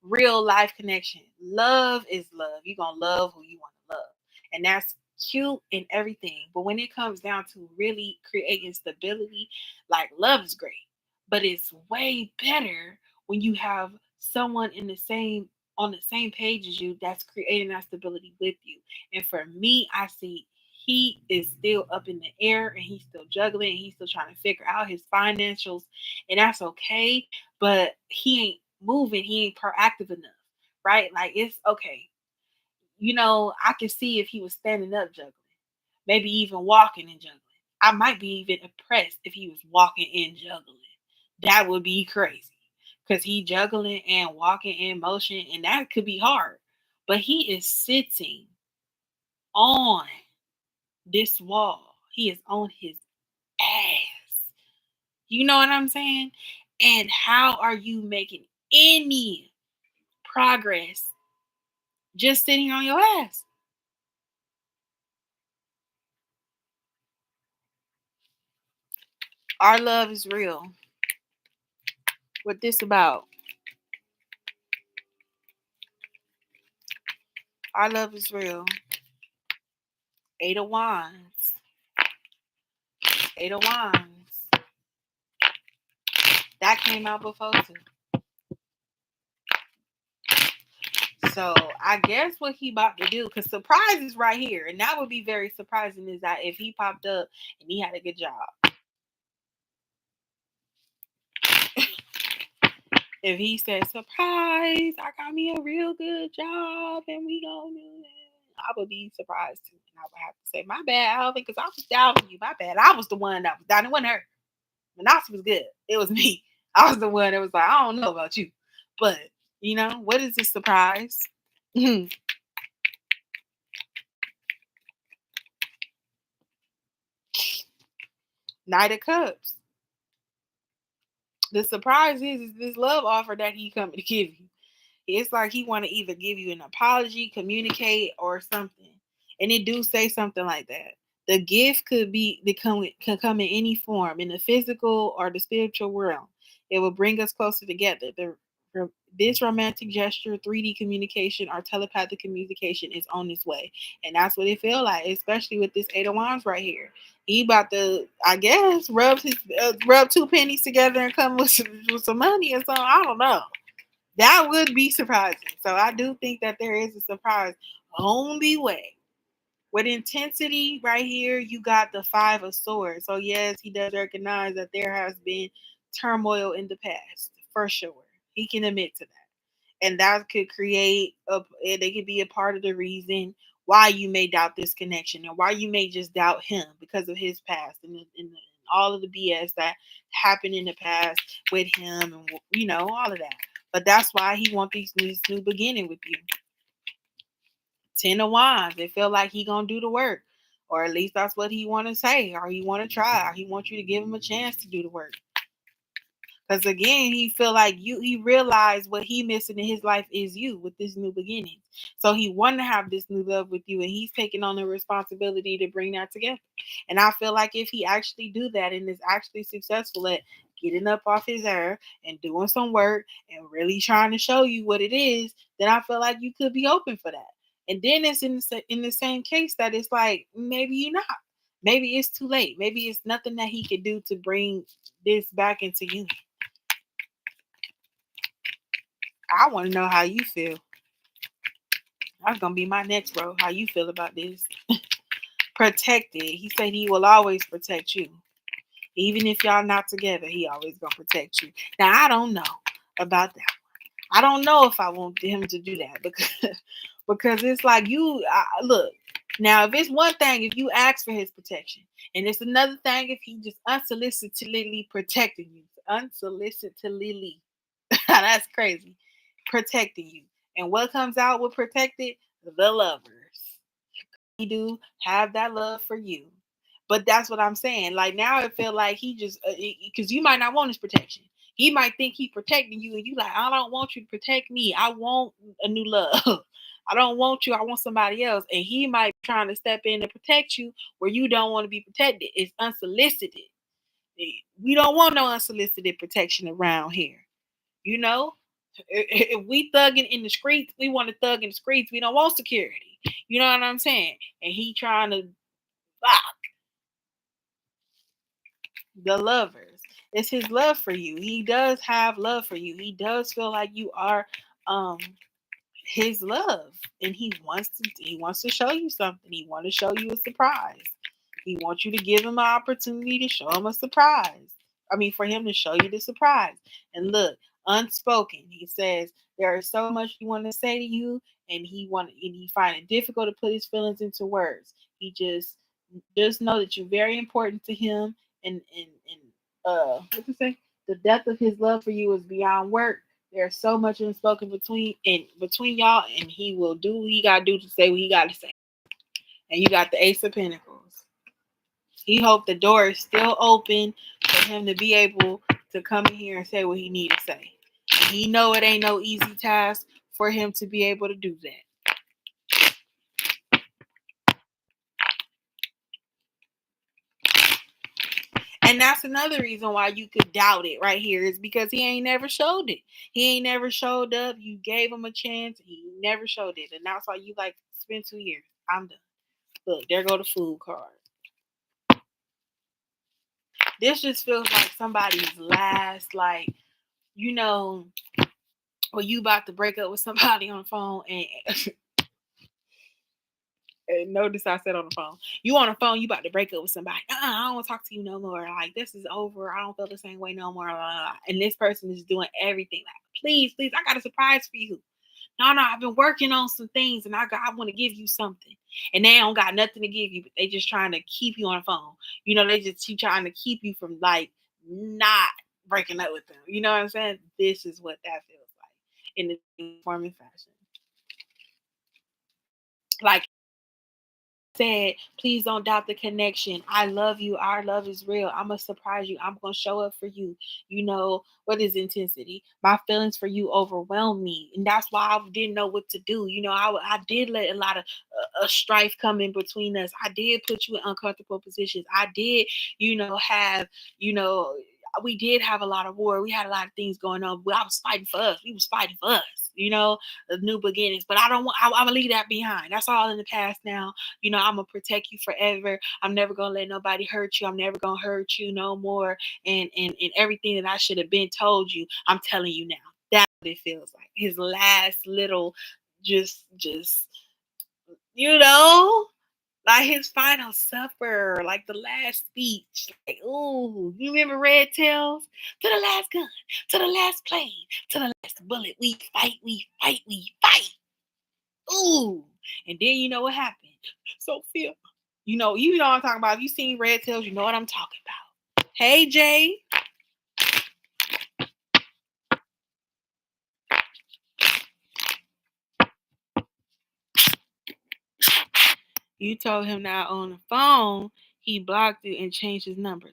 real life connection. Love is love. You're going to love who you want to love. And that's cute and everything. But when it comes down to really creating stability, like, love is great. But it's way better when you have someone in the same on the same page as you that's creating that stability with you. And for me, I see he is still up in the air and he's still juggling and he's still trying to figure out his financials. And that's okay. But he ain't moving, he ain't proactive enough, right? Like, it's okay. I could see if he was standing up juggling, maybe even walking and juggling. I might be even impressed if he was walking and juggling. That would be crazy because he juggling and walking in motion, and that could be hard. But he is sitting on this wall. He is on his ass. You know what I'm saying? And how are you making any progress just sitting on your ass? Our love is real. What this about? Our love is real. 8 of Wands. 8 of Wands. That came out before too. So I guess what he about to do, because surprise is right here, and that would be very surprising, is that if he popped up and he had a good job. If he said, surprise, I got me a real good job and we gonna do it, I would be surprised too. And I would have to say, my bad, Alvin, because I was doubting you. My bad. I was the one that was down. It wasn't her. MAANASI was good. It was me. I was the one that was like, I don't know about you. But, what is this surprise? Knight of Cups. The surprise is this love offer that he coming to give you. It's like he want to either give you an apology, communicate, or something. And it do say something like that. The gift could come in any form, in the physical or the spiritual realm. It will bring us closer together. This romantic gesture, 3D communication, or telepathic communication is on its way. And that's what it feel like, especially with this Eight of Wands right here. He about to, I guess, rub two pennies together and come with some money or something. I don't know. That would be surprising. So I do think that there is a surprise only way. With intensity right here, you got the Five of Swords. So yes, he does recognize that there has been turmoil in the past, for sure. He can admit to that. And that could they could be a part of the reason why you may doubt this connection, or why you may just doubt him because of his past, and all of the BS that happened in the past with him, and all of that. But that's why he wants this new beginning with you. Ten of Wands. They feel like he gonna do the work, or at least that's what he want to say, or he want to try, or he wants you to give him a chance to do the work. Because again, he feel like he realized what he missing in his life is you with this new beginning. So he want to have this new love with you, and he's taking on the responsibility to bring that together. And I feel like if he actually do that and is actually successful at getting up off his air and doing some work and really trying to show you what it is, then I feel like you could be open for that. And then it's in the same case that it's like, maybe you're not. Maybe it's too late. Maybe it's nothing that he could do to bring this back into you. I want to know how you feel. That's going to be my next row. How you feel about this. Protected. He said he will always protect you. Even if y'all not together, he always going to protect you. Now, I don't know about that. I don't know if I want him to do that because it's like look. Now, if it's one thing if you ask for his protection, and it's another thing if he just unsolicitedly protecting you. Unsolicitedly. That's crazy. Protecting you. And what comes out with protected? The lovers. He do have that love for you. But that's what I'm saying. Like now it feel like he just because you might not want his protection. He might think he protecting you and you like, I don't want you to protect me. I want a new love. I don't want you. I want somebody else. And he might be trying to step in to protect you where you don't want to be protected. It's unsolicited. We don't want no unsolicited protection around here. You know, if we thugging in the streets, we want to thug in the streets. We don't want security. You know what I'm saying? And he trying to block the lovers. It's his love for you. He does have love for you. He does feel like you are um his love, and he wants to show you something. He wants to show you a surprise. He wants you to give him an opportunity to show him a surprise. I mean, for him to show you the surprise. And look, unspoken. He says there is so much he want to say to you, and he find it difficult to put his feelings into words. He just know that you're very important to him, and what to say? The depth of his love for you is beyond work. There's so much unspoken between y'all, and he will do what he gotta do to say what he gotta say. And you got the Ace of Pentacles. He hoped the door is still open for him to be able to come in here and say what he need to say. And he know it ain't no easy task for him to be able to do that. And that's another reason why you could doubt it right here is because he ain't never showed it. He ain't never showed up. You gave him a chance. He never showed it. And that's why you like spend 2 years. I'm done. Look, there go the food card. This just feels like somebody's last, like, you know, or you about to break up with somebody on the phone and notice I said on the phone. You on the phone, you about to break up with somebody. I don't want to talk to you no more. Like, this is over. I don't feel the same way no more. Blah, blah, blah. And this person is doing everything. Like, please, please, I got a surprise for you. No, I've been working on some things and I want to give you something. And they don't got nothing to give you, but they just trying to keep you on the phone. You know, they just keep trying to keep you from like not breaking up with them. You know what I'm saying? This is what that feels like in the form and fashion. Like said, please don't doubt the connection. I love you. Our love is real. I'm gonna surprise you. I'm gonna show up for you. You know, what is intensity? My feelings for you overwhelm me, and that's why I didn't know what to do. You know, I did let a lot of strife come in between us. I did put you in uncomfortable positions. I did, have, you know, we did have a lot of war. We had a lot of things going on. I was fighting for us. We was fighting for us. You know, the new beginnings. But I don't want. I'm gonna leave that behind. That's all in the past now. You know, I'm gonna protect you forever. I'm never gonna let nobody hurt you. I'm never gonna hurt you no more. And everything that I should have been told you, I'm telling you now. That's what it feels like. His last little, just you know, like his final supper, like the last speech. Like, ooh, you remember Red Tails? To the last gun, to the last plane, to the last bullet. We fight, we fight, we fight. Ooh. And then you know what happened? Sophia. You know what I'm talking about. If you seen Red Tails, you know what I'm talking about. Hey Jay. You told him that on the phone he blocked you and changed his number.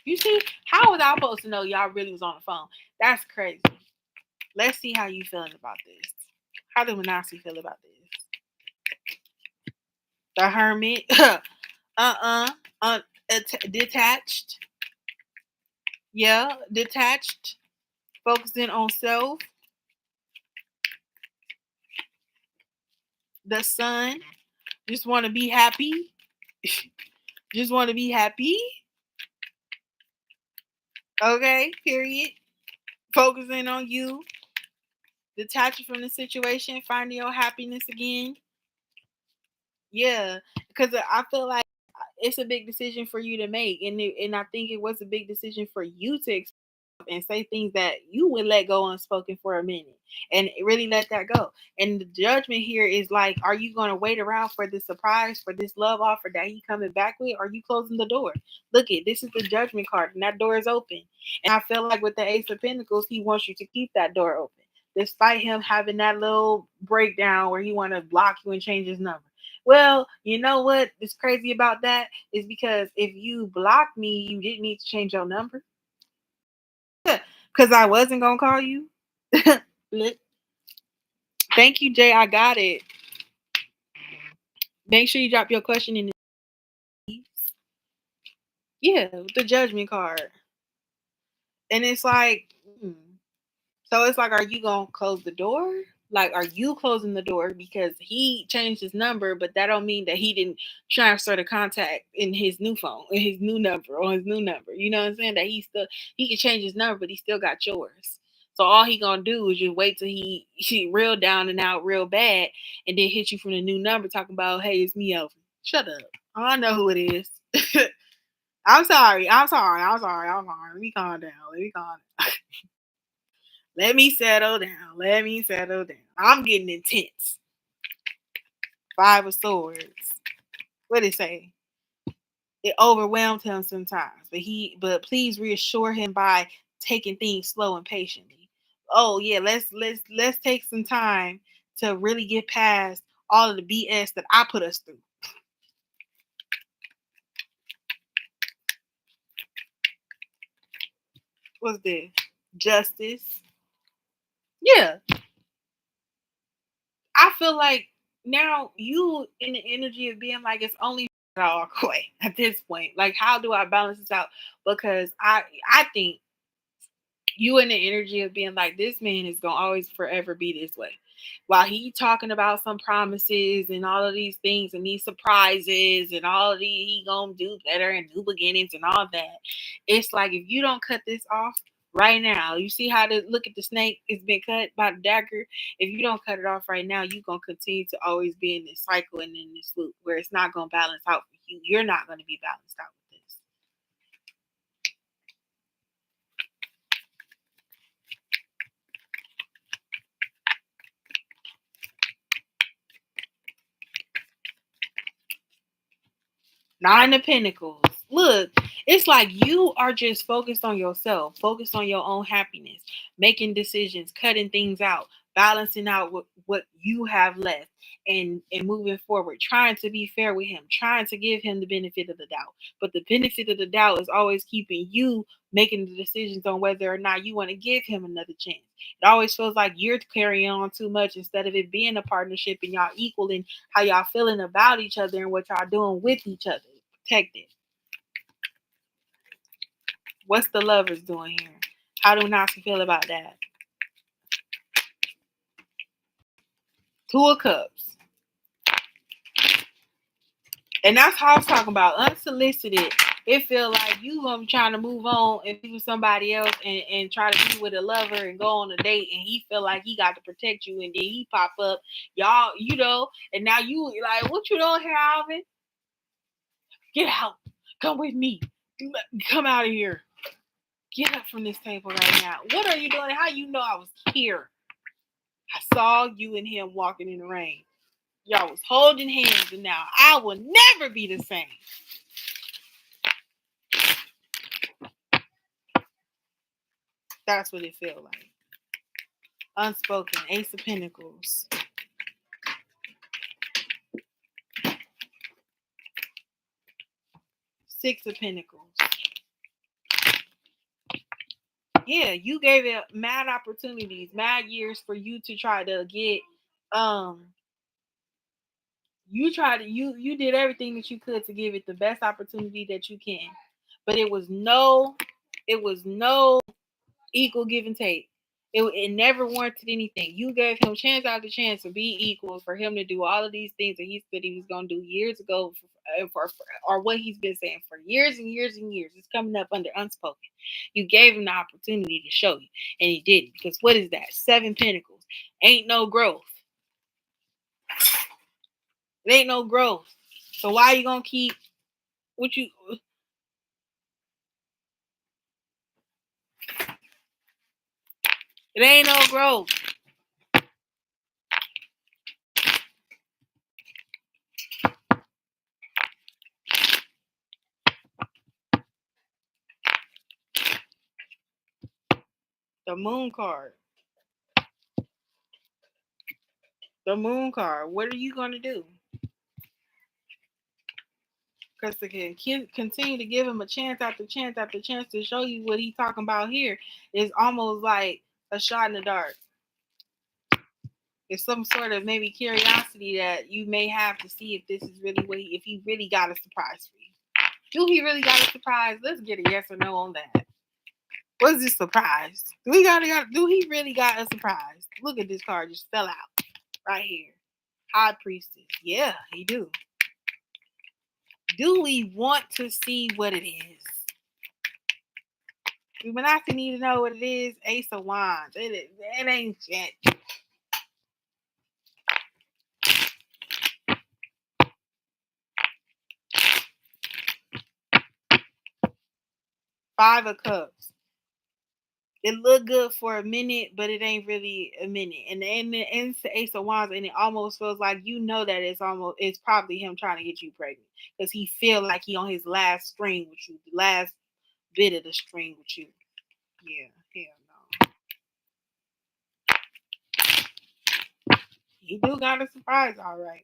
You see, how was I supposed to know y'all really was on the phone? That's crazy. Let's see how you feeling about this. How do MAANASI feel about this? The Hermit. Detached. Yeah, detached. Focusing on self. The Sun. Just want to be happy. Just want to be happy. Okay, period. Focusing on you. Detaching from the situation. Finding your happiness again. Yeah, because I feel like it's a big decision for you to make, and I think it was a big decision for you to and say things that you would let go unspoken for a minute and really let that go. And the judgment here is like, are you going to wait around for the surprise, for this love offer that he coming back with? Or are you closing the door? Look it, this is the judgment card and that door is open. And I feel like with the Ace of Pentacles, he wants you to keep that door open. Despite him having that little breakdown where he want to block you and change his number. Well, you know what is crazy about that is because if you block me, you didn't need to change your number. Because I wasn't going to call you. Thank you, Jay. I got it. Make sure you drop your question in the. Yeah, the judgment card. And it's like, so it's like, are you going to close the door? Like, are you closing the door because he changed his number, but that don't mean that he didn't transfer the contact in his new phone, in his new number, on his new number. You know what I'm saying? That he can change his number, but he still got yours. So all he gonna do is just wait till he real down and out real bad, and then hit you from the new number talking about, hey, it's me, Elvin. Shut up. I know who it is. I'm sorry. Let me calm down. Let me settle down. I'm getting intense. Five of Swords. What did it say? It overwhelmed him sometimes, but please reassure him by taking things slow and patiently. Oh yeah, let's take some time to really get past all of the BS that I put us through. What's this? Justice. Yeah, I feel like now you in the energy of being like it's only all quit at this point. Like, how do I balance this out? Because I think you in the energy of being like, this man is gonna always forever be this way. While he talking about some promises and all of these things and these surprises and all of these, he gonna do better and new beginnings and all that. It's like, if you don't cut this off, right now. You see how to look at the snake? It's been cut by the dagger. If you don't cut it off right now, you're gonna continue to always be in this cycle and in this loop where it's not gonna balance out for you. You're not gonna be balanced out with this. Nine of Pentacles. Look, it's like you are just focused on yourself, focused on your own happiness, making decisions, cutting things out, balancing out what you have left, and moving forward, trying to be fair with him, trying to give him the benefit of the doubt. But the benefit of the doubt is always keeping you making the decisions on whether or not you want to give him another chance. It always feels like you're carrying on too much instead of it being a partnership and y'all equaling how y'all feeling about each other and what y'all doing with each other. Protect it. What's the lovers doing here? How do Nasi feel about that? Two of Cups. And that's how I was talking about. Unsolicited. It feel like you gonna be trying to move on and be with somebody else and try to be with a lover and go on a date, and he feel like he got to protect you, and then he pop up, y'all, and now you like, what you doing here, Alvin? Get out. Come with me. Come out of here. Get up from this table right now. What are you doing? How you know I was here? I saw you and him walking in the rain. Y'all was holding hands, and now I will never be the same. That's what it feels like. Unspoken. Ace of Pentacles. Six of Pentacles. Yeah, you gave it mad opportunities, mad years for you to try to get you did everything that you could to give it the best opportunity that you can. But it was no equal give and take. It never warranted anything. You gave him chance after chance to be equal, for him to do all of these things that he said he was going to do years ago, or what he's been saying for years and years and years. It's coming up under unspoken. You gave him the opportunity to show you, and he didn't. Because what is that? Seven Pentacles. Ain't no growth. It ain't no growth. So why you going to keep what you... It ain't no growth. The Moon card. The Moon card. What are you going to do? Because to continue to give him a chance after chance after chance to show you what he's talking about here is almost like a shot in the dark. It's some sort of maybe curiosity that you may have to see if this is really if he really got a surprise for you. Do he really got a surprise? Let's get a yes or no on that. What's this surprise? Do he really got a surprise? Look at this card, just fell out right here. High Priestess. Yeah, he do. Do we want to see what it is? When I need to know what it is, Ace of Wands. It ain't shit. Five of Cups. It looked good for a minute, but it ain't really a minute. And then it's the Ace of Wands, and it almost feels like it's probably him trying to get you pregnant, because he feel like he on his last string with you, the last bit of the string with you. Yeah, hell no. He do got a surprise, all right.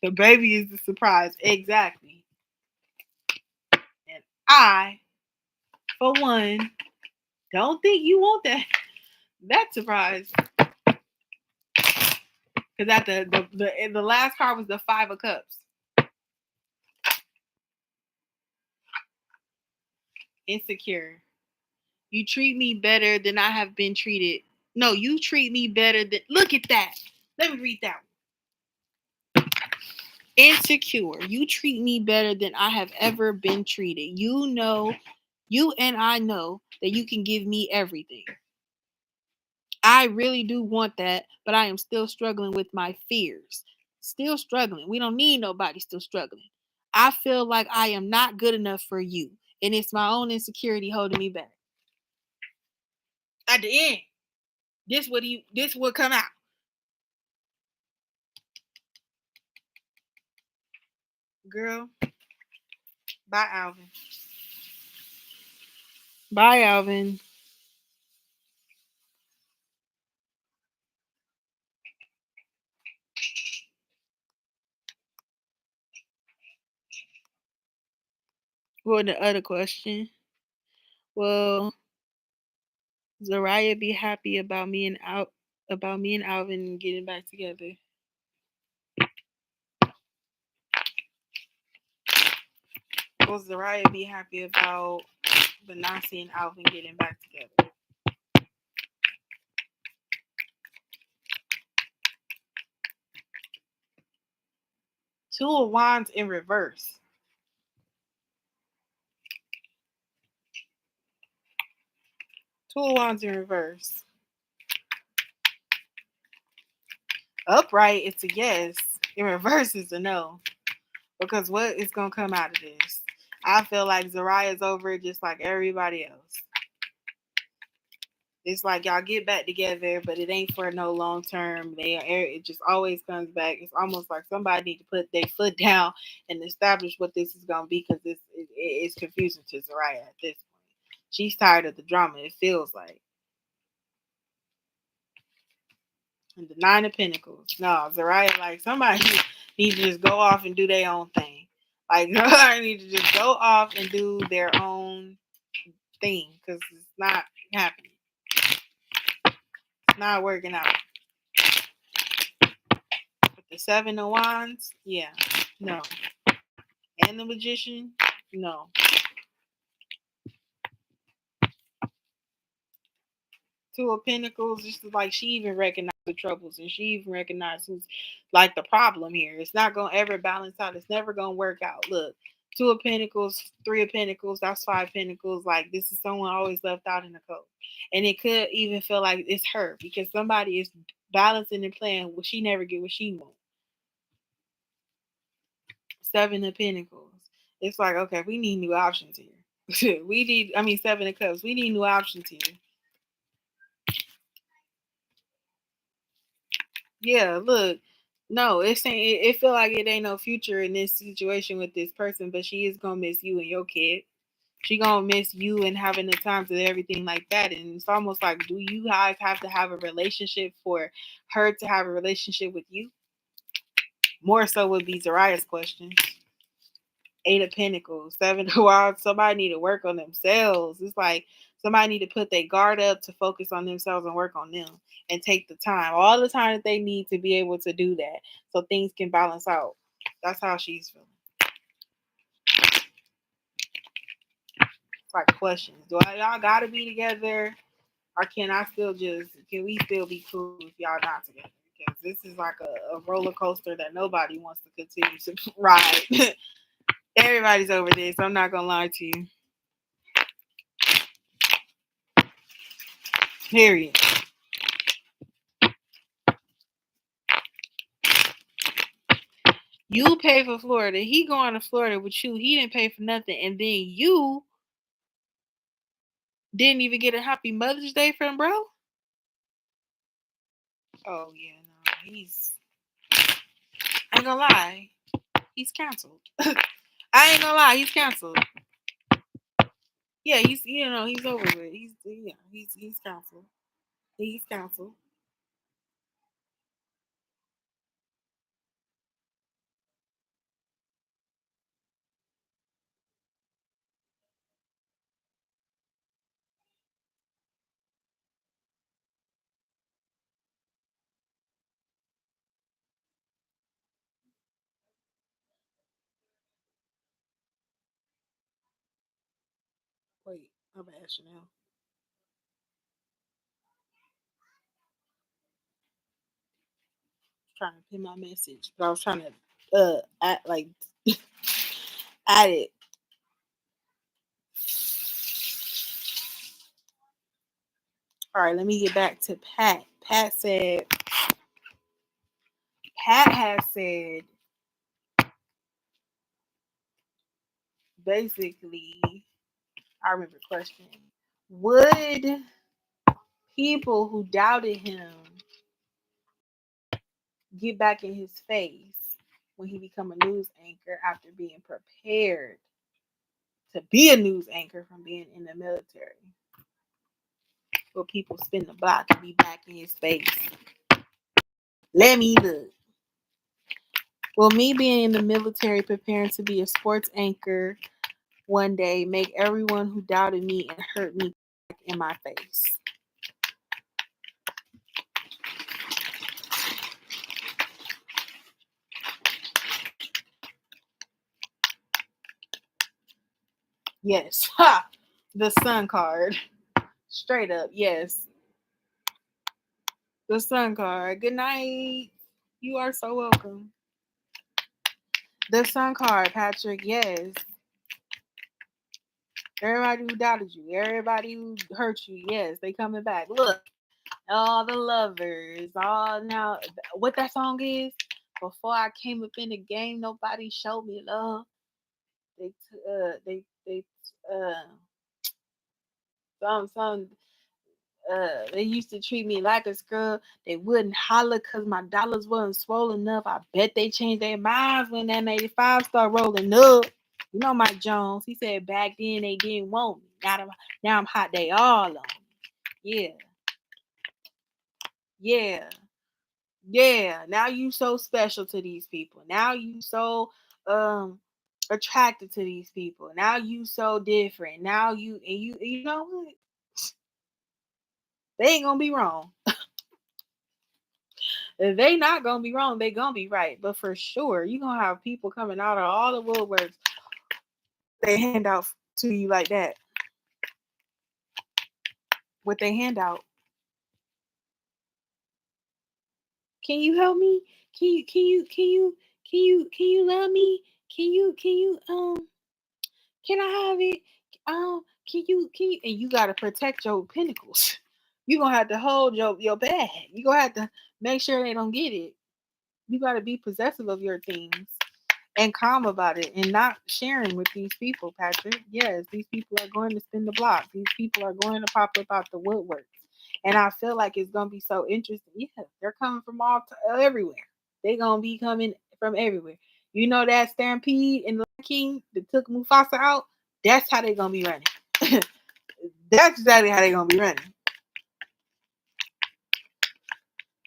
The baby is the surprise, exactly. And I, for one, don't think you want that surprise. Because at the last card was the Five of Cups. Insecure. You treat me better than I have been treated. No, you treat me better than... Look at that. Let me read that one. Insecure. You treat me better than I have ever been treated. You know You and I know that you can give me everything. I really do want that, but I am still struggling with my fears. Still struggling. We don't need nobody still struggling. I feel like I am not good enough for you, and it's my own insecurity holding me back. At the end, this would come out. Girl, bye Alvin. Bye Alvin. What the other question? Will Zariah be happy about me and Alvin getting back together? Will Zariah be happy about Benassi and Alvin getting back together? Two of Wands in reverse. Two of Wands in reverse. Upright, it's a yes. In reverse, it's a no. Because what is going to come out of this? I feel like Zariah's over it just like everybody else. It's like y'all get back together, but it ain't for no long term. It just always comes back. It's almost like somebody need to put their foot down and establish what this is gonna be because it's confusing to Zariah at this point. She's tired of the drama. It feels like. And the Nine of Pentacles. No, Zariah, like somebody needs to just go off and do their own thing. Like I need to just go off and do their own thing because it's not happening. It's not working out. With the Seven of Wands, yeah, no. And the Magician, no. Two of Pentacles, just like she even recognized the troubles and she even recognized who's like the problem here. It's not gonna ever balance out. It's never gonna work out. Look, Two of Pentacles, Three of Pentacles, that's Five Pentacles. Like this is someone always left out in the cold. And it could even feel like it's her because somebody is balancing and playing what she never get what she wants. Seven of Pentacles. It's like, okay, we need new options here. Seven of Cups. We need new options here. Yeah, look. No, it feel like it ain't no future in this situation with this person, but she is gonna miss you and your kid. She gonna miss you and having the times and everything like that. And it's almost like, do you guys have to have a relationship for her to have a relationship with you? More so would be Zariah's question. Eight of Pentacles, Seven of Wands. Somebody need to work on themselves. It's like somebody need to put their guard up to focus on themselves and work on them and take the time, all the time that they need to be able to do that so things can balance out. That's how she's feeling. It's like questions. Y'all gotta be together? Or can we still be cool if y'all not together? Because this is like a roller coaster that nobody wants to continue to ride. Everybody's over this. I'm not gonna lie to you. Period. You pay for Florida. He going to Florida with you. He didn't pay for nothing. And then you didn't even get a happy Mother's Day from bro? Oh, yeah, no. I ain't gonna lie. He's canceled. I ain't gonna lie. He's canceled. Yeah, he's over with. He's canceled. He's canceled. Wait, I'm bad, Chanel. Trying to pin my message, but I was trying to add it. All right, let me get back to Pat. Pat has said, basically, I remember the question. Would people who doubted him get back in his face when he become a news anchor after being prepared to be a news anchor from being in the military? Will people spin the block and be back in his face? Let me look. Will me being in the military, preparing to be a sports anchor one day, make everyone who doubted me and hurt me back in my face? Yes. Ha! The sun card. Straight up, yes. The sun card. Good night. You are so welcome. The sun card, Patrick. Yes. Everybody who doubted you, everybody who hurt you, yes, they coming back. Look, all the lovers, all now. What that song is? Before I came up in the game, nobody showed me love. They some they used to treat me like a scrub. They wouldn't holler because my dollars wasn't swollen enough. I bet they changed their minds when that 85 start rolling up. You know Mike Jones. He said back then they didn't want me. Now I'm hot. They all on me. Yeah. Yeah. Yeah. Now you so special to these people. Now you so attracted to these people. Now you so different. Now you know what? They ain't gonna be wrong. They not gonna be wrong. They gonna be right. But for sure, you gonna have people coming out of all the woodworks. They hand out to you like that. What they hand out. Can you help me? Can you love me? Can I have it? Can you and you gotta protect your pinnacles. You gonna have to hold your bag. You gonna have to make sure they don't get it. You gotta be possessive of your things and calm about it and not sharing with these people, Patrick. Yes, these people are going to spin the block. These people are going to pop up out the woodworks. And I feel like it's going to be so interesting. Yeah, they're coming from everywhere. They're going to be coming from everywhere. You know that stampede in the King that took Mufasa out? That's how they're going to be running. That's exactly how they're going to be running.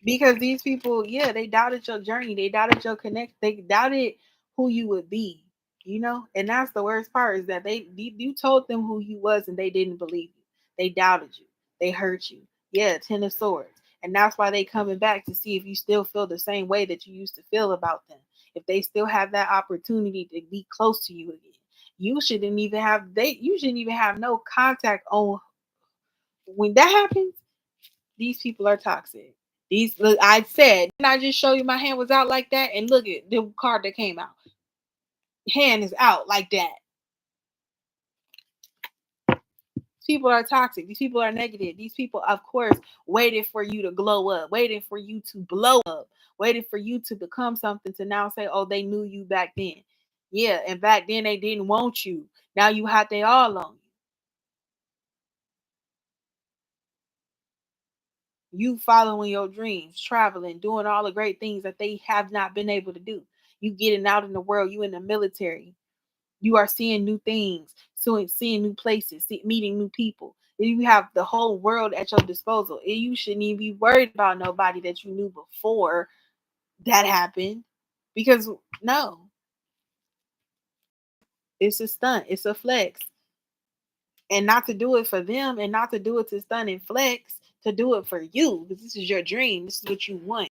Because these people, yeah, they doubted your journey. They doubted your connect. They doubted who you would be, you know? And that's the worst part is that you told them who you was and they didn't believe you. They doubted you. They hurt you. Yeah, 10 of swords. And that's why they coming back to see if you still feel the same way that you used to feel about them. If they still have that opportunity to be close to you again. You shouldn't even have no contact on when that happens. These people are toxic. These look, I said, didn't I just show you my hand was out like that? And look at the card that came out. Hand is out like that. People are toxic. These people are negative. These people, of course, waited for you to glow up, waiting for you to blow up, waiting for you to become something to now say, oh, they knew you back then. Yeah, and back then they didn't want you. Now you had they all on you. You following your dreams, traveling, doing all the great things that they have not been able to do. You getting out in the world, you in the military. You are seeing new things, seeing new places, meeting new people. You have the whole world at your disposal. And you shouldn't even be worried about nobody that you knew before that happened. Because no, it's a stunt, it's a flex. And not to do it for them and not to do it to stunt and flex, to do it for you. Because this is your dream. This is what you want.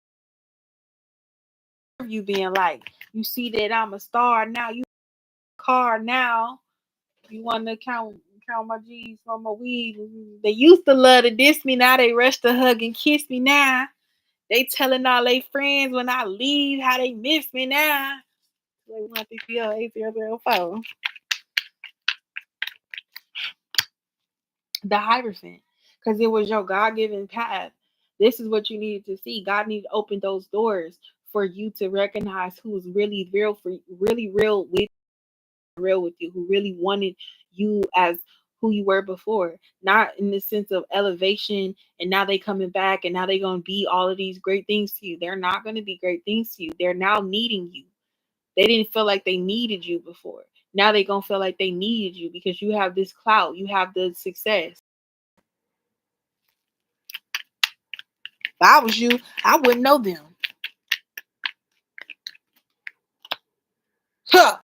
You being like, you see that I'm a star now, you car now. You want to count my G's on my weed. They used to love to diss me. Now they rush to hug and kiss me now. They telling all their friends when I leave how they miss me now. The Hierophant. because it was your God-given path. This is what you needed to see. God needed to open those doors for you to recognize who's really real for you, really real with you, who really wanted you as who you were before. Not in the sense of elevation and now they coming back and now they gonna be all of these great things to you. They're not gonna be great things to you. They're now needing you. They didn't feel like they needed you before. Now they gonna feel like they needed you because you have this clout, you have the success. If I was you, I wouldn't know them. Huh.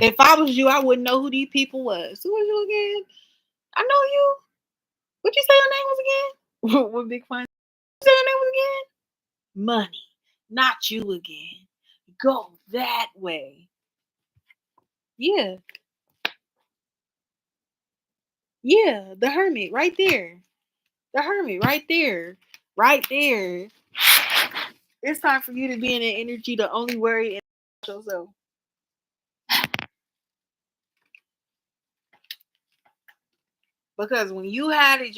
If I was you, I wouldn't know who these people was. Who was you again? I know you. What you say your name was again? What big fun? What you say your name was again? Money. Not you again. Go that way. Yeah. Yeah. The hermit right there. The hermit right there. Right there. It's time for you to be in an energy to only worry about yourself. Because when you had it,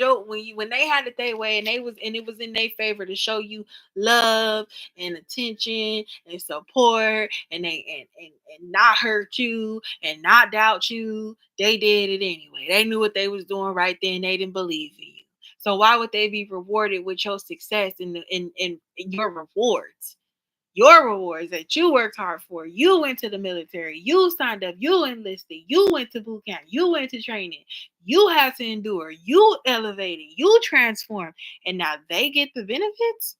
when they had it their way and it was in their favor to show you love and attention and support and not hurt you and not doubt you, they did it anyway. They knew what they was doing right then. They didn't believe in you. So why would they be rewarded with your success and your rewards? Your rewards that you worked hard for. You went to the military. You signed up. You enlisted. You went to boot camp. You went to training. You had to endure. You elevated. You transformed. And now they get the benefits?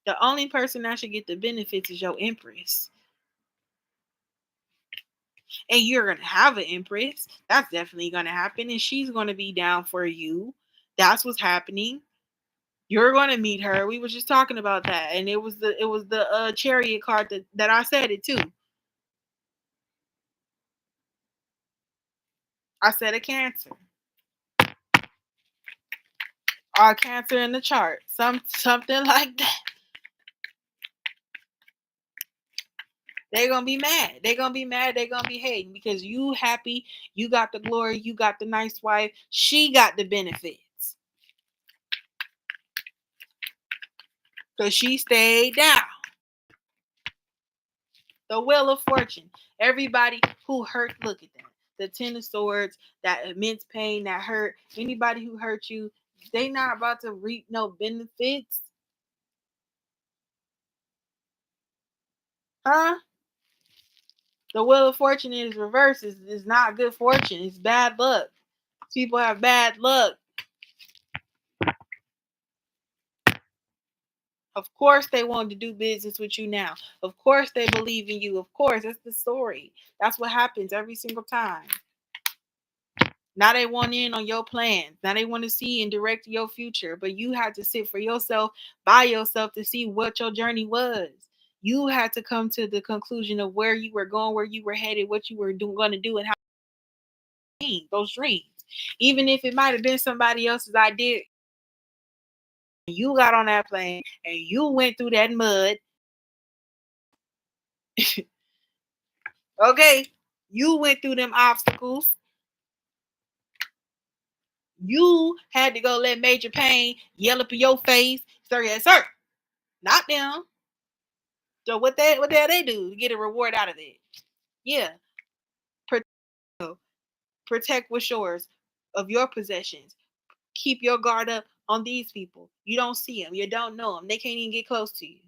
The only person that should get the benefits is your empress. And you're going to have an empress. That's definitely going to happen. And she's going to be down for you. That's what's happening. You're going to meet her. We were just talking about that. And it was the chariot card that I said it too. I said a Cancer. Or a Cancer in the chart. Something like that. They're gonna be mad. They're gonna be mad. They're gonna be hating because you happy, you got the glory, you got the nice wife, she got the benefits. Because she stayed down. The Wheel of Fortune. Everybody who hurt, look at that. The Ten of Swords, that immense pain, that hurt. Anybody who hurt you, they not about to reap no benefits. Huh? The Wheel of Fortune is reverse. Is not good fortune. It's bad luck. People have bad luck. Of course they want to do business with you now. Of course they believe in you. Of course, that's the story. That's what happens every single time. Now they want in on your plans. Now they want to see and direct your future. But you had to sit for yourself, by yourself, to see what your journey was. You had to come to the conclusion of where you were going, where you were headed, what you were going to do, and how those dreams. Even if it might have been somebody else's idea, you got on that plane and you went through that mud. Okay, you went through them obstacles. You had to go let Major Payne yell up in your face, sir, yes, sir. Not them. So what the hell they do to get a reward out of it? Yeah, protect what's yours of your possessions. Keep your guard up on these people. You don't see them. You don't know them. They can't even get close to you.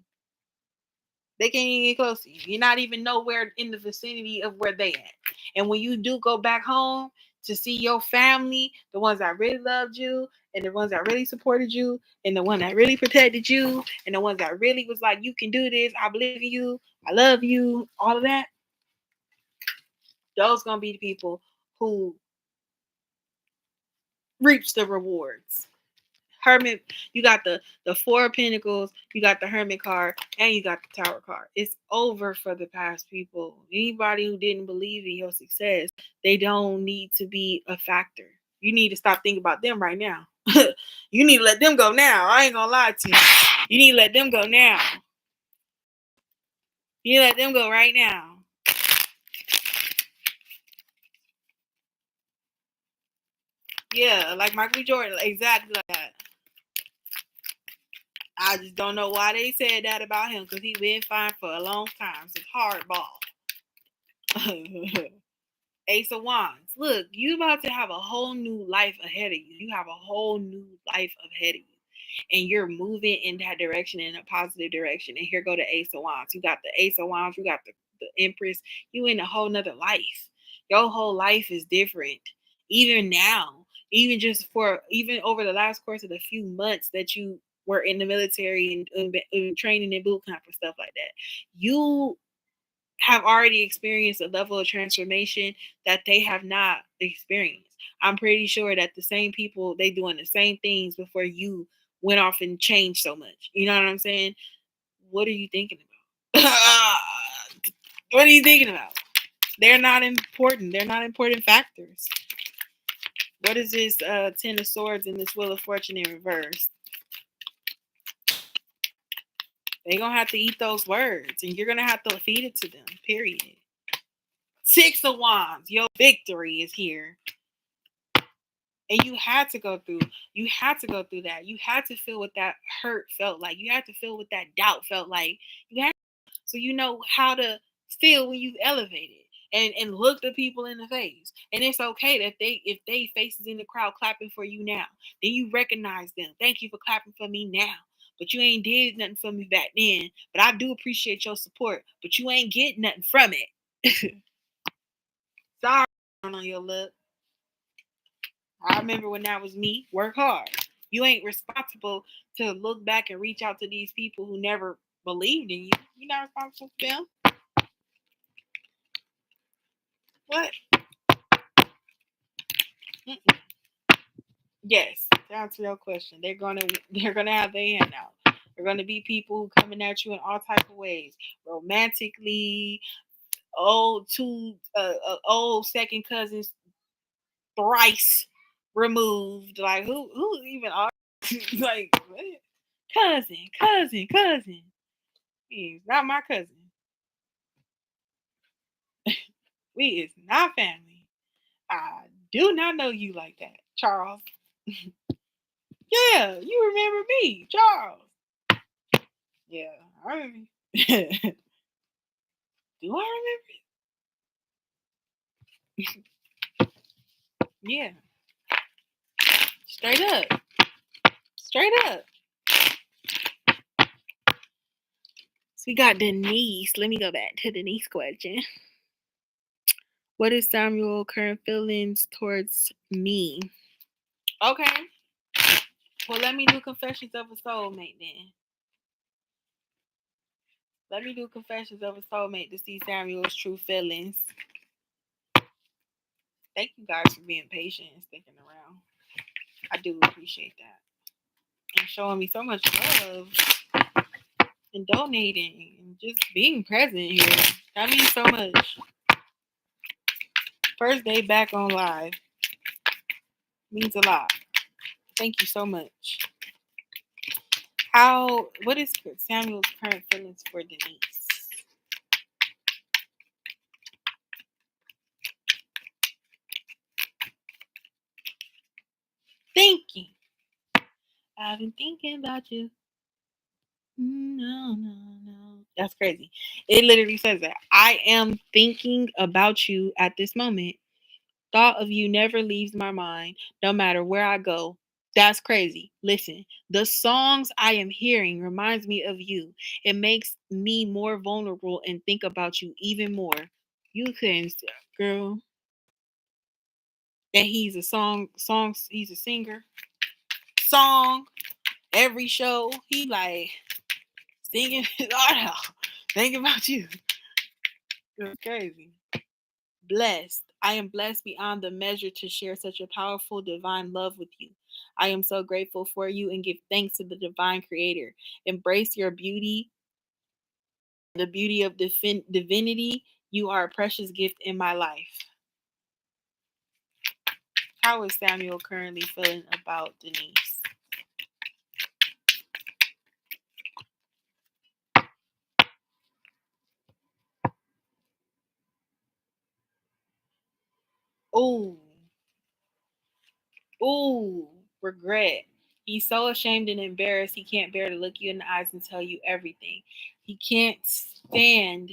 They can't even get close to you. You're not even nowhere in the vicinity of where they at. And when you do go back home to see your family, the ones that really loved you, and the ones that really supported you, and the one that really protected you, and the ones that really was like, you can do this, I believe in you, I love you, all of that, those gonna be the people who reach the rewards. Hermit, you got the Four of Pentacles, you got the Hermit card, and you got the Tower card. It's over for the past people. Anybody who didn't believe in your success, they don't need to be a factor. You need to stop thinking about them right now. You need to let them go now. I ain't gonna lie to you. You need to let them go now. You let them go right now. Yeah, like Michael Jordan, exactly like that. I just don't know why they said that about him, because he been fine for a long time. It's hardball. Ace of Wands. Look, you about to have a whole new life ahead of you. You have a whole new life ahead of you. And you're moving in that direction, in a positive direction. And here go the Ace of Wands. You got the Ace of Wands. You got the Empress. You in a whole nother life. Your whole life is different. Even now, even over the last course of the few months that you were in the military and training in boot camp and stuff like that, you have already experienced a level of transformation that they have not experienced. I'm pretty sure that the same people, they doing the same things before you went off and changed so much. You know what I'm saying? What are you thinking about? What are you thinking about? They're not important. They're not important factors. What is this 10 of Swords and this Wheel of Fortune in reverse? They're going to have to eat those words, and you're going to have to feed it to them, period. 6 of Wands, your victory is here. And you had to go through that. You had to feel what that hurt felt like. You had to feel what that doubt felt like. So you know how to feel when you've elevated and look the people in the face. And it's okay that if they faces in the crowd clapping for you now, then you recognize them. Thank you for clapping for me now. But you ain't did nothing for me back then. But I do appreciate your support. But you ain't getting nothing from it. Sorry on your look. I remember when that was me. Work hard. You ain't responsible to look back and reach out to these people who never believed in you. You're not responsible for them. What? Mm-mm. Yes. To answer your question, they're gonna have their hand out. They're gonna be people who coming at you in all type of ways, romantically, old second cousins, thrice removed. Like who even are like what? Cousin. He's not my cousin. We is not family. I do not know you like that, Charles. Yeah, you remember me, Charles. Yeah, I remember. Do I remember? Yeah, straight up. Straight up. So we got Denise. Let me go back to Denise's question. What is Samuel's current feelings towards me? Okay. Well, let me do Confessions of a Soulmate then. Let me do Confessions of a Soulmate to see Samuel's true feelings. Thank you guys for being patient and sticking around. I do appreciate that. And showing me so much love and donating and just being present here. That means so much. First day back on live means a lot. Thank you so much. What is Samuel's current feelings for Denise? Thinking. I've been thinking about you. No. That's crazy. It literally says that. I am thinking about you at this moment. Thought of you never leaves my mind, no matter where I go. That's crazy. Listen, the songs I am hearing reminds me of you. It makes me more vulnerable and think about you even more. You couldn't, girl. And he's a he's a singer. Song, every show, he like singing his heart out. Thinking about you. It's crazy. Blessed. I am blessed beyond the measure to share such a powerful divine love with you. I am so grateful for you and give thanks to the divine creator. Embrace your beauty, the beauty of divinity. You are a precious gift in my life. How is Samuel currently feeling about Denise? Oh, Ooh, regret. He's so ashamed and embarrassed he can't bear to look you in the eyes and tell you everything. He can't stand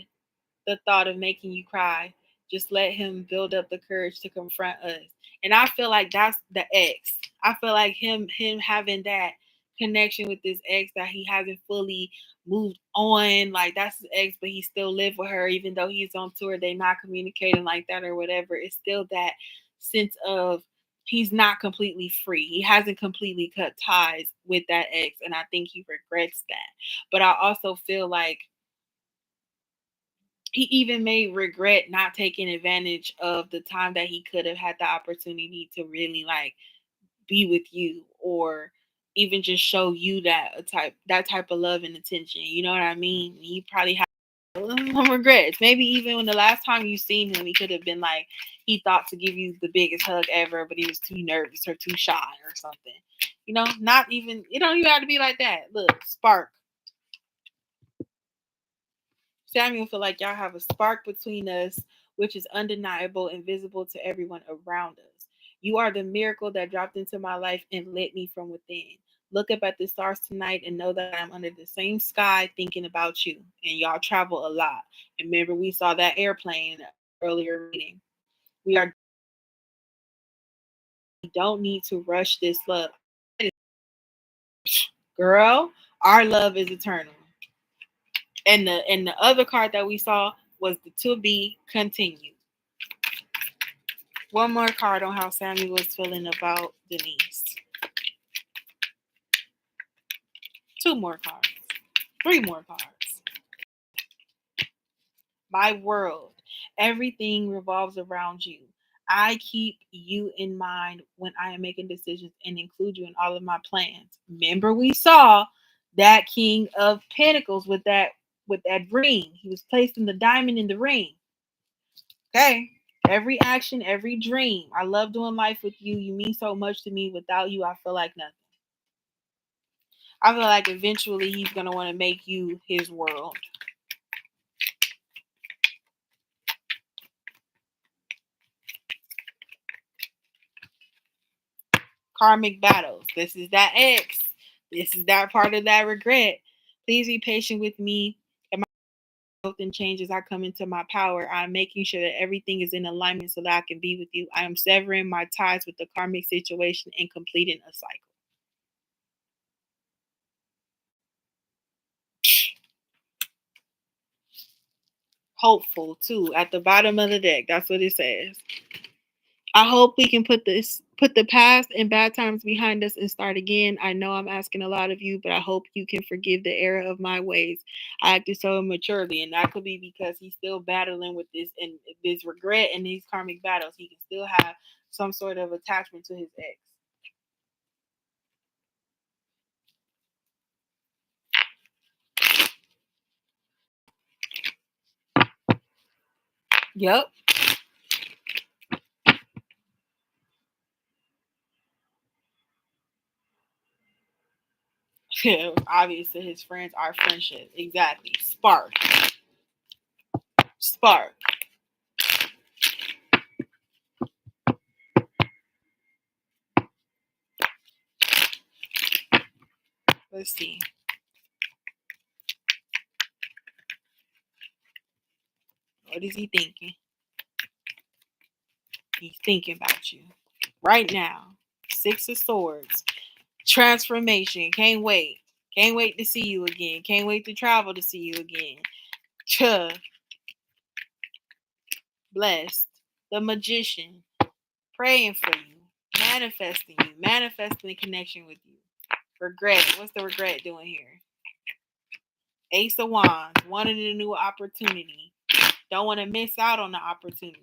the thought of making you cry. Just let him build up the courage to confront us. And I feel like that's the ex. I feel like him having that connection with this ex that he hasn't fully moved on. Like that's his ex, but he still live with her, even though he's on tour. They not communicating like that or whatever. It's still that sense of he's not completely free. He hasn't completely cut ties with that ex, and I think he regrets that. But I also feel like he even may regret not taking advantage of the time that he could have had the opportunity to really like be with you, or even just show you that type of love and attention. You know what I mean? He probably had some regrets. Maybe even when the last time you seen him, he could have been like he thought to give you the biggest hug ever, but he was too nervous or too shy or something. You know, not even it don't even have to be like that. Look, spark. Samuel feel like y'all have a spark between us, which is undeniable and visible to everyone around us. You are the miracle that dropped into my life and lit me from within. Look up at the stars tonight and know that I'm under the same sky thinking about you. And y'all travel a lot. And remember, we saw that airplane in the earlier reading. We are we don't need to rush this love. Girl, our love is eternal. And the other card that we saw was the to be continued. One more card on how Sammy was feeling about Denise. Two more cards. Three more cards. My world. Everything revolves around you. I keep you in mind when I am making decisions and include you in all of my plans. Remember, we saw that King of Pentacles with that ring. He was placing the diamond in the ring. Okay. Every action, every dream. I love doing life with you. You mean so much to me. Without you, I feel like nothing. I feel like eventually he's going to want to make you his world. Karmic battles. This is that X. This is that part of that regret. Please be patient with me and my growth and change as I come into my power. I'm making sure that everything is in alignment so that I can be with you. I am severing my ties with the karmic situation and completing a cycle. Hopeful too at the bottom of the deck. That's what it says. I hope we can put the past and bad times behind us and start again. I know I'm asking a lot of you, but I hope you can forgive the error of my ways. I acted so immaturely, and that could be because he's still battling with this and this regret and these karmic battles. He can still have some sort of attachment to his ex. Yep. Obvious to his friends, our friendship. Exactly. Spark. Spark. Let's see. What is he thinking? He's thinking about you right now. Six of Swords. Transformation. Can't wait. Can't wait to see you again. Can't wait to travel to see you again. Chuh. Blessed. The Magician. Praying for you. Manifesting you. Manifesting a connection with you. Regret. What's the regret doing here? Ace of Wands. Wanted a new opportunity. Don't want to miss out on the opportunity.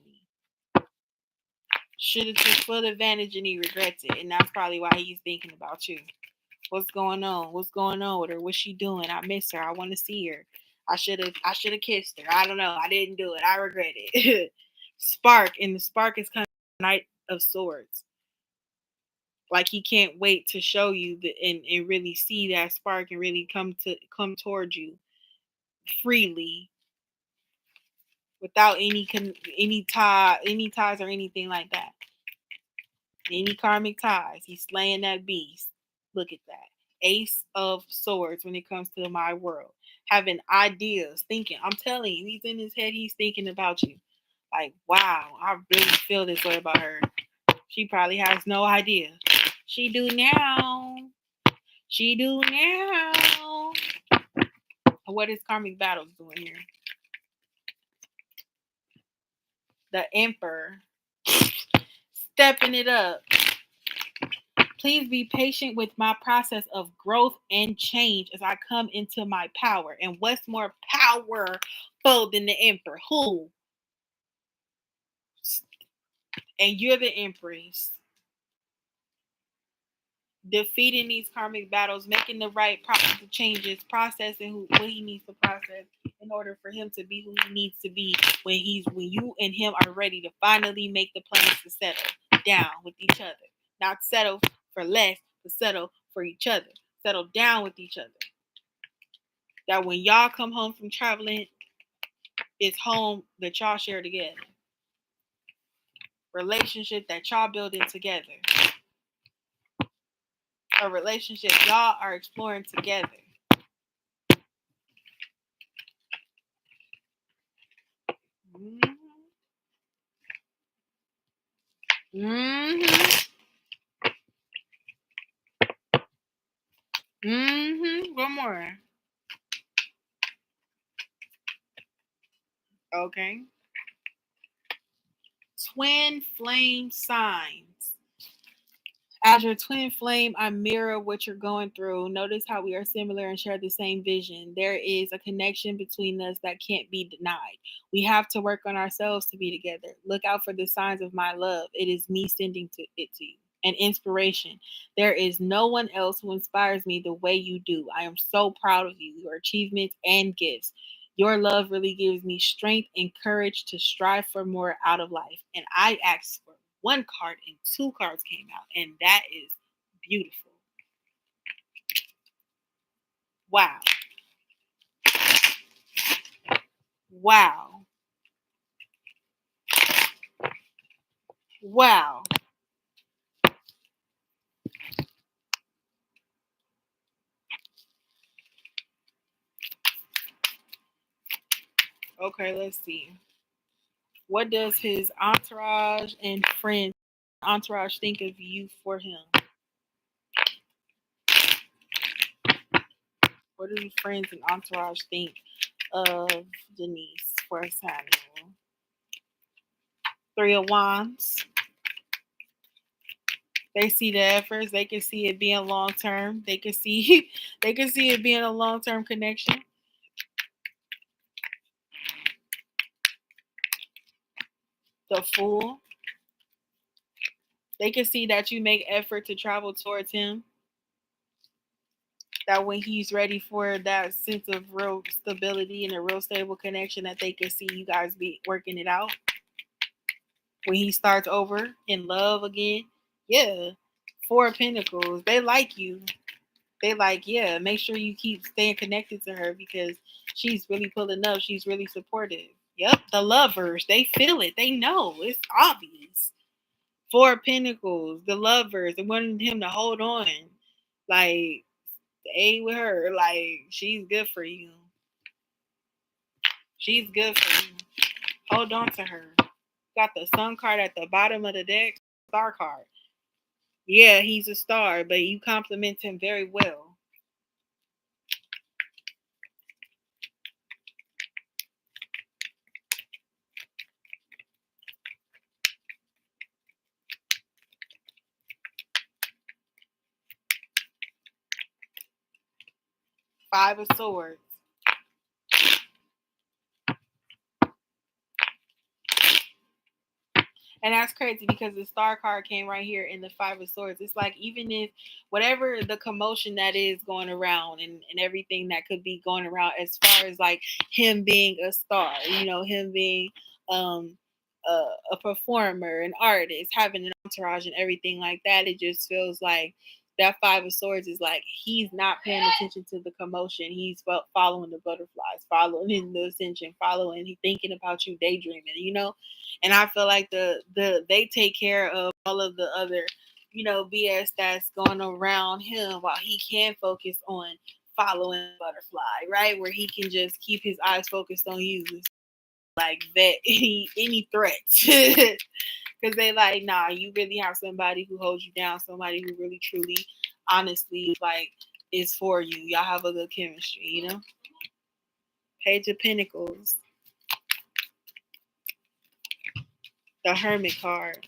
Should have took full advantage and he regrets it. And that's probably why he's thinking about you. What's going on? What's going on with her? What's she doing? I miss her. I want to see her. I should have kissed her. I don't know. I didn't do it. I regret it. Spark, and the spark is kind of Knight of Swords. Like he can't wait to show you and really see that spark and really come towards you freely without any ties or anything like that. Any karmic ties, he's slaying that beast. Look at that. Ace of Swords when it comes to my world. Having ideas, thinking. I'm telling you, he's in his head, he's thinking about you. Like, wow, I really feel this way about her. She probably has no idea. She do now. She do now. What is karmic battles doing here? The Emperor. Stepping it up. Please be patient with my process of growth and change as I come into my power. And what's more powerful than the Emperor? Who? And you're the Empress. Defeating these karmic battles, making the right process of changes, processing what he needs to process in order for him to be who he needs to be when you and him are ready to finally make the plans to settle down with each other. Not settle for less, but settle for each other. Settle down with each other. That when y'all come home from traveling, it's home that y'all share together. Relationship that y'all building together. A relationship y'all are exploring together. Mm-hmm. One more. Okay. Twin flame signs. As your twin flame, I mirror what you're going through. Notice how we are similar and share the same vision. There is a connection between us that can't be denied. We have to work on ourselves to be together. Look out for the signs of my love. It is me sending it to you. An inspiration. There is no one else who inspires me the way you do. I am so proud of you, your achievements and gifts. Your love really gives me strength and courage to strive for more out of life. And I asked for one card and two cards came out, and that is beautiful. Wow. Wow. Wow. Okay, let's see. What does his entourage and friends entourage think of you for him? What do his friends and entourage think of Denise for Samuel? Three of Wands. They see the efforts. They can see it being long term. They can see it being a long term connection. The Fool. They can see that you make effort to travel towards him. That when he's ready for that sense of real stability and a real stable connection, that they can see you guys be working it out. When he starts over in love again, yeah. Four of Pentacles. They like you. They like, yeah, make sure you keep staying connected to her because she's really pulling up. She's really supportive. Yep, the lovers. They feel it. They know. It's obvious. Four of Pentacles, the lovers, they wanted him to hold on. Like, stay with her. Like, she's good for you. She's good for you. Hold on to her. Got the sun card at the bottom of the deck. Star card. Yeah, he's a star, but you compliment him very well. Five of Swords. And that's crazy because the star card came right here in the Five of Swords. It's like even if whatever the commotion that is going around and everything that could be going around as far as like him being a star, him being um a performer, an artist, having an entourage and everything like that, it just feels like that Five of Swords is like he's not paying attention to the commotion. He's following the butterflies, following the ascension, following. He thinking about you, daydreaming. And I feel like they take care of all of the other, BS that's going around him while he can focus on following the butterfly, right? Where he can just keep his eyes focused on you, like that any threats. Because they like, nah, you really have somebody who holds you down, somebody who really, truly, honestly, like, is for you. Y'all have a good chemistry, Page of Pentacles. The Hermit card.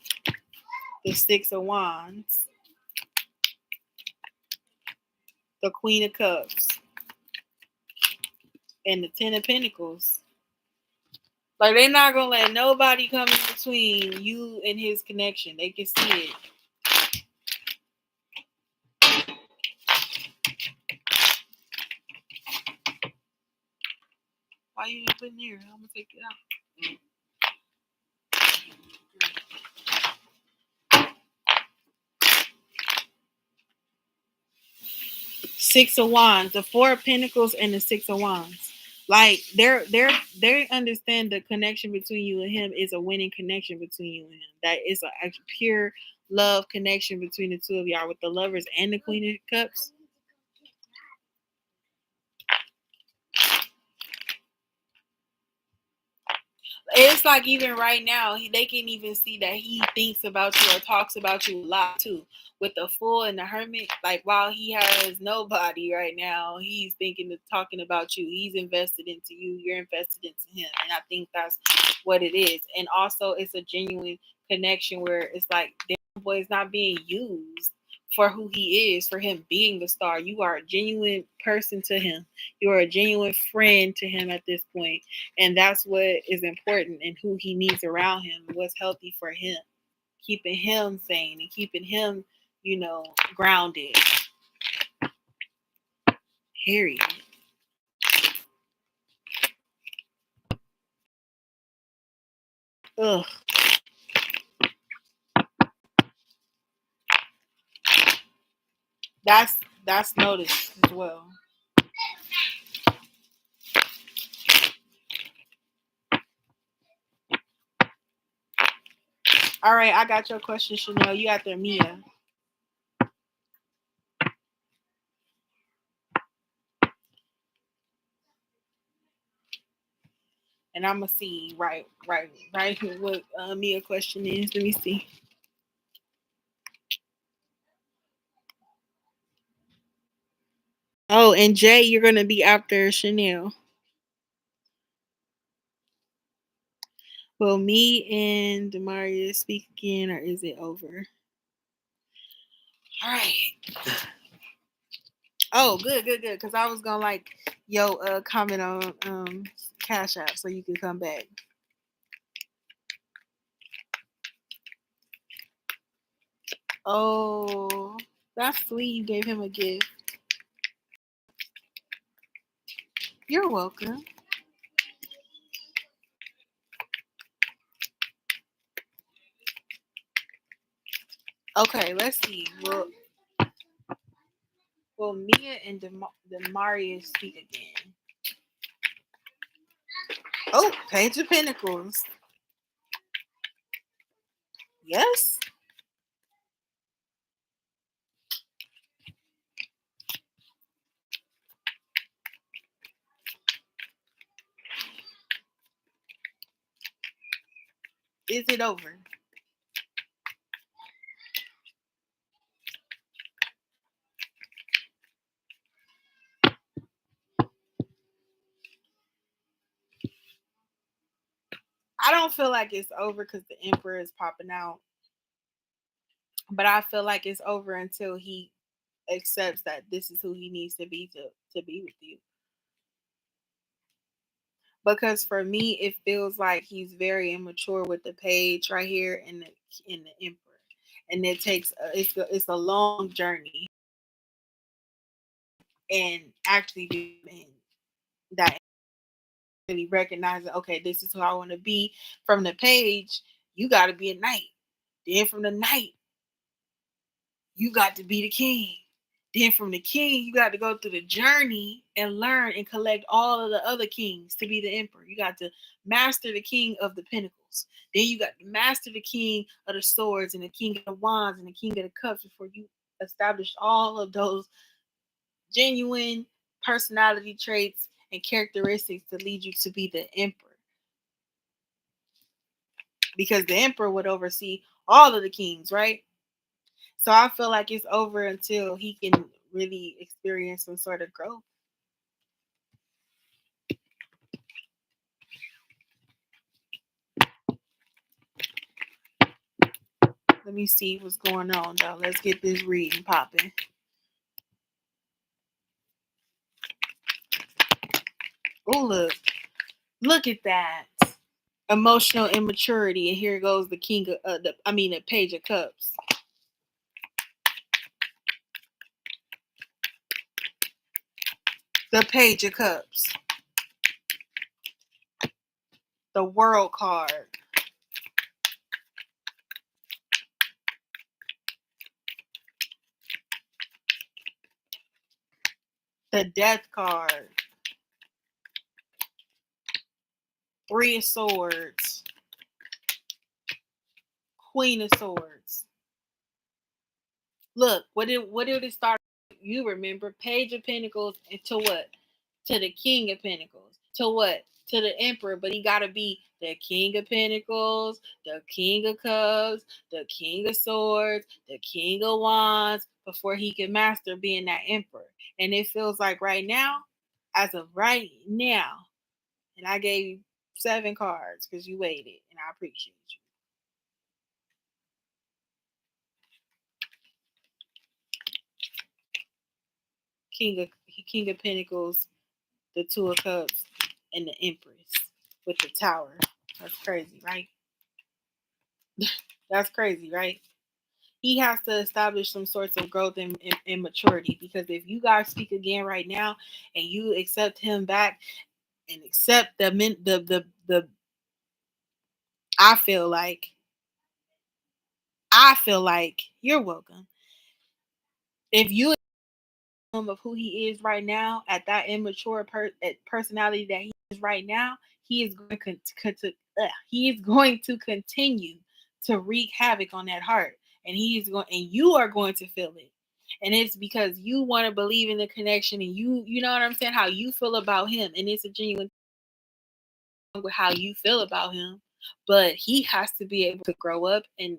The Six of Wands. The Queen of Cups. And the Ten of Pentacles. Like, they're not going to let nobody come in between you and his connection. They can see it. Why you didn't put in there? I'm going to take it out. Six of Wands, the Four of Pentacles, and the Six of Wands. Like they understand the connection between you and him is a winning connection between you and him. That is a pure love connection between the two of y'all with the Lovers and the Queen of Cups. It's like even right now, they can even see that he thinks about you or talks about you a lot too. With the Fool and the Hermit, like while he has nobody right now, he's talking about you. He's invested into you. You're invested into him, and I think that's what it is. And also, it's a genuine connection where it's like, damn boy is not being used for who he is, for him being the star. You are a genuine person to him. You are a genuine friend to him at this point. And that's what is important and who he needs around him, what's healthy for him. Keeping him sane and keeping him, grounded. Harry. Ugh. That's noticed as well. All right, I got your question, Chanel. You got there, Mia. And I'm gonna see right what Mia question is. Let me see. Oh, and Jay, you're gonna be after Chanel. Will me and Demaria speak again, or is it over? All right. Oh, good. Because I was gonna comment on Cashapp so you can come back. Oh, that's sweet. You gave him a gift. You're welcome. Okay, let's see. Will Mia and Demaria speak again? Oh, Page of Pentacles. Yes. Is it over? I don't feel like it's over because the Emperor is popping out. But I feel like it's over until he accepts that this is who he needs to be to be with you. Because for me, it feels like he's very immature with the Page right here and the Emperor, and it takes it's a long journey, and actually being that really recognizing, okay, this is who I want to be. From the Page, you got to be a knight. Then from the knight, you got to be the king. Then from the king, you got to go through the journey and learn and collect all of the other kings to be the emperor. You got to master the king of the pentacles. Then you got to master the king of the swords and the king of the wands and the king of the cups before you establish all of those genuine personality traits and characteristics to lead you to be the emperor. Because the emperor would oversee all of the kings, right? So I feel like it's over until he can really experience some sort of growth. Let me see what's going on, though. Let's get this reading popping. Oh, look at that. Emotional immaturity, and here goes the king of the page of cups. The page of cups. The world card. The death card. Three of swords. Queen of swords. Look, what did it start? You remember, page of pentacles, and to what? To the king of pentacles. To what? To the emperor. But he gotta be the king of pentacles, the king of cups, the king of swords, the king of wands, before he can master being that emperor. And it feels like right now, as of right now, and I gave you 7 cards because you waited, and I appreciate you. King of Pentacles, the Two of Cups, and the Empress with the Tower. That's crazy, right? That's crazy, right? He has to establish some sorts of growth and maturity, because if you guys speak again right now and you accept him back and accept the I feel like you're welcome. If you of who he is right now, at that immature personality that he is right now, he is he is going to continue to wreak havoc on that heart, and you are going to feel it. And it's because you want to believe in the connection, and you know what I'm saying, how you feel about him, and it's a genuine with how you feel about him. But he has to be able to grow up and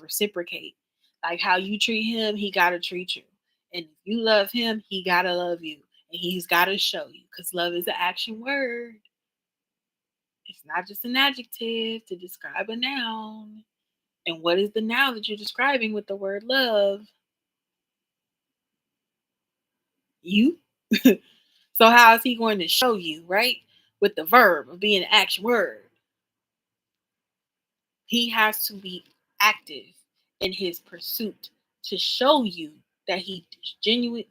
reciprocate. Like how you treat him, he got to treat you. And if you love him, he got to love you. And he's got to show you, because love is an action word. It's not just an adjective to describe a noun. And what is the noun that you're describing with the word love? You. So how is he going to show you, right? With the verb of being an action word. He has to be active in his pursuit to show you that he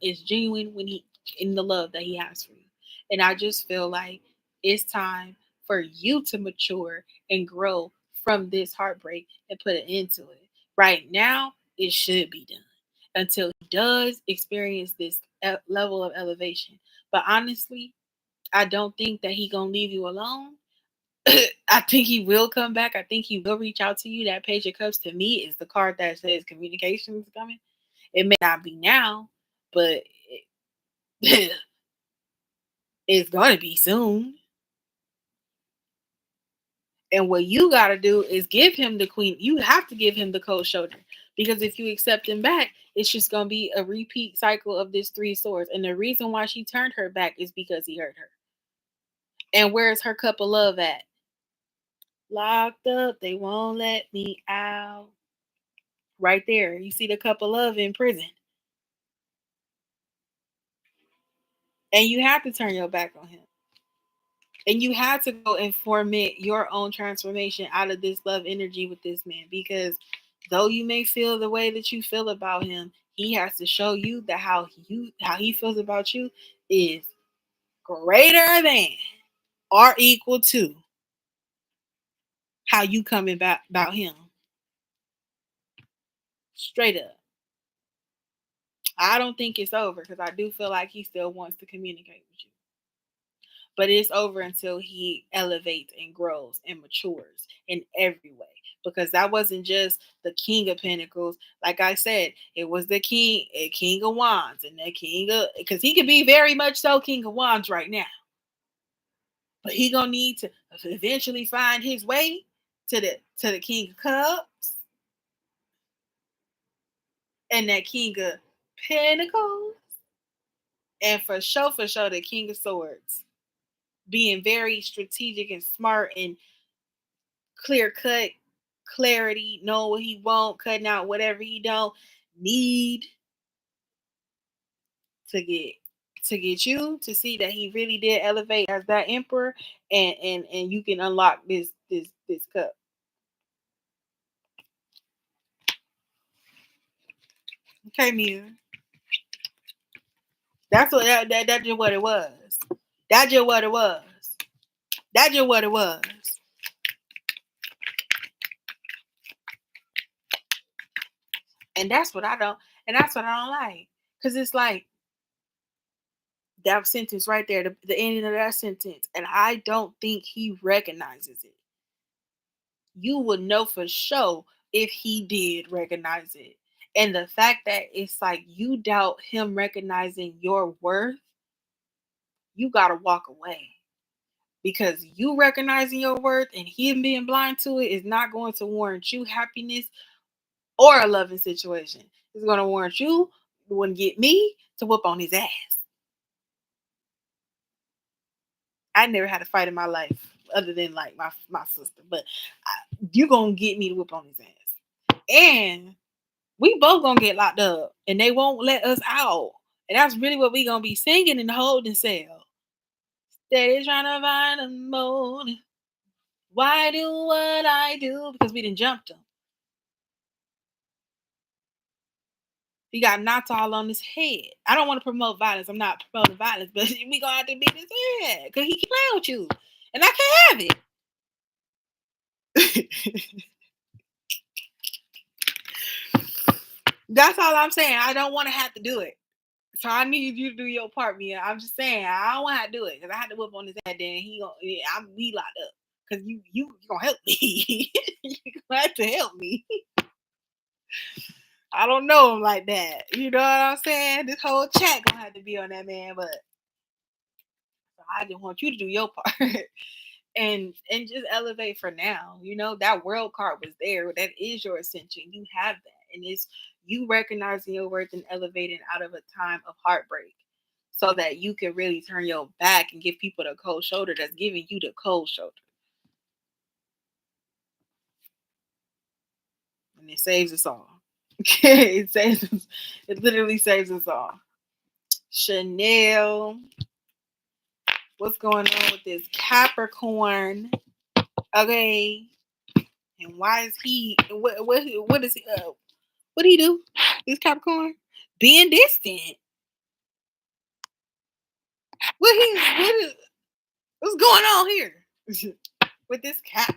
is genuine when he in the love that he has for you. And I just feel like it's time for you to mature and grow from this heartbreak and put an end to it. Right now, it should be done until he does experience this level of elevation. But honestly, I don't think that he gonna leave you alone. I think he will come back. I think he will reach out to you. That Page of Cups to me is the card that says communication is coming. It may not be now, but it's going to be soon. And what you got to do is give him the queen. You have to give him the cold shoulder, because if you accept him back, it's just going to be a repeat cycle of this 3 swords. And the reason why she turned her back is because he hurt her. And where's her cup of love at? Locked up, they won't let me out. Right there. You see the cup of love in prison. And you have to turn your back on him. And you have to go and formate your own transformation out of this love energy with this man. Because though you may feel the way that you feel about him, he has to show you that how he feels about you is greater than or equal to how you come about him. Straight up. I don't think it's over because I do feel like he still wants to communicate with you. But it's over until he elevates and grows and matures in every way. Because that wasn't just the King of Pentacles. Like I said, it was the King of Wands, and the King of, because he could be very much so King of Wands right now. But he gonna need to eventually find his way to the King of Cups and that King of Pentacles, and for sure, the King of Swords, being very strategic and smart and clear cut, clarity, knowing what he want, cutting out whatever he don't need to get you to see that he really did elevate as that emperor, and you can unlock this cup. Okay, Mia. That's what that's just what it was. That's just what it was. That's just what it was. And that's what I don't like. Cause it's like that sentence right there, the ending of that sentence, and I don't think he recognizes it. You would know for sure if he did recognize it. And the fact that it's like you doubt him recognizing your worth, you gotta walk away. Because you recognizing your worth and him being blind to it is not going to warrant you happiness or a loving situation. It's going to warrant you to get me to whoop on his ass. I never had a fight in my life other than like my sister, but you going to get me to whoop on his ass. And we both going to get locked up and they won't let us out. And that's really what we going to be singing in the holding cell. Steady trying to find a motive. Why do what I do? Because we done jumped him. He got knocked all on his head. I don't want to promote violence. I'm not promoting violence, but we gonna have to beat his head because he can play with you, and I can't have it. That's all I'm saying. I don't want to have to do it, so I need you to do your part, Mia. I'm just saying I don't want to do it because I had to whip on his head. Then we locked up because you gonna help me. You gonna have to help me. I don't know him like that. You know what I'm saying? This whole chat gonna have to be on that man, but I just want you to do your part and just elevate for now. You know, that world card was there. That is your ascension. You have that. And it's you recognizing your worth and elevating out of a time of heartbreak so that you can really turn your back and give people the cold shoulder that's giving you the cold shoulder. And it saves us all. It saves us. It literally saves us all. Chanel. What's going on with this Capricorn? Okay. And why is he? What is he? What do he do? This Capricorn being distant. What's going on here with this Cap?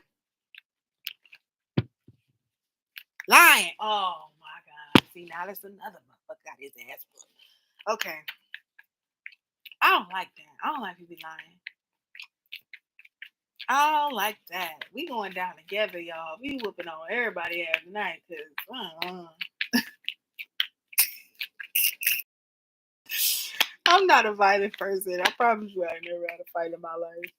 Lying. Oh my God. See, now that's another motherfucker got his ass put. Okay. I don't like that. I don't like people lying. I don't like that. We going down together, y'all. We whooping on everybody ass tonight because I'm not a violent person. I promise you I never had a fight in my life.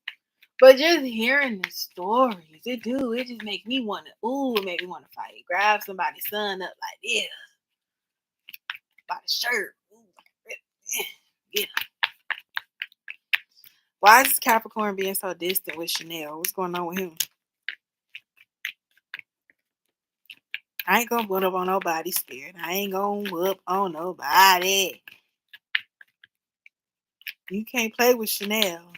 But just hearing the stories, it just make me want to, it make me want to fight. Grab somebody's son up like this. By the shirt. Yeah. Why is Capricorn being so distant with Chanel? What's going on with him? I ain't gonna whoop up on nobody's spirit. I ain't gonna whoop on nobody. You can't play with Chanel.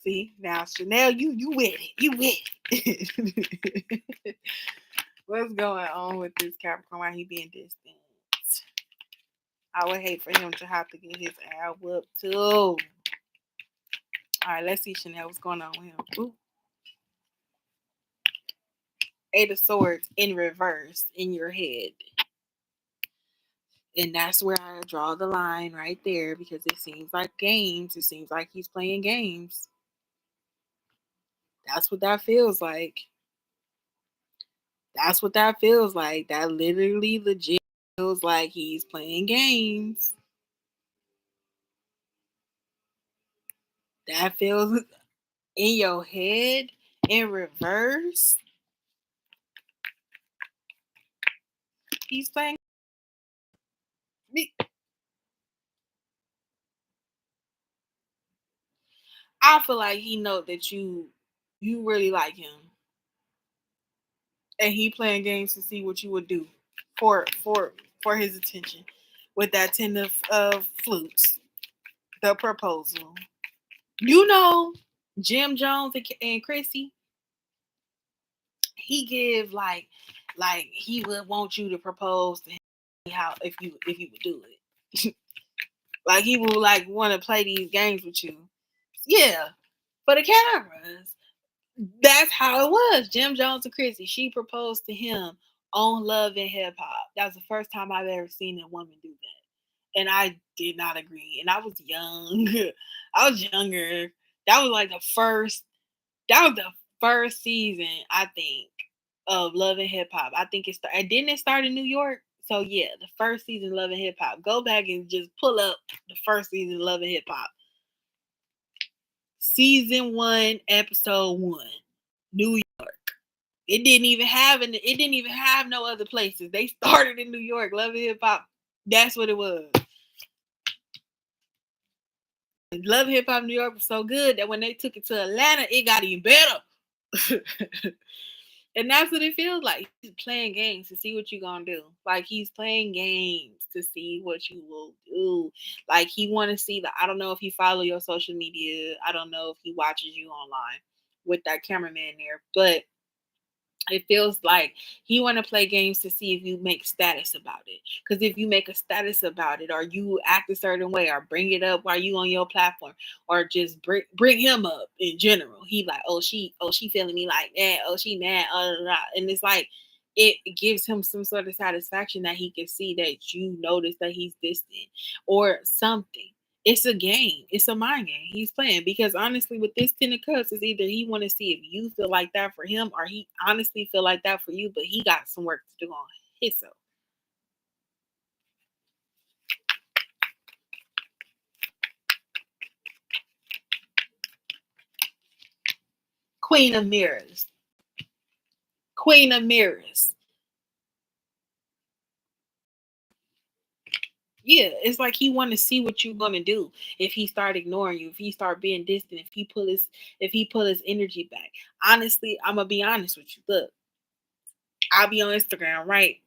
See, now Chanel, you with it. You with it. What's going on with this Capricorn? Why he being distant? I would hate for him to have to get his ass whooped too. All right, let's see, Chanel. What's going on with him? Ooh. Eight of Swords in reverse in your head. And that's where I draw the line right there, because it seems like games. It seems like he's playing games. That's what that feels like. That's what that feels like. That literally legit feels like he's playing games. That feels in your head in reverse. He's playing. I feel like he know that you really like him, and he playing games to see what you would do for his attention with that 10 of flutes, the proposal. You know, Jim Jones and Chrissy, he give like he would want you to propose to him, how if you would do it. Like he would like want to play these games with you. Yeah, for the cameras. That's how it was. Jim Jones and Chrissy. She proposed to him on Love and Hip Hop. That was the first time I've ever seen a woman do that. And I did not agree. And I was young. I was younger. That was like the first. That was the first season, I think, of Love and Hip Hop. I think didn't it start in New York? So yeah, the first season of Love and Hip Hop. Go back and just pull up the first season of Love and Hip Hop. Season 1, episode 1, New York. It didn't even have no other places. They started in New York. Love and Hip Hop. That's what it was. Love Hip Hop New York was so good that when they took it to Atlanta, it got even better. And that's what it feels like. He's playing games to see what you're gonna do. Like he's playing games to see what you will do. Like he want to see I don't know if he follow your social media. I don't know if he watches you online with that cameraman there, but it feels like he want to play games to see if you make status about it. Because if you make a status about it, or you act a certain way, or bring it up while you on your platform, or just bring him up in general, he like, oh she feeling me like that, oh she mad, and it's like it gives him some sort of satisfaction that he can see that you notice that he's distant or something. It's a game. It's a mind game. He's playing because honestly, with this 10 of Cups, it's either he want to see if you feel like that for him, or he honestly feel like that for you, but he got some work to do on himself. Queen of Mirrors. Queen of Mirrors. Yeah, it's like he want to see what you're gonna do if he start ignoring you, if he start being distant, if he pull his energy back. Honestly, I'm gonna be honest with you. Look, I'll be on Instagram, right?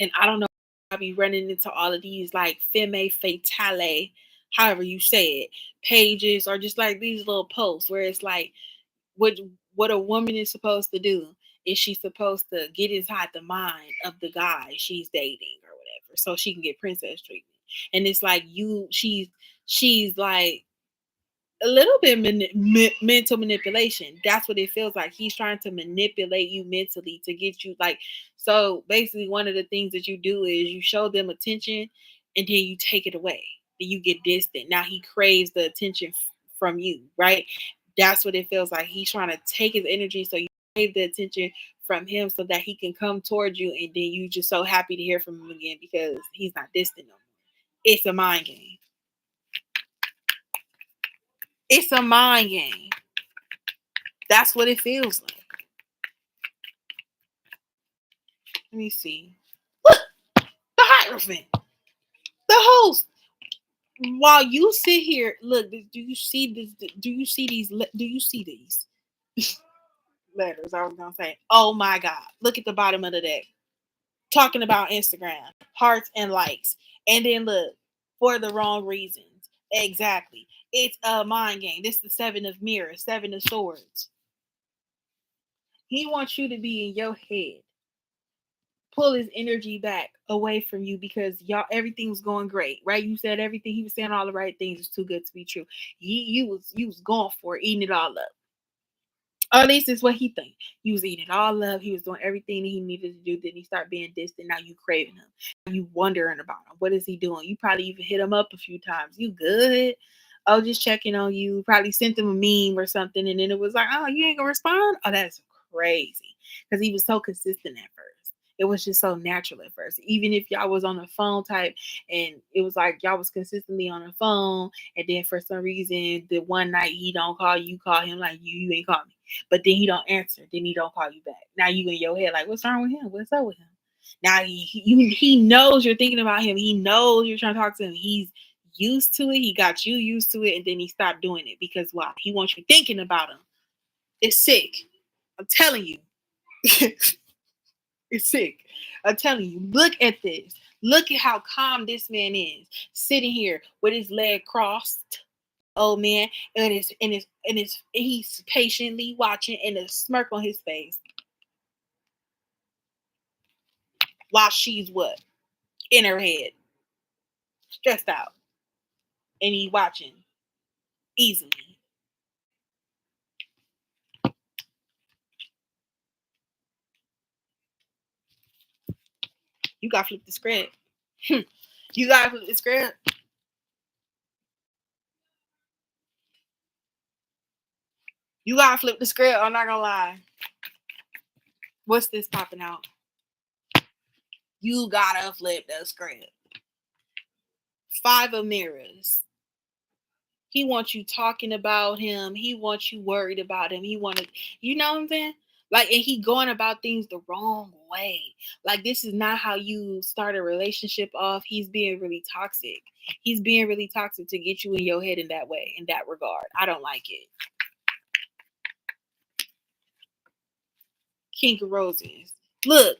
And I don't know, I'll be running into all of these like femme fatale, however you say it, pages, or just like these little posts where it's like what a woman is supposed to do. Is she supposed to get inside the mind of the guy she's dating or whatever so she can get princess treatment? And it's like she's like a little bit mental manipulation. That's what it feels like. He's trying to manipulate you mentally to get you like. So basically, one of the things that you do is you show them attention, and then you take it away, and you get distant. Now he craves the attention from you, right? That's what it feels like. He's trying to take his energy, so you crave the attention from him, so that he can come towards you, and then you just so happy to hear from him again because he's not distant no more. It's a mind game. It's a mind game. That's what it feels like. Let me see. Look, the Hierophant, the host. While you sit here, look. Do you see this? Do you see these? Do you see these letters? I was gonna say. Oh my God! Look at the bottom of the deck. Talking about Instagram, hearts and likes, and then look, for the wrong reasons. Exactly. It's a mind game. This is the 7 of Mirrors, 7 of Swords. He wants you to be in your head, pull his energy back away from you because y'all everything was going great, right? You said everything. He was saying all the right things. It's too good to be true. You was going for it, eating it all up. Or at least it's what he think. You was eating it all up. He was doing everything that he needed to do. Then he started being distant. Now you craving him. You wondering about him. What is he doing? You probably even hit him up a few times. You good? Oh, just checking on you. Probably sent him a meme or something. And then it was like, oh, you ain't gonna respond? Oh, that's crazy. Because he was so consistent at first. It was just so natural at first. Even if y'all was on the phone type and it was like y'all was consistently on the phone, and then for some reason the one night he don't call you, call him like you ain't call me. But then he don't answer. Then he don't call you back. Now you in your head like, what's wrong with him? What's up with him? Now he knows you're thinking about him. He knows you're trying to talk to him. He's used to it. He got you used to it, and then he stopped doing it because why? He wants you thinking about him. It's sick. I'm telling you. It's sick. I'm telling you. Look at this. Look at how calm this man is, sitting here with his leg crossed. Old man, and he's patiently watching and a smirk on his face while she's what? In her head. Stressed out. And he watching easily. You gotta flip the script. You gotta flip the script. You gotta flip the script. I'm not gonna lie. What's this popping out? You gotta flip the script. 5 of mirrors. He wants you talking about him. He wants you worried about him. He wanted, you know what I'm saying? Like, and he going about things the wrong way. Like, this is not how you start a relationship off. He's being really toxic. He's being really toxic to get you in your head in that way, in that regard. I don't like it. King of Roses. Look.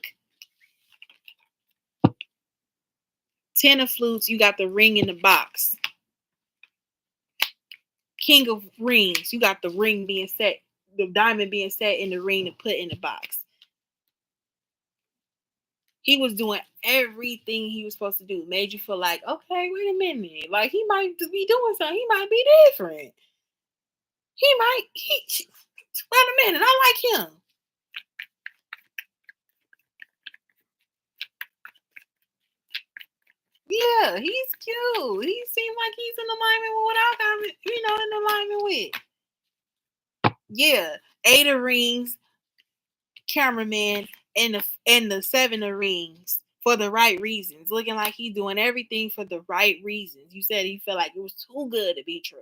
10 of Flutes. You got the ring in the box. King of Rings. You got the ring being set, the diamond being set in the ring to put in the box. He was doing everything he was supposed to do. Made you feel like, okay, wait a minute. Like, he might be doing something. He might be different. Wait a minute. I like him. Yeah, he's cute. He seems like he's in alignment with what I got, in alignment with. Yeah. 8 of Rings, cameraman, and the 7 of Rings for the right reasons. Looking like he's doing everything for the right reasons. You said he felt like it was too good to be true.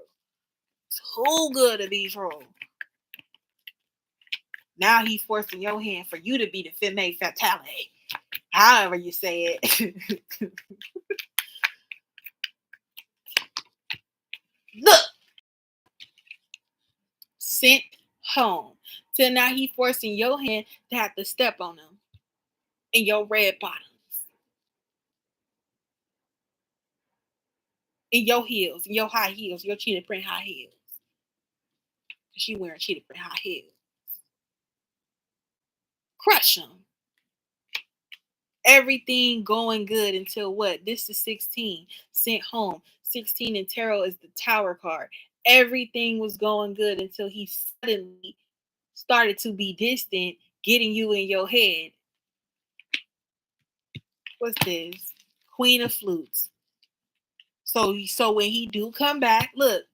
Too good to be true. Now he's forcing your hand for you to be the femme fatale. However you say it. Look. Sent home. Till now he forcing your hand to have to step on him in your red bottoms. In your heels, in your high heels, your cheetah print high heels. She wearing cheetah print high heels. Crush him. Everything going good until what? This is 16. Sent home. 16 in tarot is the Tower card. Everything was going good until he suddenly started to be distant, getting you in your head. What's this? Queen of Flutes. So when he do come back, look.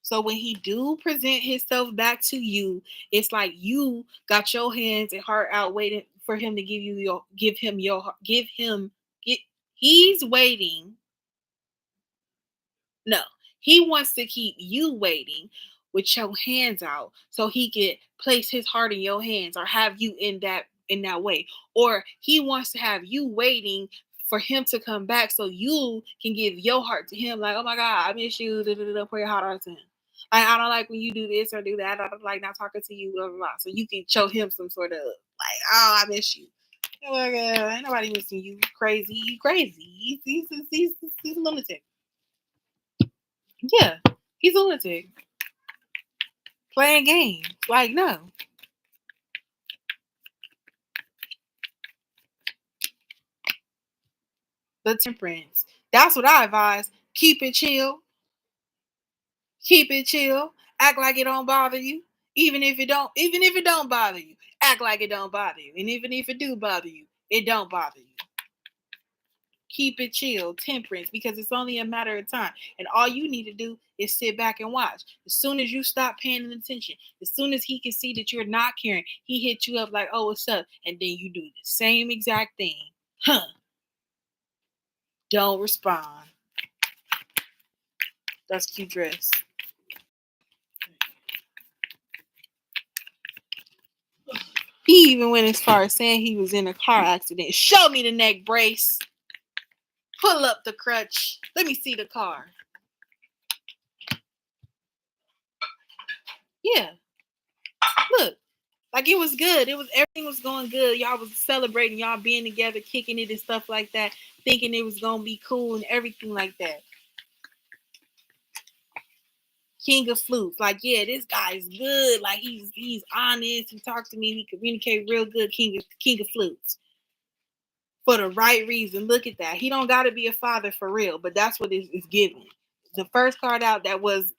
So when he do present himself back to you, it's like you got your hands and heart out waiting for him to he's waiting. No, he wants to keep you waiting with your hands out so he can place his heart in your hands or have you in that way. Or he wants to have you waiting for him to come back so you can give your heart to him. Like, oh my God, I miss you. Pour your heart out to him. I don't like when you do this or do that. I don't like not talking to you, blah, blah, blah. So you can show him some sort of like, oh, I miss you. Oh my God, ain't nobody missing you. Crazy. He's a lunatic. Yeah, he's a lunatic. Playing games. Like, no. The Temperance. That's what I advise. Keep it chill. Keep it chill. Act like it don't bother you. Even if it don't bother you, act like it don't bother you. And even if it do bother you, it don't bother you. Keep it chill, temperance, because it's only a matter of time. And all you need to do is sit back and watch. As soon as you stop paying attention, as soon as he can see that you're not caring, he hits you up like, oh, what's up? And then you do the same exact thing. Don't respond. That's cute dress. He even went as far as saying he was in a car accident. Show me the neck brace. Pull up the crutch. Let me see the car. Yeah. Look. Like it was good. Everything was going good. Y'all was celebrating, y'all being together, kicking it and stuff like that, thinking it was gonna be cool and everything like that. King of flutes. Like, yeah, this guy's good. Like he's honest. He talks to me. He communicate real good. King of flutes. For the right reason. Look at that. He don't got to be a father for real, but that's what it's given. The first card out that was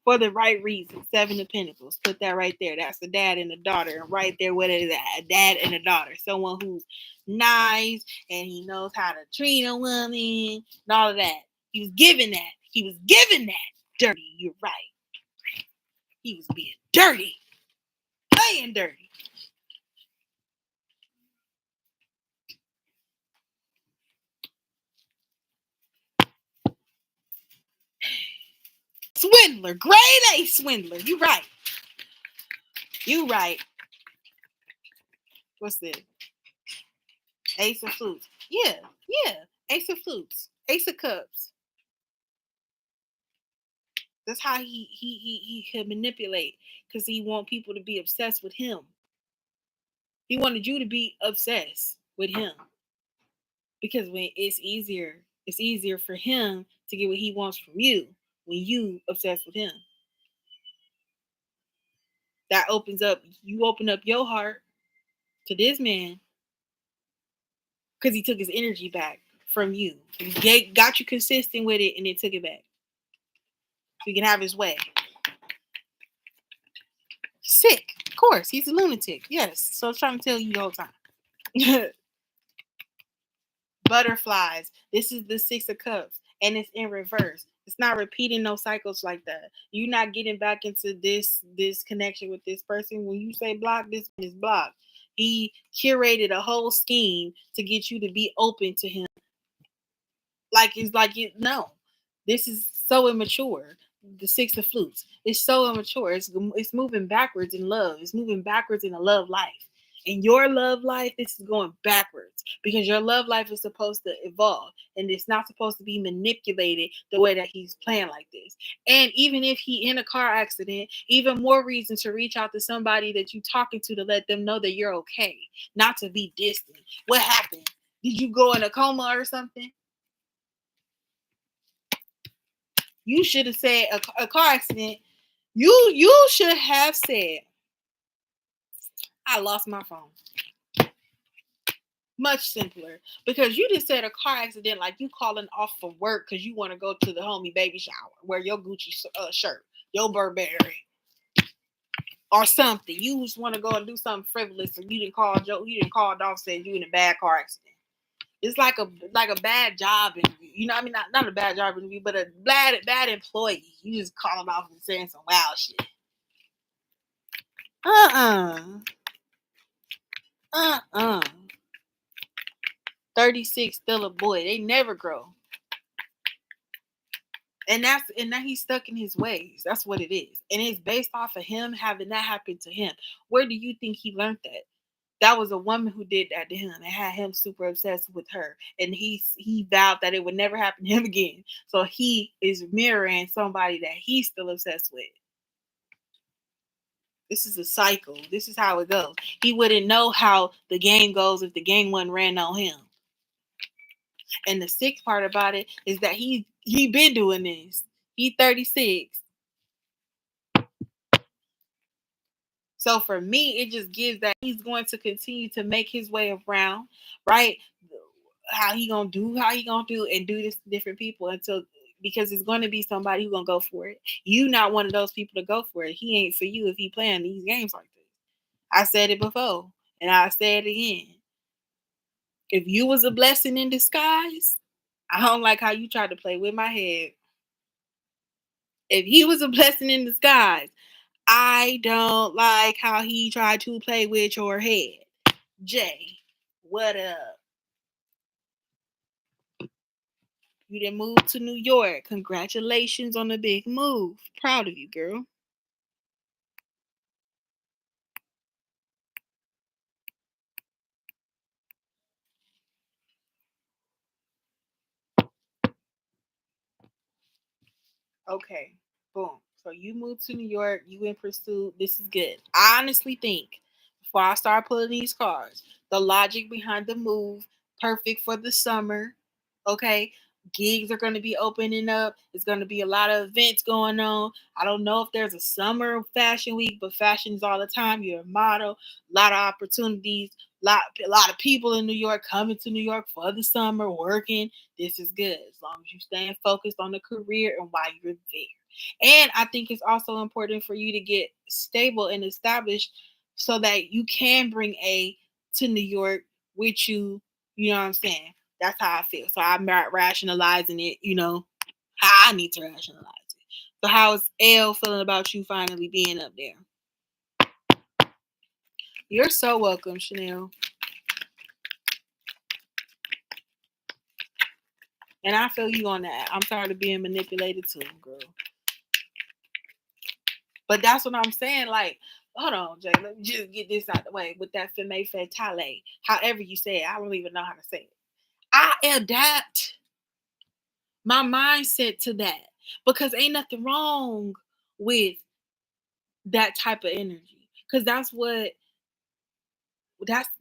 for the right reason. 7 of Pentacles. Put that right there. That's the dad and the daughter. And right there, what is that? A dad and a daughter. Someone who's nice and he knows how to treat a woman and all of that. He was given that. He was given that. Dirty. You're right. He was being dirty. Playing dirty. Swindler. Grade A swindler. You right. You right. What's this? Ace of flutes. Yeah. Ace of flutes. Ace of cups. That's how he could manipulate, because he want people to be obsessed with him. He wanted you to be obsessed with him, because when it's easier for him to get what he wants from you when you obsessed with him. That you open up your heart to this man because he took his energy back from you. He got you consistent with it and then took it back. So he can have his way. Sick. Of course. He's a lunatic. Yes. So I was trying to tell you the whole time. Butterflies. This is the 6 of cups. And it's in reverse. It's not repeating no cycles like that. You're not getting back into this connection with this person. When you say block, this is blocked. He curated a whole scheme to get you to be open to him. No. This is so immature. The 6 of flutes. It's so immature. It's moving backwards in love. It's moving backwards in a love life. In your love life, this is going backwards because your love life is supposed to evolve and it's not supposed to be manipulated the way that he's playing like this. And even if he in a car accident, even more reason to reach out to somebody that you're talking to let them know that you're okay, not to be distant. What happened? Did you go in a coma or something? You should have said a car accident. You should have said, I lost my phone. Much simpler, because you just said a car accident like you calling off for work because you want to go to the homie baby shower, wear your Gucci shirt, your Burberry, or something. You just want to go and do something frivolous, and you didn't call off, said you in a bad car accident. It's like a bad job interview. You know, I mean, not a bad job interview, but a bad employee. You just calling off and saying some wild shit. 36 still a boy. They never grow. And now he's stuck in his ways. That's what it is. And it's based off of him having that happen to him. Where do you think he learned that? That was a woman who did that to him and had him super obsessed with her. And he vowed that it would never happen to him again. So he is mirroring somebody that he's still obsessed with. This is a cycle. This is how it goes. He wouldn't know how the game goes if the game wasn't ran on him. And the sick part about it is that he been doing this. He 36. So for me, it just gives that he's going to continue to make his way around, right? How he gonna do and do this to different people until because it's going to be somebody who's going to go for it. You not one of those people to go for it. He ain't for you if he playing these games like this. I said it before, and I say it again. If you was a blessing in disguise, I don't like how you tried to play with my head. If he was a blessing in disguise, I don't like how he tried to play with your head. Jay, what up? You done moved to New York. Congratulations on the big move. Proud of you, girl. Okay, boom. So you moved to New York. You in pursuit. This is good. I honestly think before I start pulling these cards, the logic behind the move, perfect for the summer. Okay, gigs are going to be opening up. There's going to be a lot of events going on. I don't know if there's a summer fashion week, but fashion is all the time. You're a model. A lot of opportunities. A lot of people in New York coming to New York for the summer, working. This is good as long as you staying focused on the career and why you're there. And I think it's also important for you to get stable and established so that you can bring A to New York with you. You know what I'm saying? That's how I feel. So I'm not rationalizing it, how I need to rationalize it. So how is L feeling about you finally being up there? You're so welcome, Chanel. And I feel you on that. I'm tired of being manipulated too, girl. But that's what I'm saying. Like, hold on, Jay. Let me just get this out the way with that femme fatale. However you say it, I don't even know how to say it. I adapt my mindset to that because ain't nothing wrong with that type of energy. Because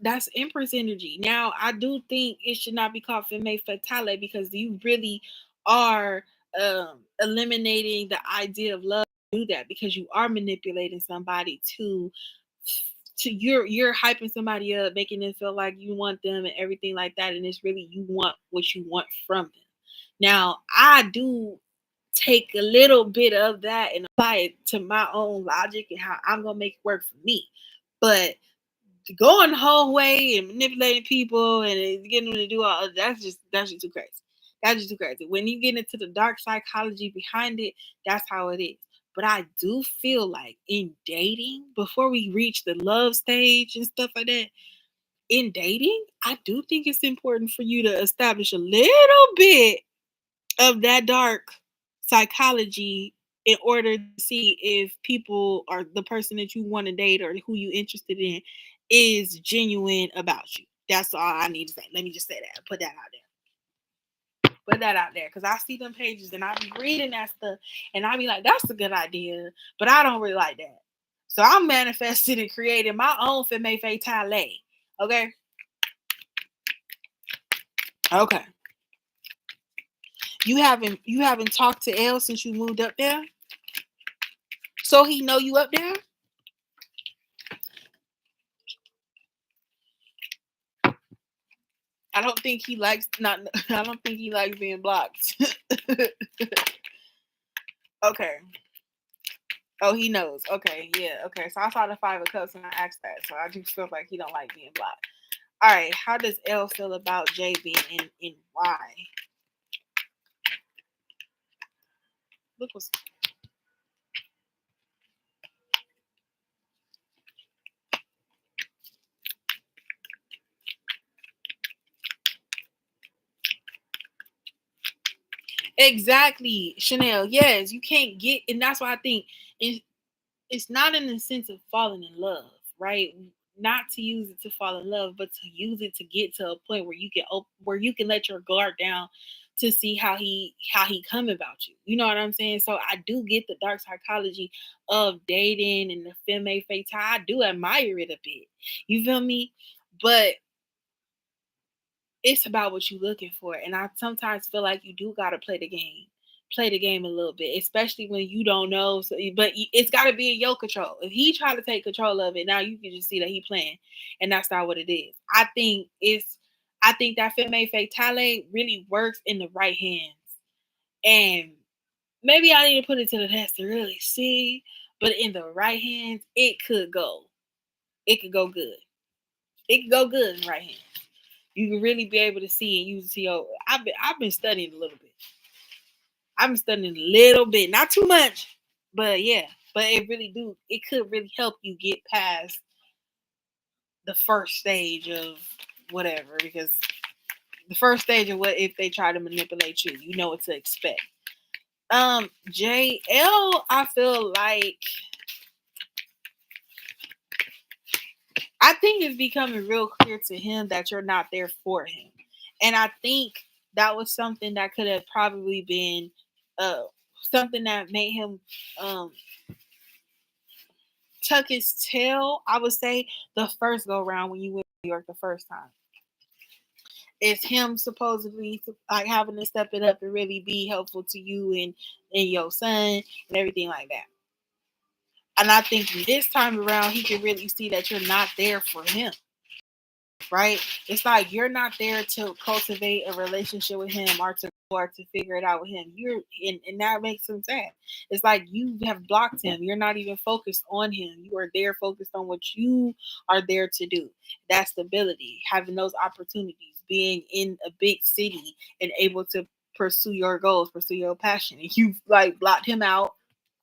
that's Empress energy. Now, I do think it should not be called femme fatale because you really are eliminating the idea of love. Do that because you are manipulating somebody to you're hyping somebody up, making them feel like you want them and everything like that, and it's really you want what you want from them. Now, I do take a little bit of that and apply it to my own logic and how I'm gonna make it work for me. But going the whole way and manipulating people and getting them to do all that's just too crazy. That's just too crazy. When you get into the dark psychology behind it, that's how it is. But I do feel like in dating, before we reach the love stage and stuff like that, in dating, I do think it's important for you to establish a little bit of that dark psychology in order to see if people or the person that you want to date or who you interested in is genuine about you. That's all I need to say. Let me just say that. Put that out there. Put that out there. Because I see them pages and I be reading that stuff and I be like, that's a good idea. But I don't really like that. So I'm manifesting and creating my own femme fatale. Okay? Okay. You haven't talked to L since you moved up there? So he know you up there? I don't think he likes not I don't think he likes being blocked. Okay. Oh, he knows. Okay, yeah, okay. So I saw the 5 of Cups and I asked that. So I just feel like he don't like being blocked. All right, how does L feel about J being in Y? Look what's exactly, Chanel. Yes, you can't get, and that's why I think it, it's not in the sense of falling in love, right? Not to use it to fall in love, but to use it to get to a point where where you can let your guard down to see how he come about you. You know what I'm saying? So I do get the dark psychology of dating and the femme fatale. I do admire it a bit. You feel me? But it's about what you're looking for. And I sometimes feel like you do gotta play the game. Play the game a little bit, especially when you don't know. So, but it's got to be in your control. If he try to take control of it, now you can just see that he playing, and that's not what it is. I think that femme fatale really works in the right hands. And maybe I need to put it to the test to really see. But in the right hands, it could go. It could go good. It could go good in the right hands. You can really be able to see and use it to your. I've been studying a little bit. I've been studying a little bit, not too much, but yeah. But it really do. It could really help you get past the first stage of whatever, because the first stage of what if they try to manipulate you, you know what to expect. JL, I feel like I think it's becoming real clear to him that you're not there for him. And I think that was something that could have probably been something that made him tuck his tail, I would say, the first go round when you went to New York the first time. It's him supposedly like having to step it up and really be helpful to you and your son and everything like that. And I think this time around he can really see that you're not there for him. Right? It's like you're not there to cultivate a relationship with him or to figure it out with him. And that makes him sad. It's like you have blocked him. You're not even focused on him. You are there focused on what you are there to do. That stability, having those opportunities, being in a big city and able to pursue your goals, pursue your passion. And you like blocked him out,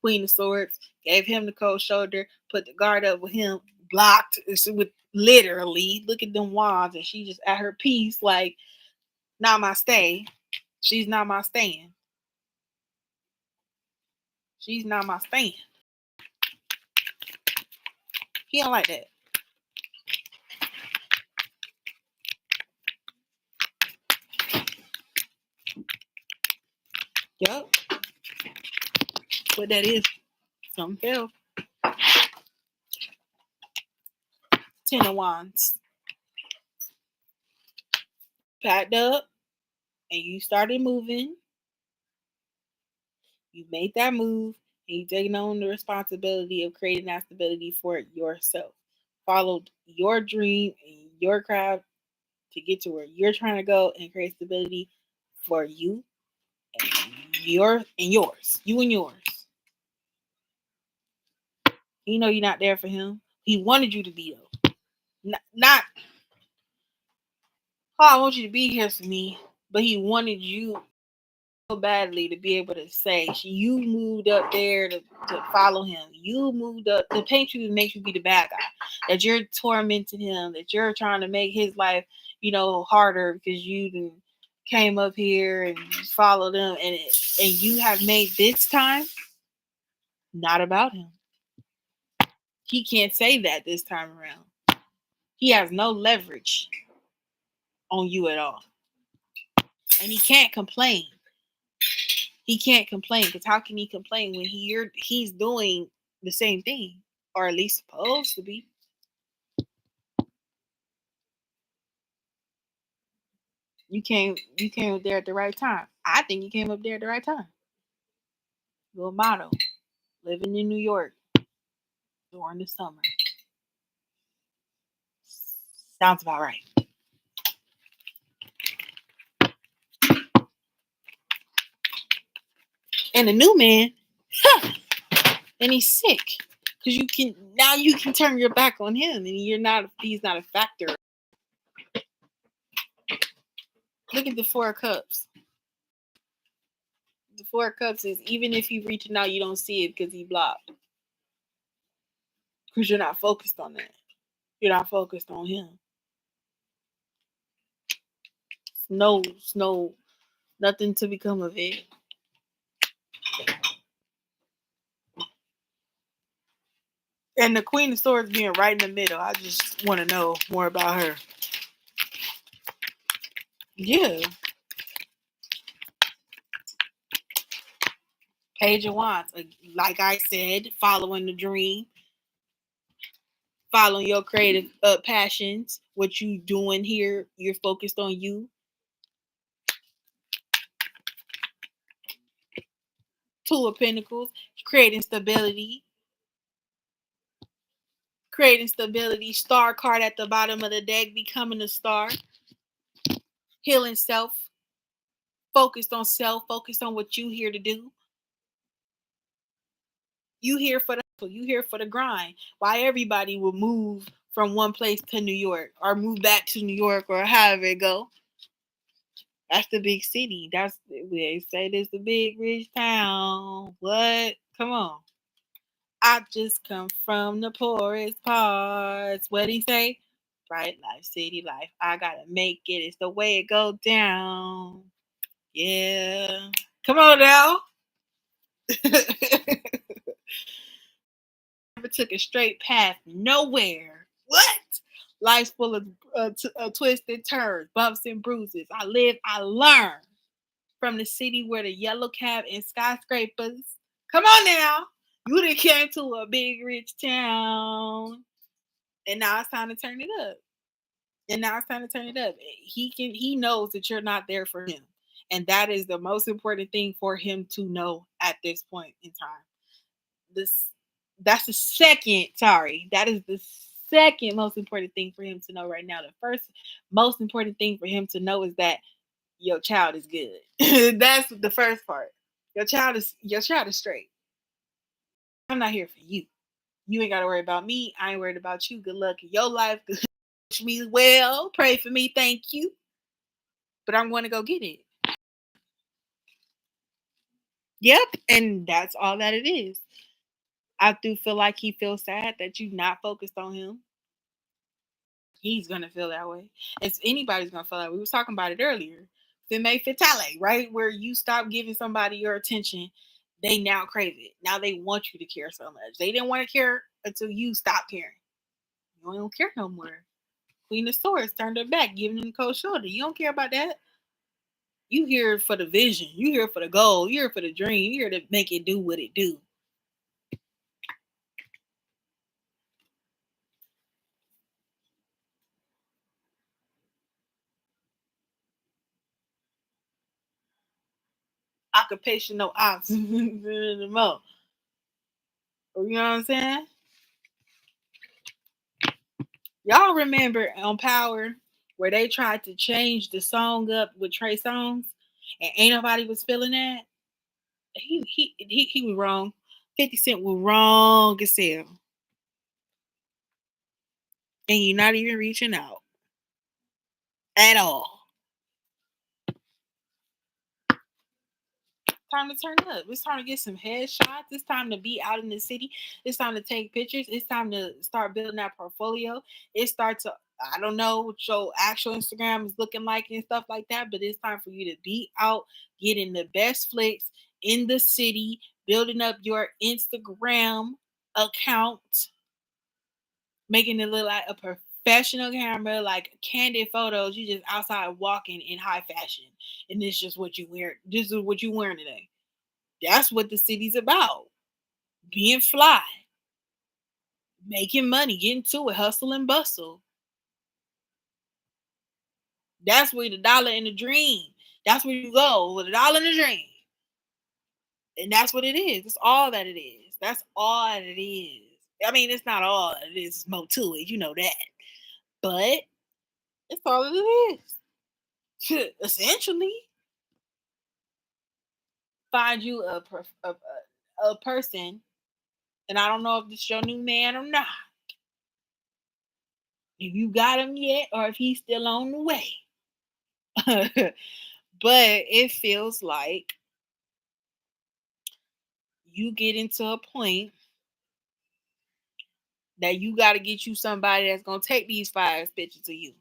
Queen of Swords, gave him the cold shoulder, put the guard up with him, blocked with literally look at them wands, and she just at her peace, like not my stay. She's not my stand. She's not my stand. He don't like that. Yup. What that is, something else. Ten of Wands. Packed up and you started moving. You made that move and you taking on the responsibility of creating that stability for yourself. Followed your dream and your craft to get to where you're trying to go and create stability for you and yours. You and yours. You know you're not there for him. He wanted you to be though. Not oh, I want you to be here for me, but he wanted you so badly to be able to say you moved up there to follow him. You moved up to paint you and make you be the bad guy. That you're tormenting him, that you're trying to make his life, harder because you came up here and followed him and you have made this time not about him. He can't say that this time around. He has no leverage on you at all. And he can't complain. He can't complain because how can he complain when he's doing the same thing, or at least supposed to be? You came up there at the right time. I think you came up there at the right time. Your motto: living in New York during the summer. Sounds about right. And the new man, and he's sick because you can turn your back on him, and he's not a factor. Look at the Four of Cups. The Four of Cups is even if you reach out, you don't see it because he blocked. Because you're not focused on that. You're not focused on him. No, nothing to become of it. And the Queen of Swords being right in the middle, I just want to know more about her. Yeah. Page of Wands. Like I said, following the dream. Following your creative passions. What you doing here, you're focused on you. Two of Pentacles. Creating stability. Star card at the bottom of the deck. Becoming a star. Healing self. focused on self, focused on what you here to do. You here for the hustle, you here for the grind. Why everybody will move from one place to New York or move back to New York or however it go. That's the big city. That's they say this the big rich town. What? Come on. I just come from the poorest parts. What he say? Bright life, city life. I gotta make it. It's the way it go down. Yeah. Come on now. Never took a straight path nowhere. What? Life's full of twisted turns, bumps and bruises. I live, I learn. From the city where the yellow cab and skyscrapers. Come on now. You done came to a big rich town. And now it's time to turn it up. And now it's time to turn it up. He knows that you're not there for him. And that is the most important thing for him to know at this point in time. This that's the second, sorry. That is the second most important thing for him to know right now. The first most important thing for him to know is that your child is good. That's the first part. Your child is straight. I'm not here for you. You ain't gotta worry about me. I ain't worried about you. Good luck in your life. Wish me well. Pray for me. Thank you. But I'm going to go get it. Yep, and that's all that it is. I do feel like he feels sad that you not focused on him. He's gonna feel that way. If anybody's gonna feel that way. We was talking about it earlier. Femme fatale, right? Where you stop giving somebody your attention, they now crave it. Now they want you to care so much. They didn't want to care until you stop caring. You don't care no more. Queen of Swords turned her back, giving him the cold shoulder. You don't care about that. You here for the vision. You here for the goal. You here for the dream. You here to make it do what it do. Occupational ops. You know what I'm saying? Y'all remember on Power where they tried to change the song up with Trey Songz and ain't nobody was feeling that? He was wrong. 50 Cent was wrong as hell. And you're not even reaching out at all. Time to turn up. It's time to get some headshots. It's time to be out in the city. It's time to take pictures. It's time to start building that portfolio. It starts to, I don't know what your actual Instagram is looking like and stuff like that, but it's time for you to be out, getting the best flicks in the city, building up your Instagram account, making it look like a professional camera, like candid photos. You just outside walking in high fashion, and it's just what you wear. This is what you wearing today. That's what the city's about. Being fly, making money, getting to it, hustle and bustle. That's where the dollar and the dream. That's where you go with a dollar and a dream. And that's what it is. That's all that it is. That's all that it is. I mean, it's not all it is. It's more to it. You know that. But it's all it is. Essentially, find you a person, and I don't know if this is your new man or not. If you got him yet, or if he's still on the way. But it feels like you get into a point that you got to get you somebody that's going to take these 5 pictures of you.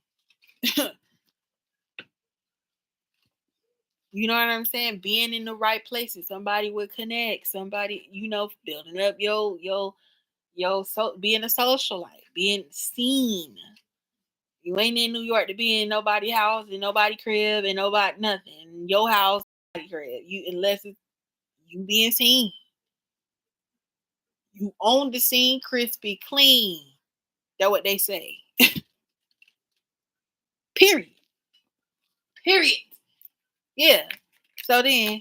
You know what I'm saying? Being in the right places, somebody would connect, somebody, building up being a socialite, being seen. You ain't in New York to be in nobody house and nobody crib and nobody nothing. Your house, nobody crib. Unless it's you being seen. You own the scene, crispy, clean. That's what they say. Period. Period. Yeah. So then,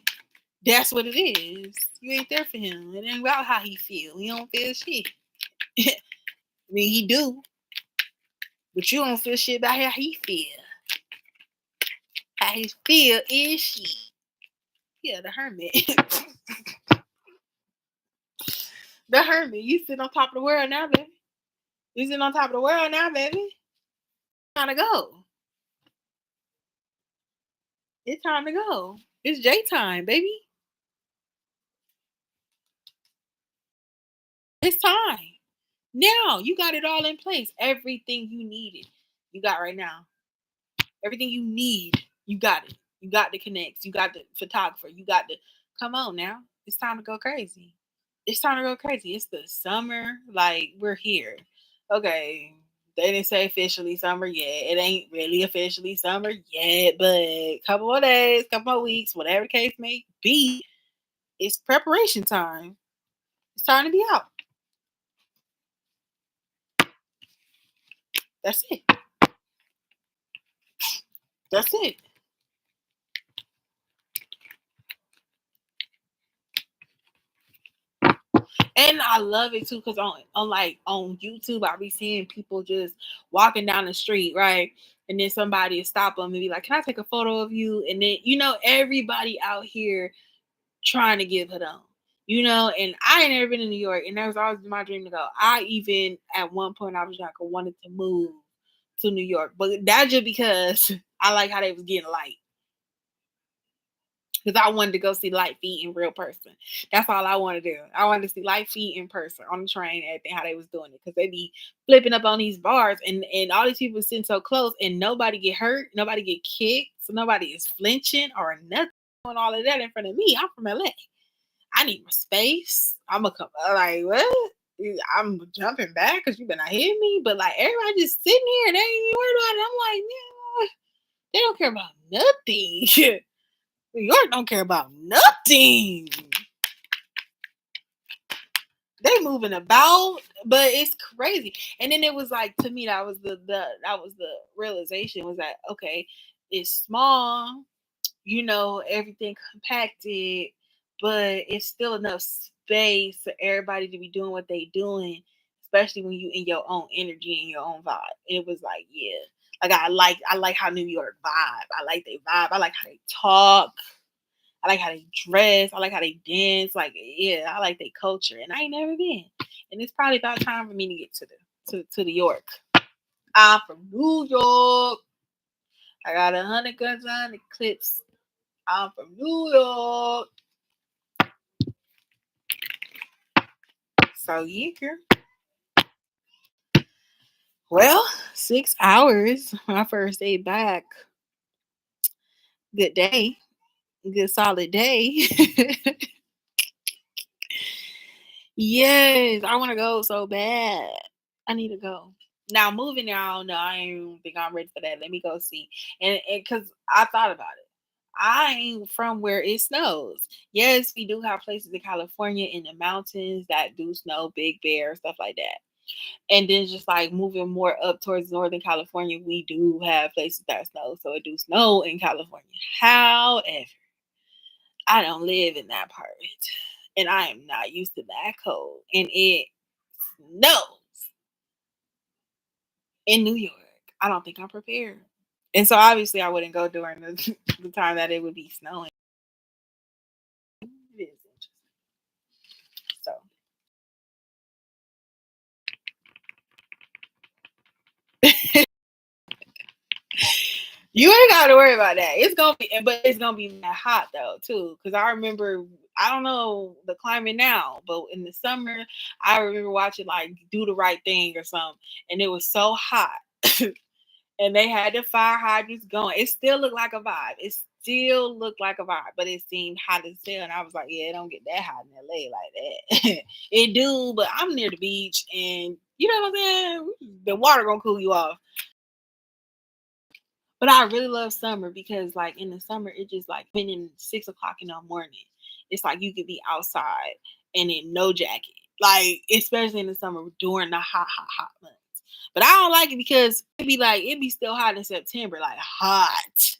that's what it is. You ain't there for him. It ain't about how he feel. He don't feel shit. I mean, he do. But you don't feel shit about how he feel. How he feel is shit. Yeah, the hermit. The hermit. You sit on top of the world now, baby. You sitting on top of the world now, baby. Time to go. It's time to go. It's J time, baby. It's time. Now you got it all in place. Everything you needed, you got right now. Everything you need, you got it. You got the connects. You got the photographer. You got the. Come on now. It's time to go crazy. It's time to go crazy. It's the summer. Like, we're here. Okay. They didn't say officially summer yet. It ain't really officially summer yet, but a couple of days, couple of weeks, whatever the case may be, it's preparation time. It's time to be out. That's it. That's it. And I love it too, because on YouTube, I be seeing people just walking down the street, right? And then somebody will stop them and be like, "Can I take a photo of you?" And then everybody out here trying to give it on. And I ain't never been in New York, and that was always my dream to go. I even at one point I was like, I wanted to move to New York, but that just because I like how they was getting light. Because I wanted to go see Light Feet in real person. That's all I want to do. I wanted to see Light Feet in person on the train and everything, how they was doing it. Because they be flipping up on these bars and all these people sitting so close and nobody get hurt, nobody get kicked, so nobody is flinching or nothing doing all of that in front of me. I'm from LA. I need my space. I'm going to come, like, what? I'm jumping back because you better hit me. But, like, everybody just sitting here and they ain't even worried about it. I'm like, man, they don't care about nothing. New York don't care about nothing. They moving about, but it's crazy. And then it was like, to me, that was the realization was that, okay, it's small, everything compacted, but it's still enough space for everybody to be doing what they doing, especially when you in your own energy and your own vibe. And it was like, yeah, like I like how New York vibe. I like they vibe. I like how they talk. I like how they dress. I like how they dance. Like, yeah, I like their culture. And I ain't never been. And it's probably about time for me to get to New York. I'm from New York. I got 100 guns on the clips. I'm from New York. So yeah. Well, 6 hours. My first day back. Good day. Good solid day. Yes, I want to go so bad. I need to go. Now moving there, I don't know. I ain't think I'm ready for that. Let me go see. And because I thought about it. I ain't from where it snows. Yes, we do have places in California in the mountains that do snow, Big Bear, stuff like that. And then just like moving more up towards Northern California, we do have places that snow. So it do snow in California. However, I don't live in that part. And I am not used to that cold. And it snows in New York. I don't think I'm prepared. And so obviously I wouldn't go during the time that it would be snowing. It is interesting. So you ain't got to worry about that. But it's gonna be that hot though too. Because I remember, I don't know the climate now, but in the summer, I remember watching like Do the Right Thing or something, and it was so hot, and they had the fire hydrants going. It still looked like a vibe. It still looked like a vibe, but it seemed hot as hell. And I was like, yeah, it don't get that hot in LA like that. It do, but I'm near the beach, and you know what I'm saying. The water gonna cool you off. But I really love summer because, like, in the summer, it just like been in 6 o'clock in the morning. It's like you could be outside and in no jacket, like especially in the summer during the hot months. But I don't like it because it be still hot in September, like hot,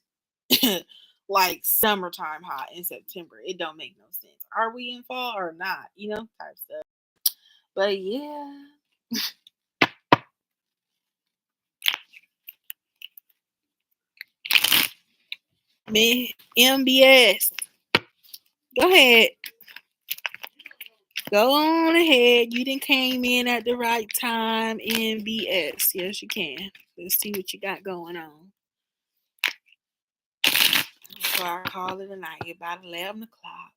like summertime hot in September. It don't make no sense. Are we in fall or not? Type stuff. But yeah, man, MBS. Go ahead. Go on ahead. You done came in at the right time in BS. Yes, you can. Let's see what you got going on. So I call it a night. It's about 11 o'clock.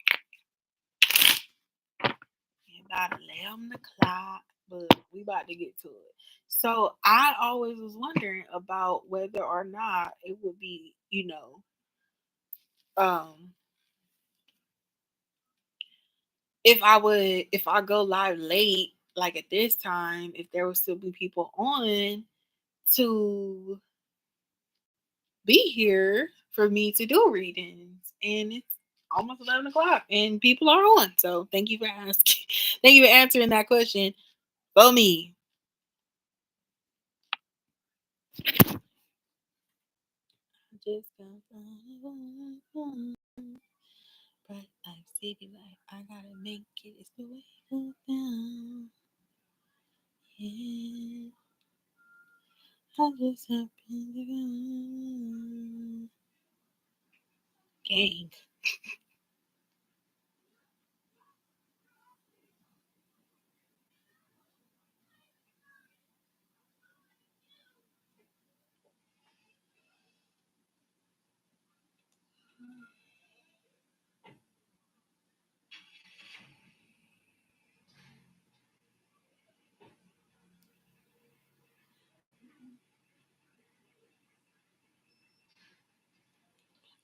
About 11 o'clock. But we about to get to it. So I always was wondering about whether or not it would be, if I go live late, like at this time, if there would still be people on to be here for me to do readings. And it's almost 11 o'clock and people are on. So thank you for asking. Thank you for answering that question for me. Just bright light, city light. I gotta make it. It's the way it goes down. Yeah. I just happen to gang.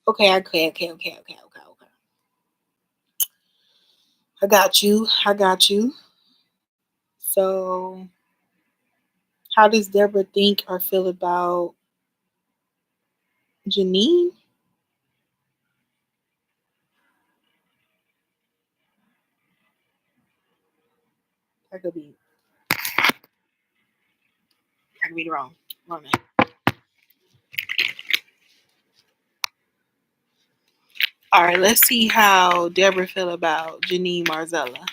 Okay. I got you. So, how does Deborah think or feel about Janine? That could be. I could be wrong. Wrong name. All right. Let's see how Deborah feel about Janine Marzella.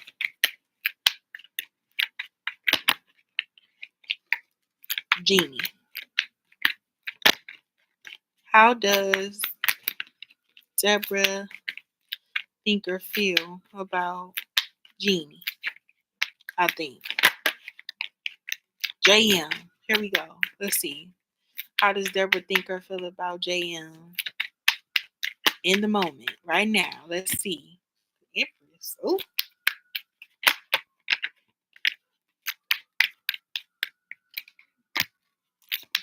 Jeannie. How does Deborah think or feel about Jeannie? I think. JM. Here we go. Let's see. How does Deborah think or feel about JM in the moment, right now? Let's see. Empress. Oh,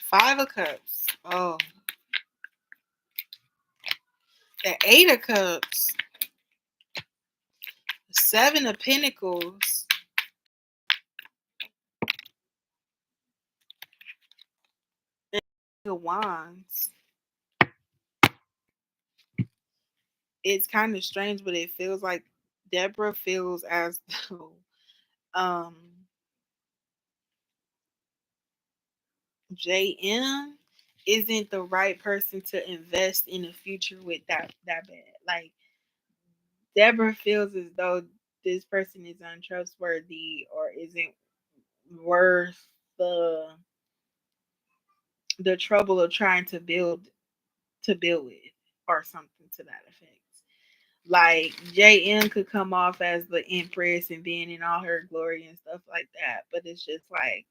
5 of Cups. Oh, the 8 of Cups. 7 of Pentacles. And the Wands. It's kind of strange, but it feels like Deborah feels as though um JM isn't the right person to invest in the future with that bad. Like Deborah feels as though this person is untrustworthy or isn't worth the trouble of trying to build with or something to that effect. Like JM could come off as the empress and being in all her glory and stuff like that, but it's just like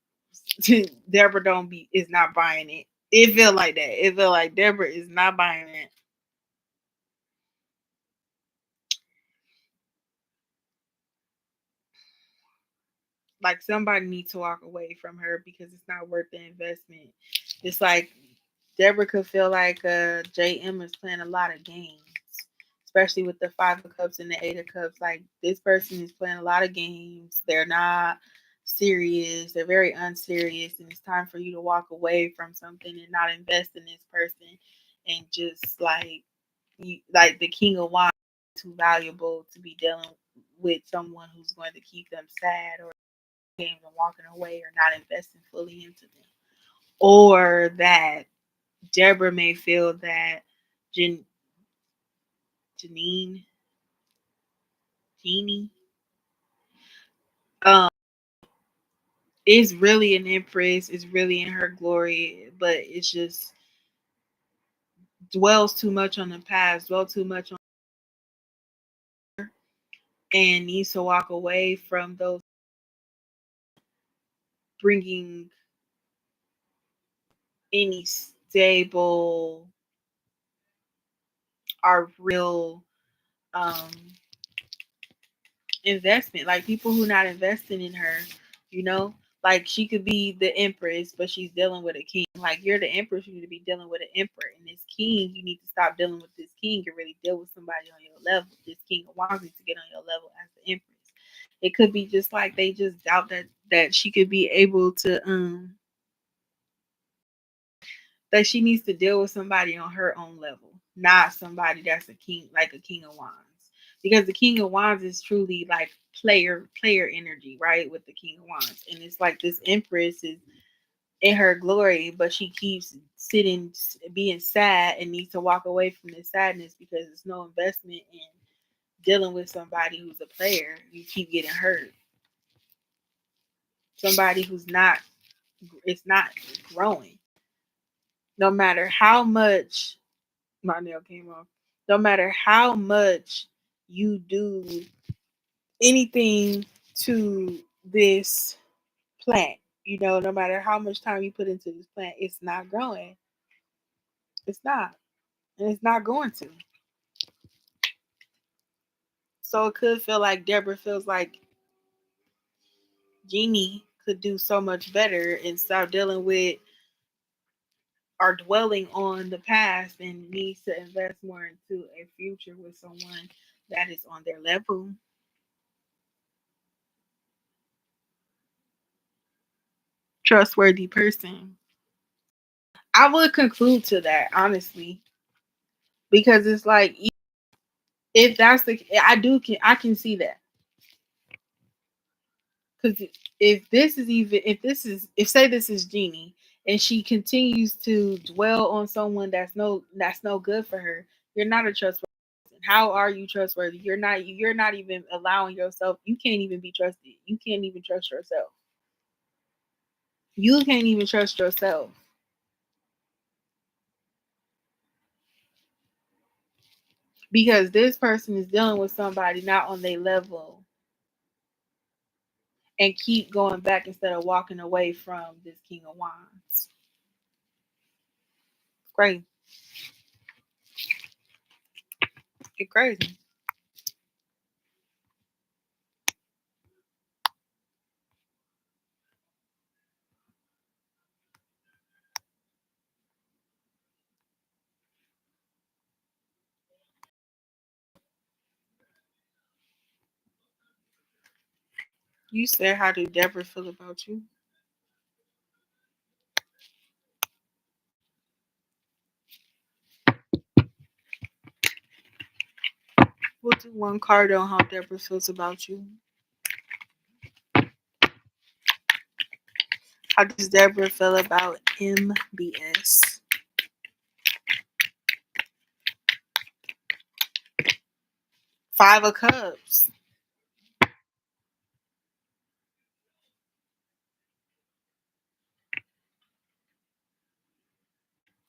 Deborah don't be is not buying it. It feel like that. It feel like Deborah is not buying it. Like somebody needs to walk away from her because it's not worth the investment. It's like Deborah could feel like JM is playing a lot of games, especially with the 5 of Cups and the 8 of Cups. Like this person is playing a lot of games. They're not serious. They're very unserious, and it's time for you to walk away from something and not invest in this person, and just like like the King of Wands, too valuable to be dealing with someone who's going to keep them sad or games and walking away or not investing fully into them. Or that Deborah may feel that Janine, Jeannie, um, is really an empress, is really in her glory, but it's just dwells too much on the past, dwell too much on and needs to walk away from those bringing any stable or real um investment. Like people who not investing in her, you know, like she could be the empress, but she's dealing with a king. Like you're the empress, you need to be dealing with an emperor, and this king, you need to stop dealing with this king and really deal with somebody on your level. This king of wands needs to get on your level as the empress. It could be just like they just doubt that she could be able to that she needs to deal with somebody on her own level, not somebody that's a king, like a king of wands. Because the king of wands is truly like player energy, right? With the king of wands. And it's like this empress is in her glory, but she keeps sitting being sad and needs to walk away from this sadness because there's no investment in dealing with somebody who's a player. You keep getting hurt. Somebody who's not, it's not growing. No matter how much my nail came off. No matter how much you do anything to this plant, no matter how much time you put into this plant, it's not growing. It's not. And it's not going to. So it could feel like Deborah feels like Jeannie could do so much better and stop dealing with or dwelling on the past and needs to invest more into a future with someone that is on their level. Trustworthy person. I would conclude to that, honestly, because it's like if that's the I can see that. Because if say this is Jeannie and she continues to dwell on someone that's no good for her, you're not a trustworthy person. How are you trustworthy? You're not even allowing yourself. You can't even be trusted. You can't even trust yourself. You can't even trust yourself because this person is dealing with somebody not on their level and keep going back instead of walking away from this King of Wands. Crazy. It's crazy. You said, how do Deborah feel about you? We'll do one card on how Deborah feels about you. How does Deborah feel about MBS? Five of Cups.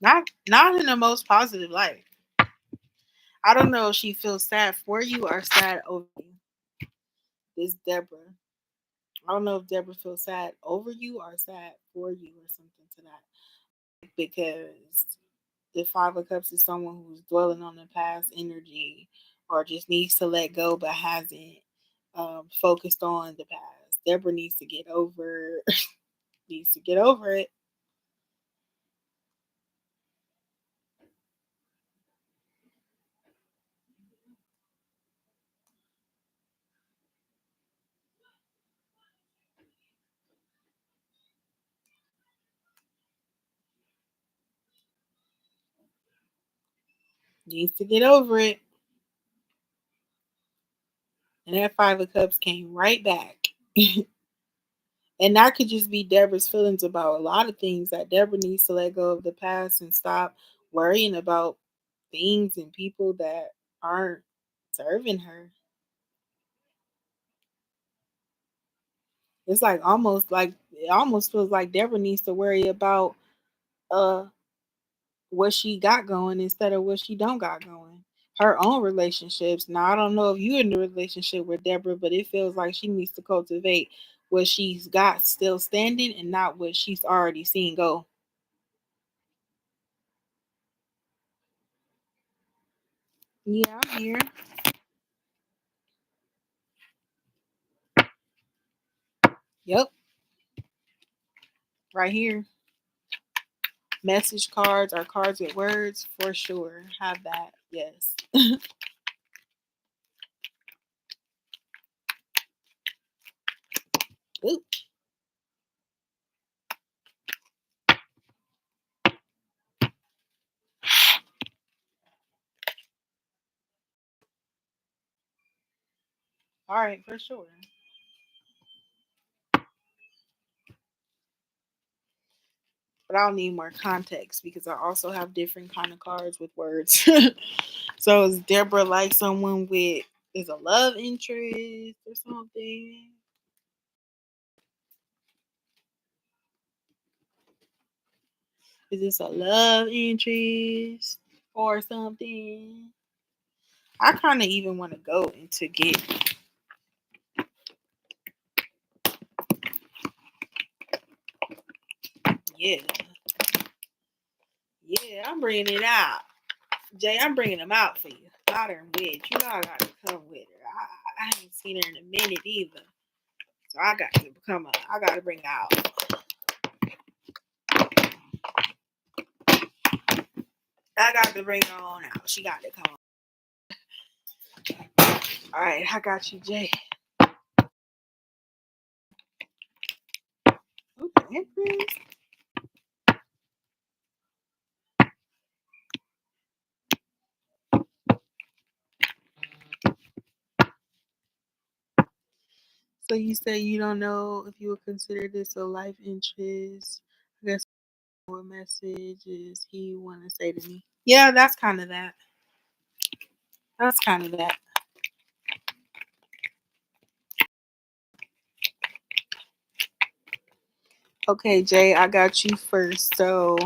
Not in the most positive light. I don't know if she feels sad for you or sad over you. This Deborah. I don't know if Deborah feels sad over you or sad for you or something to that. Because the Five of Cups is someone who's dwelling on the past energy or just needs to let go but hasn't focused on the past. Deborah needs to get over needs to get over it. Needs to get over it. And that Five of Cups came right back. And that could just be Deborah's feelings about a lot of things that Deborah needs to let go of the past and stop worrying about things and people that aren't serving her. It's like it almost feels like Deborah needs to worry about uh what she got going instead of what she don't got going. her own relationships. Now, I don't know if you're in a relationship with Deborah, but it feels like she needs to cultivate what she's got still standing and not what she's already seen go. Yeah, I'm here. Yep, right here. Message cards or cards with words for sure. Have that. Yes. Ooh. All right, for sure. But I'll need more context because I also have different kind of cards with words. So is Deborah like someone with is a love interest or something? Is this a love interest or something? I kind of even want to go into get yeah, yeah. I'm bringing it out, Jay. I'm bringing them out for you. Modern witch, you know I got to come with her. I ain't seen her in a minute either, so I got to become a. I got to bring out. I got to bring her on out. She got to come. All right, I got you, Jay. Okay, Empress. So you say you don't know if you would consider this a life interest. I guess what message is he want to say to me? Yeah, that's kind of that. That's kind of that. Okay, Jay, I got you first. So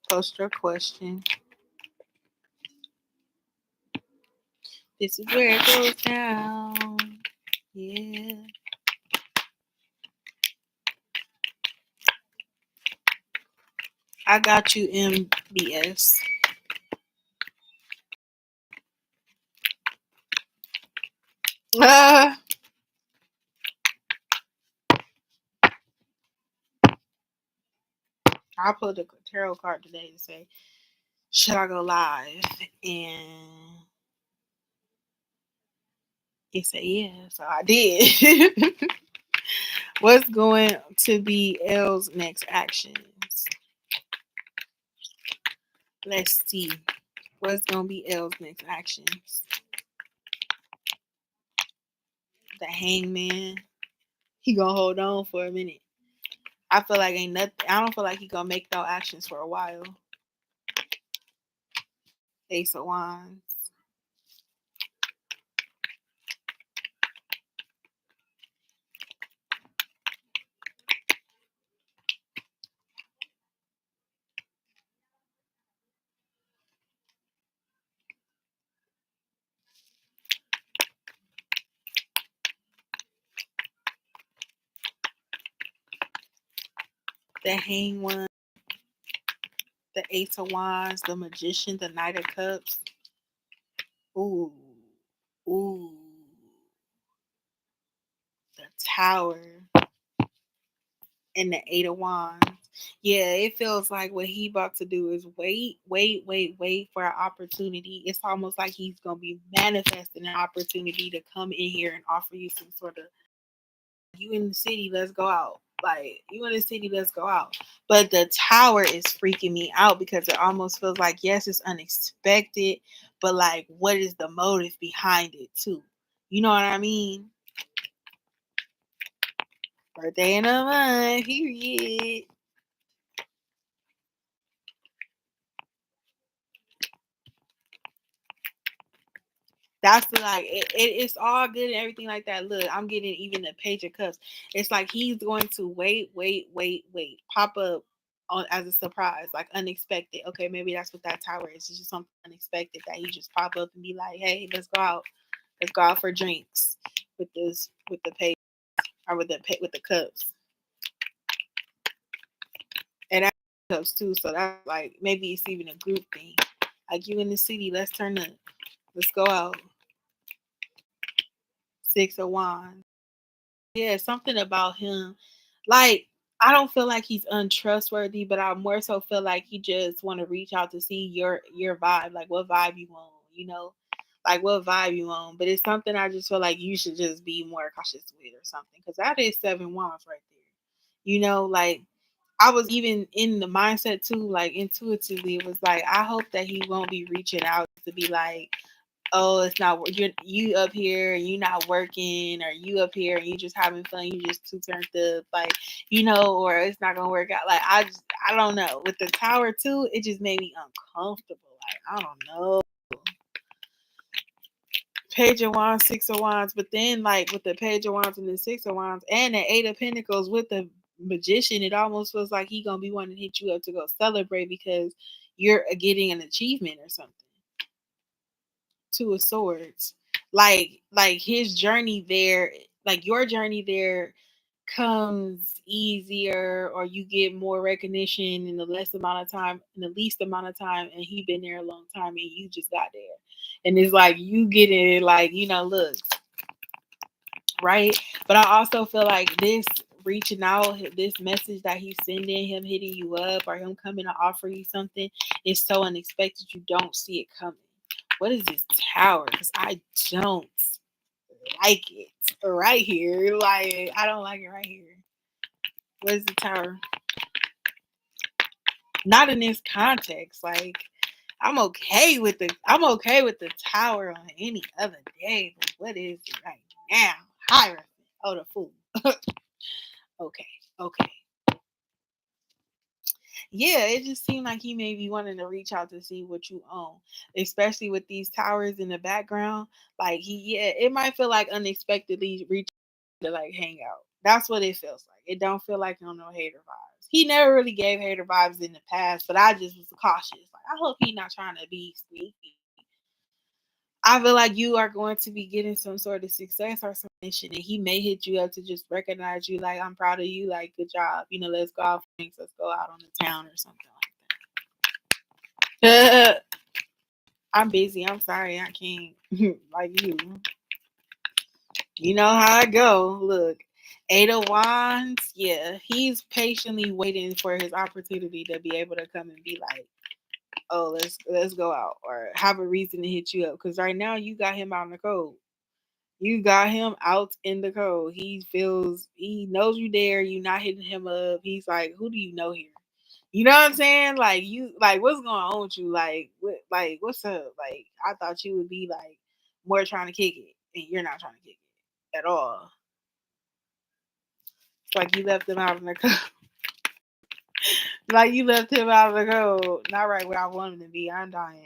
post your question. This is where it goes down. Yeah. I got you, MBS. Uh, I pulled a tarot card today to say, should I go live? And it said, yeah. So I did. What's going to be L's next actions? Let's see. What's going to be L's next actions? The hangman. He going to hold on for a minute. I feel like ain't nothing. I don't feel like he going to make no actions for a while. Ace of Wands. The hang one. The Ace of Wands. The Magician. The Knight of Cups. Ooh. Ooh. The Tower. And the Eight of Wands. Yeah, it feels like what he about to do is wait for an opportunity. It's almost like he's gonna be manifesting an opportunity to come in here and offer you some sort of you in the city, let's go out. Like you in the city, let's go out. But the Tower is freaking me out because it almost feels like yes, it's unexpected, but like what is the motive behind it too? You know what I mean? Birthday in a month, period. That's like it's all good and everything like that. Look, I'm getting even the Page of Cups. It's like he's going to wait, pop up as a surprise, like unexpected. Okay, maybe that's what that tower is. It's just something unexpected that he just pop up and be like, "Hey, let's go out. Let's go out for drinks with this with the pay or with the cups and that cups too." So that's like maybe it's even a group thing. Like you in the city, let's turn up. Let's go out. Six of Wands. Yeah, something about him. Like I don't feel like he's untrustworthy, but I more so feel like he just want to reach out to see your vibe, like what vibe you want, like what vibe you on. But it's something I just feel like you should just be more cautious with or something, because that is 7 wands right there. Like I was even in the mindset too, like intuitively, it was like I hope that he won't be reaching out to be like, oh, it's not you up here and you not working, or you up here and you just having fun, you just too turned up, like or it's not gonna work out. Like I don't know. With the tower too, it just made me uncomfortable. Like I don't know. Page of Wands, Six of Wands, but then like with the Page of Wands and the Six of Wands and the Eight of Pentacles with the Magician, it almost feels like he gonna be wanting to hit you up to go celebrate because you're getting an achievement or something. Two of Swords, like his journey there, like your journey there comes easier, or you get more recognition in the least amount of time, and he been there a long time and you just got there. And it's like you get it, like, look, right? But I also feel like this reaching out, this message that he's sending, him hitting you up or him coming to offer you something, is so unexpected you don't see it coming. What is this tower? Because I don't like it right here. Like, I don't like it right here. What is the tower? Not in this context. Like, I'm okay with the tower on any other day, but what is it right now? Hierophant. Oh, the fool. Okay. Okay. Yeah, it just seemed like he may be wanting to reach out to see what you own, especially with these towers in the background. Like it might feel like unexpectedly reach to like hang out. That's what it feels like. It don't feel like no hater vibes. He never really gave hater vibes in the past, but I just was cautious. Like I hope he's not trying to be sneaky. I feel like you are going to be getting some sort of success or some shit, and he may hit you up to just recognize you, like, I'm proud of you, like, good job. Let's go out for drinks, let's go out on the town or something like that. I'm busy. I'm sorry, I can't like you. You know how I go. Look, Eight of Wands, yeah, he's patiently waiting for his opportunity to be able to come and be like, oh, let's go out, or have a reason to hit you up. Because right now you got him out in the cold. You got him out in the cold. He knows you there. You not hitting him up. He's like, who do you know here? You know what I'm saying? Like what's going on with you? What's up? Like, I thought you would be like more trying to kick it, and you're not trying to kick it at all. It's like you left him out in the cold. Like you left him out of the cold. Not right where I want him to be. I'm dying.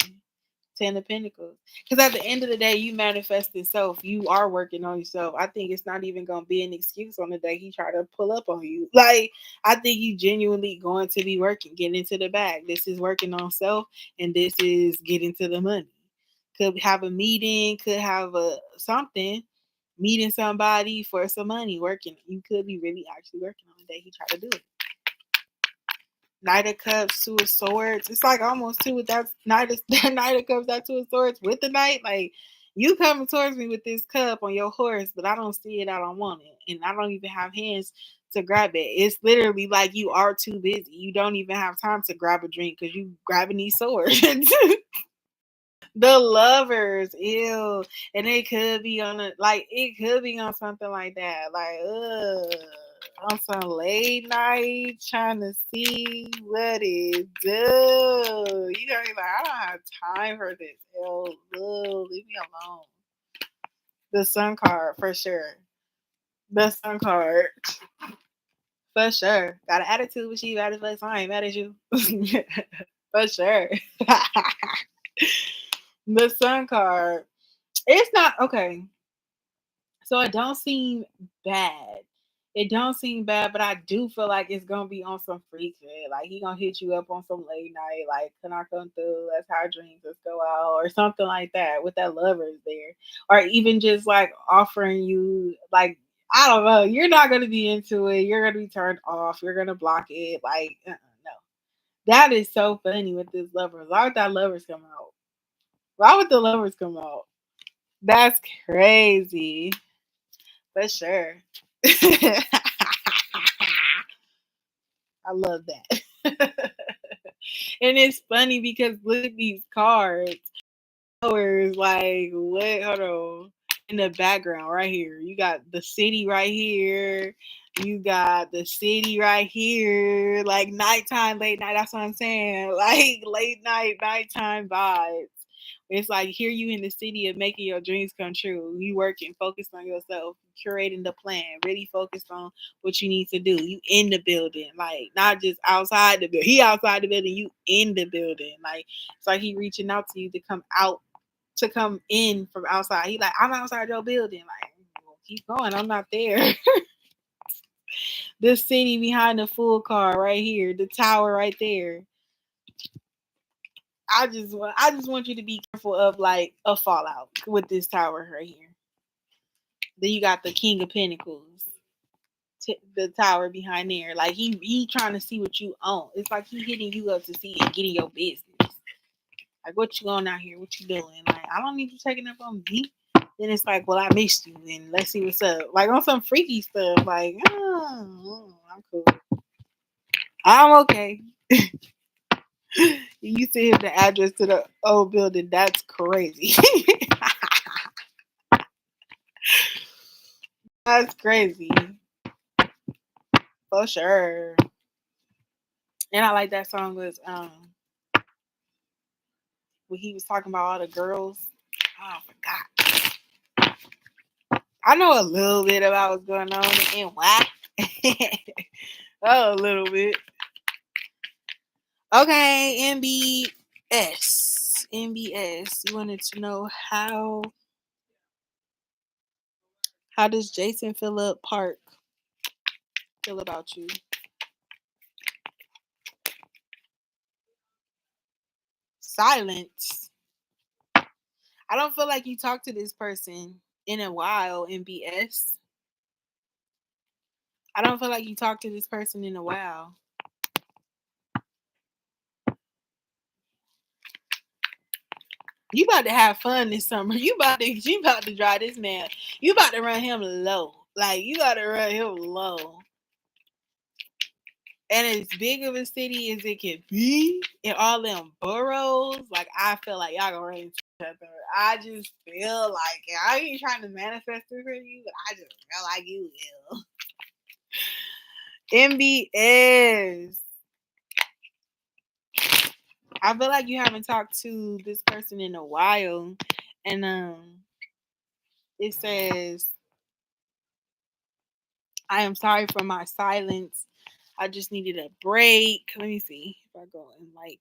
Ten of Pentacles. Because at the end of the day, you manifest yourself. You are working on yourself. I think it's not even going to be an excuse on the day he try to pull up on you. Like, I think you genuinely going to be working, getting into the bag. This is working on self, and this is getting to the money. Could have a meeting, could have a something, meeting somebody for some money, working. You could be really actually working on the day he try to do it. Knight of Cups, Two of Swords. It's like almost two with that Knight of Cups, that Two of Swords with the Knight. Like, you coming towards me with this cup on your horse, but I don't see it. I don't want it, and I don't even have hands to grab it. It's literally like you are too busy. You don't even have time to grab a drink because you grabbing these swords. The Lovers, ew, and it could be on something like that, like on some late night trying to see what it do. You gotta be like, I don't have time for this. Ew, leave me alone. The Sun card for sure. The Sun card for sure. Got an attitude with you, mad as I ain't mad at you. For sure. The Sun card. It's not okay. So it don't seem bad. It don't seem bad, but I do feel like it's gonna be on some freak shit. Like he gonna hit you up on some late night, like can I come through? Let's have drinks, let's go out, or something like that with that lovers there, or even just like offering you like I don't know. You're not gonna be into it. You're gonna be turned off. You're gonna block it. Like no, that is so funny with this lovers. Why would that lovers come out? Why would the lovers come out? That's crazy. For sure. I love that. And it's funny because look at these cards. Flowers, like what? Hold on. In the background, right here, you got the city right here. You got the city right here. Like nighttime, late night. That's what I'm saying. Like late night, nighttime vibes. It's like here you in the city of making your dreams come true. You working, focused on yourself, curating the plan, really focused on what you need to do. You in the building, like not just outside the building. He outside the building, you in the building. Like it's like he reaching out to you to come out, to come in from outside. He like, I'm outside your building. Like, well, keep going. I'm not there. This city behind the full car right here, the tower right there. I just want you to be careful of like a fallout with this tower right here. Then you got the King of Pentacles, the tower behind there. Like he trying to see what you own. It's like he hitting you up to see and getting your business. Like what you on out here? What you doing? Like I don't need you taking up on me. Then it's like, well, I missed you, and let's see what's up. Like on some freaky stuff. Like, oh, I'm cool. I'm okay. You send him the address to the old building. That's crazy. That's crazy. For sure. And I like that song was when he was talking about all the girls. Oh, I forgot. I know a little bit about what's going on in why. Oh, a little bit. Okay, MBS. MBS. You wanted to know how does Jason Phillip Park feel about you? Silence. I don't feel like you talked to this person in a while, MBS. I don't feel like you talked to this person in a while. You about to have fun this summer. You about to drive this man. You about to run him low. Like you gotta run him low. And as big of a city as it can be, in all them boroughs, like I feel like y'all gonna run into each other. I just feel like I ain't trying to manifest it for you, but I just feel like you will. MBS. I feel like you haven't talked to this person in a while, and it says, "I am sorry for my silence. I just needed a break." Let me see if I go and like.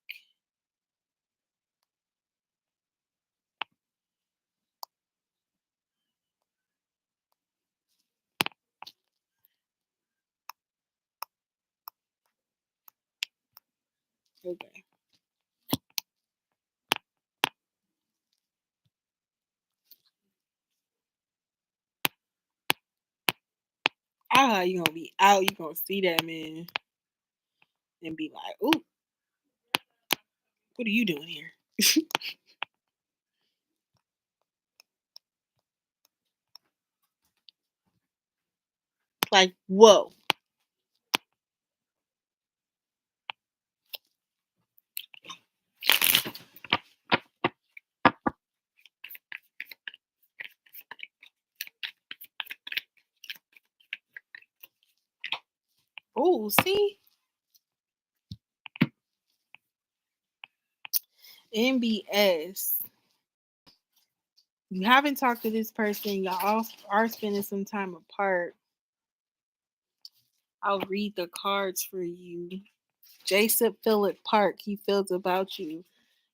Okay. Ah, you gonna be out. You gonna see that man and be like, "Ooh, what are you doing here?" Like, whoa. Oh, see, MBS. You haven't talked to this person. Y'all all are spending some time apart. I'll read the cards for you. Jason Phillip Park. He feels about you.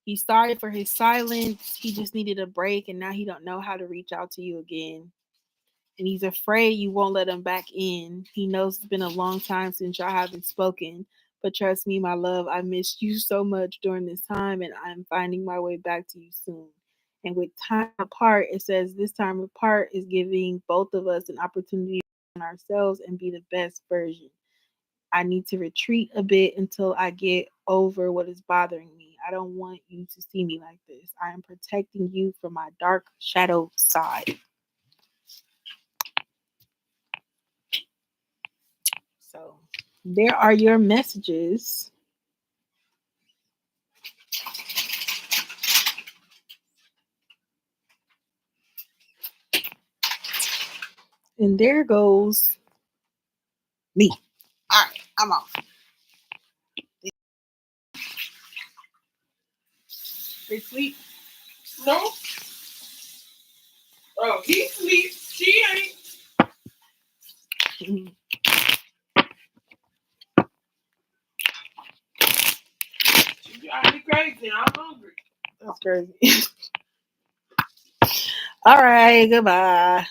He's sorry for his silence. He just needed a break, and now he don't know how to reach out to you again. and he's afraid you won't let him back in. He knows it's been a long time since y'all haven't spoken, but trust me, my love, I missed you so much during this time, and I'm finding my way back to you soon. And with time apart, it says this time apart is giving both of us an opportunity to work on ourselves and be the best version. I need to retreat a bit until I get over what is bothering me. I don't want you to see me like this. I am protecting you from my dark shadow side. So, there are your messages. And there goes me. All right, I'm off. They sleep. No. Oh, he sleeps. She ain't. Mhm. She drive me crazy. I'm hungry. That's crazy. All right, goodbye.